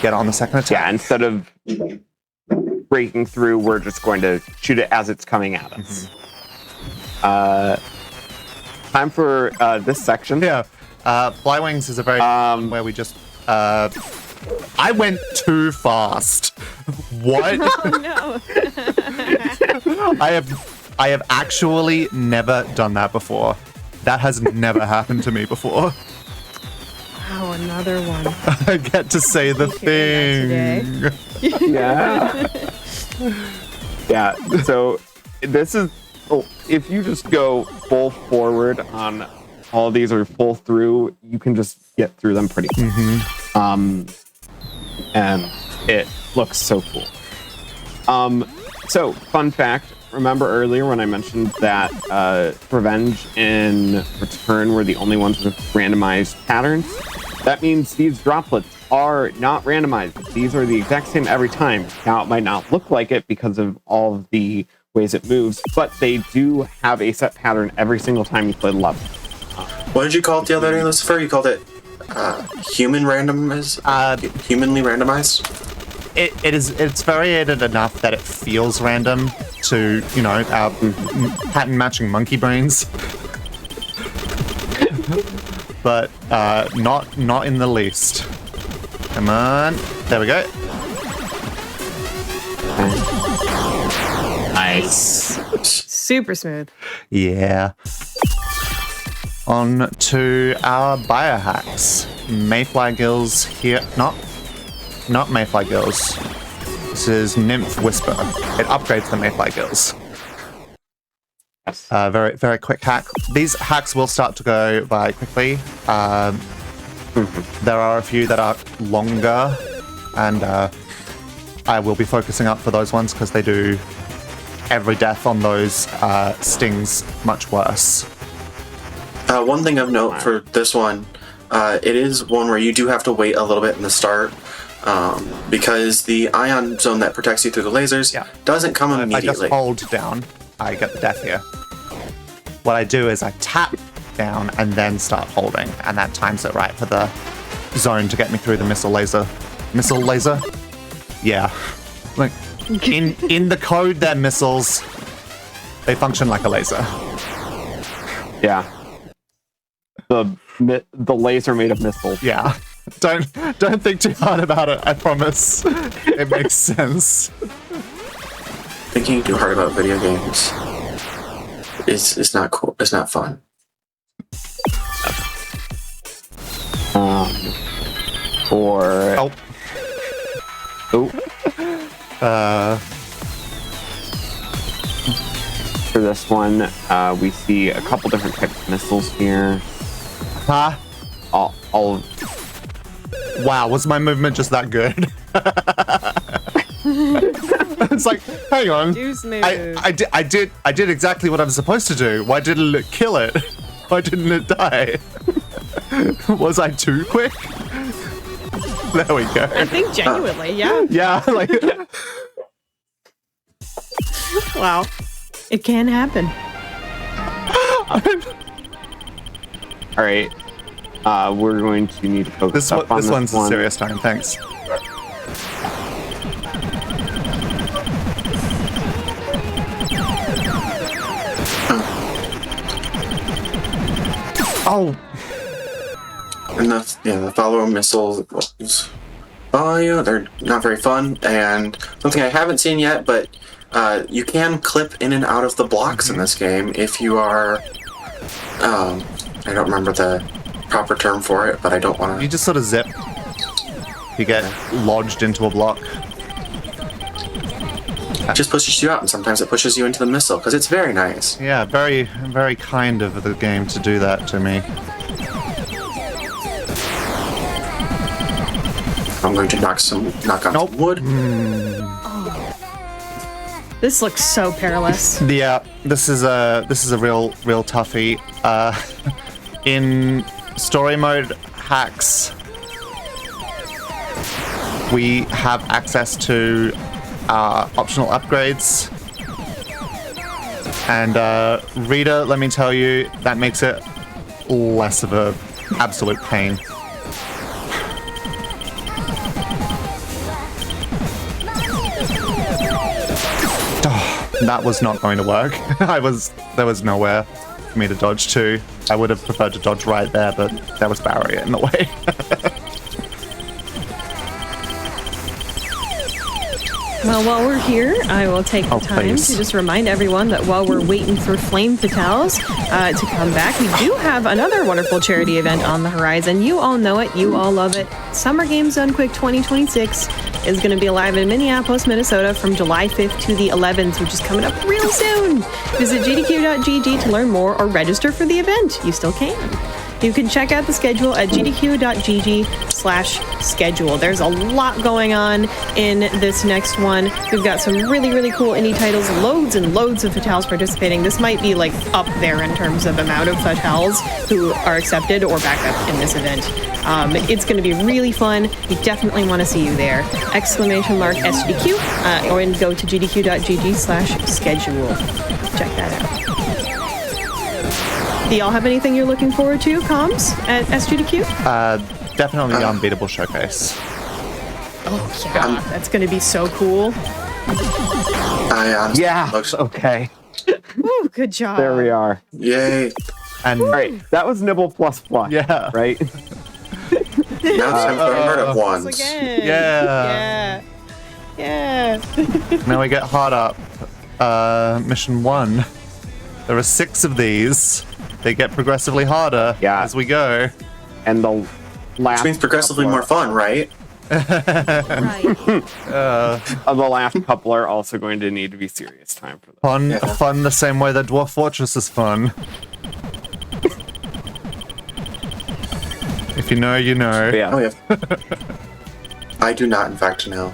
Get on the second attack. Yeah, instead of breaking through, we're just going to shoot it as it's coming at us. Time for this section. Yeah. Fly Wings is a very where we just I went too fast. What? Oh no. I have actually never done that before. That has never happened to me before. another one. I get to say the thing. Yeah. Yeah. So this is. Oh, if you just go full forward on all these or full through, you can just get through them pretty quick. And it looks so cool. So, fun fact. Remember earlier when I mentioned that Revenge and Return were the only ones with randomized patterns? That means these droplets are not randomized. These are the exact same every time. Now, it might not look like it because of all of the ways it moves, but they do have a set pattern every single time you play the level. What did you call it the other day, Lucifer? You called it humanly randomized? It's variated enough that it feels random to, you know, our pattern matching monkey brains. But not in the least. Come on. There we go. Nice. Super smooth. Yeah. On to our biohacks. Mayfly gills here. Not Mayfly gills. This is Nymph Whisper. It upgrades the Mayfly gills. Very, very quick hack. These hacks will start to go by quickly. There are a few that are longer, and I will be focusing up for those ones because they do every death on those stings much worse. One thing of note for this one, it is one where you do have to wait a little bit in the start because the ion zone that protects you through the lasers doesn't come immediately. I just hold down, I get the death here. What I do is I tap down and then start holding, and that times it right for the zone to get me through the missile laser. Missile laser? Yeah. Like, in the code, they're missiles. They function like a laser. Yeah. The laser made of missiles. Yeah. Don't think too hard about it, I promise. It makes sense. Thinking too hard about video games is not cool. It's not fun. For this one, we see a couple different types of missiles here. Huh? All Wow, was my movement just that good? It's like, hang on. I did exactly what I'm supposed to do. Why didn't it kill it? Why didn't it die? Was I too quick? There we go. I think genuinely, yeah. Yeah, like wow. It can happen. All right. We're going to need to focus up on this one's one. a serious time, thanks. Oh. And the follow-up missiles, they're not very fun. And something I haven't seen yet, but you can clip in and out of the blocks in this game if you are. I don't remember the proper term for it, but I don't want to. You just sort of zip. You get lodged into a block. It just pushes you out, and sometimes it pushes you into the missile because it's very nice. Yeah, very, very kind of the game to do that to me. I'm going to knock on some wood. This looks so perilous. Yeah, this is a real toughie. In story mode hacks, we have access to optional upgrades, and reader, let me tell you, that makes it less of a absolute pain. That was not going to work. There was nowhere for me to dodge to. I would have preferred to dodge right there, but there was barrier in the way. Well, while we're here, I will take the time please. to just remind everyone that while we're waiting for Flame Fatales to come back, we do have another wonderful charity event on the horizon. You all know it. You all love it. Summer Games Done Quick 2026 is going to be live in Minneapolis, Minnesota from July 5th to the 11th, which is coming up real soon. Visit gdq.gg to learn more or register for the event. You still can. You can check out the schedule at gdq.gg/schedule. There's a lot going on in this next one. We've got some really, really cool indie titles, loads and loads of Fatales participating. This might be like up there in terms of amount of Fatales who are accepted or back up in this event. It's going to be really fun. We definitely want to see you there. !SGDQ or go to gdq.gg/schedule. Check that out. Do y'all have anything you're looking forward to, comms, at SGDQ? Definitely the Unbeatable Showcase. Oh, yeah. That's going to be so cool. Okay. Ooh, good job. There we are. Yay. And all right, that was Nibble plus. Yeah. Right? Now it's time for our murder ones. Yeah. Now we get hard up. Mission 1. There are 6 of these. They get progressively harder as we go. And the last... Which means progressively more fun, right? The last couple are also going to need to be serious time for them. Fun the same way that Dwarf Fortress is fun. If you know, you know. Yeah. Oh, yeah. I do not, in fact, know.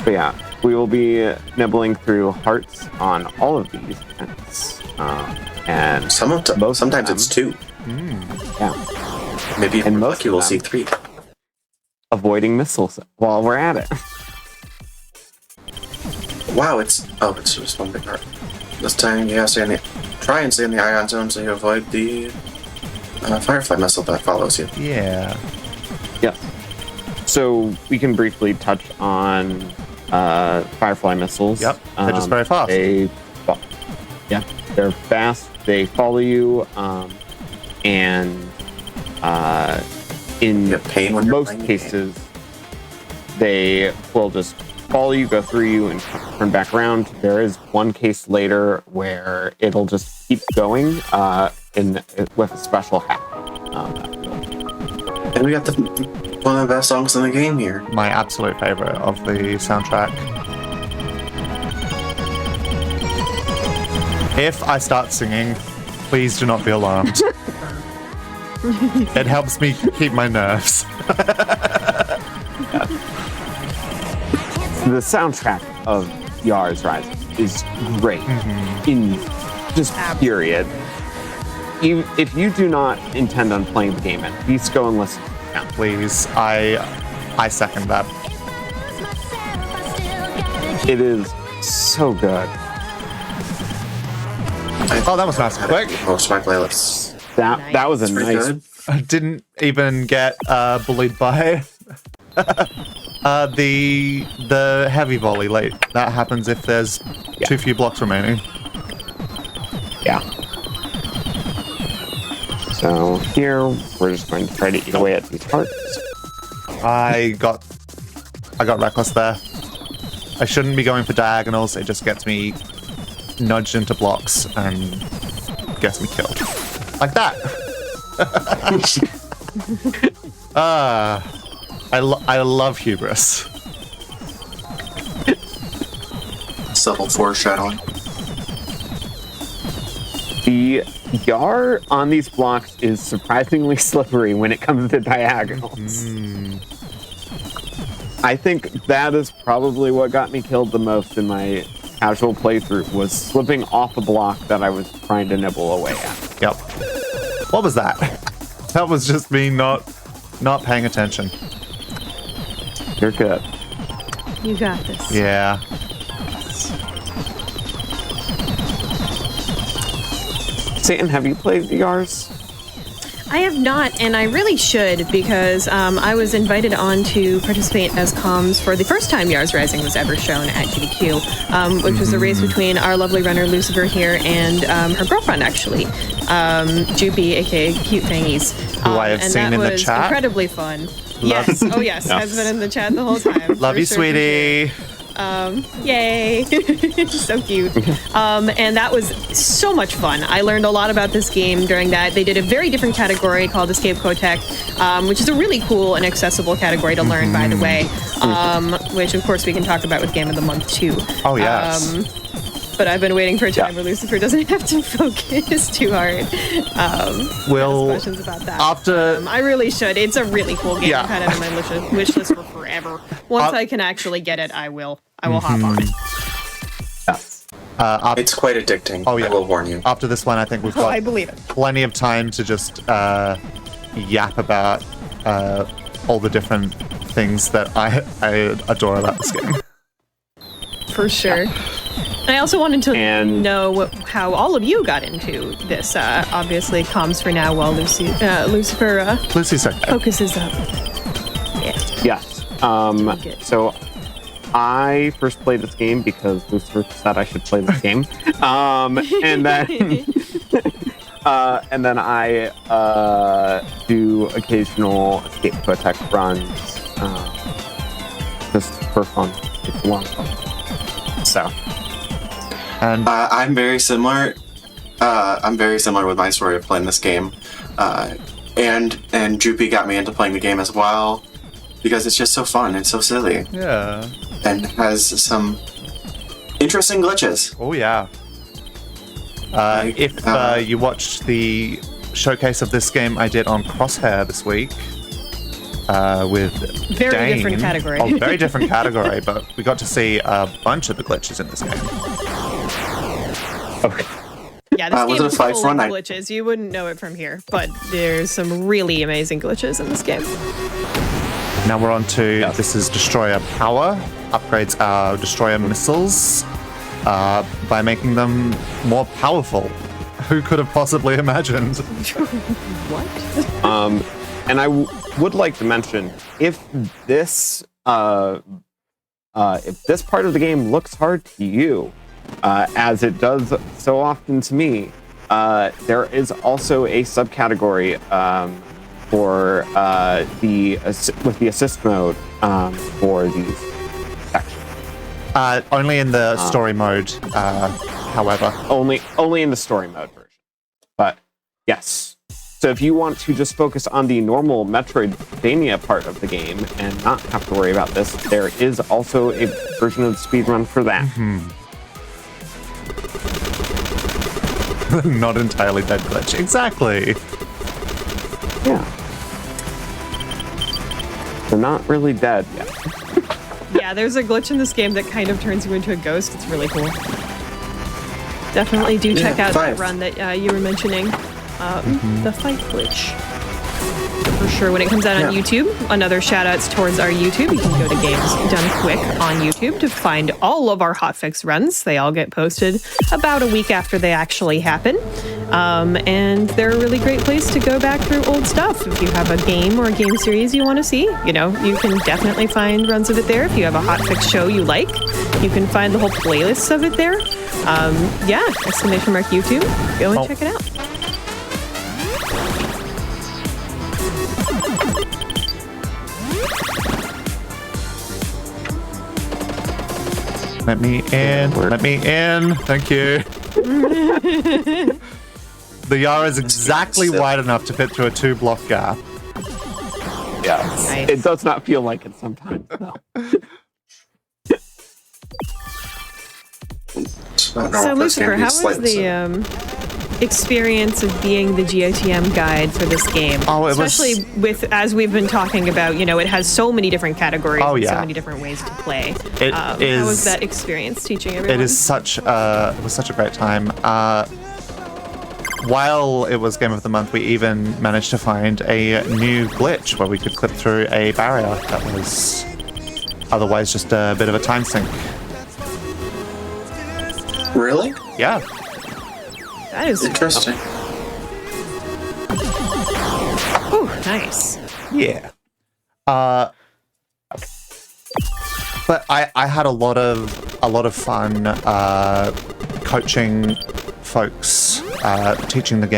But yeah, we will be nibbling through hearts on all of these events. And sometimes it's 2. Yeah. Maybe if we're lucky, we'll see 3. Avoiding missiles while we're at it. Wow, it's just one big part. This time, try and stay in the ion zone so you avoid the firefly missile that follows you. Yeah. Yeah. So we can briefly touch on firefly missiles. Yep. They're just very fast. They're fast. They follow you, and in most cases, they will just follow you, go through you, and turn back around. There is one case later where it'll just keep going with a special hack. And we got one of the best songs in the game here. My absolute favorite of the soundtrack. If I start singing, please do not be alarmed. It helps me keep my nerves. The soundtrack of Yars Rising is great. In just period. Even if you do not intend on playing the game, at least go and listen. Please, I second that. It is so good. That was nice and quick. Most of my playlists. That was a nice. I didn't even get bullied by the heavy volley late. That happens if there's too few blocks remaining. Yeah. So here we're just going to try to eat away at these parts. I got reckless there. I shouldn't be going for diagonals. It just gets me nudged into blocks and gets me killed. Like that. I love hubris. Subtle foreshadowing. The Yar on these blocks is surprisingly slippery when it comes to diagonals. I think that is probably what got me killed the most in my casual playthrough, was slipping off a block that I was trying to nibble away at. Yep. What was that? That was just me not paying attention. You're good. You got this. Yeah. Satan, have you played Yars? I have not, and I really should, because I was invited on to participate as comms for the first time Yars Rising was ever shown at GDQ, which was a race between our lovely runner Lucifer here and her girlfriend, actually, Jupi, aka Cute Fangies. Who I have seen in the chat. Incredibly fun. Yes. Oh, yes. Has been in the chat the whole time. Love you, sweetie. Yay. So cute. And that was so much fun. I learned a lot about this game during that. They did a very different category called Escape Kotek, which is a really cool and accessible category to learn, by the way, which, of course, we can talk about with Game of the Month, too. Oh, yes. But I've been waiting for a time where Lucifer doesn't have to focus too hard. We'll questions about that. After I really should. It's a really cool game. Yeah. I've had it on my wish list for forever. Once I can actually get it, I will. I will hop on it. It's quite addicting. Oh, yeah. I will warn you. After this one, I think we've got I believe it. plenty of time to just yap about all the different things that I adore about this game. For sure. I also wanted to know how all of you got into this. Obviously, comms for now while Lucifer focuses up. Yes. So I first played this game because Lucifer said I should play this game, and then I do occasional Escape Kotek runs just for fun. It's a lot of fun. So. And I'm very similar. I'm very similar with my story of playing this game, and Droopy got me into playing the game as well because it's just so fun and so silly. Yeah. And has some interesting glitches. Oh yeah. If you watched the showcase of this game I did on Crosshair this week with Very Dane. different category. Oh, very different category, but we got to see a bunch of the glitches in this game. Okay. Yeah, this was game it a is 5 full run? of glitches. You wouldn't know it from here, but there's some really amazing glitches in this game. Now we're on to this is Destroyer Power. Upgrades our Destroyer missiles by making them more powerful. Who could have possibly imagined? What? And I would like to mention, if this part of the game looks hard to you, as it does so often to me, there is also a subcategory for with the assist mode for these sections. Only in the story mode, however. Only in the story mode version. But yes. So if you want to just focus on the normal Metroidvania part of the game and not have to worry about this, there is also a version of the speedrun for that. Not entirely dead glitch. Exactly. Yeah. They're not really dead yet. Yeah, there's a glitch in this game that kind of turns you into a ghost. It's really cool. Definitely do check out that run that you were mentioning. The fight glitch. For sure, when it comes out on YouTube, another shout outs towards our YouTube. You can go to Games Done Quick on YouTube to find all of our hotfix runs. They all get posted about a week after they actually happen. And they're a really great place to go back through old stuff. If you have a game or a game series you want to see, you can definitely find runs of it there. If you have a hotfix show you like, you can find the whole playlists of it there. Exclamation mark YouTube. Go and check it out. Let me in. Let me in. Thank you. The Yara is exactly wide enough to fit through a 2-block gap. Yeah. Nice. It does not feel like it sometimes, though. So, Lucifer, how was the experience of being the GOTM guide for this game? Oh, especially with, as we've been talking about, it has so many different categories and so many different ways to play. How was that experience teaching everyone? It was such a great time. While it was Game of the Month, we even managed to find a new glitch where we could clip through a barrier that was otherwise just a bit of a time sink. Really? Yeah. That is interesting. Oh, nice. Yeah. But I had a lot of fun coaching folks, teaching the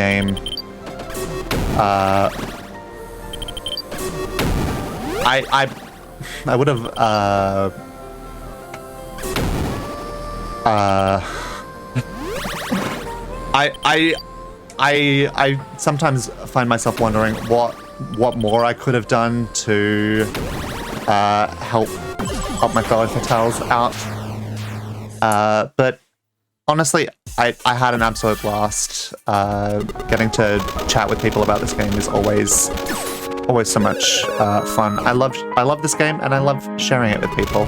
I would have I sometimes find myself wondering what more I could have done to help my fellow Fatales out. But honestly, I had an absolute blast. Getting to chat with people about this game is always so much fun. I love this game, and I love sharing it with people.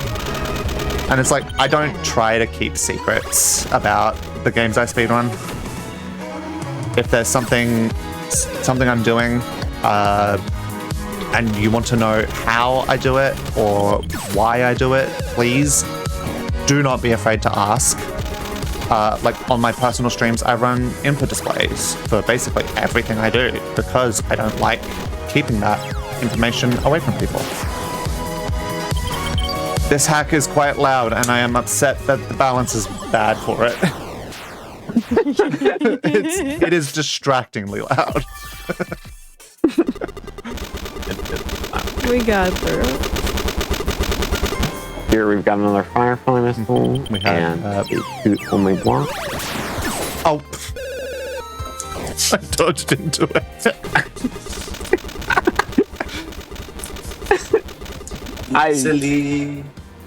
And it's like, I don't try to keep secrets about the games I speedrun. If there's something I'm doing, and you want to know how I do it or why I do it, please do not be afraid to ask. Like on my personal streams, I run input displays for basically everything I do because I don't like keeping that information away from people. This hack is quite loud, and I am upset that the balance is bad for it. It is distractingly loud. We got through. Here we've got another Firefly missile. We have, and shoot only block. Oh. I dodged into it.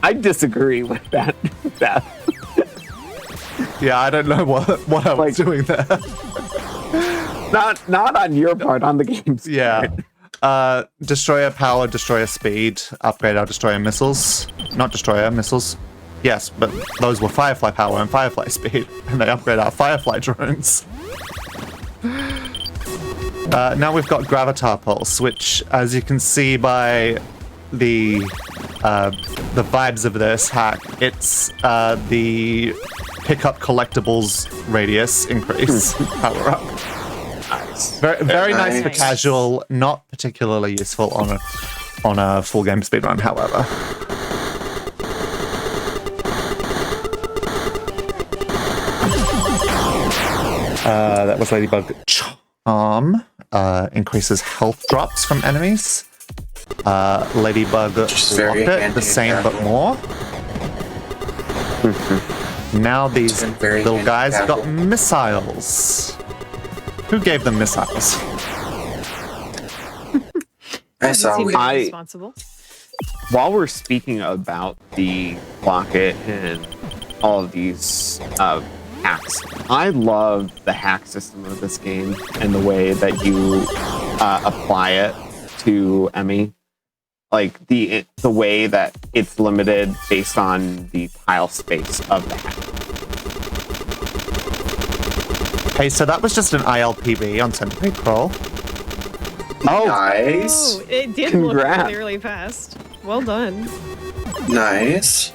I disagree with that. Yeah, I don't know what I was doing there. Not on your part, on the game's part. Destroyer power, destroyer speed, upgrade our destroyer missiles. Not destroyer, missiles. Yes, but those were Firefly power and Firefly speed, and they upgrade our Firefly drones. Now we've got Gravitar Pulse, which, as you can see by the vibes of this hack, it's the pickup collectibles radius increase power up. Nice. Very nice for casual, not particularly useful on a full game speedrun, however. That was Ladybug Charm. Increases health drops from enemies. Ladybug Rocket, the same but more. Now these little guys got missiles. Who gave them missiles? Responsible. While we're speaking about the Locket and all of these hacks, I love the hack system of this game and the way that you apply it to Emmy. Like the way that it's limited based on the tile space of the hack. Hey, so that was just an ILPB on Centipede Crawl. Oh, nice. Oh, it did Congrats. look really, really fast. Well done. Nice.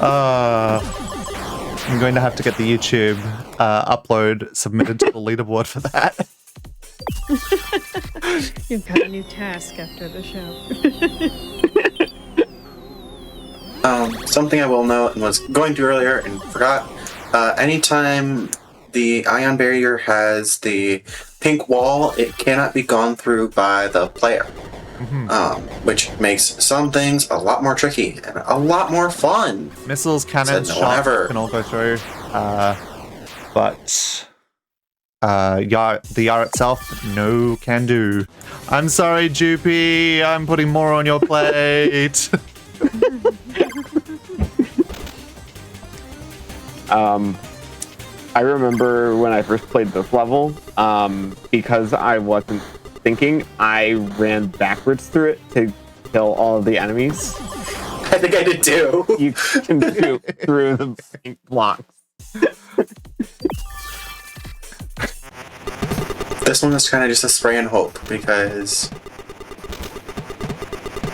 I'm going to have to get the YouTube upload submitted to the leaderboard for that. You've got a new task after the show. Something I will note and was going to earlier and forgot. Anytime the ion barrier has the pink wall, it cannot be gone through by the player. Which makes some things a lot more tricky and a lot more fun. Missiles, cannons, shots can all go through. But the Yar itself, no can do. I'm sorry, Jupy. I'm putting more on your plate. I remember when I first played this level, because I wasn't thinking, I ran backwards through it to kill all of the enemies. I think I did too. You can do through the pink blocks. This one is kind of just a spray and hope because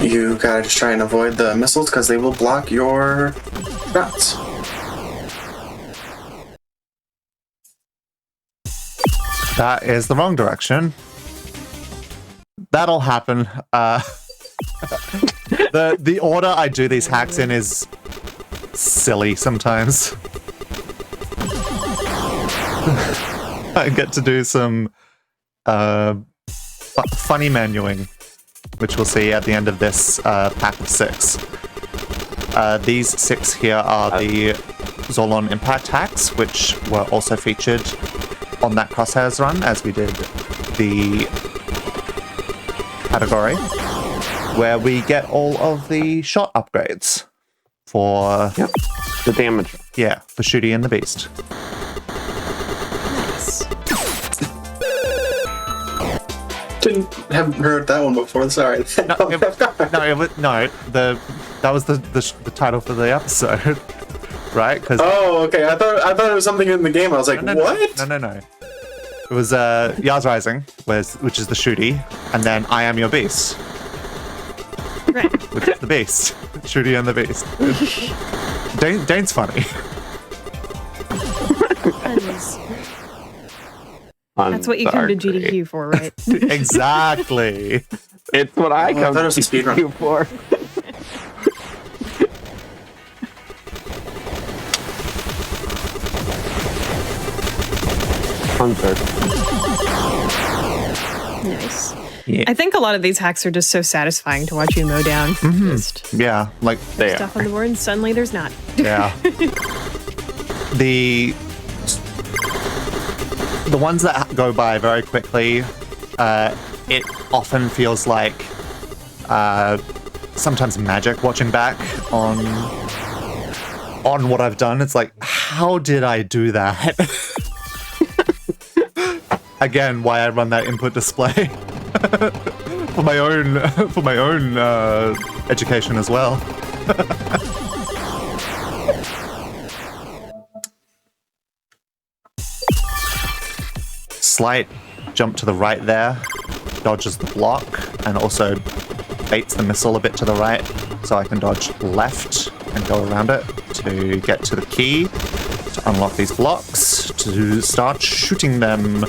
you gotta just try and avoid the missiles because they will block your shots. That is the wrong direction. That'll happen. The order I do these hacks in is silly sometimes. I get to do some funny manuing. which we'll see at the end of this pack of 6. These 6 here are the Zolon Impact hacks, which were also featured on that Crosshairs run, as we did the category, where we get all of the shot upgrades for the damage. Yeah, for Shooty and the Beast. Haven't heard that one before. Sorry. That was the title for the episode, right? Oh, okay. I thought it was something in the game. I was like, what? No. It was Yars Rising, which is the Shooty, and then I Am Your Beast. Right. Which is the Beast. Shooty and the Beast. Dane's funny. That's what you come to GDQ for, right? Exactly. It's what I come to GDQ for. Nice. Yeah. I think a lot of these hacks are just so satisfying to watch you mow down. Just Yeah, like there's stuff on the board and suddenly there's not. Yeah. The ones that go by very quickly, it often feels like sometimes magic watching back on what I've done. It's like, how did I do that? Again, why I run that input display for my own education as well. Slight jump to the right there, dodges the block, and also baits the missile a bit to the right, so I can dodge left and go around it to get to the key, to unlock these blocks, to start shooting them.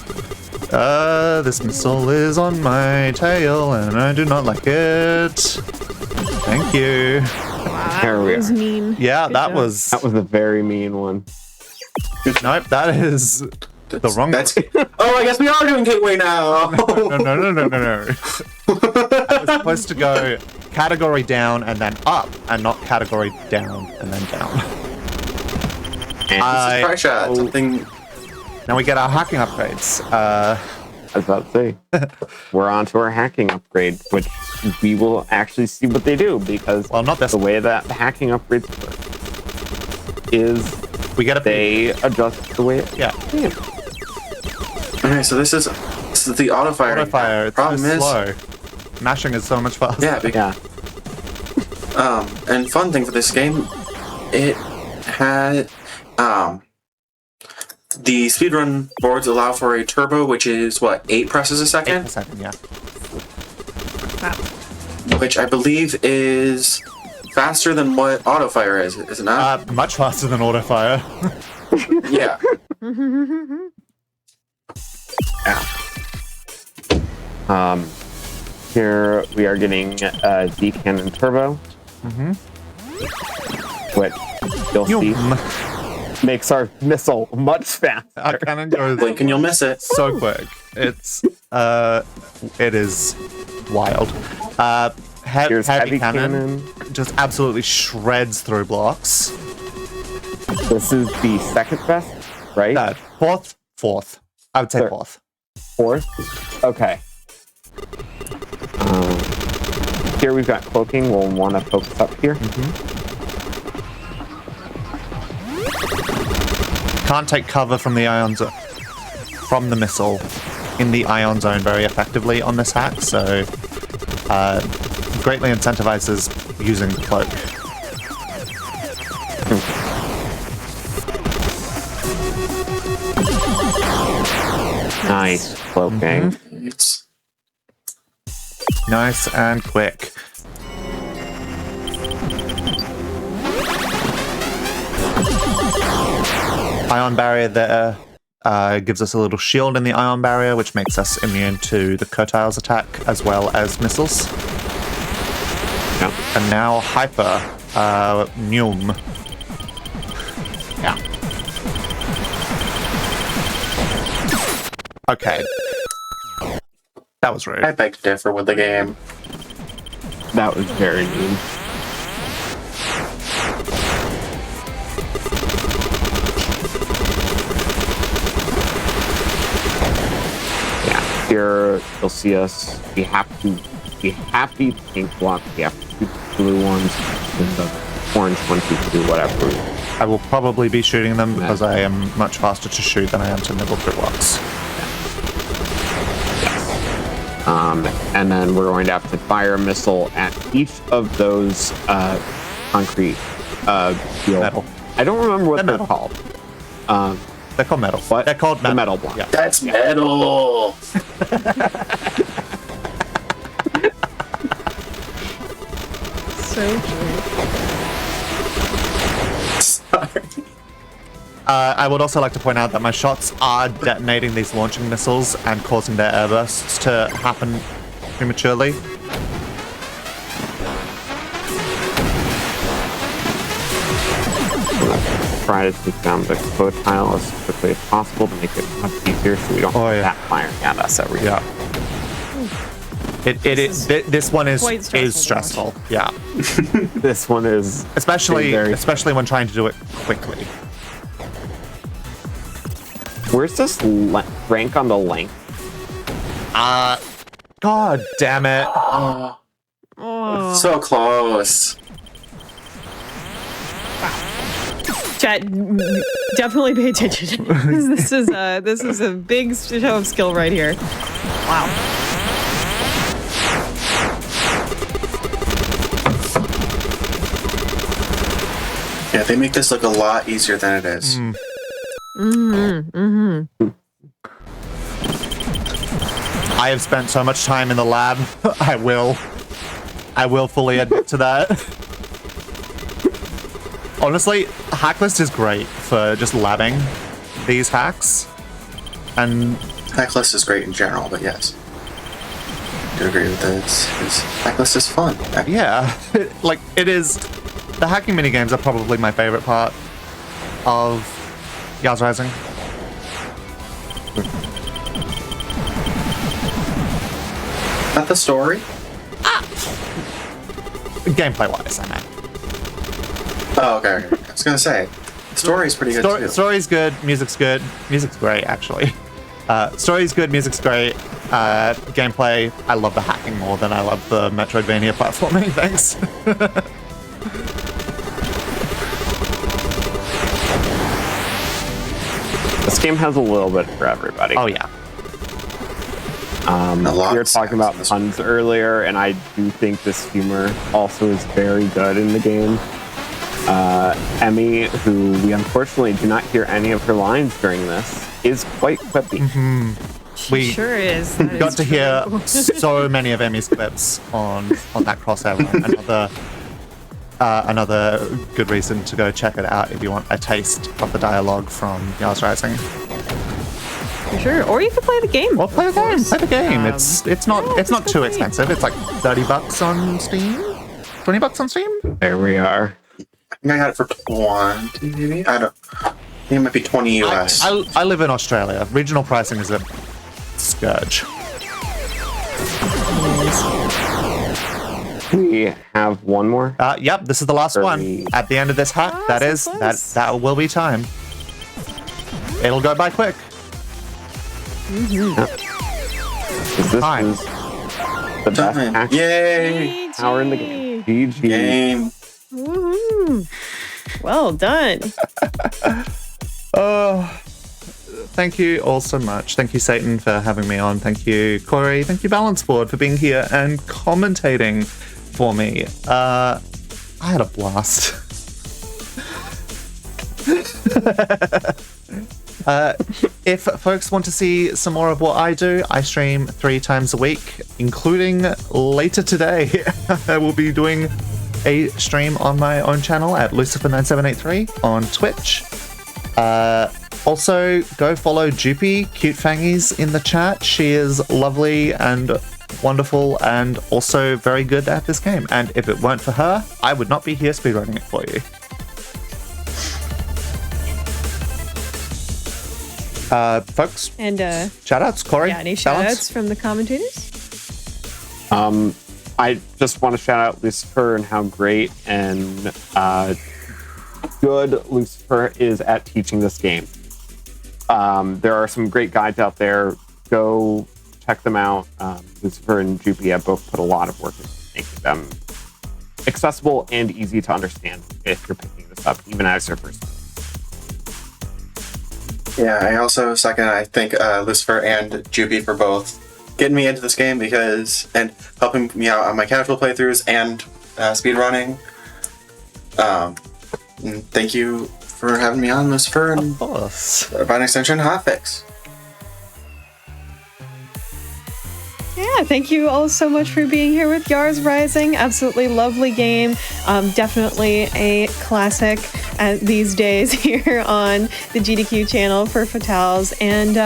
This missile is on my tail, and I do not like it. Thank you. Wow, There we that was are. mean. Yeah, Good that job. was a very mean one. Nope, that is the wrong. Oh, I guess we are doing gateway now. No. I was supposed to go category down and then up, and not category down and then down. Surprise shot. Something. Now we get our hacking upgrades. I was about to say, we're on to our hacking upgrade, which we will actually see what they do, because the way that the hacking upgrades work is they adjust the way it Okay, so this is the auto fire. Auto fire. It's Problem so is, slow. Mashing is so much faster. And fun thing for this game, it had the speedrun boards allow for a turbo, which is what, 8 presses a second? 8 per second, yeah. Which I believe is faster than what auto fire is it not? Much faster than auto fire. Yeah. Here we are getting a D-Cannon Turbo, which you'll see makes our missile much faster. Our cannon goes blink and you'll miss it. So quick. It is wild. Here's heavy heavy cannon just absolutely shreds through blocks. This is the second best, right? Fourth. I would say fourth. Fourth? Okay. Here we've got cloaking. We'll want to focus up here. Can't take cover from the ion zone, from the missile in the ion zone very effectively on this hack, so greatly incentivizes using the cloak. Nice cloaking. Nice and quick. Ion barrier there gives us a little shield in the ion barrier, which makes us immune to the Kurtile's attack as well as missiles. And now Hyper Neum. Yeah. Okay. That was rude. I beg to differ with the game. That was very mean. Yeah, here you'll see us. We have to pink block. We have to shoot the blue ones and the orange ones. We can do whatever. I will probably be shooting them because I am much faster to shoot than I am to nibble through blocks. And then we're going to have to fire a missile at each of those concrete metal. I don't remember what they're called. They're called metal. What? They're called the metal block. Yeah. That's metal. So true. Sorry. I would also like to point out that my shots are detonating these launching missiles and causing their airbursts to happen prematurely. Try to take down the code tile as quickly as possible to make it much easier so we don't have that firing at us every time. This one is quite stressful to stressful. Yeah. This one is especially when trying to do it quickly. Where's this rank on the length? God damn it. So close. Chat, definitely pay attention. This is a big show of skill right here. Wow. Yeah, they make this look a lot easier than it is. I have spent so much time in the lab. I will fully admit to that. Honestly, Hacklist is great for just labbing these hacks. And Hacklist is great in general, but yes. I do agree with this. Hacklist is fun. Yeah, it is. The hacking minigames are probably my favorite part of Yars Rising. Not the story? Gameplay-wise, I meant. Oh, okay. I was gonna say, the story's pretty good too. Story's good, music's good. Music's great, actually. Story's good, music's great. Gameplay, I love the hacking more than I love the Metroidvania platforming, thanks. This game has a little bit for everybody. Oh, yeah. We were talking about puns earlier, and I do think this humor also is very good in the game. Emmy, who we unfortunately do not hear any of her lines during this, is quite quippy. We sure is. got to hear so many of Emmy's clips on that crossover. Another good reason to go check it out if you want a taste of the dialogue from Yars Rising. For sure. Or you could play the game. Or play the game. Play the game. It's not too expensive. It's like $30 on Steam. $20 on Steam. There we are. I think I got it for 20, maybe? I think it might be 20 US. I live in Australia. Regional pricing is a scourge. We have one more. Yep, this is the last one. At the end of this hack, that will be time. It'll go by quick. This is the best hack hour in the game. GG. Game. Woohoo. Well done. Oh, thank you all so much. Thank you, Satan, for having me on. Thank you, Corey. Thank you, Balance Board, for being here and commentating for me. I had a blast. If folks want to see some more of what I do, I stream 3 times a week, including later today. I will be doing a stream on my own channel at Lucifer9783 on Twitch. Also, go follow Jupy, Cute Fangies, in the chat. She is lovely and wonderful and also very good at this game. And if it weren't for her, I would not be here speedrunning it for you. Folks, and shoutouts, Corey. Yeah, any shoutouts from the commentators? I just want to shout out Lucifer and how great and good Lucifer is at teaching this game. There are some great guides out there. Go check them out. Lucifer and Jupi have both put a lot of work into making them accessible and easy to understand if you're picking this up, even as your first. Yeah, I also second. I thank Lucifer and Jupi for both getting me into this game and helping me out on my casual playthroughs and speedrunning. And thank you for having me on, Lucifer, and by an extension, Hotfix. Yeah, thank you all so much for being here with Yars Rising. Absolutely lovely game. Definitely a classic these days here on the GDQ channel for Fatales. And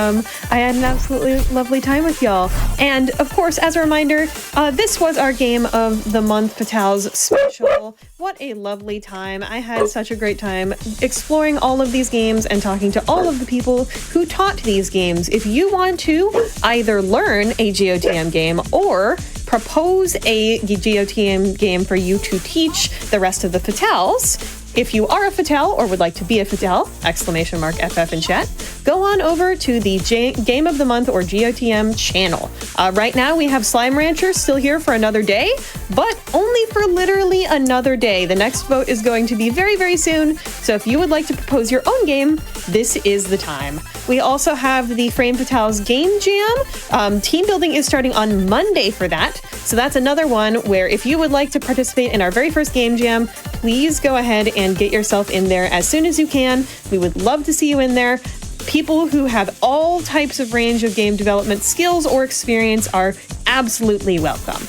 I had an absolutely lovely time with y'all. And of course, as a reminder, this was our Game of the Month Fatales special. What a lovely time. I had such a great time exploring all of these games and talking to all of the people who taught these games. If you want to either learn a GOTM game or propose a GOTM game for you to teach the rest of the Fatales, if you are a Fatale or would like to be a Fatale, !FF in chat, go on over to the Game of the Month or GOTM channel. Right now we have Slime Rancher still here for another day, but only for literally another day. The next vote is going to be very, very soon, so if you would like to propose your own game, this is the time. We also have the Frame Fatales Game Jam. Team building is starting on Monday for that, so that's another one where if you would like to participate in our very first Game Jam, please go ahead and get yourself in there as soon as you can. We would love to see you in there. People who have all types of range of game development skills or experience are absolutely welcome.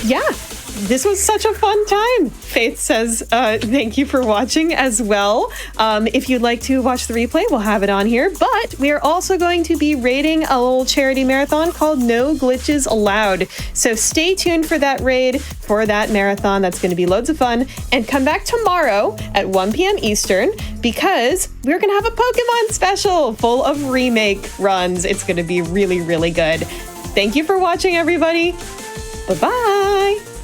Yeah, this was such a fun time. Faith says thank you for watching as well. If you'd like to watch the replay, we'll have it on here, but we are also going to be raiding a little charity marathon called No Glitches Allowed. So stay tuned for that raid, for that marathon. That's going to be loads of fun. And come back tomorrow at 1 p.m. Eastern because we're going to have a Pokemon special full of remake runs. It's going to be really, really good. Thank you for watching, everybody. Bye-bye.